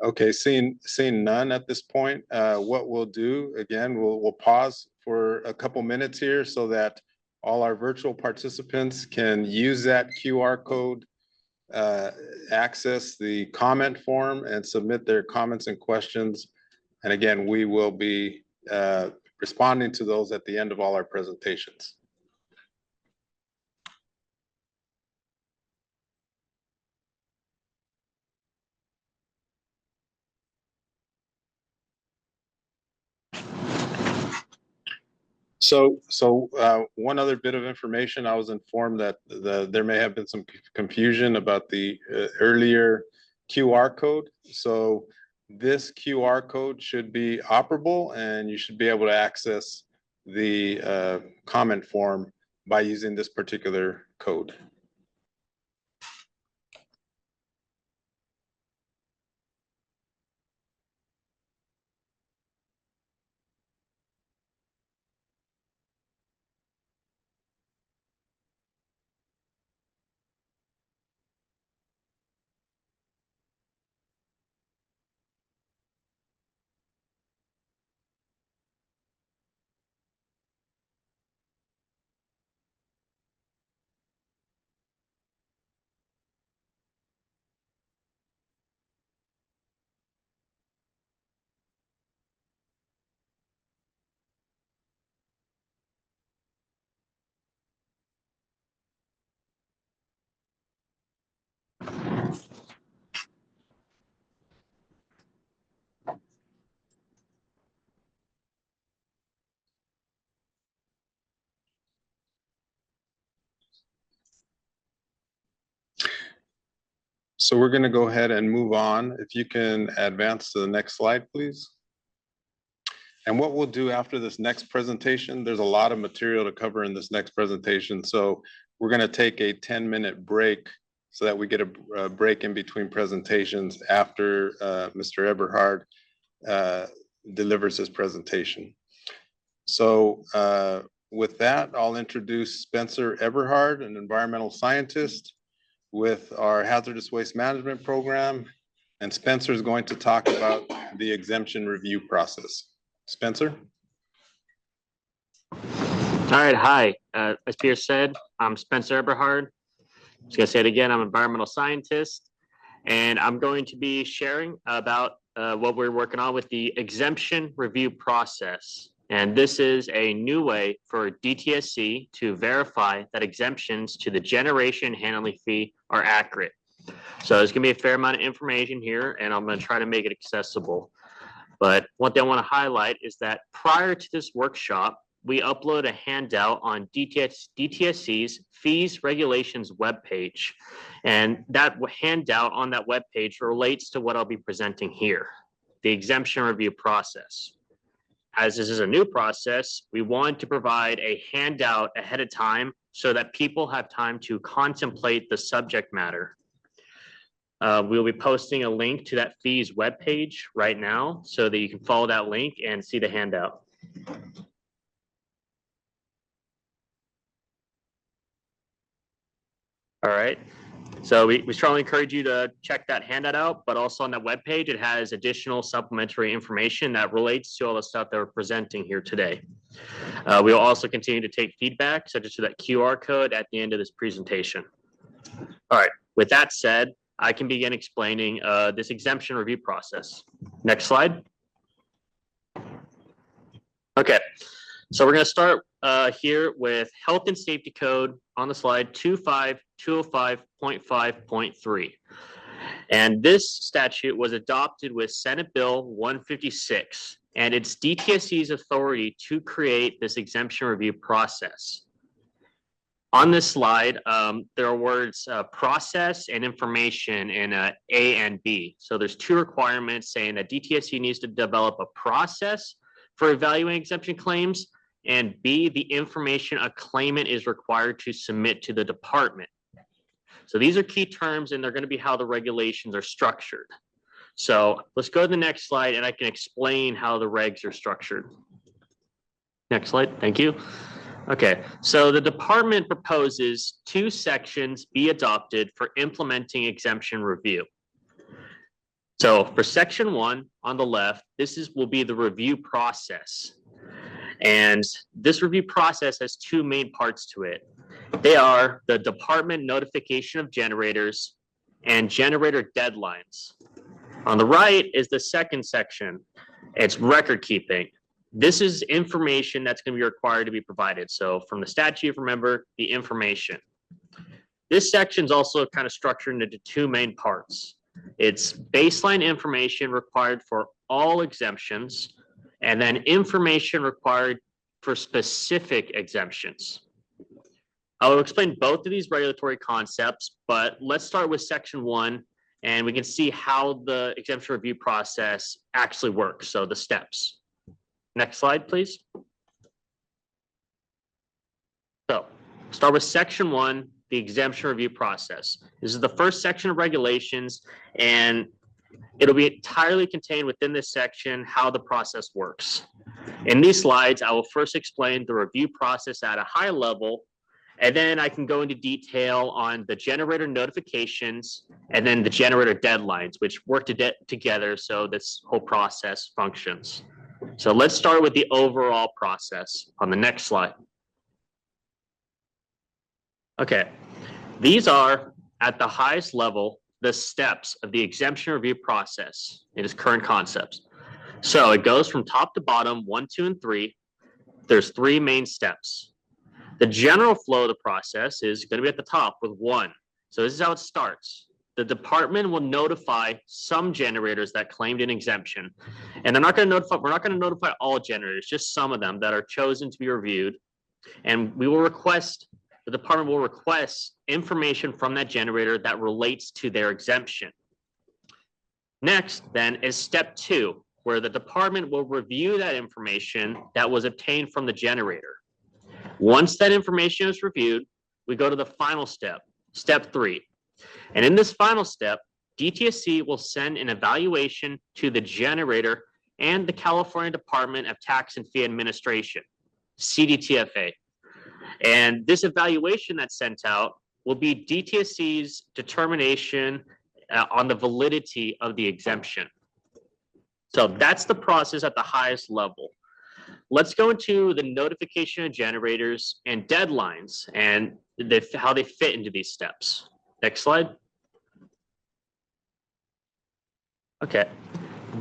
Okay, seeing none at this point, what we'll do, again, we'll pause for a couple minutes here so that all our virtual participants can use that QR code, access the comment form, and submit their comments and questions. And again, we will be responding to those at the end of all our presentations. So one other bit of information, I was informed that there may have been some confusion about the earlier QR code. So this QR code should be operable and you should be able to access the comment form by using this particular code. So we're going to go ahead and move on. If you can advance to the next slide, please. And what we'll do after this next presentation, there's a lot of material to cover in this next presentation. So we're going to take a 10-minute break so that we get a break in between presentations after Mr. Eberhard delivers his presentation. So with that, I'll introduce Spencer Eberhard, an environmental scientist with our hazardous waste management program. And Spencer is going to talk about the exemption review process. Spencer? All right, hi. As Peter said, I'm Spencer Eberhard. I'm just gonna say it again, I'm an environmental scientist, and I'm going to be sharing about what we're working on with the exemption review process. And this is a new way for DTSC to verify that exemptions to the generation handling fee are accurate. So there's gonna be a fair amount of information here, and I'm gonna try to make it accessible. But one thing I want to highlight is that prior to this workshop, we upload a handout on DTSC's fees regulations webpage. And that handout on that webpage relates to what I'll be presenting here, the exemption review process. As this is a new process, we want to provide a handout ahead of time so that people have time to contemplate the subject matter. We'll be posting a link to that fees webpage right now so that you can follow that link and see the handout. All right. So we strongly encourage you to check that handout out, but also on that webpage, it has additional supplementary information that relates to all the stuff that we're presenting here today. We'll also continue to take feedback, such as to that QR code at the end of this presentation. All right. With that said, I can begin explaining this exemption review process. Next slide. Okay, so we're going to start here with Health and Safety Code on the slide 25205.5.3. And this statute was adopted with Senate Bill 156, and it's DTSC's authority to create this exemption review process. On this slide, there are words process and information in A and B. So there's two requirements saying that DTSC needs to develop a process for evaluating exemption claims, and B, the information a claimant is required to submit to the department. So these are key terms, and they're going to be how the regulations are structured. So let's go to the next slide, and I can explain how the regs are structured. Next slide, thank you. Okay, so the department proposes 2 sections be adopted for implementing exemption review. So for section 1 on the left, will be the review process. And this review process has 2 main parts to it. They are the department notification of generators and generator deadlines. On the right is the second section. It's record keeping. This is information that's going to be required to be provided. So from the statute, remember the information. This section is also kind of structured into 2 main parts. It's baseline information required for all exemptions, and then information required for specific exemptions. I will explain both of these regulatory concepts, but let's start with section 1 and we can see how the exemption review process actually works. So the steps. Next slide, please. So start with section 1, the exemption review process. This is the first section of regulations, and it'll be entirely contained within this section how the process works. In these slides, I will first explain the review process at a high level, and then I can go into detail on the generator notifications and then the generator deadlines, which work together so this whole process functions. So let's start with the overall process on the next slide. Okay, these are at the highest level the steps of the exemption review process in its current concepts. So it goes from top to bottom, 1, 2, and 3. There's 3 main steps. The general flow of the process is going to be at the top with 1. So this is how it starts. The department will notify some generators that claimed an exemption. And we're not going to notify all generators, just some of them that are chosen to be reviewed. And the department will request information from that generator that relates to their exemption. Next, then, is step 2, where the department will review that information that was obtained from the generator. Once that information is reviewed, we go to the final step, step 3. And in this final step, DTSC will send an evaluation to the generator and the California Department of Tax and Fee Administration, CDTFA. And this evaluation that's sent out will be DTSC's determination on the validity of the exemption. So that's the process at the highest level. Let's go into the notification of generators and deadlines and how they fit into these steps. Next slide. Okay.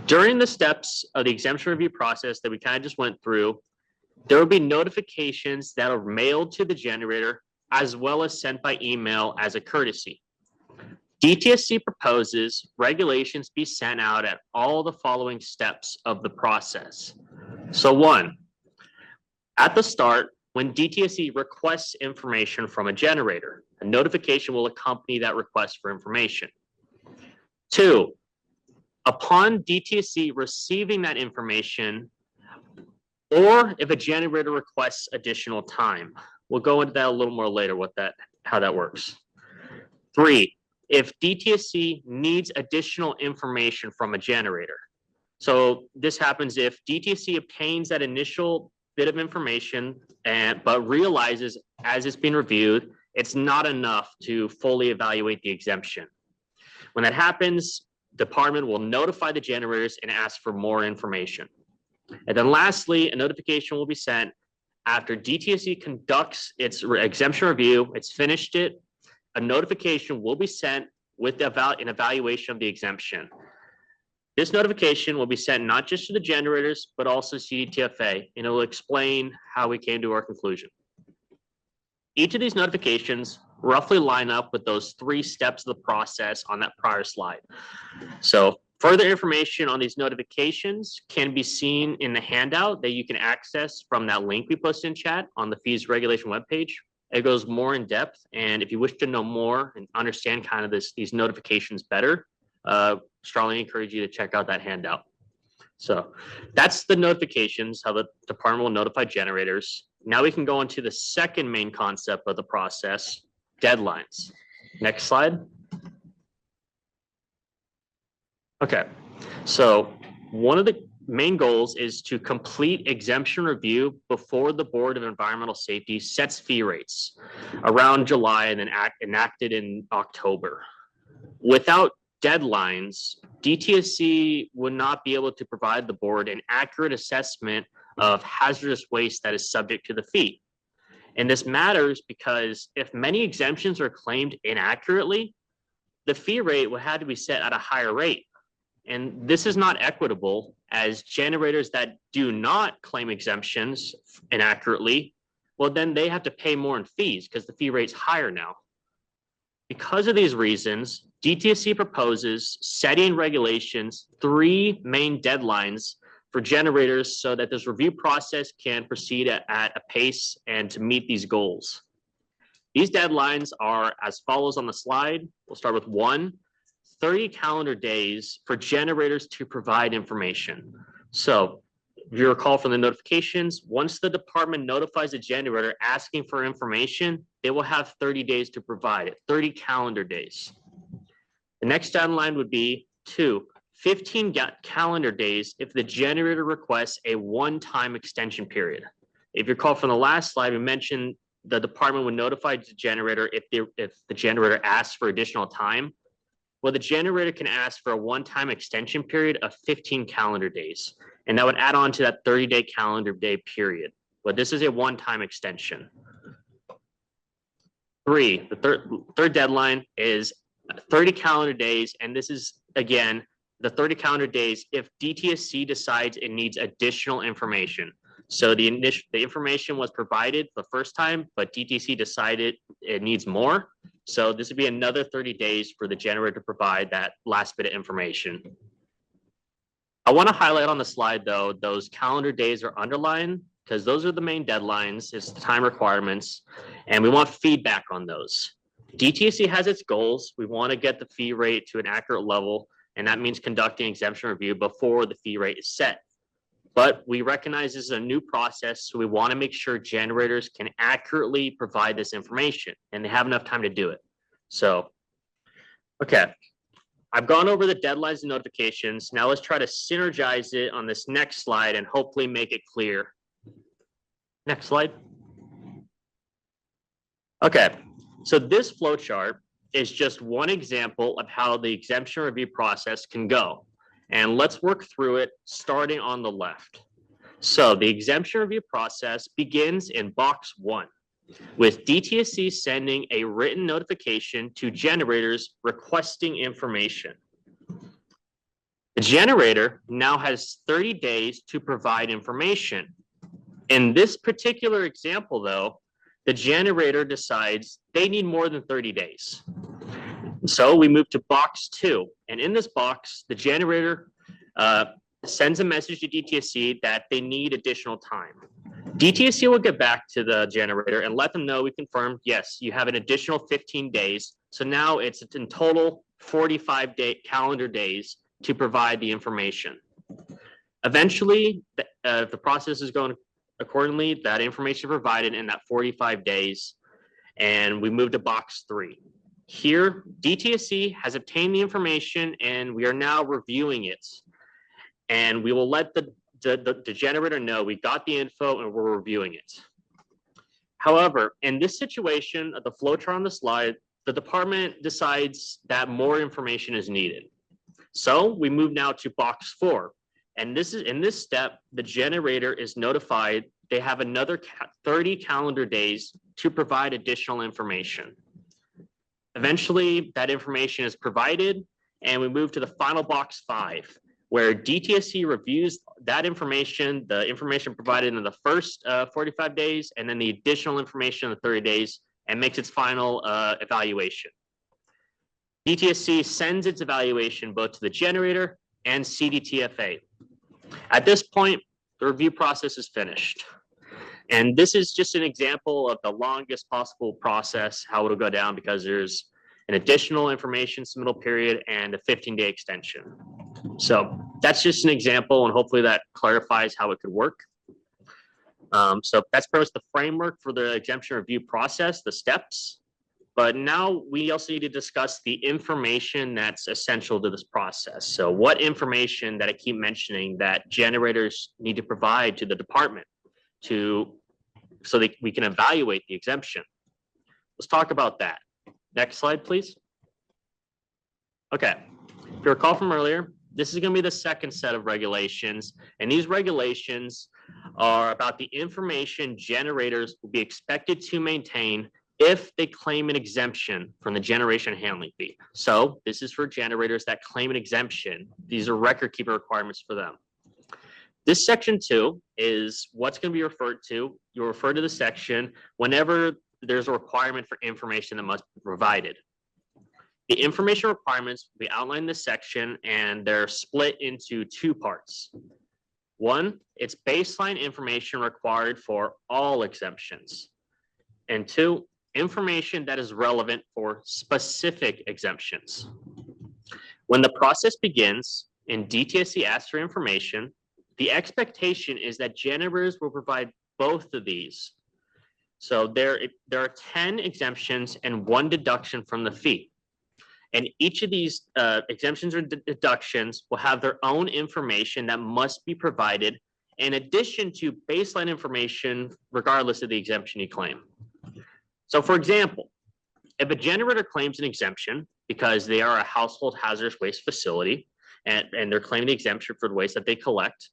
During the steps of the exemption review process that we kind of just went through, there will be notifications that are mailed to the generator as well as sent by email as a courtesy. DTSC proposes regulations be sent out at all the following steps of the process. So 1, at the start, when DTSC requests information from a generator, a notification will accompany that request for information. 2, upon DTSC receiving that information, or if a generator requests additional time. We'll go into that a little more later, how that works. 3, if DTSC needs additional information from a generator. So this happens if DTSC obtains that initial bit of information, but realizes as it's being reviewed, it's not enough to fully evaluate the exemption. When that happens, the department will notify the generators and ask for more information. And then lastly, a notification will be sent after DTSC conducts its exemption review, it's finished it, a notification will be sent with an evaluation of the exemption. This notification will be sent not just to the generators, but also CDTFA, and it will explain how we came to our conclusion. Each of these notifications roughly line up with those 3 steps of the process on that prior slide. So further information on these notifications can be seen in the handout that you can access from that link we posted in chat on the fees regulation webpage. It goes more in depth, and if you wish to know more and understand kind of these notifications better, strongly encourage you to check out that handout. So that's the notifications, how the department will notify generators. Now we can go into the second main concept of the process, deadlines. Next slide. Okay, so one of the main goals is to complete exemption review before the Board of Environmental Safety sets fee rates around July and then enacted in October. Without deadlines, DTSC would not be able to provide the board an accurate assessment of hazardous waste that is subject to the fee. And this matters because if many exemptions are claimed inaccurately, the fee rate would have to be set at a higher rate. And this is not equitable, as generators that do not claim exemptions inaccurately, well, then they have to pay more in fees because the fee rate's higher now. Because of these reasons, DTSC proposes setting regulations 3 main deadlines for generators so that this review process can proceed at a pace and to meet these goals. These deadlines are as follows on the slide. We'll start with 1, 30 calendar days for generators to provide information. So if you recall from the notifications, once the department notifies the generator asking for information, they will have 30 days to provide it, 30 calendar days. The next deadline would be 15 calendar days if the generator requests a one-time extension period. If you recall from the last slide, we mentioned the department would notify the generator if the generator asks for additional time. Well, the generator can ask for a one-time extension period of 15 calendar days, and that would add on to that 30-day calendar day period. But this is a one-time extension. The third deadline is 30 calendar days, and this is, again, the 30 calendar days if DTSC decides it needs additional information. So the information was provided the first time, but DTC decided it needs more. So this would be another 30 days for the generator to provide that last bit of information. I want to highlight on the slide, though, those calendar days are underlined because those are the main deadlines, it's the time requirements, and we want feedback on those. DTSC has its goals. We want to get the fee rate to an accurate level, and that means conducting exemption review before the fee rate is set. But we recognize this is a new process, so we want to make sure generators can accurately provide this information and they have enough time to do it. So, okay, I've gone over the deadlines and notifications. Now let's try to synergize it on this next slide and hopefully make it clear. Next slide. Okay, so this flow chart is just one example of how the exemption review process can go. And let's work through it starting on the left. So the exemption review process begins in box 1 with DTSC sending a written notification to generators requesting information. The generator now has 30 days to provide information. In this particular example, though, the generator decides they need more than 30 days. So we move to box 2, and in this box, the generator sends a message to DTSC that they need additional time. DTSC will get back to the generator and let them know we confirmed, yes, you have an additional 15 days. So now it's in total 45 calendar days to provide the information. Eventually, if the process is going accordingly, that information provided in that 45 days, and we move to box 3. Here, DTSC has obtained the information and we are now reviewing it. And we will let the generator know we got the info and we're reviewing it. However, in this situation, the flowchart on the slide, the department decides that more information is needed. So we move now to box 4. And this is in this step, the generator is notified they have another 30 calendar days to provide additional information. Eventually, that information is provided, and we move to the final box 5, where DTSC reviews that information, the information provided in the first 45 days, and then the additional information in the 30 days, and makes its final evaluation. DTSC sends its evaluation both to the generator and CDTFA. At this point, the review process is finished. And this is just an example of the longest possible process, how it'll go down, because there's an additional information submittal period and a 15-day extension. So that's just an example, and hopefully that clarifies how it could work. So that's pretty much the framework for the exemption review process, the steps. But now we also need to discuss the information that's essential to this process. So what information that I keep mentioning that generators need to provide to the department so that we can evaluate the exemption. Let's talk about that. Next slide, please. Okay, if you recall from earlier, this is going to be the second set of regulations, and these regulations are about the information generators will be expected to maintain if they claim an exemption from the generation handling fee. So this is for generators that claim an exemption. These are record keeping requirements for them. This section 2 is what's going to be referred to. You'll refer to the section whenever there's a requirement for information that must be provided. The information requirements we outline in this section, and they're split into 2 parts. 1, it's baseline information required for all exemptions. And 2, information that is relevant for specific exemptions. When the process begins and DTSC asks for information, the expectation is that generators will provide both of these. So there are 10 exemptions and 1 deduction from the fee. And each of these exemptions or deductions will have their own information that must be provided in addition to baseline information, regardless of the exemption you claim. So for example, if a generator claims an exemption because they are a household hazardous waste facility and they're claiming the exemption for the waste that they collect,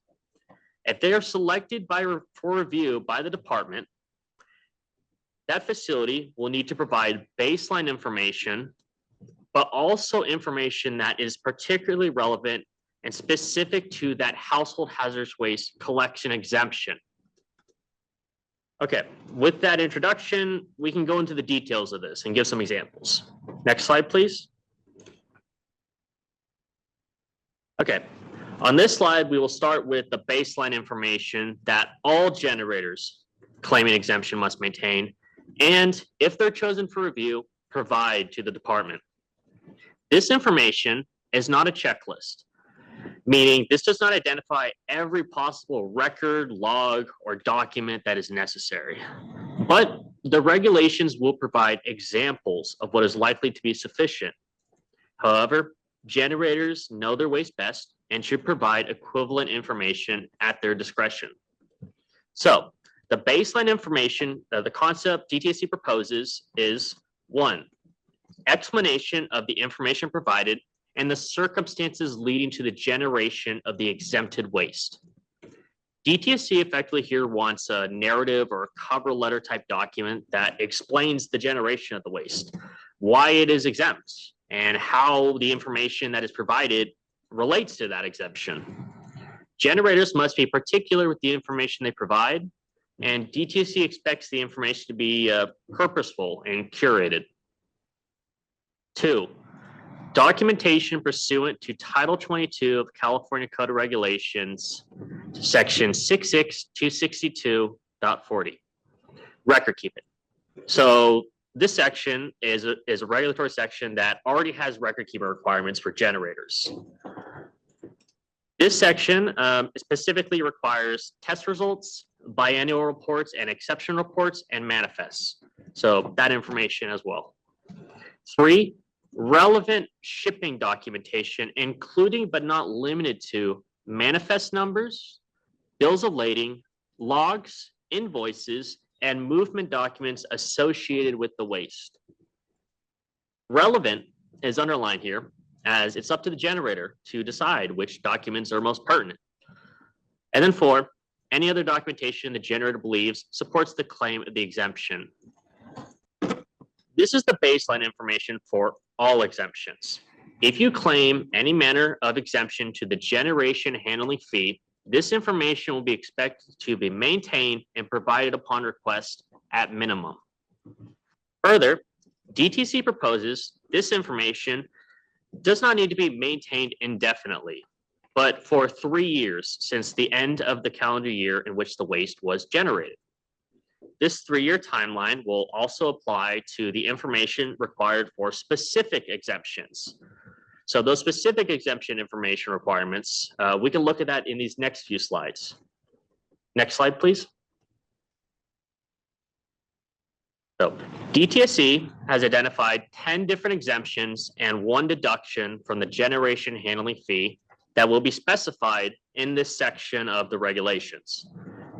if they are selected for review by the department, that facility will need to provide baseline information, but also information that is particularly relevant and specific to that household hazardous waste collection exemption. Okay, with that introduction, we can go into the details of this and give some examples. Next slide, please. Okay, on this slide, we will start with the baseline information that all generators claiming exemption must maintain, and if they're chosen for review, provide to the department. This information is not a checklist, meaning this does not identify every possible record, log, or document that is necessary. But the regulations will provide examples of what is likely to be sufficient. However, generators know their waste best and should provide equivalent information at their discretion. So the baseline information, the concept DTSC proposes is 1, explanation of the information provided and the circumstances leading to the generation of the exempted waste. DTSC effectively here wants a narrative or a cover letter type document that explains the generation of the waste, why it is exempt, and how the information that is provided relates to that exemption. Generators must be particular with the information they provide, and DTSC expects the information to be purposeful and curated. 2, documentation pursuant to Title 22 of California Code of Regulations, Section 66262.40, record keeping. So this section is a regulatory section that already has record keeping requirements for generators. This section specifically requires test results, biannual reports, and exception reports, and manifests. So that information as well. 3, relevant shipping documentation, including but not limited to manifest numbers, bills of lading, logs, invoices, and movement documents associated with the waste. Relevant is underlined here as it's up to the generator to decide which documents are most pertinent. And then 4, any other documentation the generator believes supports the claim of the exemption. This is the baseline information for all exemptions. If you claim any manner of exemption to the generation handling fee, this information will be expected to be maintained and provided upon request at minimum. Further, DTC proposes this information does not need to be maintained indefinitely, but for 3 years since the end of the calendar year in which the waste was generated. This 3-year timeline will also apply to the information required for specific exemptions. So those specific exemption information requirements, we can look at that in these next few slides. Next slide, please. So DTSC has identified 10 different exemptions and 1 deduction from the generation handling fee that will be specified in this section of the regulations.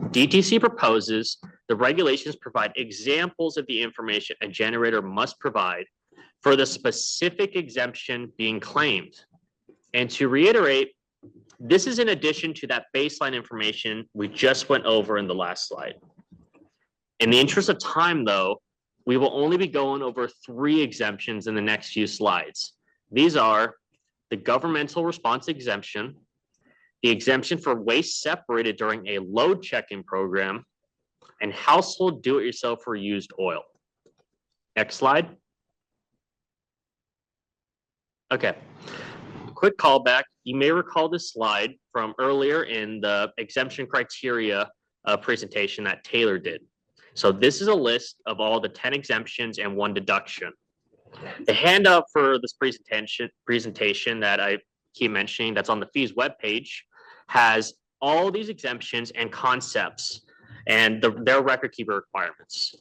DTC proposes the regulations provide examples of the information a generator must provide for the specific exemption being claimed. And to reiterate, this is in addition to that baseline information we just went over in the last slide. In the interest of time, though, we will only be going over 3 exemptions in the next few slides. These are the governmental response exemption, the exemption for waste separated during a load checking program, and household do-it-yourself for used oil. Next slide. Okay, quick callback. You may recall this slide from earlier in the exemption criteria presentation that Taylor did. So this is a list of all the 10 exemptions and 1 deduction. The handout for this presentation that I keep mentioning that's on the fees webpage has all these exemptions and concepts and their record keeper requirements.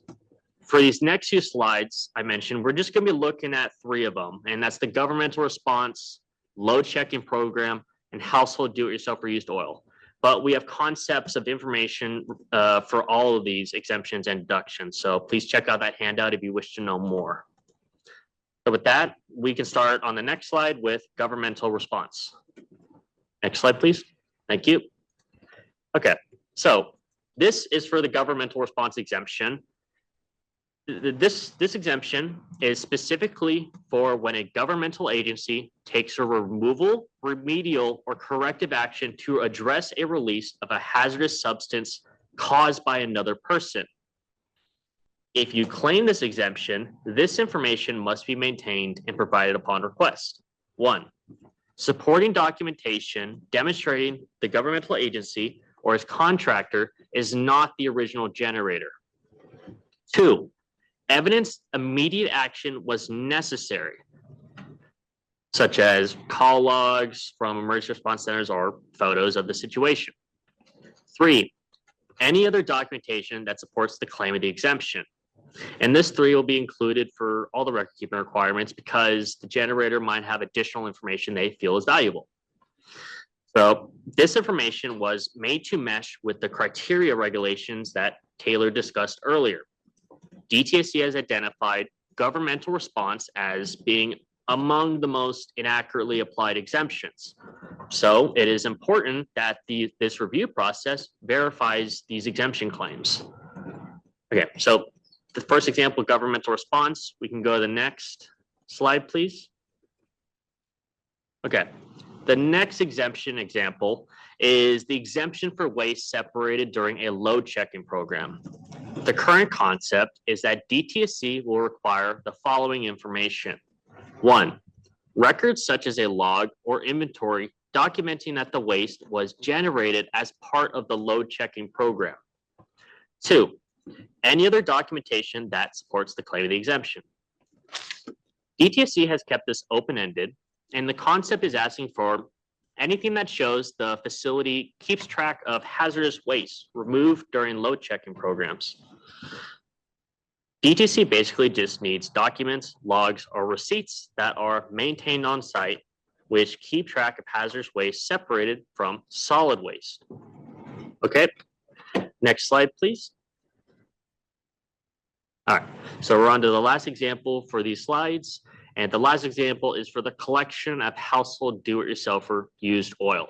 For these next few slides I mentioned, we're just going to be looking at 3 of them, and that's the governmental response, load checking program, and household do-it-yourself reused oil. But we have concepts of information for all of these exemptions and deductions. So please check out that handout if you wish to know more. So with that, we can start on the next slide with governmental response. Next slide, please. Thank you. Okay, so this is for the governmental response exemption. This exemption is specifically for when a governmental agency takes a removal, remedial, or corrective action to address a release of a hazardous substance caused by another person. If you claim this exemption, this information must be maintained and provided upon request. 1, supporting documentation demonstrating the governmental agency or its contractor is not the original generator. 2, evidence immediate action was necessary, such as call logs from emergency response centers or photos of the situation. 3, any other documentation that supports the claim of the exemption. And this 3 will be included for all the record keeping requirements because the generator might have additional information they feel is valuable. So this information was made to mesh with the criteria regulations that Taylor discussed earlier. DTSC has identified governmental response as being among the most inaccurately applied exemptions. So it is important that this review process verifies these exemption claims. Okay, so the first example, governmental response, we can go to the next slide, please. Okay, the next exemption example is the exemption for waste separated during a load checking program. The current concept is that DTSC will require the following information. 1, records such as a log or inventory documenting that the waste was generated as part of the load checking program. 2, any other documentation that supports the claim of the exemption. DTSC has kept this open-ended, and the concept is asking for anything that shows the facility keeps track of hazardous waste removed during load checking programs. DTSC basically just needs documents, logs, or receipts that are maintained on site, which keep track of hazardous waste separated from solid waste. Okay, next slide, please. All right, so we're on to the last example for these slides. And the last example is for the collection of household do-it-yourselfer used oil.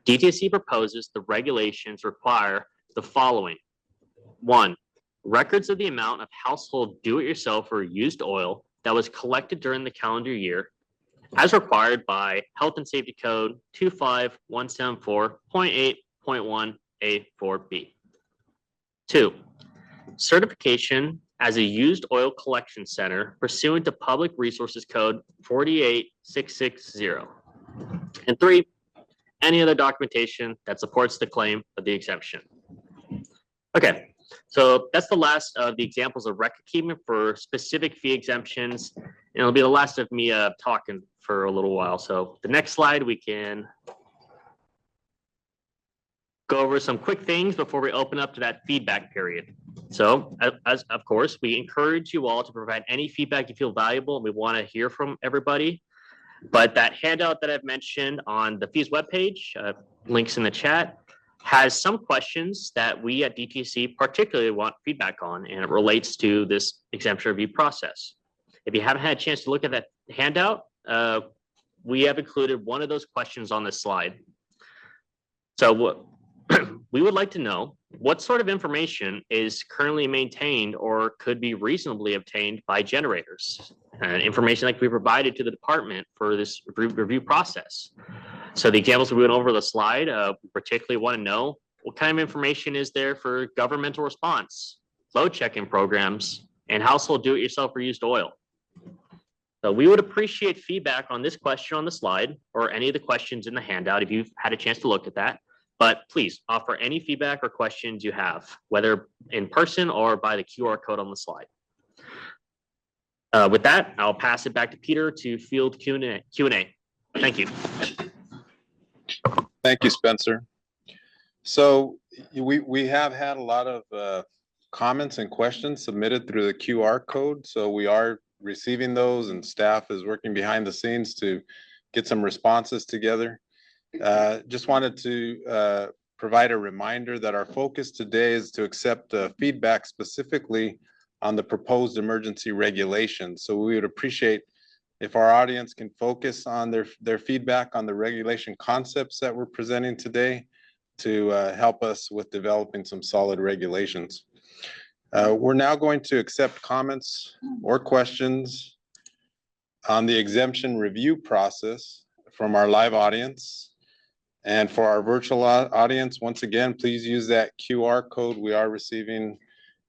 DTSC proposes the regulations require the following. 1, records of the amount of household do-it-yourselfer used oil that was collected during the calendar year as required by Health and Safety Code 25174.8.1A4B. 2, certification as a used oil collection center pursuant to Public Resources Code 48660. And 3, any other documentation that supports the claim of the exemption. Okay, so that's the last of the examples of record keeping for specific fee exemptions. And it'll be the last of me talking for a little while. So the next slide, we can go over some quick things before we open up to that feedback period. So as of course, we encourage you all to provide any feedback you feel valuable, and we want to hear from everybody. But that handout that I've mentioned on the fees webpage, links in the chat, has some questions that we at DTC particularly want feedback on, and it relates to this exemption review process. If you haven't had a chance to look at that handout, we have included one of those questions on this slide. So what we would like to know, what sort of information is currently maintained or could be reasonably obtained by generators? Information that can be provided to the department for this review process. So the examples we went over the slide, particularly want to know what kind of information is there for governmental response, load checking programs, and household do-it-yourself reused oil. So we would appreciate feedback on this question on the slide or any of the questions in the handout if you've had a chance to look at that. But please offer any feedback or questions you have, whether in person or by the QR code on the slide. With that, I'll pass it back to Peter to field Q&A. Thank you. Thank you, Spencer. So we have had a lot of comments and questions submitted through the QR code. So we are receiving those, and staff is working behind the scenes to get some responses together. Just wanted to provide a reminder that our focus today is to accept feedback specifically on the proposed emergency regulations. So we would appreciate if our audience can focus on their feedback on the regulation concepts that we're presenting today to help us with developing some solid regulations. We're now going to accept comments or questions on the exemption review process from our live audience. And for our virtual audience, once again, please use that QR code. We are receiving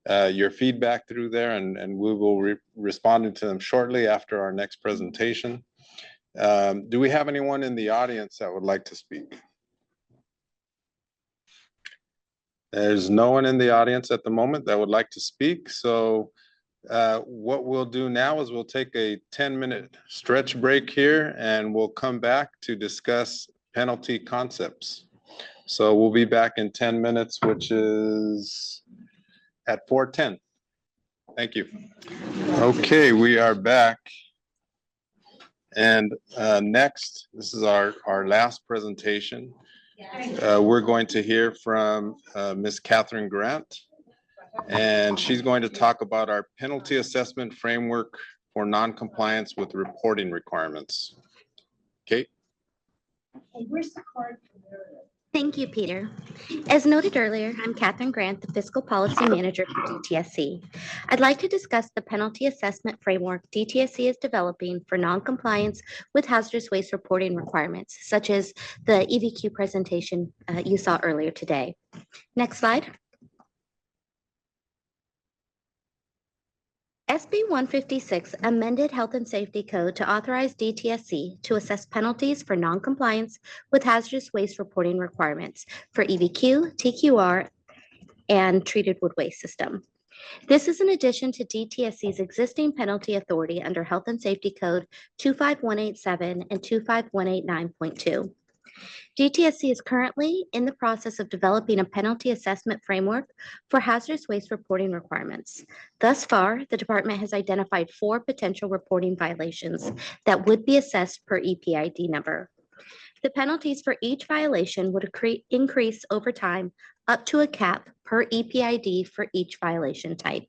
your feedback through there, and we will be responding to them shortly after our next presentation. Do we have anyone in the audience that would like to speak? There's no one in the audience at the moment that would like to speak. So what we'll do now is we'll take a 10-minute stretch break here, and we'll come back to discuss penalty concepts. So we'll be back in 10 minutes, which is at 4:10. Thank you. Okay, we are back. And next, this is our last presentation. We're going to hear from Ms. Catherine Grant, and she's going to talk about our penalty assessment framework for non-compliance with reporting requirements. Kate? Where's the card? Thank you, Peter. As noted earlier, I'm Catherine Grant, the Fiscal Policy Manager for DTSC. I'd like to discuss the penalty assessment framework DTSC is developing for non-compliance with hazardous waste reporting requirements, such as the EVQ presentation you saw earlier today. Next slide. SB 156 amended Health and Safety Code to authorize DTSC to assess penalties for noncompliance with hazardous waste reporting requirements for EVQ, TQR, and treated wood waste system. This is in addition to DTSC's existing penalty authority under Health and Safety Code 25187 and 25189.2. DTSC is currently in the process of developing a penalty assessment framework for hazardous waste reporting requirements. Thus far, the department has identified 4 potential reporting violations that would be assessed per EPID number. The penalties for each violation would increase over time up to a cap per EPID for each violation type.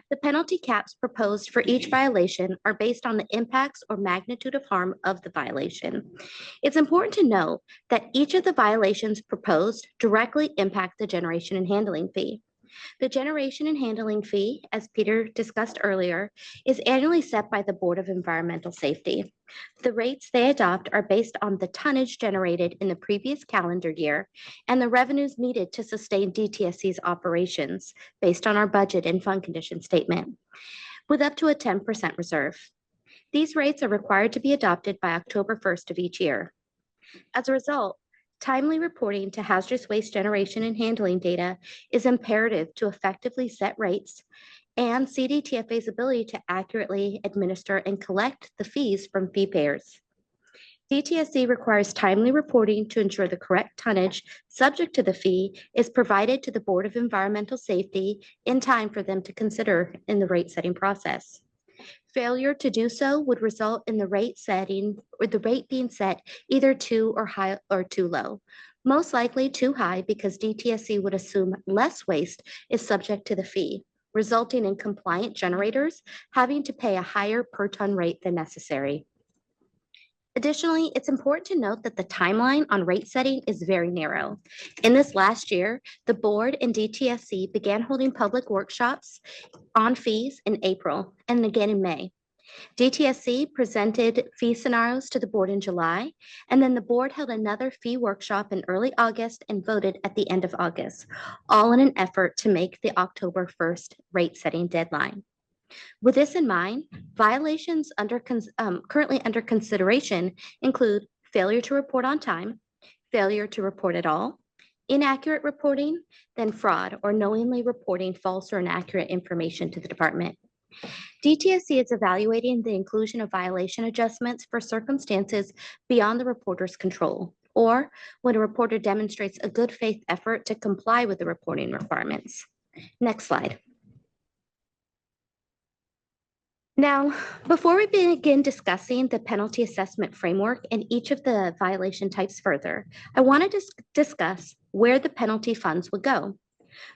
The penalty caps proposed for each violation are based on the impacts or magnitude of harm of the violation. It's important to note that each of the violations proposed directly impact the generation and handling fee. The generation and handling fee, as Peter discussed earlier, is annually set by the Board of Environmental Safety. The rates they adopt are based on the tonnage generated in the previous calendar year and the revenues needed to sustain DTSC's operations based on our budget and fund condition statement, with up to a 10% reserve. These rates are required to be adopted by October 1st of each year. As a result, timely reporting to hazardous waste generation and handling data is imperative to effectively set rates and CDTFA's ability to accurately administer and collect the fees from fee payers. DTSC requires timely reporting to ensure the correct tonnage subject to the fee is provided to the Board of Environmental Safety in time for them to consider in the rate setting process. Failure to do so would result in the rate setting or the rate being set either too or high or too low. Most likely too high because DTSC would assume less waste is subject to the fee, resulting in compliant generators having to pay a higher per ton rate than necessary. Additionally, it's important to note that the timeline on rate setting is very narrow. In this last year, the board and DTSC began holding public workshops on fees in April and again in May. DTSC presented fee scenarios to the board in July, and then the board held another fee workshop in early August and voted at the end of August, all in an effort to make the October 1st rate setting deadline. With this in mind, violations currently under consideration include failure to report on time, failure to report at all, inaccurate reporting, then fraud or knowingly reporting false or inaccurate information to the department. DTSC is evaluating the inclusion of violation adjustments for circumstances beyond the reporter's control, or when a reporter demonstrates a good faith effort to comply with the reporting requirements. Next slide. Now, before we begin discussing the penalty assessment framework and each of the violation types further, I want to discuss where the penalty funds would go.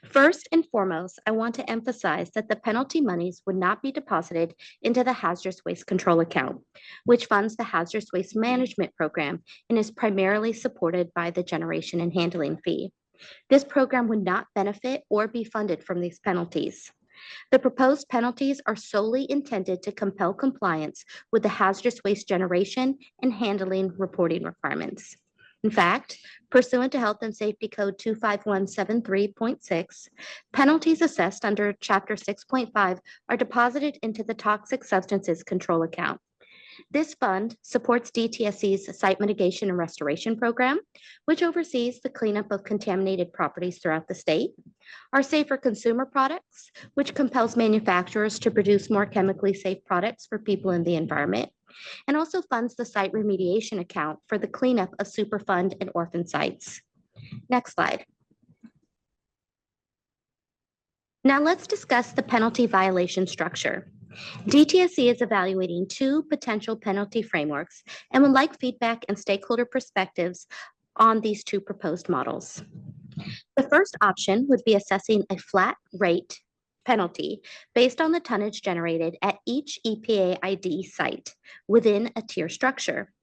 First and foremost, I want to emphasize that the penalty monies would not be deposited into the hazardous waste control account, which funds the hazardous waste management program and is primarily supported by the generation and handling fee. This program would not benefit or be funded from these penalties. The proposed penalties are solely intended to compel compliance with the hazardous waste generation and handling reporting requirements. In fact, pursuant to Health and Safety Code 25173.6, penalties assessed under Chapter 6.5 are deposited into the Toxic Substances Control Account. This fund supports DTSC's Site Mitigation and Restoration Program, which oversees the cleanup of contaminated properties throughout the state, our Safer Consumer Products, which compels manufacturers to produce more chemically safe products for people in the environment, and also funds the site remediation account for the cleanup of Superfund and orphan sites. Next slide. Now let's discuss the penalty violation structure. DTSC is evaluating two potential penalty frameworks and would like feedback and stakeholder perspectives on these two proposed models. The first option would be assessing a flat rate penalty based on the tonnage generated at each EPA ID site within a tier structure.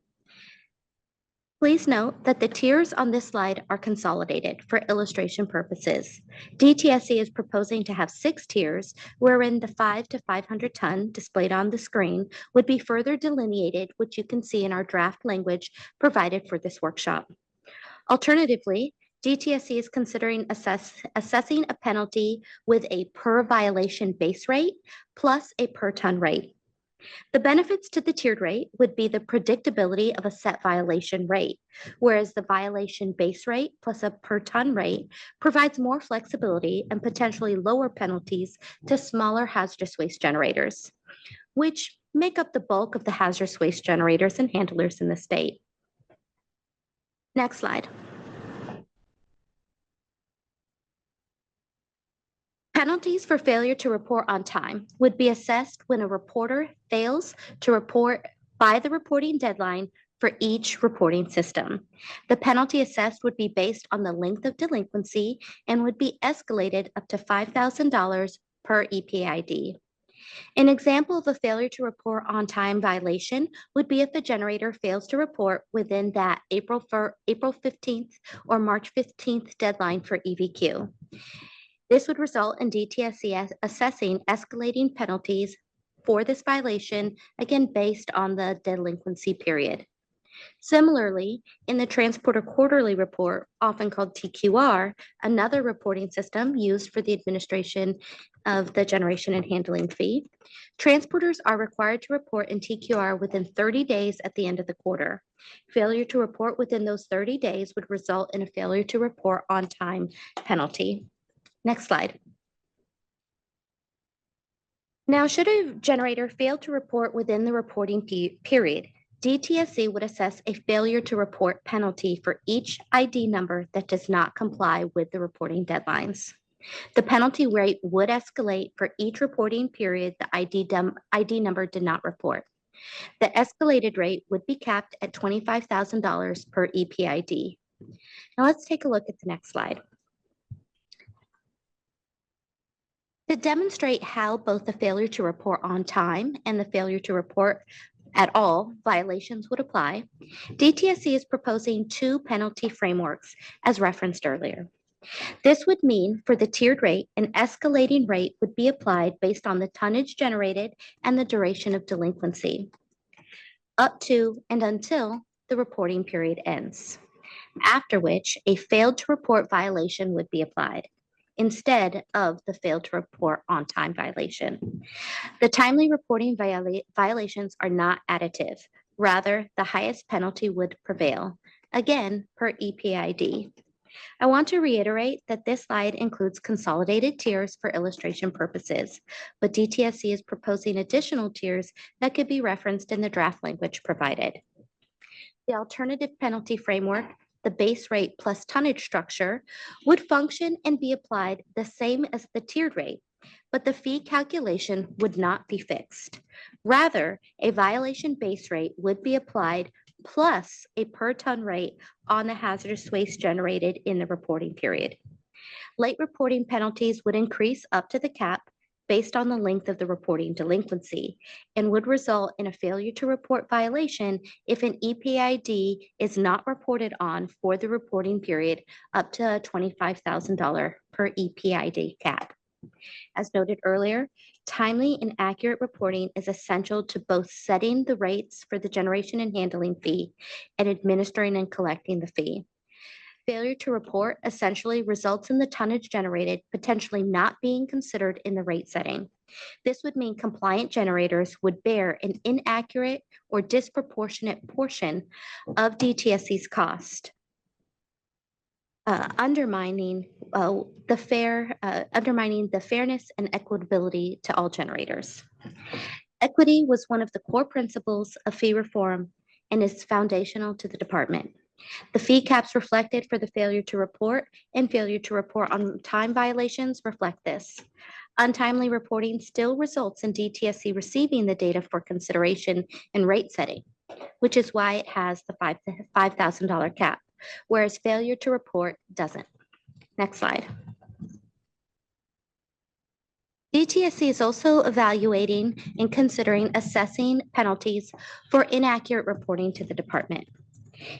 Please note that the tiers on this slide are consolidated for illustration purposes. DTSC is proposing to have 6 tiers, wherein the 5 to 500 ton displayed on the screen would be further delineated, which you can see in our draft language provided for this workshop. Alternatively, DTSC is considering assessing a penalty with a per violation base rate plus a per ton rate. The benefits to the tiered rate would be the predictability of a set violation rate, whereas the violation base rate plus a per ton rate provides more flexibility and potentially lower penalties to smaller hazardous waste generators, which make up the bulk of the hazardous waste generators and handlers in the state. Next slide. Penalties for failure to report on time would be assessed when a reporter fails to report by the reporting deadline for each reporting system. The penalty assessed would be based on the length of delinquency and would be escalated up to $5,000 per EPID. An example of a failure to report on time violation would be if a generator fails to report within that April 15th or March 15th deadline for EVQ. This would result in DTSC assessing escalating penalties for this violation, again, based on the delinquency period. Similarly, in the Transporter Quarterly Report, often called TQR, another reporting system used for the administration of the generation and handling fee, transporters are required to report in TQR within 30 days at the end of the quarter. Failure to report within those 30 days would result in a failure to report on time penalty. Next slide. Now, should a generator fail to report within the reporting period, DTSC would assess a failure to report penalty for each ID number that does not comply with the reporting deadlines. The penalty rate would escalate for each reporting period the ID number did not report. The escalated rate would be capped at $25,000 per EPID. Now let's take a look at the next slide. To demonstrate how both the failure to report on time and the failure to report at all violations would apply, DTSC is proposing 2 penalty frameworks as referenced earlier. This would mean for the tiered rate, an escalating rate would be applied based on the tonnage generated and the duration of delinquency, up to and until the reporting period ends, after which a failed to report violation would be applied instead of the failed to report on time violation. The timely reporting violations are not additive. Rather, the highest penalty would prevail, again, per EPID. I want to reiterate that this slide includes consolidated tiers for illustration purposes, but DTSC is proposing additional tiers that could be referenced in the draft language provided. The alternative penalty framework, the base rate plus tonnage structure, would function and be applied the same as the tiered rate, but the fee calculation would not be fixed. Rather, a violation base rate would be applied plus a per ton rate on the hazardous waste generated in the reporting period. Late reporting penalties would increase up to the cap based on the length of the reporting delinquency and would result in a failure to report violation if an EPID is not reported on for the reporting period up to a $25,000 per EPID cap. As noted earlier, timely and accurate reporting is essential to both setting the rates for the generation and handling fee and administering and collecting the fee. Failure to report essentially results in the tonnage generated potentially not being considered in the rate setting. This would mean compliant generators would bear an inaccurate or disproportionate portion of DTSC's cost, undermining the fairness and equitability to all generators. Equity was one of the core principles of fee reform and is foundational to the department. The fee caps reflected for the failure to report and failure to report on time violations reflect this. Untimely reporting still results in DTSC receiving the data for consideration and rate setting, which is why it has the $5,000 cap, whereas failure to report doesn't. Next slide. DTSC is also evaluating and considering assessing penalties for inaccurate reporting to the department.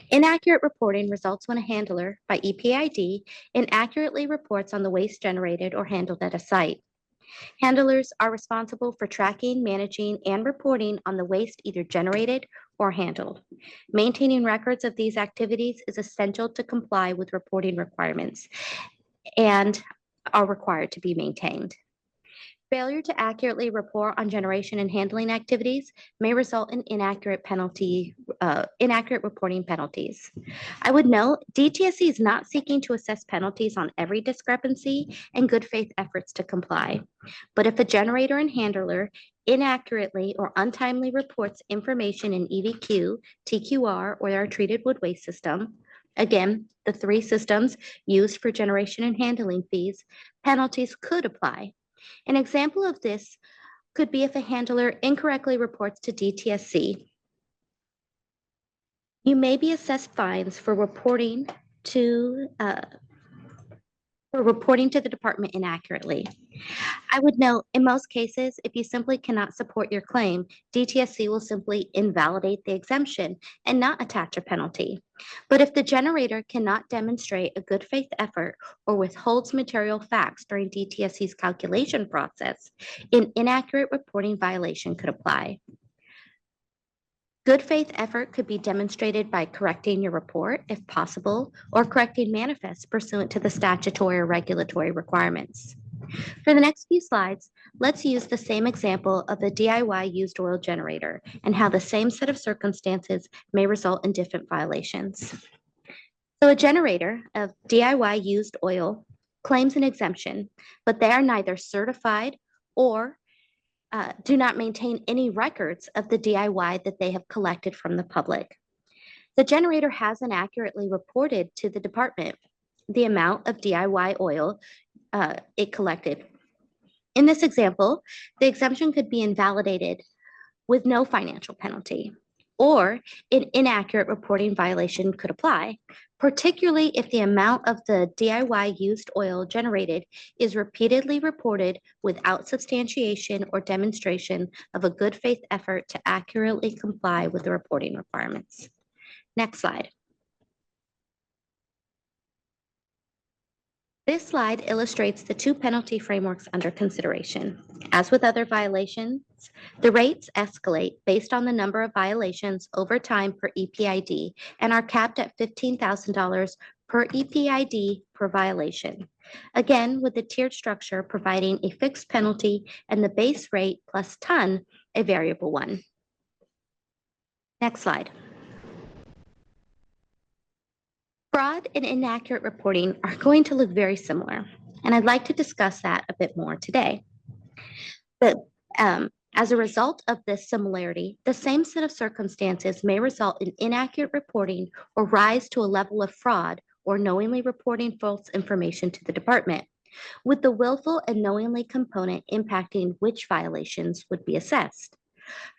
Inaccurate reporting results when a handler, by EPID, inaccurately reports on the waste generated or handled at a site. Handlers are responsible for tracking, managing, and reporting on the waste either generated or handled. Maintaining records of these activities is essential to comply with reporting requirements and are required to be maintained. Failure to accurately report on generation and handling activities may result in inaccurate reporting penalties. I would note DTSC is not seeking to assess penalties on every discrepancy and good faith efforts to comply. But if a generator and handler inaccurately or untimely reports information in EVQ, TQR, or our treated wood waste system, again, the three systems used for generation and handling fees, penalties could apply. An example of this could be if a handler incorrectly reports to DTSC. You may be assessed fines for reporting to the department inaccurately. I would note, in most cases, if you simply cannot support your claim, DTSC will simply invalidate the exemption and not attach a penalty. But if the generator cannot demonstrate a good faith effort or withholds material facts during DTSC's calculation process, an inaccurate reporting violation could apply. Good faith effort could be demonstrated by correcting your report, if possible, or correcting manifests pursuant to the statutory or regulatory requirements. For the next few slides, let's use the same example of the DIY used oil generator and how the same set of circumstances may result in different violations. So a generator of DIY used oil claims an exemption, but they are neither certified or do not maintain any records of the DIY that they have collected from the public. The generator hasn't accurately reported to the department the amount of DIY oil it collected. In this example, the exemption could be invalidated with no financial penalty, or an inaccurate reporting violation could apply, particularly if the amount of the DIY used oil generated is repeatedly reported without substantiation or demonstration of a good faith effort to accurately comply with the reporting requirements. Next slide. This slide illustrates the two penalty frameworks under consideration. As with other violations, the rates escalate based on the number of violations over time per EPID and are capped at $15,000 per EPID per violation. Again, with the tiered structure providing a fixed penalty and the base rate plus ton a variable one. Next slide. Fraud and inaccurate reporting are going to look very similar, and I'd like to discuss that a bit more today. But as a result of this similarity, the same set of circumstances may result in inaccurate reporting or rise to a level of fraud or knowingly reporting false information to the department, with the willful and knowingly component impacting which violations would be assessed.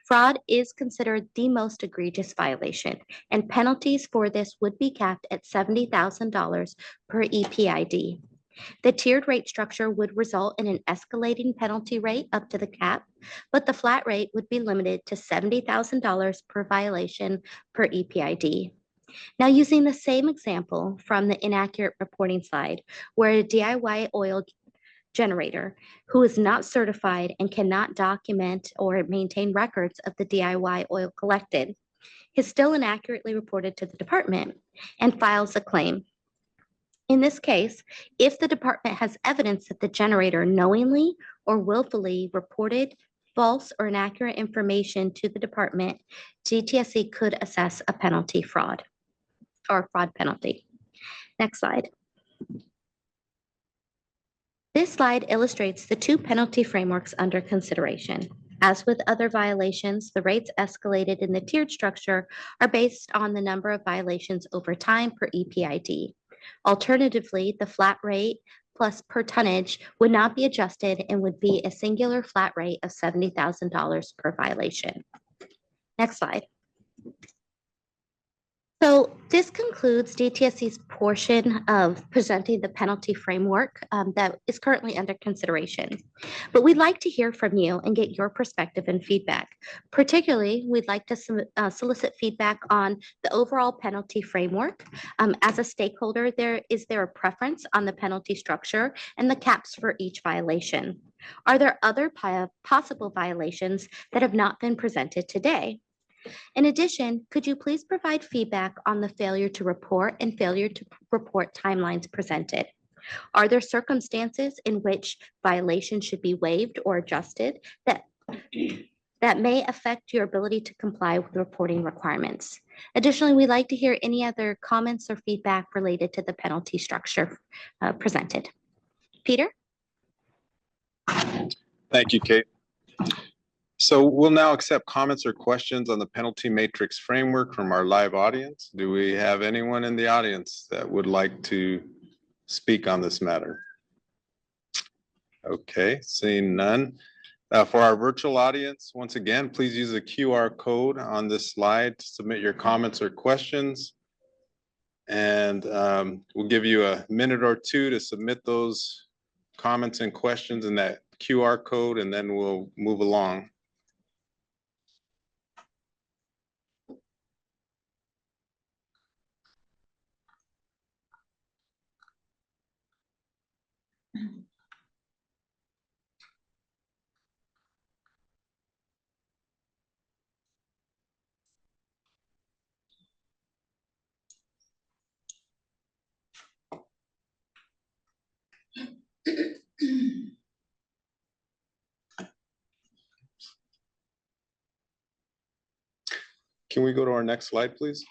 Fraud is considered the most egregious violation, and penalties for this would be capped at $70,000 per EPID. The tiered rate structure would result in an escalating penalty rate up to the cap, but the flat rate would be limited to $70,000 per violation per EPID. Now, using the same example from the inaccurate reporting slide, where a DIY oil generator who is not certified and cannot document or maintain records of the DIY oil collected is still inaccurately reported to the department and files a claim. In this case, if the department has evidence that the generator knowingly or willfully reported false or inaccurate information to the department, DTSC could assess a penalty fraud or fraud penalty. Next slide. This slide illustrates the two penalty frameworks under consideration. As with other violations, the rates escalated in the tiered structure are based on the number of violations over time per EPID. Alternatively, the flat rate plus per tonnage would not be adjusted and would be a singular flat rate of $70,000 per violation. Next slide. So this concludes DTSC's portion of presenting the penalty framework that is currently under consideration. But we'd like to hear from you and get your perspective and feedback. Particularly, we'd like to solicit feedback on the overall penalty framework. As a stakeholder, is there a preference on the penalty structure and the caps for each violation? Are there other possible violations that have not been presented today? In addition, could you please provide feedback on the failure to report and failure to report timelines presented? Are there circumstances in which violations should be waived or adjusted that may affect your ability to comply with reporting requirements? Additionally, we'd like to hear any other comments or feedback related to the penalty structure presented. Peter? Thank you, Kate. So we'll now accept comments or questions on the penalty matrix framework from our live audience. Do we have anyone in the audience that would like to speak on this matter? Okay, seeing none. For our virtual audience, once again, please use the QR code on this slide to submit your comments or questions. And we'll give you a minute or two to submit those comments and questions in that QR code, and then we'll move along. Can we go to our next slide, please?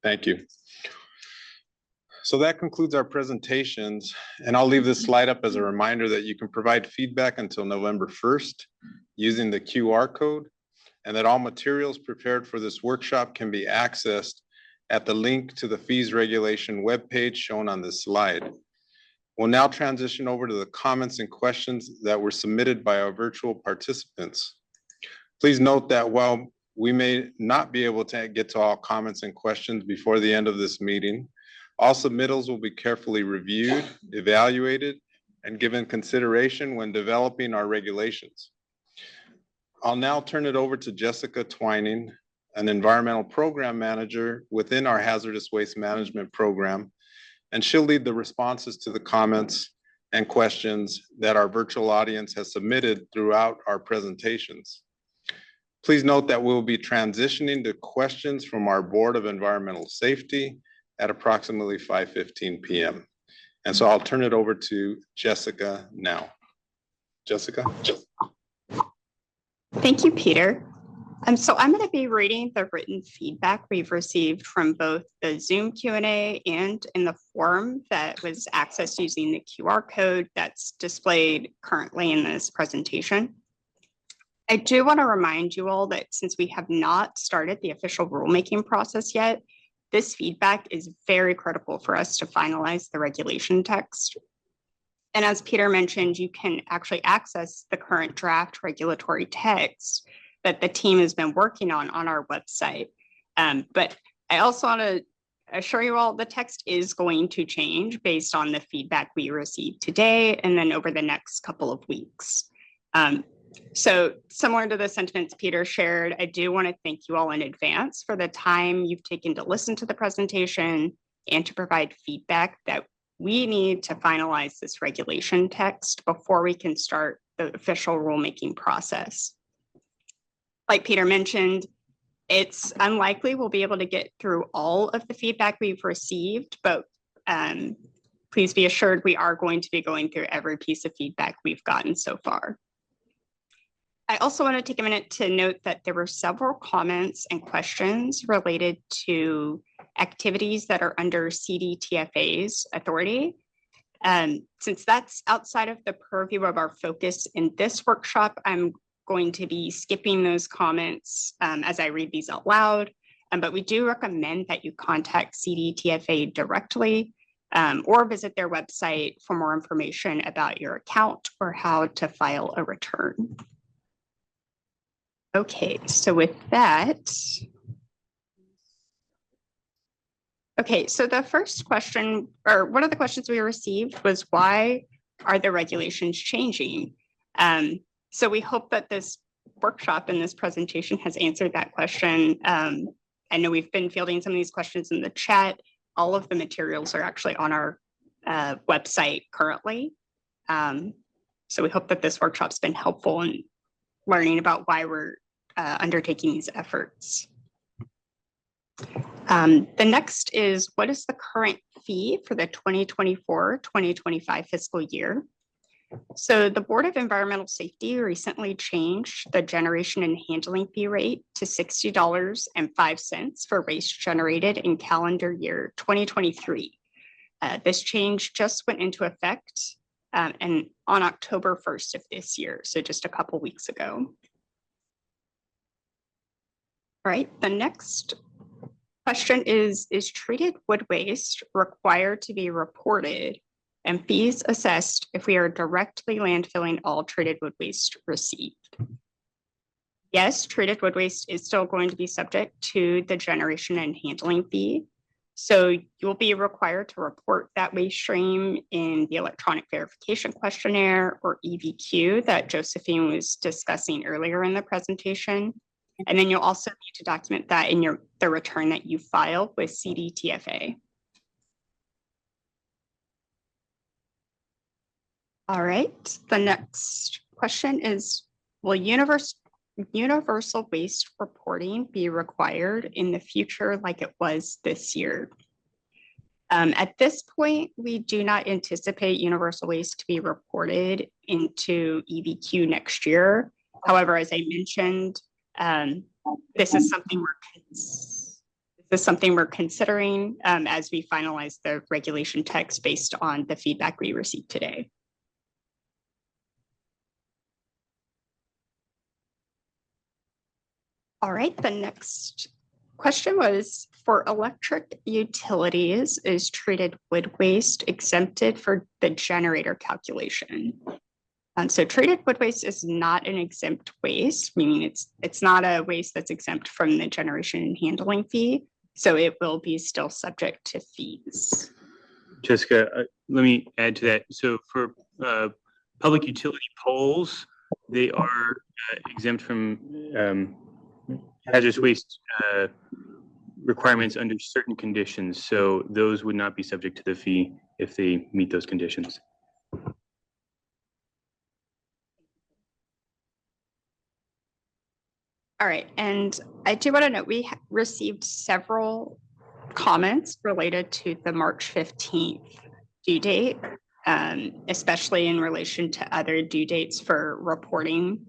Thank you. So that concludes our presentations, and I'll leave this slide up as a reminder that you can provide feedback until November 1st using the QR code, and that all materials prepared for this workshop can be accessed at the link to the fees regulation webpage shown on this slide. We'll now transition over to the comments and questions that were submitted by our virtual participants. Please note that while we may not be able to get to all comments and questions before the end of this meeting, all submittals will be carefully reviewed, evaluated, and given consideration when developing our regulations. I'll now turn it over to Jessica Twining, an environmental program manager within our hazardous waste management program, and she'll lead the responses to the comments and questions that our virtual audience has submitted throughout our presentations. Please note that we'll be transitioning to questions from our Board of Environmental Safety at approximately 5:15 p.m. And so I'll turn it over to Jessica now. Jessica? Thank you, Peter. So I'm going to be reading the written feedback we've received from both the Zoom Q&A and in the form that was accessed using the QR code that's displayed currently in this presentation. I do want to remind you all that since we have not started the official rulemaking process yet, this feedback is very critical for us to finalize the regulation text. And as Peter mentioned, you can actually access the current draft regulatory text that the team has been working on our website. But I also want to assure you all the text is going to change based on the feedback we received today and then over the next couple of weeks. So similar to the sentiments Peter shared, I do want to thank you all in advance for the time you've taken to listen to the presentation and to provide feedback that we need to finalize this regulation text before we can start the official rulemaking process. Like Peter mentioned, it's unlikely we'll be able to get through all of the feedback we've received, but please be assured we are going to be going through every piece of feedback we've gotten so far. I also want to take a minute to note that there were several comments and questions related to activities that are under CDTFA's authority. Since that's outside of the purview of our focus in this workshop, I'm going to be skipping those comments as I read these out loud, but we do recommend that you contact CDTFA directly or visit their website for more information about your account or how to file a return. Okay, so with that, okay, so the first question, or one of the questions we received was, why are the regulations changing? So we hope that this workshop and this presentation has answered that question. I know we've been fielding some of these questions in the chat. All of the materials are actually on our website currently. So we hope that this workshop's been helpful in learning about why we're undertaking these efforts. The next is, what is the current fee for the 2024-2025 fiscal year? So the Board of Environmental Safety recently changed the generation and handling fee rate to $60.05 for waste generated in calendar year 2023. This change just went into effect and on October 1st of this year, so just a couple weeks ago. All right, the next question is treated wood waste required to be reported and fees assessed if we are directly landfilling all treated wood waste received? Yes, treated wood waste is still going to be subject to the generation and handling fee. So you'll be required to report that waste stream in the electronic verification questionnaire, or EVQ, that Josephine was discussing earlier in the presentation. And then you'll also need to document that in the return that you file with CDTFA. All right, the next question is, will universal waste reporting be required in the future like it was this year? At this point, we do not anticipate universal waste to be reported into EVQ next year. However, as I mentioned, this is something we're considering as we finalize the regulation text based on the feedback we received today. All right, the next question was, for electric utilities, is treated wood waste exempted for the generator calculation? So treated wood waste is not an exempt waste, meaning it's not a waste that's exempt from the generation and handling fee. So it will be still subject to fees. Jessica, let me add to that. So for public utility poles, they are exempt from hazardous waste requirements under certain conditions. So those would not be subject to the fee if they meet those conditions. All right, and I do want to note we received several comments related to the March 15th due date, especially in relation to other due dates for reporting.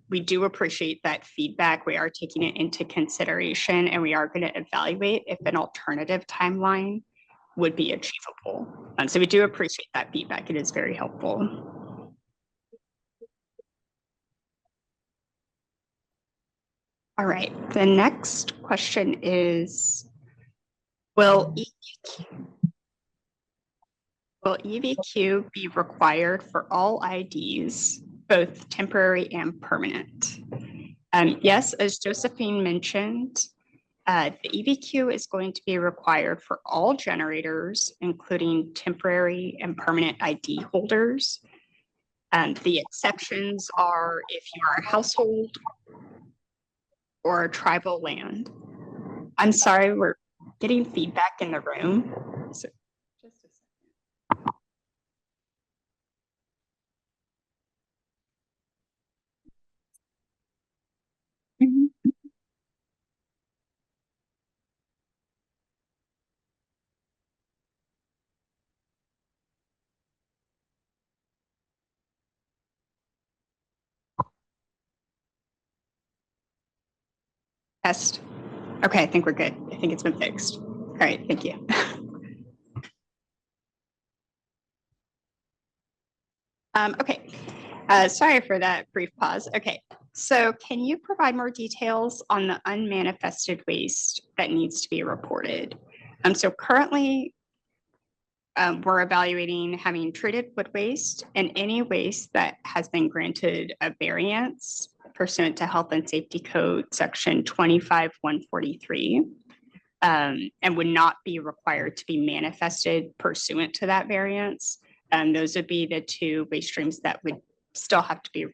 We do appreciate that feedback. We are taking it into consideration and we are going to evaluate if an alternative timeline would be achievable. So we do appreciate that feedback. It is very helpful. All right, the next question is, will EVQ be required for all IDs, both temporary and permanent? Yes, as Josephine mentioned, the EVQ is going to be required for all generators, including temporary and permanent ID holders. The exceptions are if you are a household or tribal land. I'm sorry, we're getting feedback in the room. So just a second. Test. Okay, I think we're good. I think it's been fixed. All right, thank you. Okay, sorry for that brief pause. Okay, so can you provide more details on the unmanifested waste that needs to be reported? So currently, we're evaluating having treated wood waste and any waste that has been granted a variance pursuant to Health and Safety Code Section 25143, and would not be required to be manifested pursuant to that variance. Those would be the two waste streams that would still have to be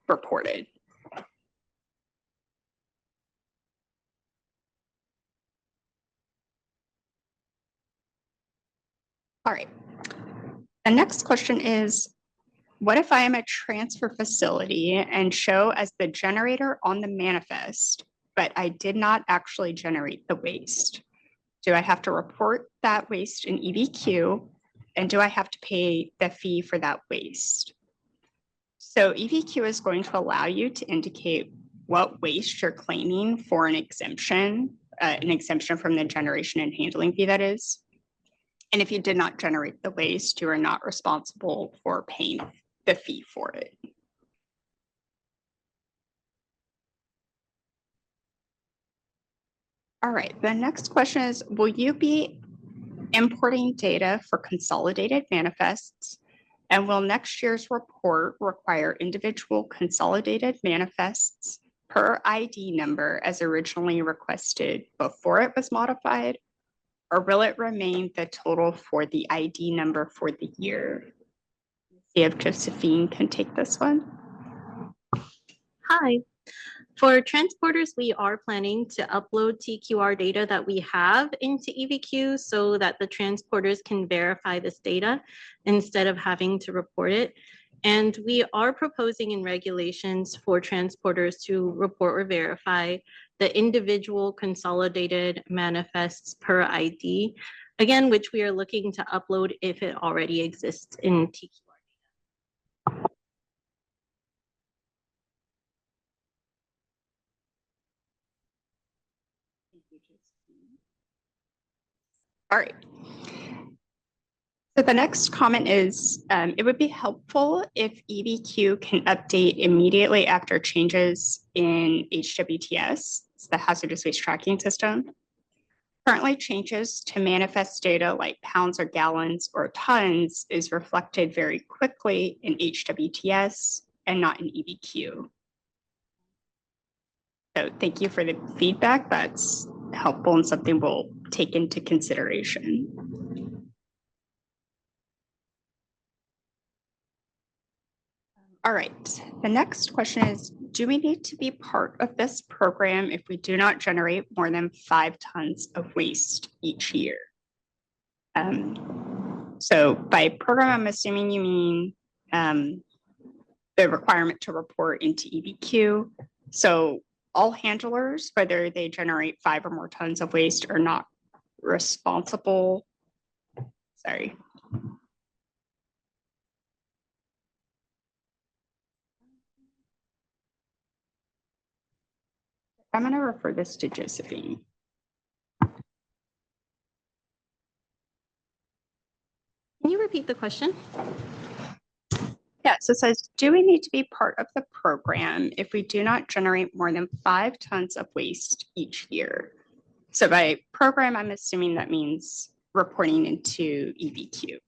reported. All right. The next question is, what if I am a transfer facility and show as the generator on the manifest, but I did not actually generate the waste? Do I have to report that waste in EVQ? And do I have to pay the fee for that waste? So EVQ is going to allow you to indicate what waste you're claiming for an exemption from the generation and handling fee, that is. And if you did not generate the waste, you are not responsible for paying the fee for it. All right, the next question is, will you be importing data for consolidated manifests? And will next year's report require individual consolidated manifests per ID number as originally requested before it was modified? Or will it remain the total for the ID number for the year? See if Josephine can take this one. Hi. For transporters, we are planning to upload TQR data that we have into EVQ so that the transporters can verify this data instead of having to report it. And we are proposing in regulations for transporters to report or verify the individual consolidated manifests per ID, again, which we are looking to upload if it already exists in TQR. All right. So the next comment is, it would be helpful if EVQ can update immediately after changes in HWTS, the hazardous waste tracking system. Currently, changes to manifest data like pounds or gallons or tons is reflected very quickly in HWTS and not in EVQ. So thank you for the feedback. That's helpful and something we'll take into consideration. All right, the next question is, do we need to be part of this program if we do not generate more than 5 tons of waste each year? So by program, I'm assuming you mean the requirement to report into EVQ. So all handlers, whether they generate 5 or more tons of waste, are not responsible. Sorry. I'm going to refer this to Josephine. Can you repeat the question? Yeah, so it says, do we need to be part of the program if we do not generate more than 5 tons of waste each year? So by program, I'm assuming that means reporting into EBQ.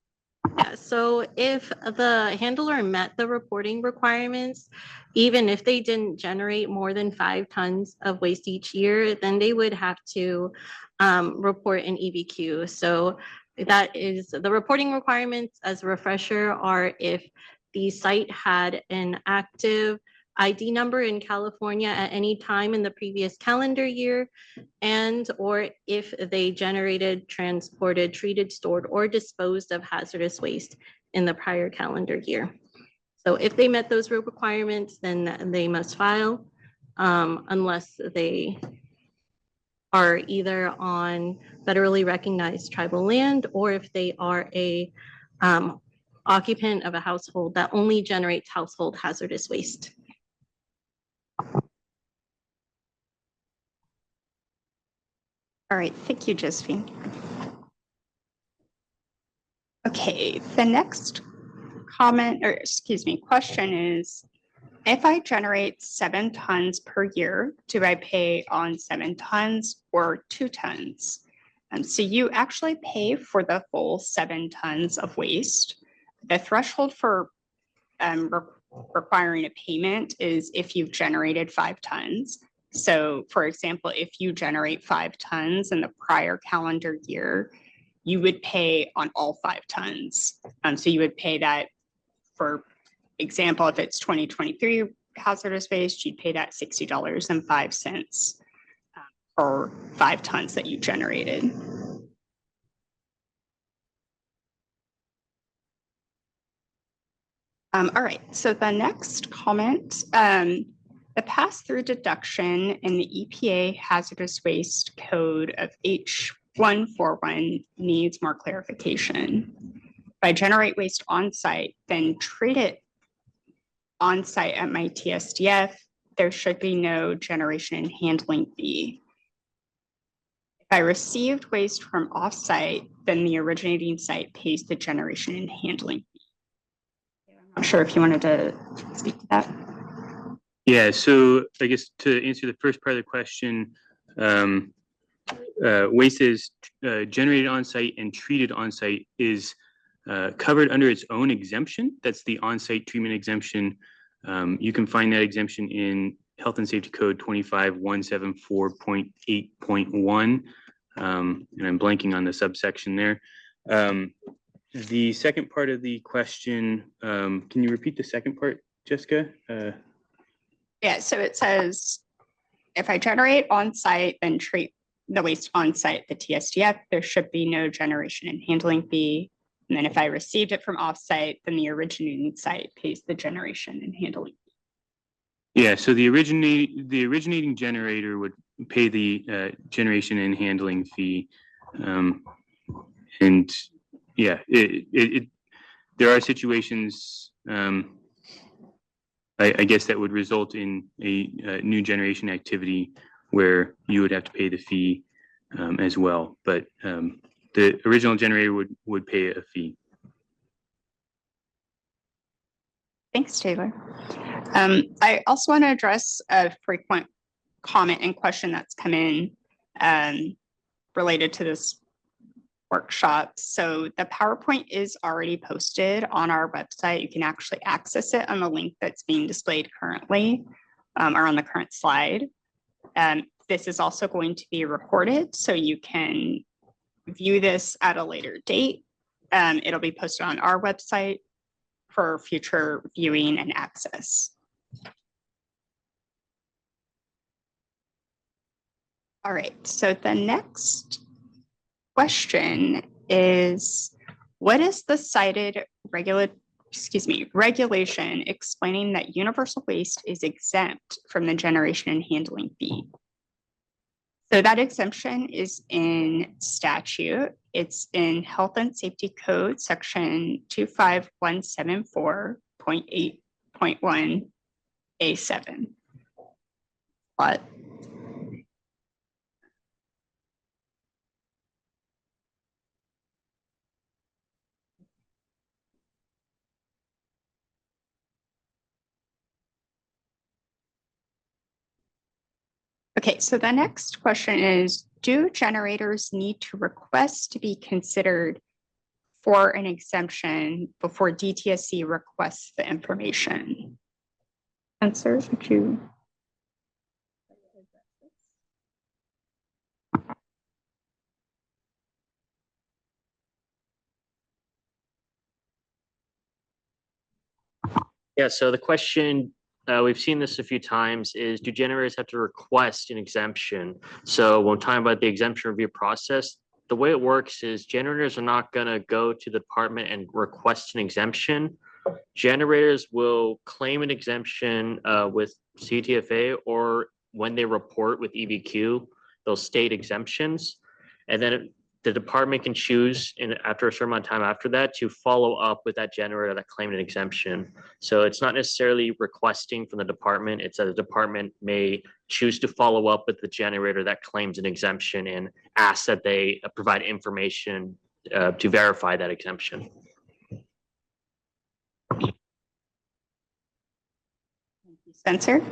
Yeah, so if the handler met the reporting requirements, even if they didn't generate more than 5 tons of waste each year, then they would have to report an EBQ. So that is the reporting requirements, as a refresher, are if the site had an active ID number in California at any time in the previous calendar year, and or if they generated, transported, treated, stored, or disposed of hazardous waste in the prior calendar year. So if they met those requirements, then they must file, unless they are either on federally recognized tribal land, or if they are a occupant of a household that only generates household hazardous waste. All right, thank you, Josephine. Okay, the next comment, or excuse me, question is, if I generate 7 tons per year, do I pay on 7 tons or 2 tons? So you actually pay for the full 7 tons of waste. The threshold for requiring a payment is if you've generated 5 tons. So for example, if you generate 5 tons in the prior calendar year, you would pay on all 5 tons. So you would pay that, for example, if it's 2023 hazardous waste, you'd pay that $60.05 per 5 tons that you generated. All right, so the next comment, the pass-through deduction in the EPA hazardous waste code of H141 needs more clarification. If I generate waste on-site, then treat it on-site at my TSDF, there should be no generation and handling fee. If I received waste from off-site, then the originating site pays the generation and handling fee. I'm not sure if you wanted to speak to that. Yeah, so I guess to answer the first part of the question, waste is generated on-site and treated on-site is covered under its own exemption. That's the on-site treatment exemption. You can find that exemption in Health and Safety Code 25174.8.1. And I'm blanking on the subsection there. The second part of the question, can you repeat the second part, Jessica? Yeah, so it says, if I generate on-site and treat the waste on-site, the TSDF, there should be no generation and handling fee. And then if I received it from off-site, then the originating site pays the generation and handling fee. Yeah, so the originating generator would pay the generation and handling fee. And yeah, there are situations, I guess, that would result in a new generation activity where you would have to pay the fee as well. But the original generator would pay a fee. Thanks, Taylor. I also want to address a frequent comment and question that's come in related to this workshop. So the PowerPoint is already posted on our website. You can actually access it on the link that's being displayed currently or on the current slide. This is also going to be recorded, so you can view this at a later date. It'll be posted on our website for future viewing and access. All right, so the next question is, what is the cited regulation explaining that universal waste is exempt from the generation and handling fee? So that exemption is in statute. It's in Health and Safety Code, section 25174.8.1 A7. But Okay, so the next question is, do generators need to request to be considered for an exemption before DTSC requests the information? Answer, would you? Yeah, so the question, we've seen this a few times, is do generators have to request an exemption? So when we're talking about the exemption review process, the way it works is generators are not gonna go to the department and request an exemption. Generators will claim an exemption with CTFA, or when they report with EVQ, they'll state exemptions. And then the department can choose after a certain amount of time after that to follow up with that generator that claimed an exemption. So it's not necessarily requesting from the department, it's that the department may choose to follow up with the generator that claims an exemption and ask that they provide information to verify that exemption. Spencer?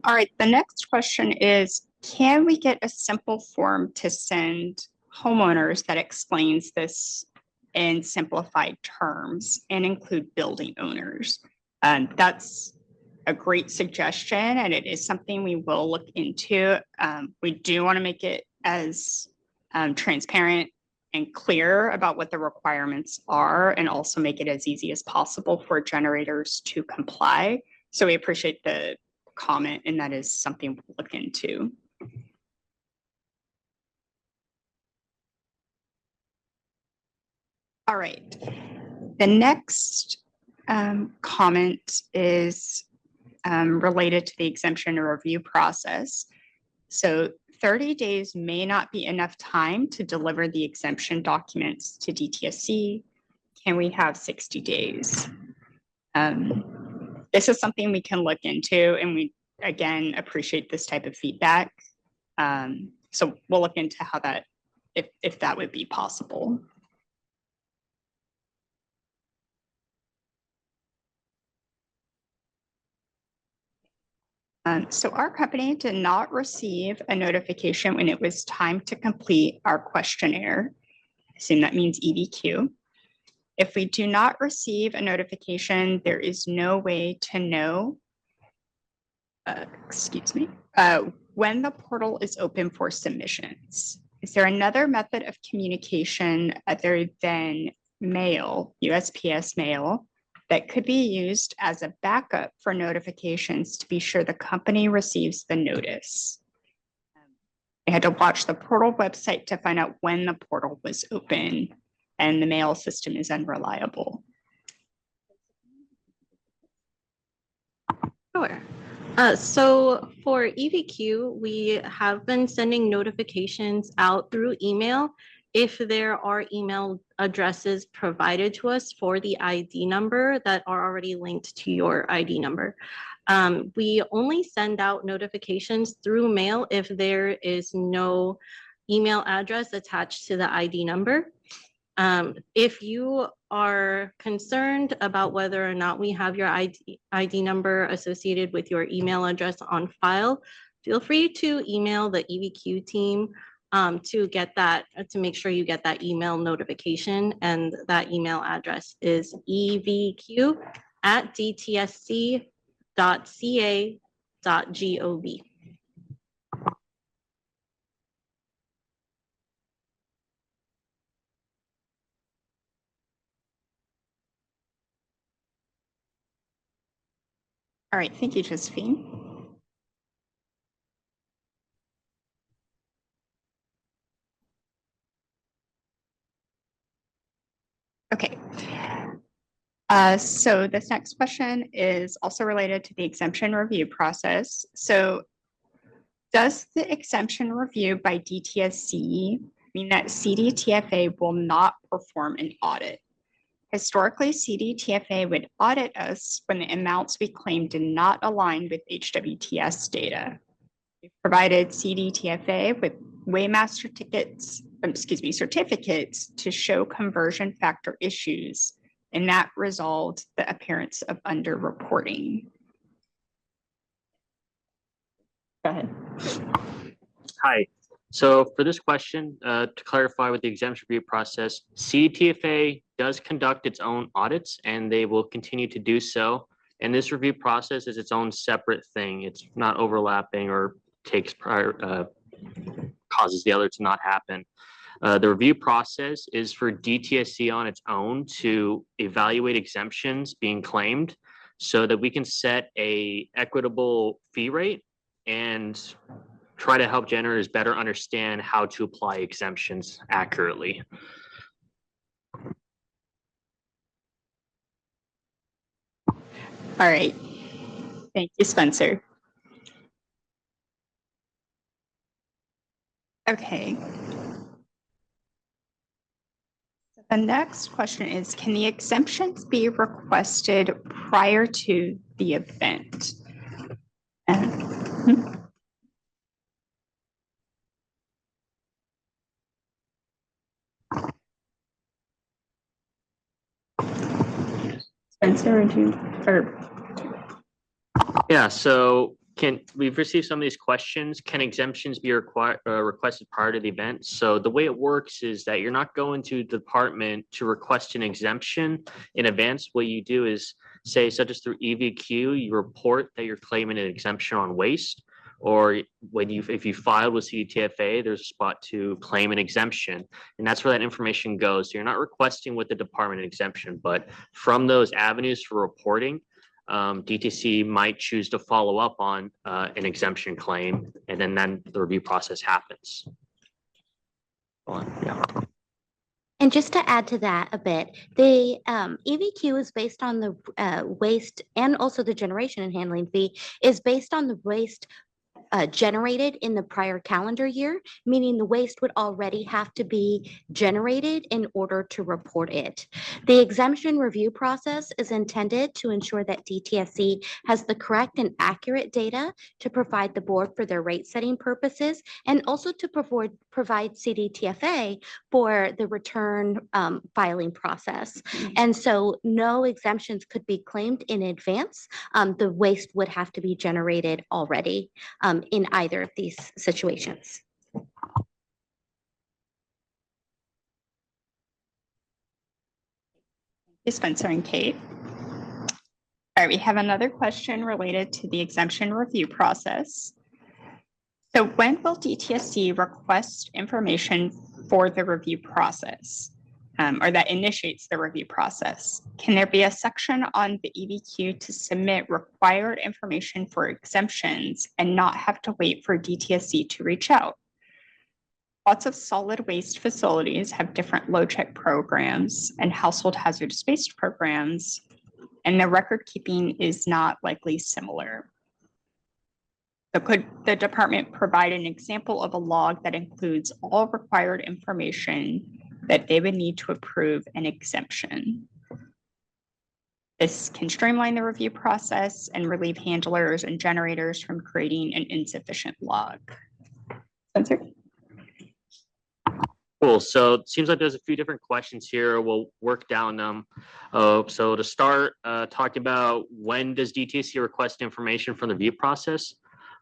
All right, the next question is, can we get a simple form to send homeowners that explains this in simplified terms and include building owners? That's a great suggestion, and it is something we will look into. We do want to make it as transparent and clear about what the requirements are, and also make it as easy as possible for generators to comply. So we appreciate the comment, and that is something we'll look into. All right. The next comment is related to the exemption review process. So 30 days may not be enough time to deliver the exemption documents to DTSC. Can we have 60 days? This is something we can look into, and we, again, appreciate this type of feedback. So we'll look into how that, if that would be possible. So our company did not receive a notification when it was time to complete our questionnaire. I assume that means EVQ. If we do not receive a notification, there is no way to know, when the portal is open for submissions. Is there another method of communication other than mail, USPS mail, that could be used as a backup for notifications to be sure the company receives the notice? I had to watch the portal website to find out when the portal was open, and the mail system is unreliable. Sure. So for EVQ, we have been sending notifications out through email if there are email addresses provided to us for the ID number that are already linked to your ID number. We only send out notifications through mail if there is no email address attached to the ID number. If you are concerned about whether or not we have your ID number associated with your email address on file, feel free to email the EVQ team to get that, to make sure you get that email notification. And that email address is evq@dtsc.ca.gov. All right, thank you, Josephine. Okay. So this next question is also related to the exemption review process. So does the exemption review by DTSC mean that CDTFA will not perform an audit? Historically, CDTFA would audit us when the amounts we claim did not align with HWTS data. We provided CDTFA with weighmaster certificates to show conversion factor issues, and that resolved the appearance of underreporting. Go ahead. Hi. So for this question, to clarify with the exemption review process, CDTFA does conduct its own audits and they will continue to do so. And this review process is its own separate thing. It's not overlapping or takes prior, causes the other to not happen. The review process is for DTSC on its own to evaluate exemptions being claimed so that we can set a equitable fee rate and try to help generators better understand how to apply exemptions accurately. All right. Thank you, Spencer. Okay. The next question is, can the exemptions be requested prior to the event? Spencer, would you, or Yeah, so we've received some of these questions. Can exemptions be requested prior to the event? So the way it works is that you're not going to the department to request an exemption in advance. What you do is say, such as through EVQ, you report that you're claiming an exemption on waste, or if you filed with CDTFA, there's a spot to claim an exemption, and that's where that information goes. So you're not requesting with the department an exemption, but from those avenues for reporting, DTC might choose to follow up on an exemption claim, and then the review process happens. Yeah. And just to add to that a bit, the EVQ is based on the waste, and also the generation and handling fee is based on the waste generated in the prior calendar year, meaning the waste would already have to be generated in order to report it. The exemption review process is intended to ensure that DTSC has the correct and accurate data to provide the board for their rate setting purposes, and also to provide CDTFA for the return filing process. And so no exemptions could be claimed in advance. The waste would have to be generated already in either of these situations. Spencer and Kate. All right, we have another question related to the exemption review process. So when will DTSC request information for the review process, or that initiates the review process? Can there be a section on the EVQ to submit required information for exemptions and not have to wait for DTSC to reach out? Lots of solid waste facilities have different low check programs and household hazardous waste programs, and the record keeping is not likely similar. So could the department provide an example of a log that includes all required information that they would need to approve an exemption? This can streamline the review process and relieve handlers and generators from creating an insufficient log. Spencer? Cool. So it seems like there's a few different questions here. We'll work down them. So to start, talking about when does DTSC request information from the review process?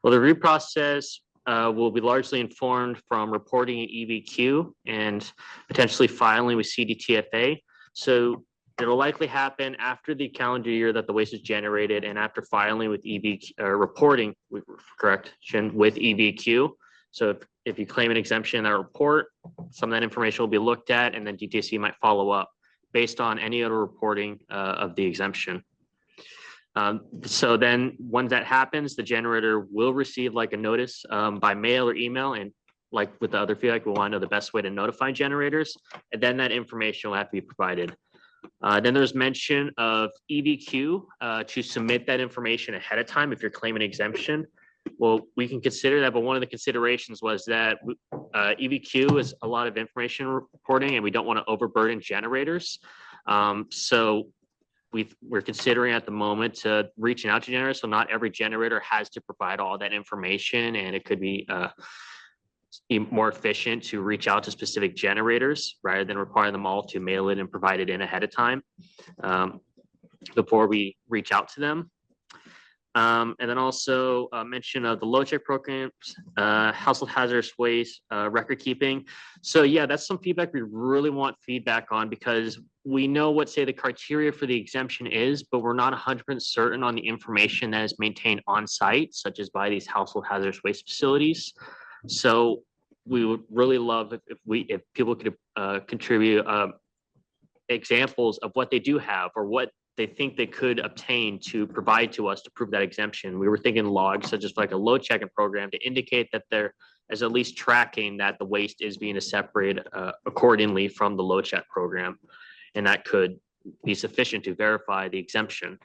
Well, the review process will be largely informed from reporting in EVQ and potentially filing with CDTFA. So it'll likely happen after the calendar year that the waste is generated and after filing with reporting, correction, with EVQ. So if you claim an exemption in that report, some of that information will be looked at, and then DTSC might follow up based on any other reporting of the exemption. So then once that happens, the generator will receive like a notice by mail or email, and like with the other feedback, we'll want to know the best way to notify generators, and then that information will have to be provided. Then there's mention of EVQ to submit that information ahead of time if you're claiming exemption. Well, we can consider that, but one of the considerations was that EVQ is a lot of information reporting, and we don't want to overburden generators. So we're considering at the moment to reaching out to generators. So not every generator has to provide all that information, and it could be more efficient to reach out to specific generators rather than require them all to mail it and provide it in ahead of time before we reach out to them. And then also mention of the low check programs, household hazardous waste, record keeping. So yeah, that's some feedback we really want feedback on, because we know what, say, the criteria for the exemption is, but we're not 100% certain on the information that is maintained on site, such as by these household hazardous waste facilities. So we would really love if people could contribute examples of what they do have or what they think they could obtain to provide to us to prove that exemption. We were thinking logs, such as like a load checking program, to indicate that there is at least tracking that the waste is being separated accordingly from the load check program. And that could be sufficient to verify the exemption.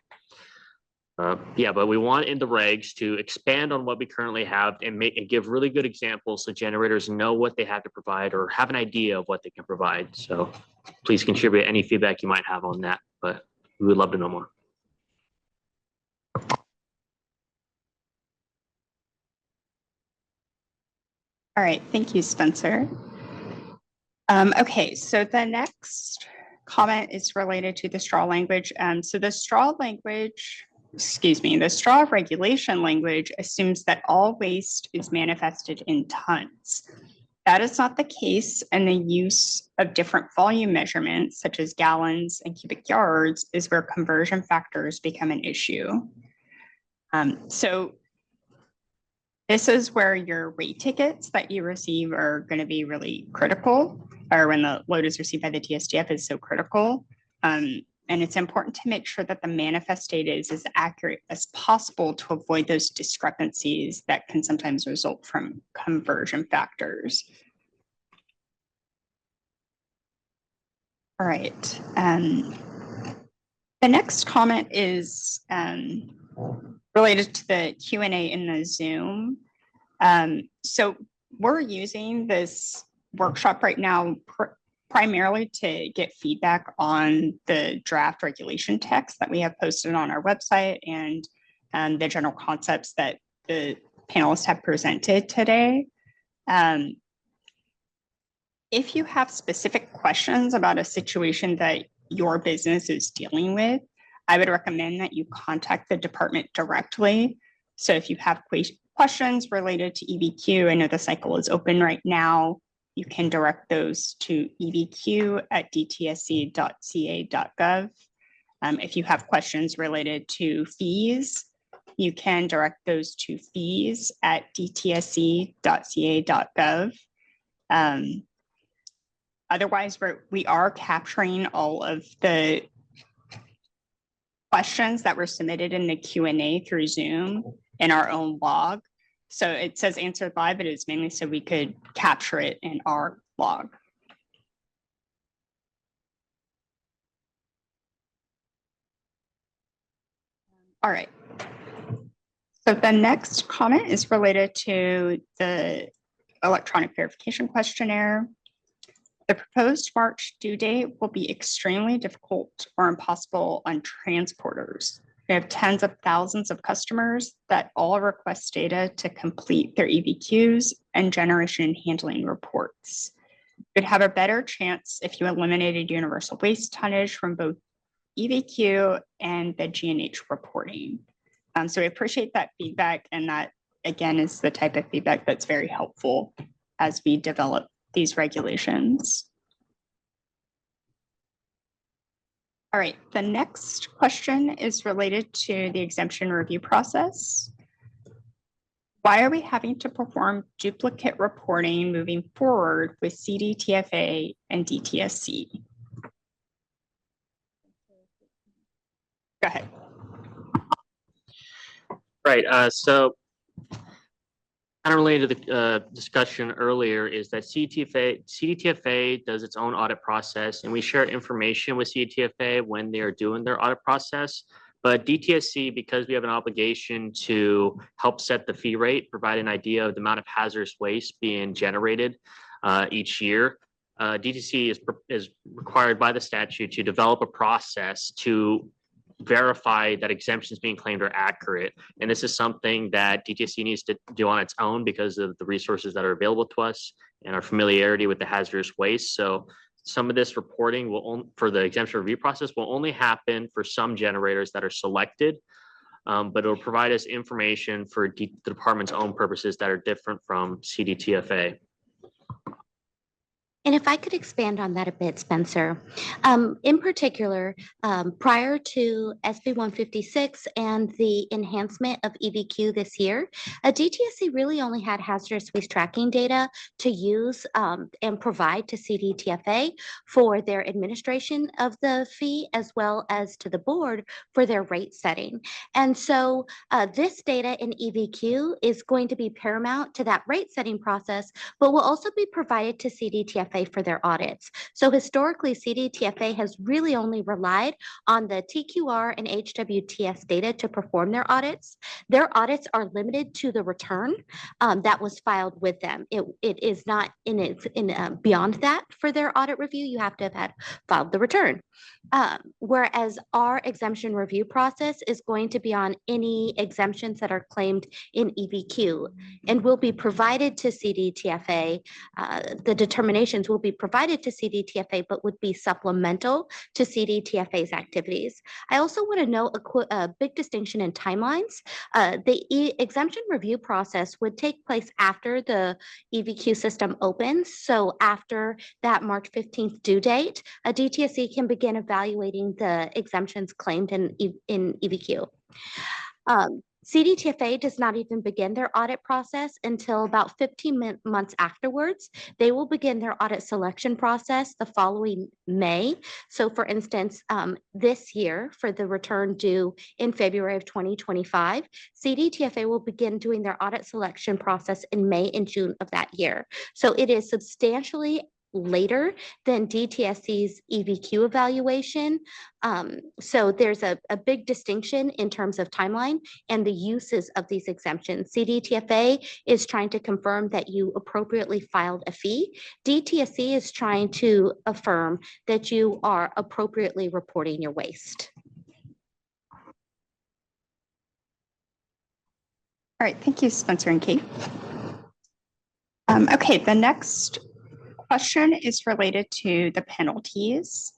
Yeah, but we want in the regs to expand on what we currently have and give really good examples so generators know what they have to provide or have an idea of what they can provide. So please contribute any feedback you might have on that, but we would love to know more. All right, thank you, Spencer. Okay, so the next comment is related to the straw language. So the straw language, the straw regulation language assumes that all waste is manifested in tons. That is not the case, and the use of different volume measurements, such as gallons and cubic yards, is where conversion factors become an issue. So this is where your rate tickets that you receive are going to be really critical, or when the load is received by the TSDF is so critical. And it's important to make sure that the manifest data is as accurate as possible to avoid those discrepancies that can sometimes result from conversion factors. All right. The next comment is related to the Q&A in the Zoom. So we're using this workshop right now primarily to get feedback on the draft regulation text that we have posted on our website and the general concepts that the panelists have presented today. If you have specific questions about a situation that your business is dealing with, I would recommend that you contact the department directly. So if you have questions related to EBQ, I know the cycle is open right now, you can direct those to ebq@dtsc.ca.gov. If you have questions related to fees, you can direct those to fees@dtsc.ca.gov. Otherwise, we are capturing all of the questions that were submitted in the Q&A through Zoom in our own log. So it says answered live, but it's mainly so we could capture it in our log. All right. So the next comment is related to the electronic verification questionnaire. The proposed March due date will be extremely difficult or impossible on transporters. We have tens of thousands of customers that all request data to complete their EBQs and generation and handling reports. You'd have a better chance if you eliminated universal waste tonnage from both EBQ and the G&H reporting. So we appreciate that feedback, and that, again, is the type of feedback that's very helpful as we develop these regulations. All right, the next question is related to the exemption review process. Why are we having to perform duplicate reporting moving forward with CDTFA and DTSC? Go ahead. Right, so kind of related to the discussion earlier is that CDTFA does its own audit process, and we share information with CDTFA when they are doing their audit process. But DTSC, because we have an obligation to help set the fee rate, provide an idea of the amount of hazardous waste being generated each year, DTSC is required by the statute to develop a process to verify that exemptions being claimed are accurate. And this is something that DTSC needs to do on its own because of the resources that are available to us and our familiarity with the hazardous waste. So some of this reporting for the exemption review process will only happen for some generators that are selected. but it'll provide us information for the department's own purposes that are different from CDTFA. And if I could expand on that a bit, Spencer, in particular, prior to SB 156 and the enhancement of EVQ this year, DTSC really only had hazardous waste tracking data to use and provide to CDTFA for their administration of the fee, as well as to the board for their rate setting. And so this data in EVQ is going to be paramount to that rate setting process, but will also be provided to CDTFA for their audits. So historically, CDTFA has really only relied on the TQR and HWTS data to perform their audits. Their audits are limited to the return that was filed with them. It is not beyond that for their audit review. You have to have had filed the return. Whereas our exemption review process is going to be on any exemptions that are claimed in EVQ and will be provided to CDTFA. The determinations will be provided to CDTFA, but would be supplemental to CDTFA's activities. I also want to note a big distinction in timelines. The exemption review process would take place after the EVQ system opens. So after that March 15th due date, a DTSC can begin evaluating the exemptions claimed in EVQ. CDTFA does not even begin their audit process until about 15 months afterwards. They will begin their audit selection process the following May. So for instance, this year for the return due in February of 2025, CDTFA will begin doing their audit selection process in May and June of that year. So it is substantially later than DTSC's EVQ evaluation. So there's a big distinction in terms of timeline and the uses of these exemptions. CDTFA is trying to confirm that you appropriately filed a fee. DTSC is trying to affirm that you are appropriately reporting your waste. All right, thank you, Spencer and Kate. Okay, the next question is related to the penalties.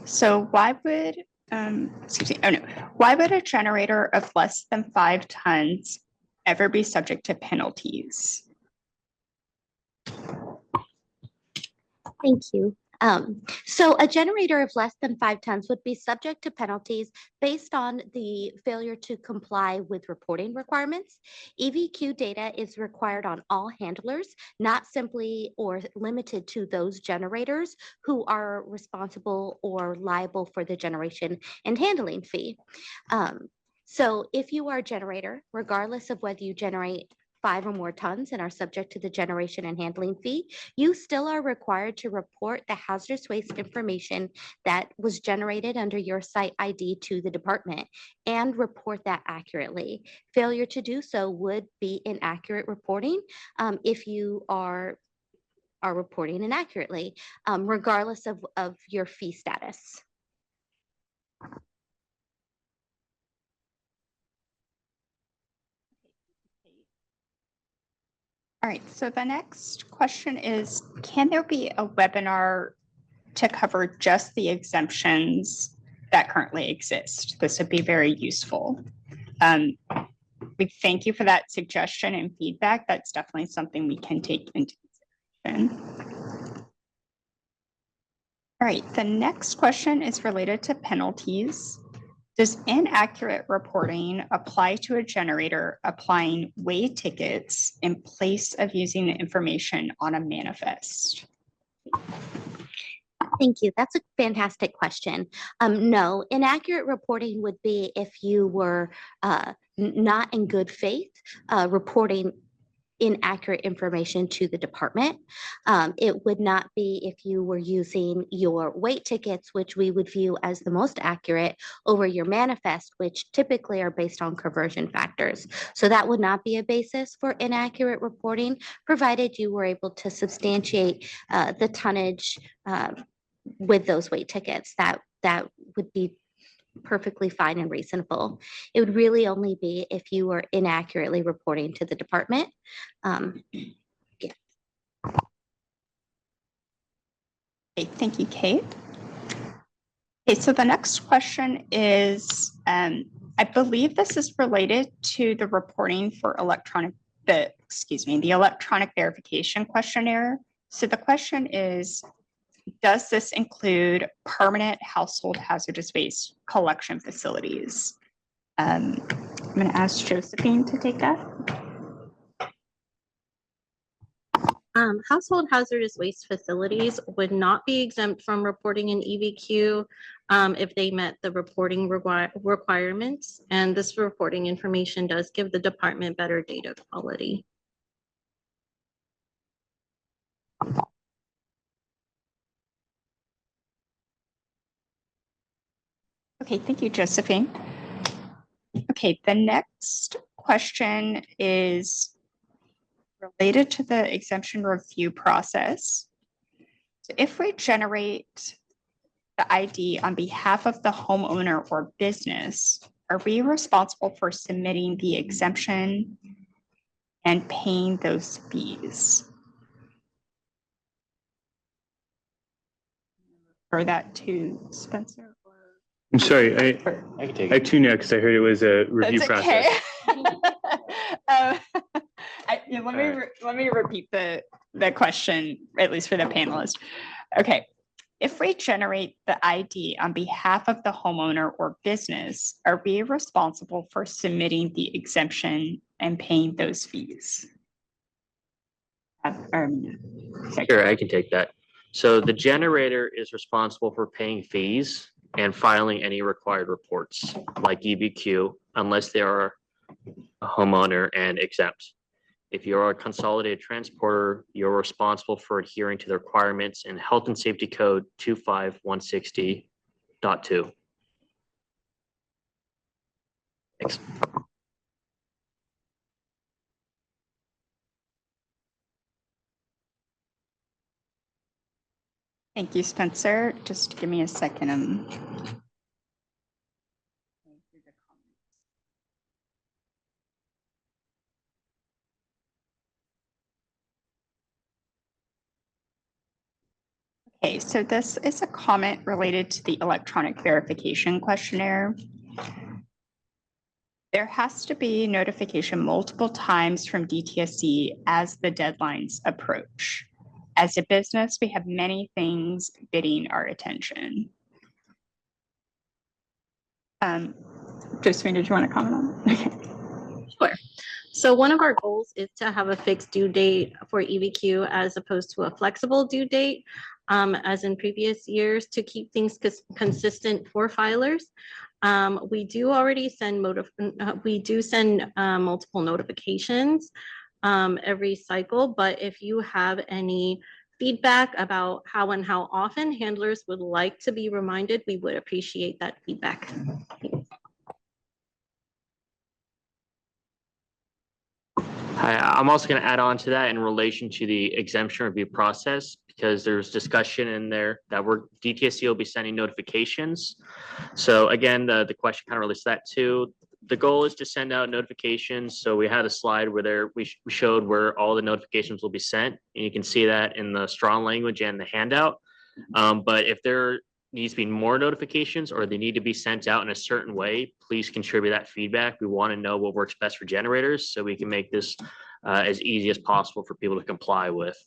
So why would, why would a generator of less than 5 tons ever be subject to penalties? Thank you. So a generator of less than 5 tons would be subject to penalties based on the failure to comply with reporting requirements. EVQ data is required on all handlers, not simply or limited to those generators who are responsible or liable for the generation and handling fee. So if you are a generator, regardless of whether you generate 5 or more tons and are subject to the generation and handling fee, you still are required to report the hazardous waste information that was generated under your site ID to the department and report that accurately. Failure to do so would be inaccurate reporting if you are reporting inaccurately, regardless of your fee status. All right, so the next question is, can there be a webinar to cover just the exemptions that currently exist? This would be very useful. We thank you for that suggestion and feedback. That's definitely something we can take into consideration. All right, the next question is related to penalties. Does inaccurate reporting apply to a generator applying way tickets in place of using the information on a manifest? Thank you. That's a fantastic question. No, inaccurate reporting would be if you were not in good faith reporting inaccurate information to the department. It would not be if you were using your weight tickets, which we would view as the most accurate, over your manifest, which typically are based on conversion factors. So that would not be a basis for inaccurate reporting, provided you were able to substantiate the tonnage with those weight tickets. That would be perfectly fine and reasonable. It would really only be if you were inaccurately reporting to the department. Yeah. Okay, thank you, Kate. Okay, so the next question is, I believe this is related to the reporting for the electronic verification questionnaire. So the question is, does this include permanent household hazardous waste collection facilities? I'm going to ask Josephine to take that. Household hazardous waste facilities would not be exempt from reporting an EVQ if they met the reporting requirements. And this reporting information does give the department better data quality. Okay, thank you, Josephine. Okay, the next question is related to the exemption review process. So if we generate the ID on behalf of the homeowner or business, are we responsible for submitting the exemption and paying those fees? Or that to Spencer? I'm sorry, I can take I it. tuned out because I heard it was a review That's process. okay. Let me repeat the question, at least for the panelists. Okay, if we generate the ID on behalf of the homeowner or business, are we responsible for submitting the exemption and paying those fees? Sure, I can take that. So the generator is responsible for paying fees and filing any required reports like EBQ unless they are a homeowner and exempt. If you're a consolidated transporter, you're responsible for adhering to the requirements in Health and Safety Code 25160.2. Thanks. Thank you, Spencer. Just give me a second. Okay, so this is a comment related to the electronic verification questionnaire. There has to be notification multiple times from DTSC as the deadlines approach. As a business, we have many things bidding our attention. Josephine, did you want to comment on that? Sure. So one of our goals is to have a fixed due date for EVQ as opposed to a flexible due date, as in previous years, to keep things consistent for filers. We do already send multiple notifications every cycle, but if you have any feedback about how and how often handlers would like to be reminded, we would appreciate that feedback. I'm also going to add on to that in relation to the exemption review process, because there's discussion in there that DTSC will be sending notifications. So again, the question kind of relates to that too. The goal is to send out notifications. So we had a slide where we showed where all the notifications will be sent. And you can see that in the strong language and the handout. But if there needs to be more notifications or they need to be sent out in a certain way, please contribute that feedback. We want to know what works best for generators so we can make this as easy as possible for people to comply with.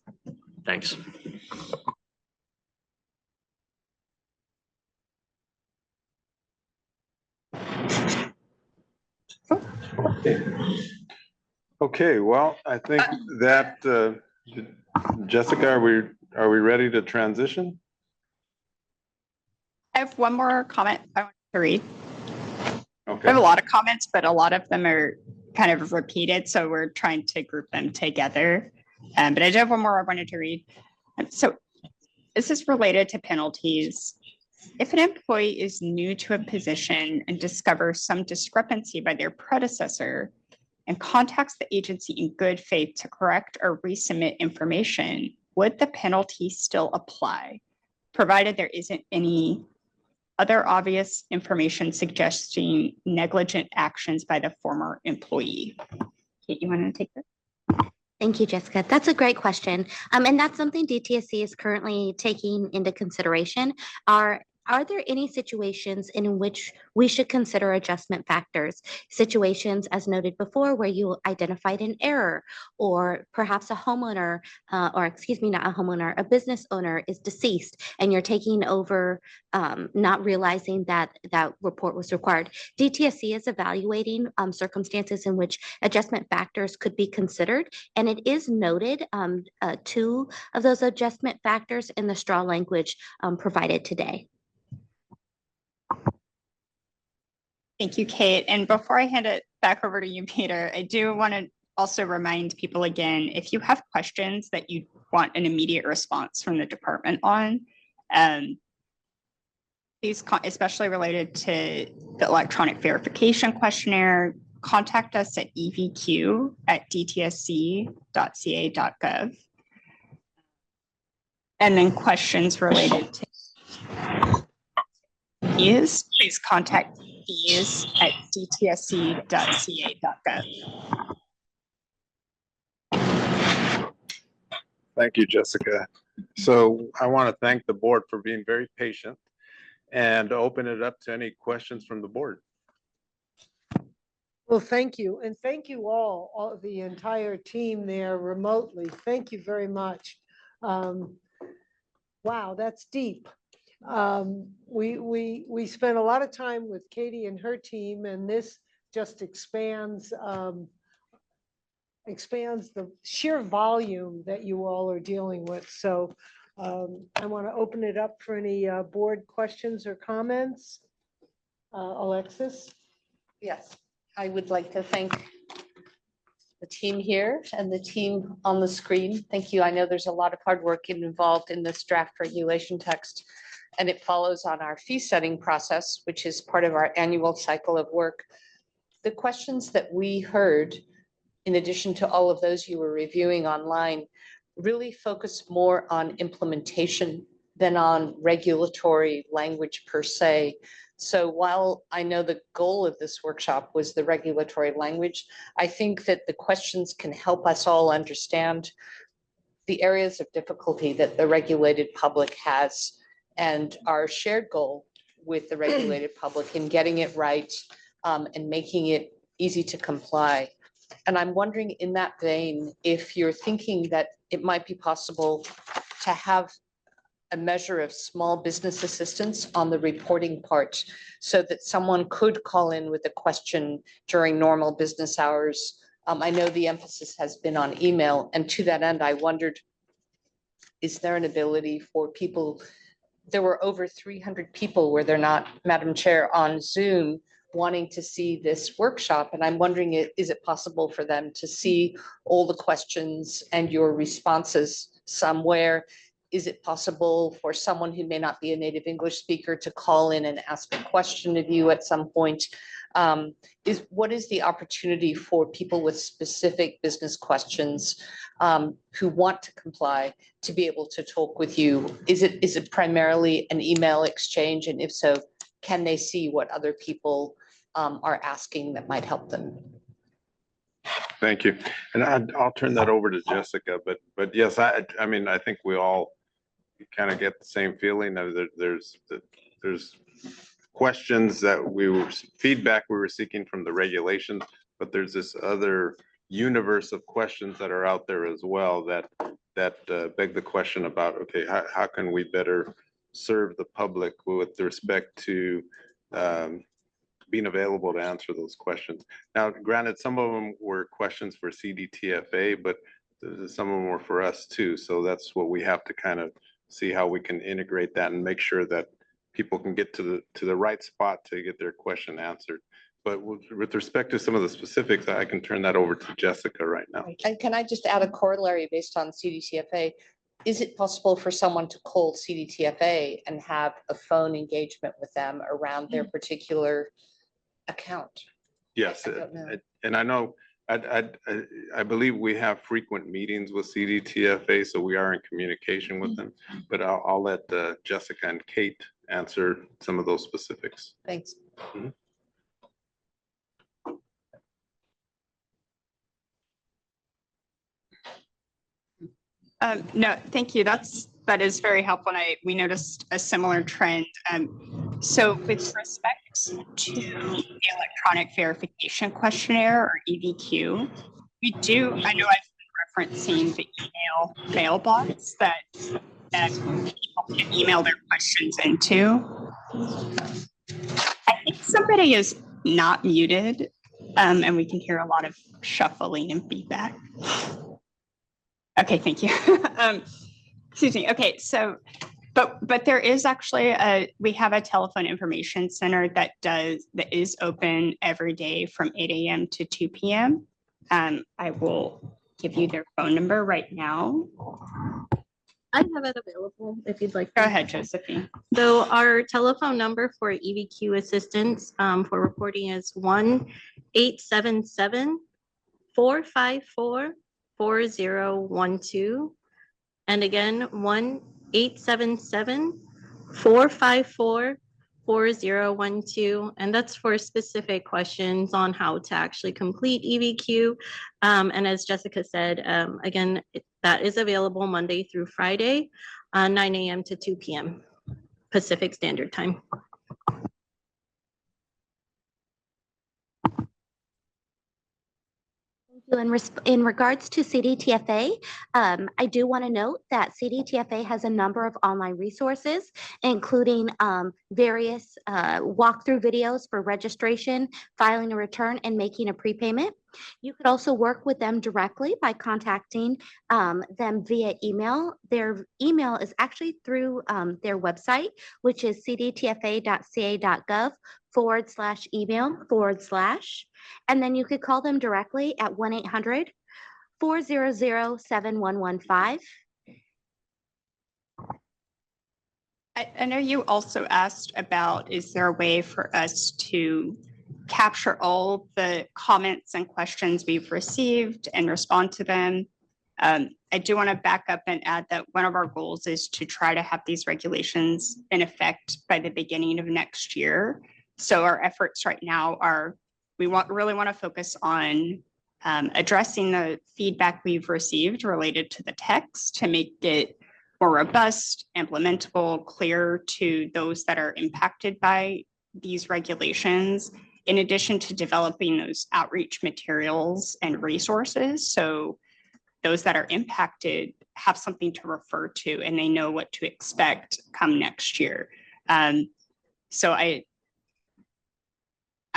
Thanks. Okay, well, I think that, Jessica, are we ready to transition? I have one more comment I want to read. Okay. I have a lot of comments, but a lot of them are kind of repeated, so we're trying to group them together. But I do have one more I wanted to read. So this is related to penalties. If an employee is new to a position and discovers some discrepancy by their predecessor and contacts the agency in good faith to correct or resubmit information, would the penalty still apply, provided there isn't any other obvious information suggesting negligent actions by the former employee? Kate, you want to take this? Thank you, Jessica. That's a great question. And that's something DTSC is currently taking into consideration. Our Are there any situations in which we should consider adjustment factors? Situations, as noted before, where you identified an error, or perhaps a homeowner, or excuse me, not a homeowner, a business owner is deceased and you're taking over, not realizing that that report was required. DTSC is evaluating circumstances in which adjustment factors could be considered, and it is noted 2 of those adjustment factors in the straw language provided today. Thank you, Kate. And before I hand it back over to you, Peter, I do want to also remind people again, if you have questions that you want an immediate response from the department on, these, especially related to the electronic verification questionnaire, contact us at evq@dtsc.ca.gov. And then questions related to fees, please contact fees@dtsc.ca.gov. Thank you, Jessica. So I want to thank the board for being very patient and open it up to any questions from the board. Well, thank you. And thank you all the entire team there remotely. Thank you very much. Wow, that's deep. We spent a lot of time with Katie and her team, and this just expands the sheer volume that you all are dealing with. So I want to open it up for any board questions or comments. Alexis? Yes, I would like to thank the team here and the team on the screen. Thank you. I know there's a lot of hard work involved in this draft regulation text, and it follows on our fee setting process, which is part of our annual cycle of work. The questions that we heard, in addition to all of those you were reviewing online, really focus more on implementation than on regulatory language per se. So while I know the goal of this workshop was the regulatory language, I think that the questions can help us all understand the areas of difficulty that the regulated public has, and our shared goal with the regulated public in getting it right and making it easy to comply. And I'm wondering, in that vein, if you're thinking that it might be possible to have a measure of small business assistance on the reporting part, so that someone could call in with a question during normal business hours. I know the emphasis has been on email, and to that end, I wondered, is there an ability for people? There were over 300 people, were there not, Madam Chair, on Zoom wanting to see this workshop, and I'm wondering, is it possible for them to see all the questions and your responses somewhere? Is it possible for someone who may not be a native English speaker to call in and ask a question of you at some point? What is the opportunity for people with specific business questions who want to comply to be able to talk with you? Is it primarily an email exchange? And if so, can they see what other people are asking that might help them? Thank you. And I'll turn that over to Jessica, but yes, I mean, I think we all kind of get the same feeling of that there's questions that feedback we were seeking from the regulations, but there's this other universe of questions that are out there as well that beg the question about, okay, how can we better serve the public with respect to being available to answer those questions. Now, granted, some of them were questions for CDTFA, but some of them were for us too. So that's what we have to kind of see how we can integrate that and make sure that people can get to the right spot to get their question answered. But with respect to some of the specifics, I can turn that over to Jessica right now. And can I just add a corollary based on CDTFA? Is it possible for someone to call CDTFA and have a phone engagement with them around their particular account? Yes, and I know, I believe we have frequent meetings with CDTFA, so we are in communication with them, but I'll let Jessica and Kate answer some of those specifics. Thanks. Mm-hmm. No, thank you. That's that is very helpful. And we noticed a similar trend. So with respect to the electronic verification questionnaire or EVQ, I know I've been referencing the email mailbox that people can email their questions into. I think somebody is not muted, and we can hear a lot of shuffling and feedback. Okay, thank you. Excuse me. Okay, so, but there is actually we have a telephone information center that is open every day from 8 a.m. to 2 p.m. I will give you their phone number right now. I have it available if you'd like. Go ahead, Josephine. So our telephone number for EVQ assistance for reporting is 1-877-454-4012. And again, 1-877-454-4012. And that's for specific questions on how to actually complete EVQ. And as Jessica said, again, that is available Monday through Friday, 9 a.m. to 2 p.m. Pacific Standard Time. In regards to CDTFA, I do want to note that CDTFA has a number of online resources, including various walkthrough videos for registration, filing a return, and making a prepayment. You could also work with them directly by contacting them via email. Their email is actually through their website, which is cdtfa.ca.gov/email/. And then you could call them directly at 1-800-400-7115. I know you also asked about, is there a way for us to capture all the comments and questions we've received and respond to them? I do want to back up and add that one of our goals is to try to have these regulations in effect by the beginning of next year. So our efforts right now are, really want to focus on addressing the feedback we've received related to the text to make it more robust, implementable, clear to those that are impacted by these regulations, in addition to developing those outreach materials and resources. So those that are impacted have something to refer to and they know what to expect come next year. So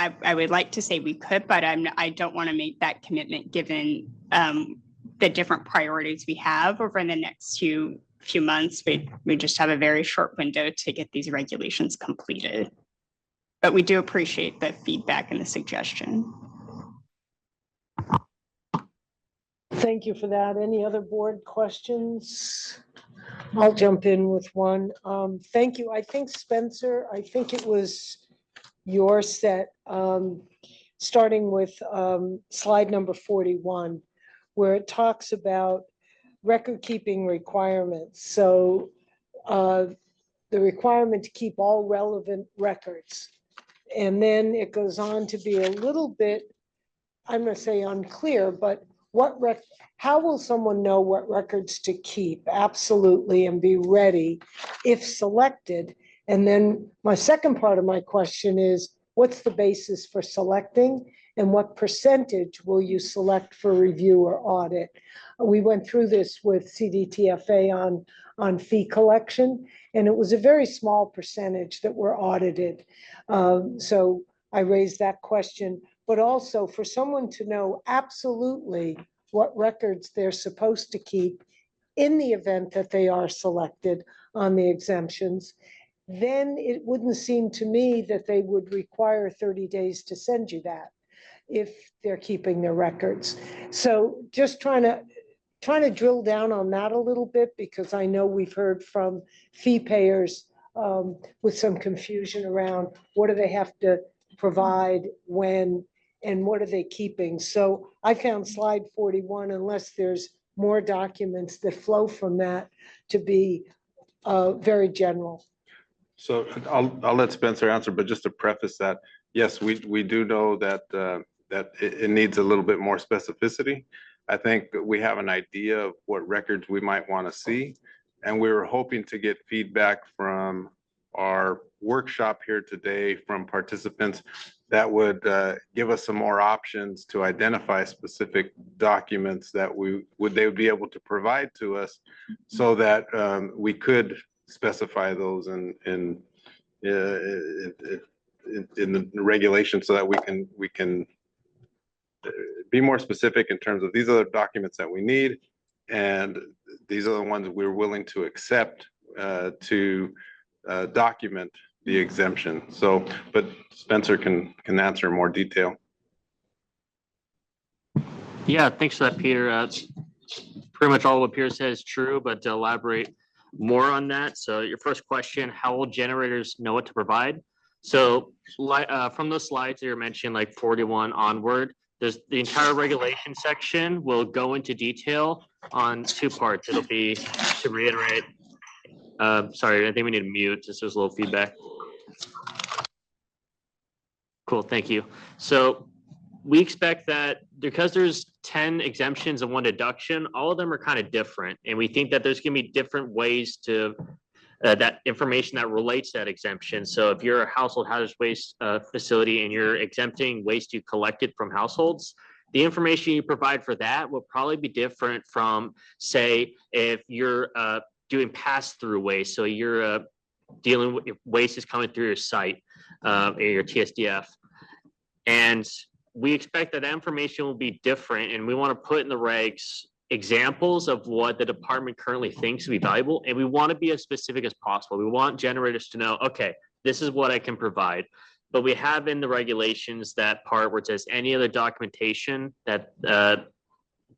I would like to say we could, but I don't want to make that commitment given the different priorities we have over the next few months. We just have a very short window to get these regulations completed. But we do appreciate the feedback and the suggestion. Thank you for that. Any other board questions? I'll jump in with one. Thank you. I think Spencer, I think it was your set, starting with slide number 41, where it talks about record keeping requirements. So the requirement to keep all relevant records. And then it goes on to be a little bit, I'm going to say unclear, but how will someone know what records to keep? Absolutely, and be ready if selected. And then my second part of my question is, what's the basis for selecting and what percentage will you select for review or audit? We went through this with CDTFA on fee collection, and it was a very small percentage that were audited. So I raised that question, but also for someone to know absolutely what records they're supposed to keep in the event that they are selected on the exemptions, then it wouldn't seem to me that they would require 30 days to send you that if they're keeping their records. So just trying to drill down on that a little bit, because I know we've heard from fee payers with some confusion around what do they have to provide when and what are they keeping. So I found slide 41, unless there's more documents that flow from that, to be very general. So I'll let Spencer answer, but just to preface that, yes, we do know that it needs a little bit more specificity. I think we have an idea of what records we might want to see, And we were hoping to get feedback from our workshop here today from participants that would give us some more options to identify specific documents that they would be able to provide to us so that we could specify those in the regulation so that we can be more specific in terms of these are the documents that we need, and these are the ones we're willing to accept to document the exemption. So, but Spencer can answer in more detail. Yeah, thanks for that, Peter. Pretty much all what Peter said is true, but to elaborate more on that. So your first question, how will generators know what to provide? So from those slides that you're mentioning, like 41 onward, there's the entire regulation section will go into detail on two parts. It'll be, to reiterate, sorry, I think we need to mute, just there's a little feedback. Cool, thank you. So we expect that because there's 10 exemptions and 1 deduction, all of them are kind of different. And we think that there's gonna be different ways to that information that relates to that exemption. So if you're a household hazardous waste facility and you're exempting waste you collected from households, the information you provide for that will probably be different from, say, if you're doing pass-through waste. So you're dealing with waste is coming through your site, your TSDF. And we expect that information will be different, and we want to put in the regs examples of what the department currently thinks would be valuable, and we want to be as specific as possible. We want generators to know, okay, this is what I can provide. But we have in the regulations that part where it says any other documentation that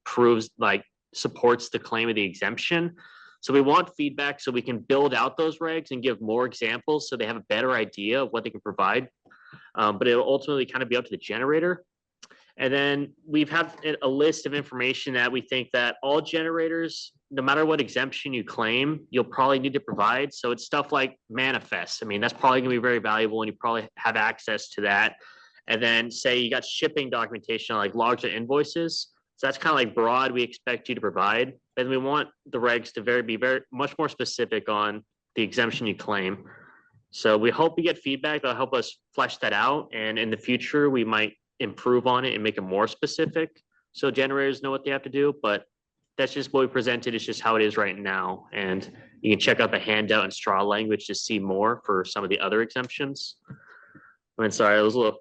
proves, like, supports the claim of the exemption. So we want feedback so we can build out those regs and give more examples so they have a better idea of what they can provide. But it'll ultimately kind of be up to the generator. And then we've had a list of information that we think that all generators, no matter what exemption you claim, you'll probably need to provide. So it's stuff like manifests. I mean, that's probably gonna be very valuable and you probably have access to that. And then say you got shipping documentation like logs or invoices. So that's kind of like broad, we expect you to provide. And we want the regs to be very much more specific on the exemption you claim. So we hope we get feedback that'll help us flesh that out. And in the future, we might improve on it and make it more specific so generators know what they have to do. But that's just what we presented. It's just how it is right now. And you can check out the handout and straw language to see more for some of the other exemptions. I'm sorry, it was a little.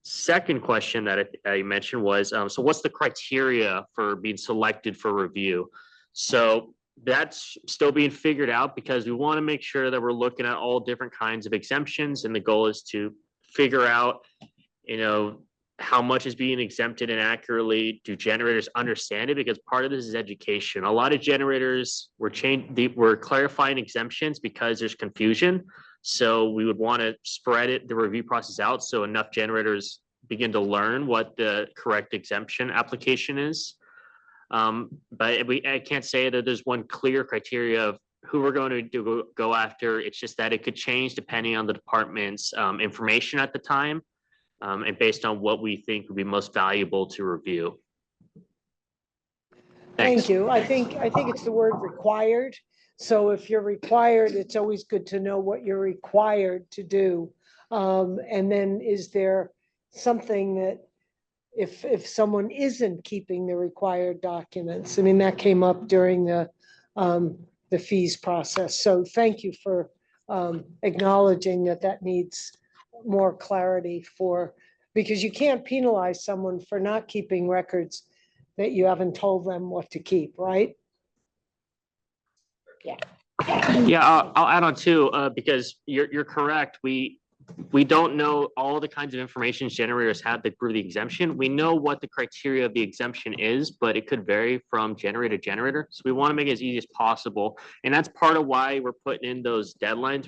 Second question that I mentioned was, so what's the criteria for being selected for review? So that's still being figured out because we want to make sure that we're looking at all different kinds of exemptions. And the goal is to figure out, how much is being exempted and accurately do generators understand it? Because part of this is education. A lot of generators we're clarifying exemptions because there's confusion. So we would want to spread the review process out so enough generators begin to learn what the correct exemption application is. But I can't say that there's one clear criteria of who we're going to go after. It's just that it could change depending on the department's information at the time. And based on what we think would be most valuable to review. Thanks. Thank you. I think it's the word required. So if you're required, it's always good to know what you're required to do. And then is there something that if someone isn't keeping the required documents? I mean, that came up during the fees process. So thank you for acknowledging that needs more clarity because you can't penalize someone for not keeping records that you haven't told them what to keep, right? Yeah. Yeah, I'll add on too, because you're correct. We don't know all the kinds of information generators have that prove the exemption. We know what the criteria of the exemption is, but it could vary from generator to generator. So we want to make it as easy as possible. And that's part of why we're putting in those deadlines.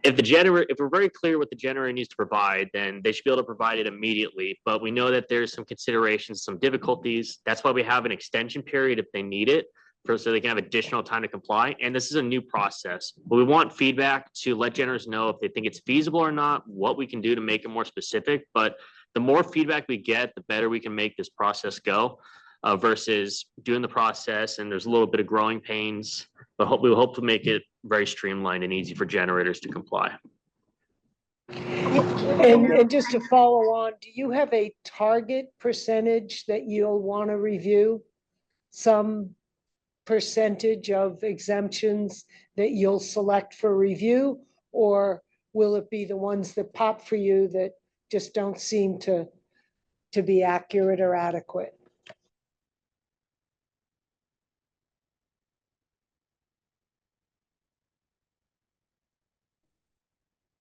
If we're very clear what the generator needs to provide, then they should be able to provide it immediately. But we know that there's some considerations, some difficulties. That's why we have an extension period if they need it, so they can have additional time to comply. And this is a new process. But we want feedback to let generators know if they think it's feasible or not, what we can do to make it more specific. But the more feedback we get, the better we can make this process go. versus doing the process, and there's a little bit of growing pains, but we hope to make it very streamlined and easy for generators to comply. And just to follow on, do you have a target percentage that you'll want to review? Some percentage of exemptions that you'll select for review? Or will it be the ones that pop for you that just don't seem to be accurate or adequate?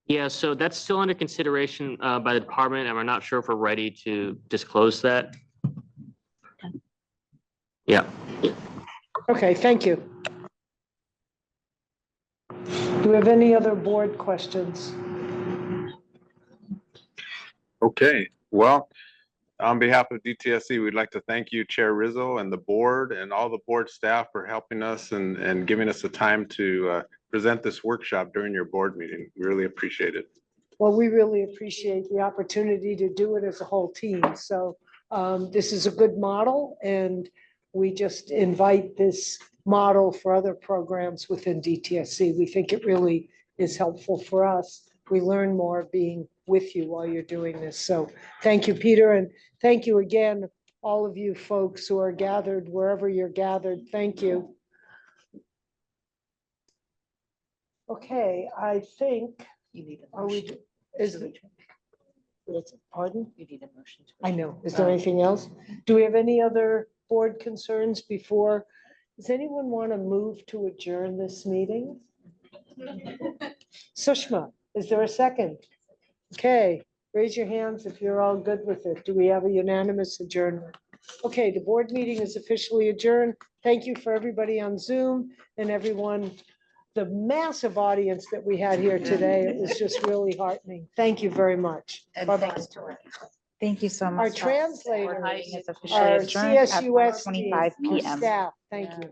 Yeah, so that's still under consideration by the department, and we're not sure if we're ready to disclose that. Yeah. Okay, thank you. Do we have any other board questions? Okay, well, on behalf of DTSC, we'd like to thank you, Chair Rizzo, and the board and all the board staff for helping us and giving us the time to present this workshop during your board meeting. We really appreciate it. Well, we really appreciate the opportunity to do it as a whole team. So this is a good model, and we just invite this model for other programs within DTSC. We think it really is helpful for us. We learn more being with you while you're doing this. So thank you, Peter, and thank you again, all of you folks who are gathered wherever you're gathered. Thank you. Okay, I think. You need a Are we, motion. pardon? You need a motion. I know. Is there anything else? Do we have any other board concerns before? Does anyone want to move to adjourn this meeting? Sushma, is there a second? Okay, raise your hands if you're all good with it. Do we have a unanimous adjournment? Okay, the board meeting is officially adjourned. Thank you for everybody on Zoom and everyone, the massive audience that we had here today. It was just really heartening. Thank you very much. And Bye-bye. thanks to our Thank you so much. Our Board translators, meeting is officially our adjourned at CSUS 25 team, our p.m. staff, thank you.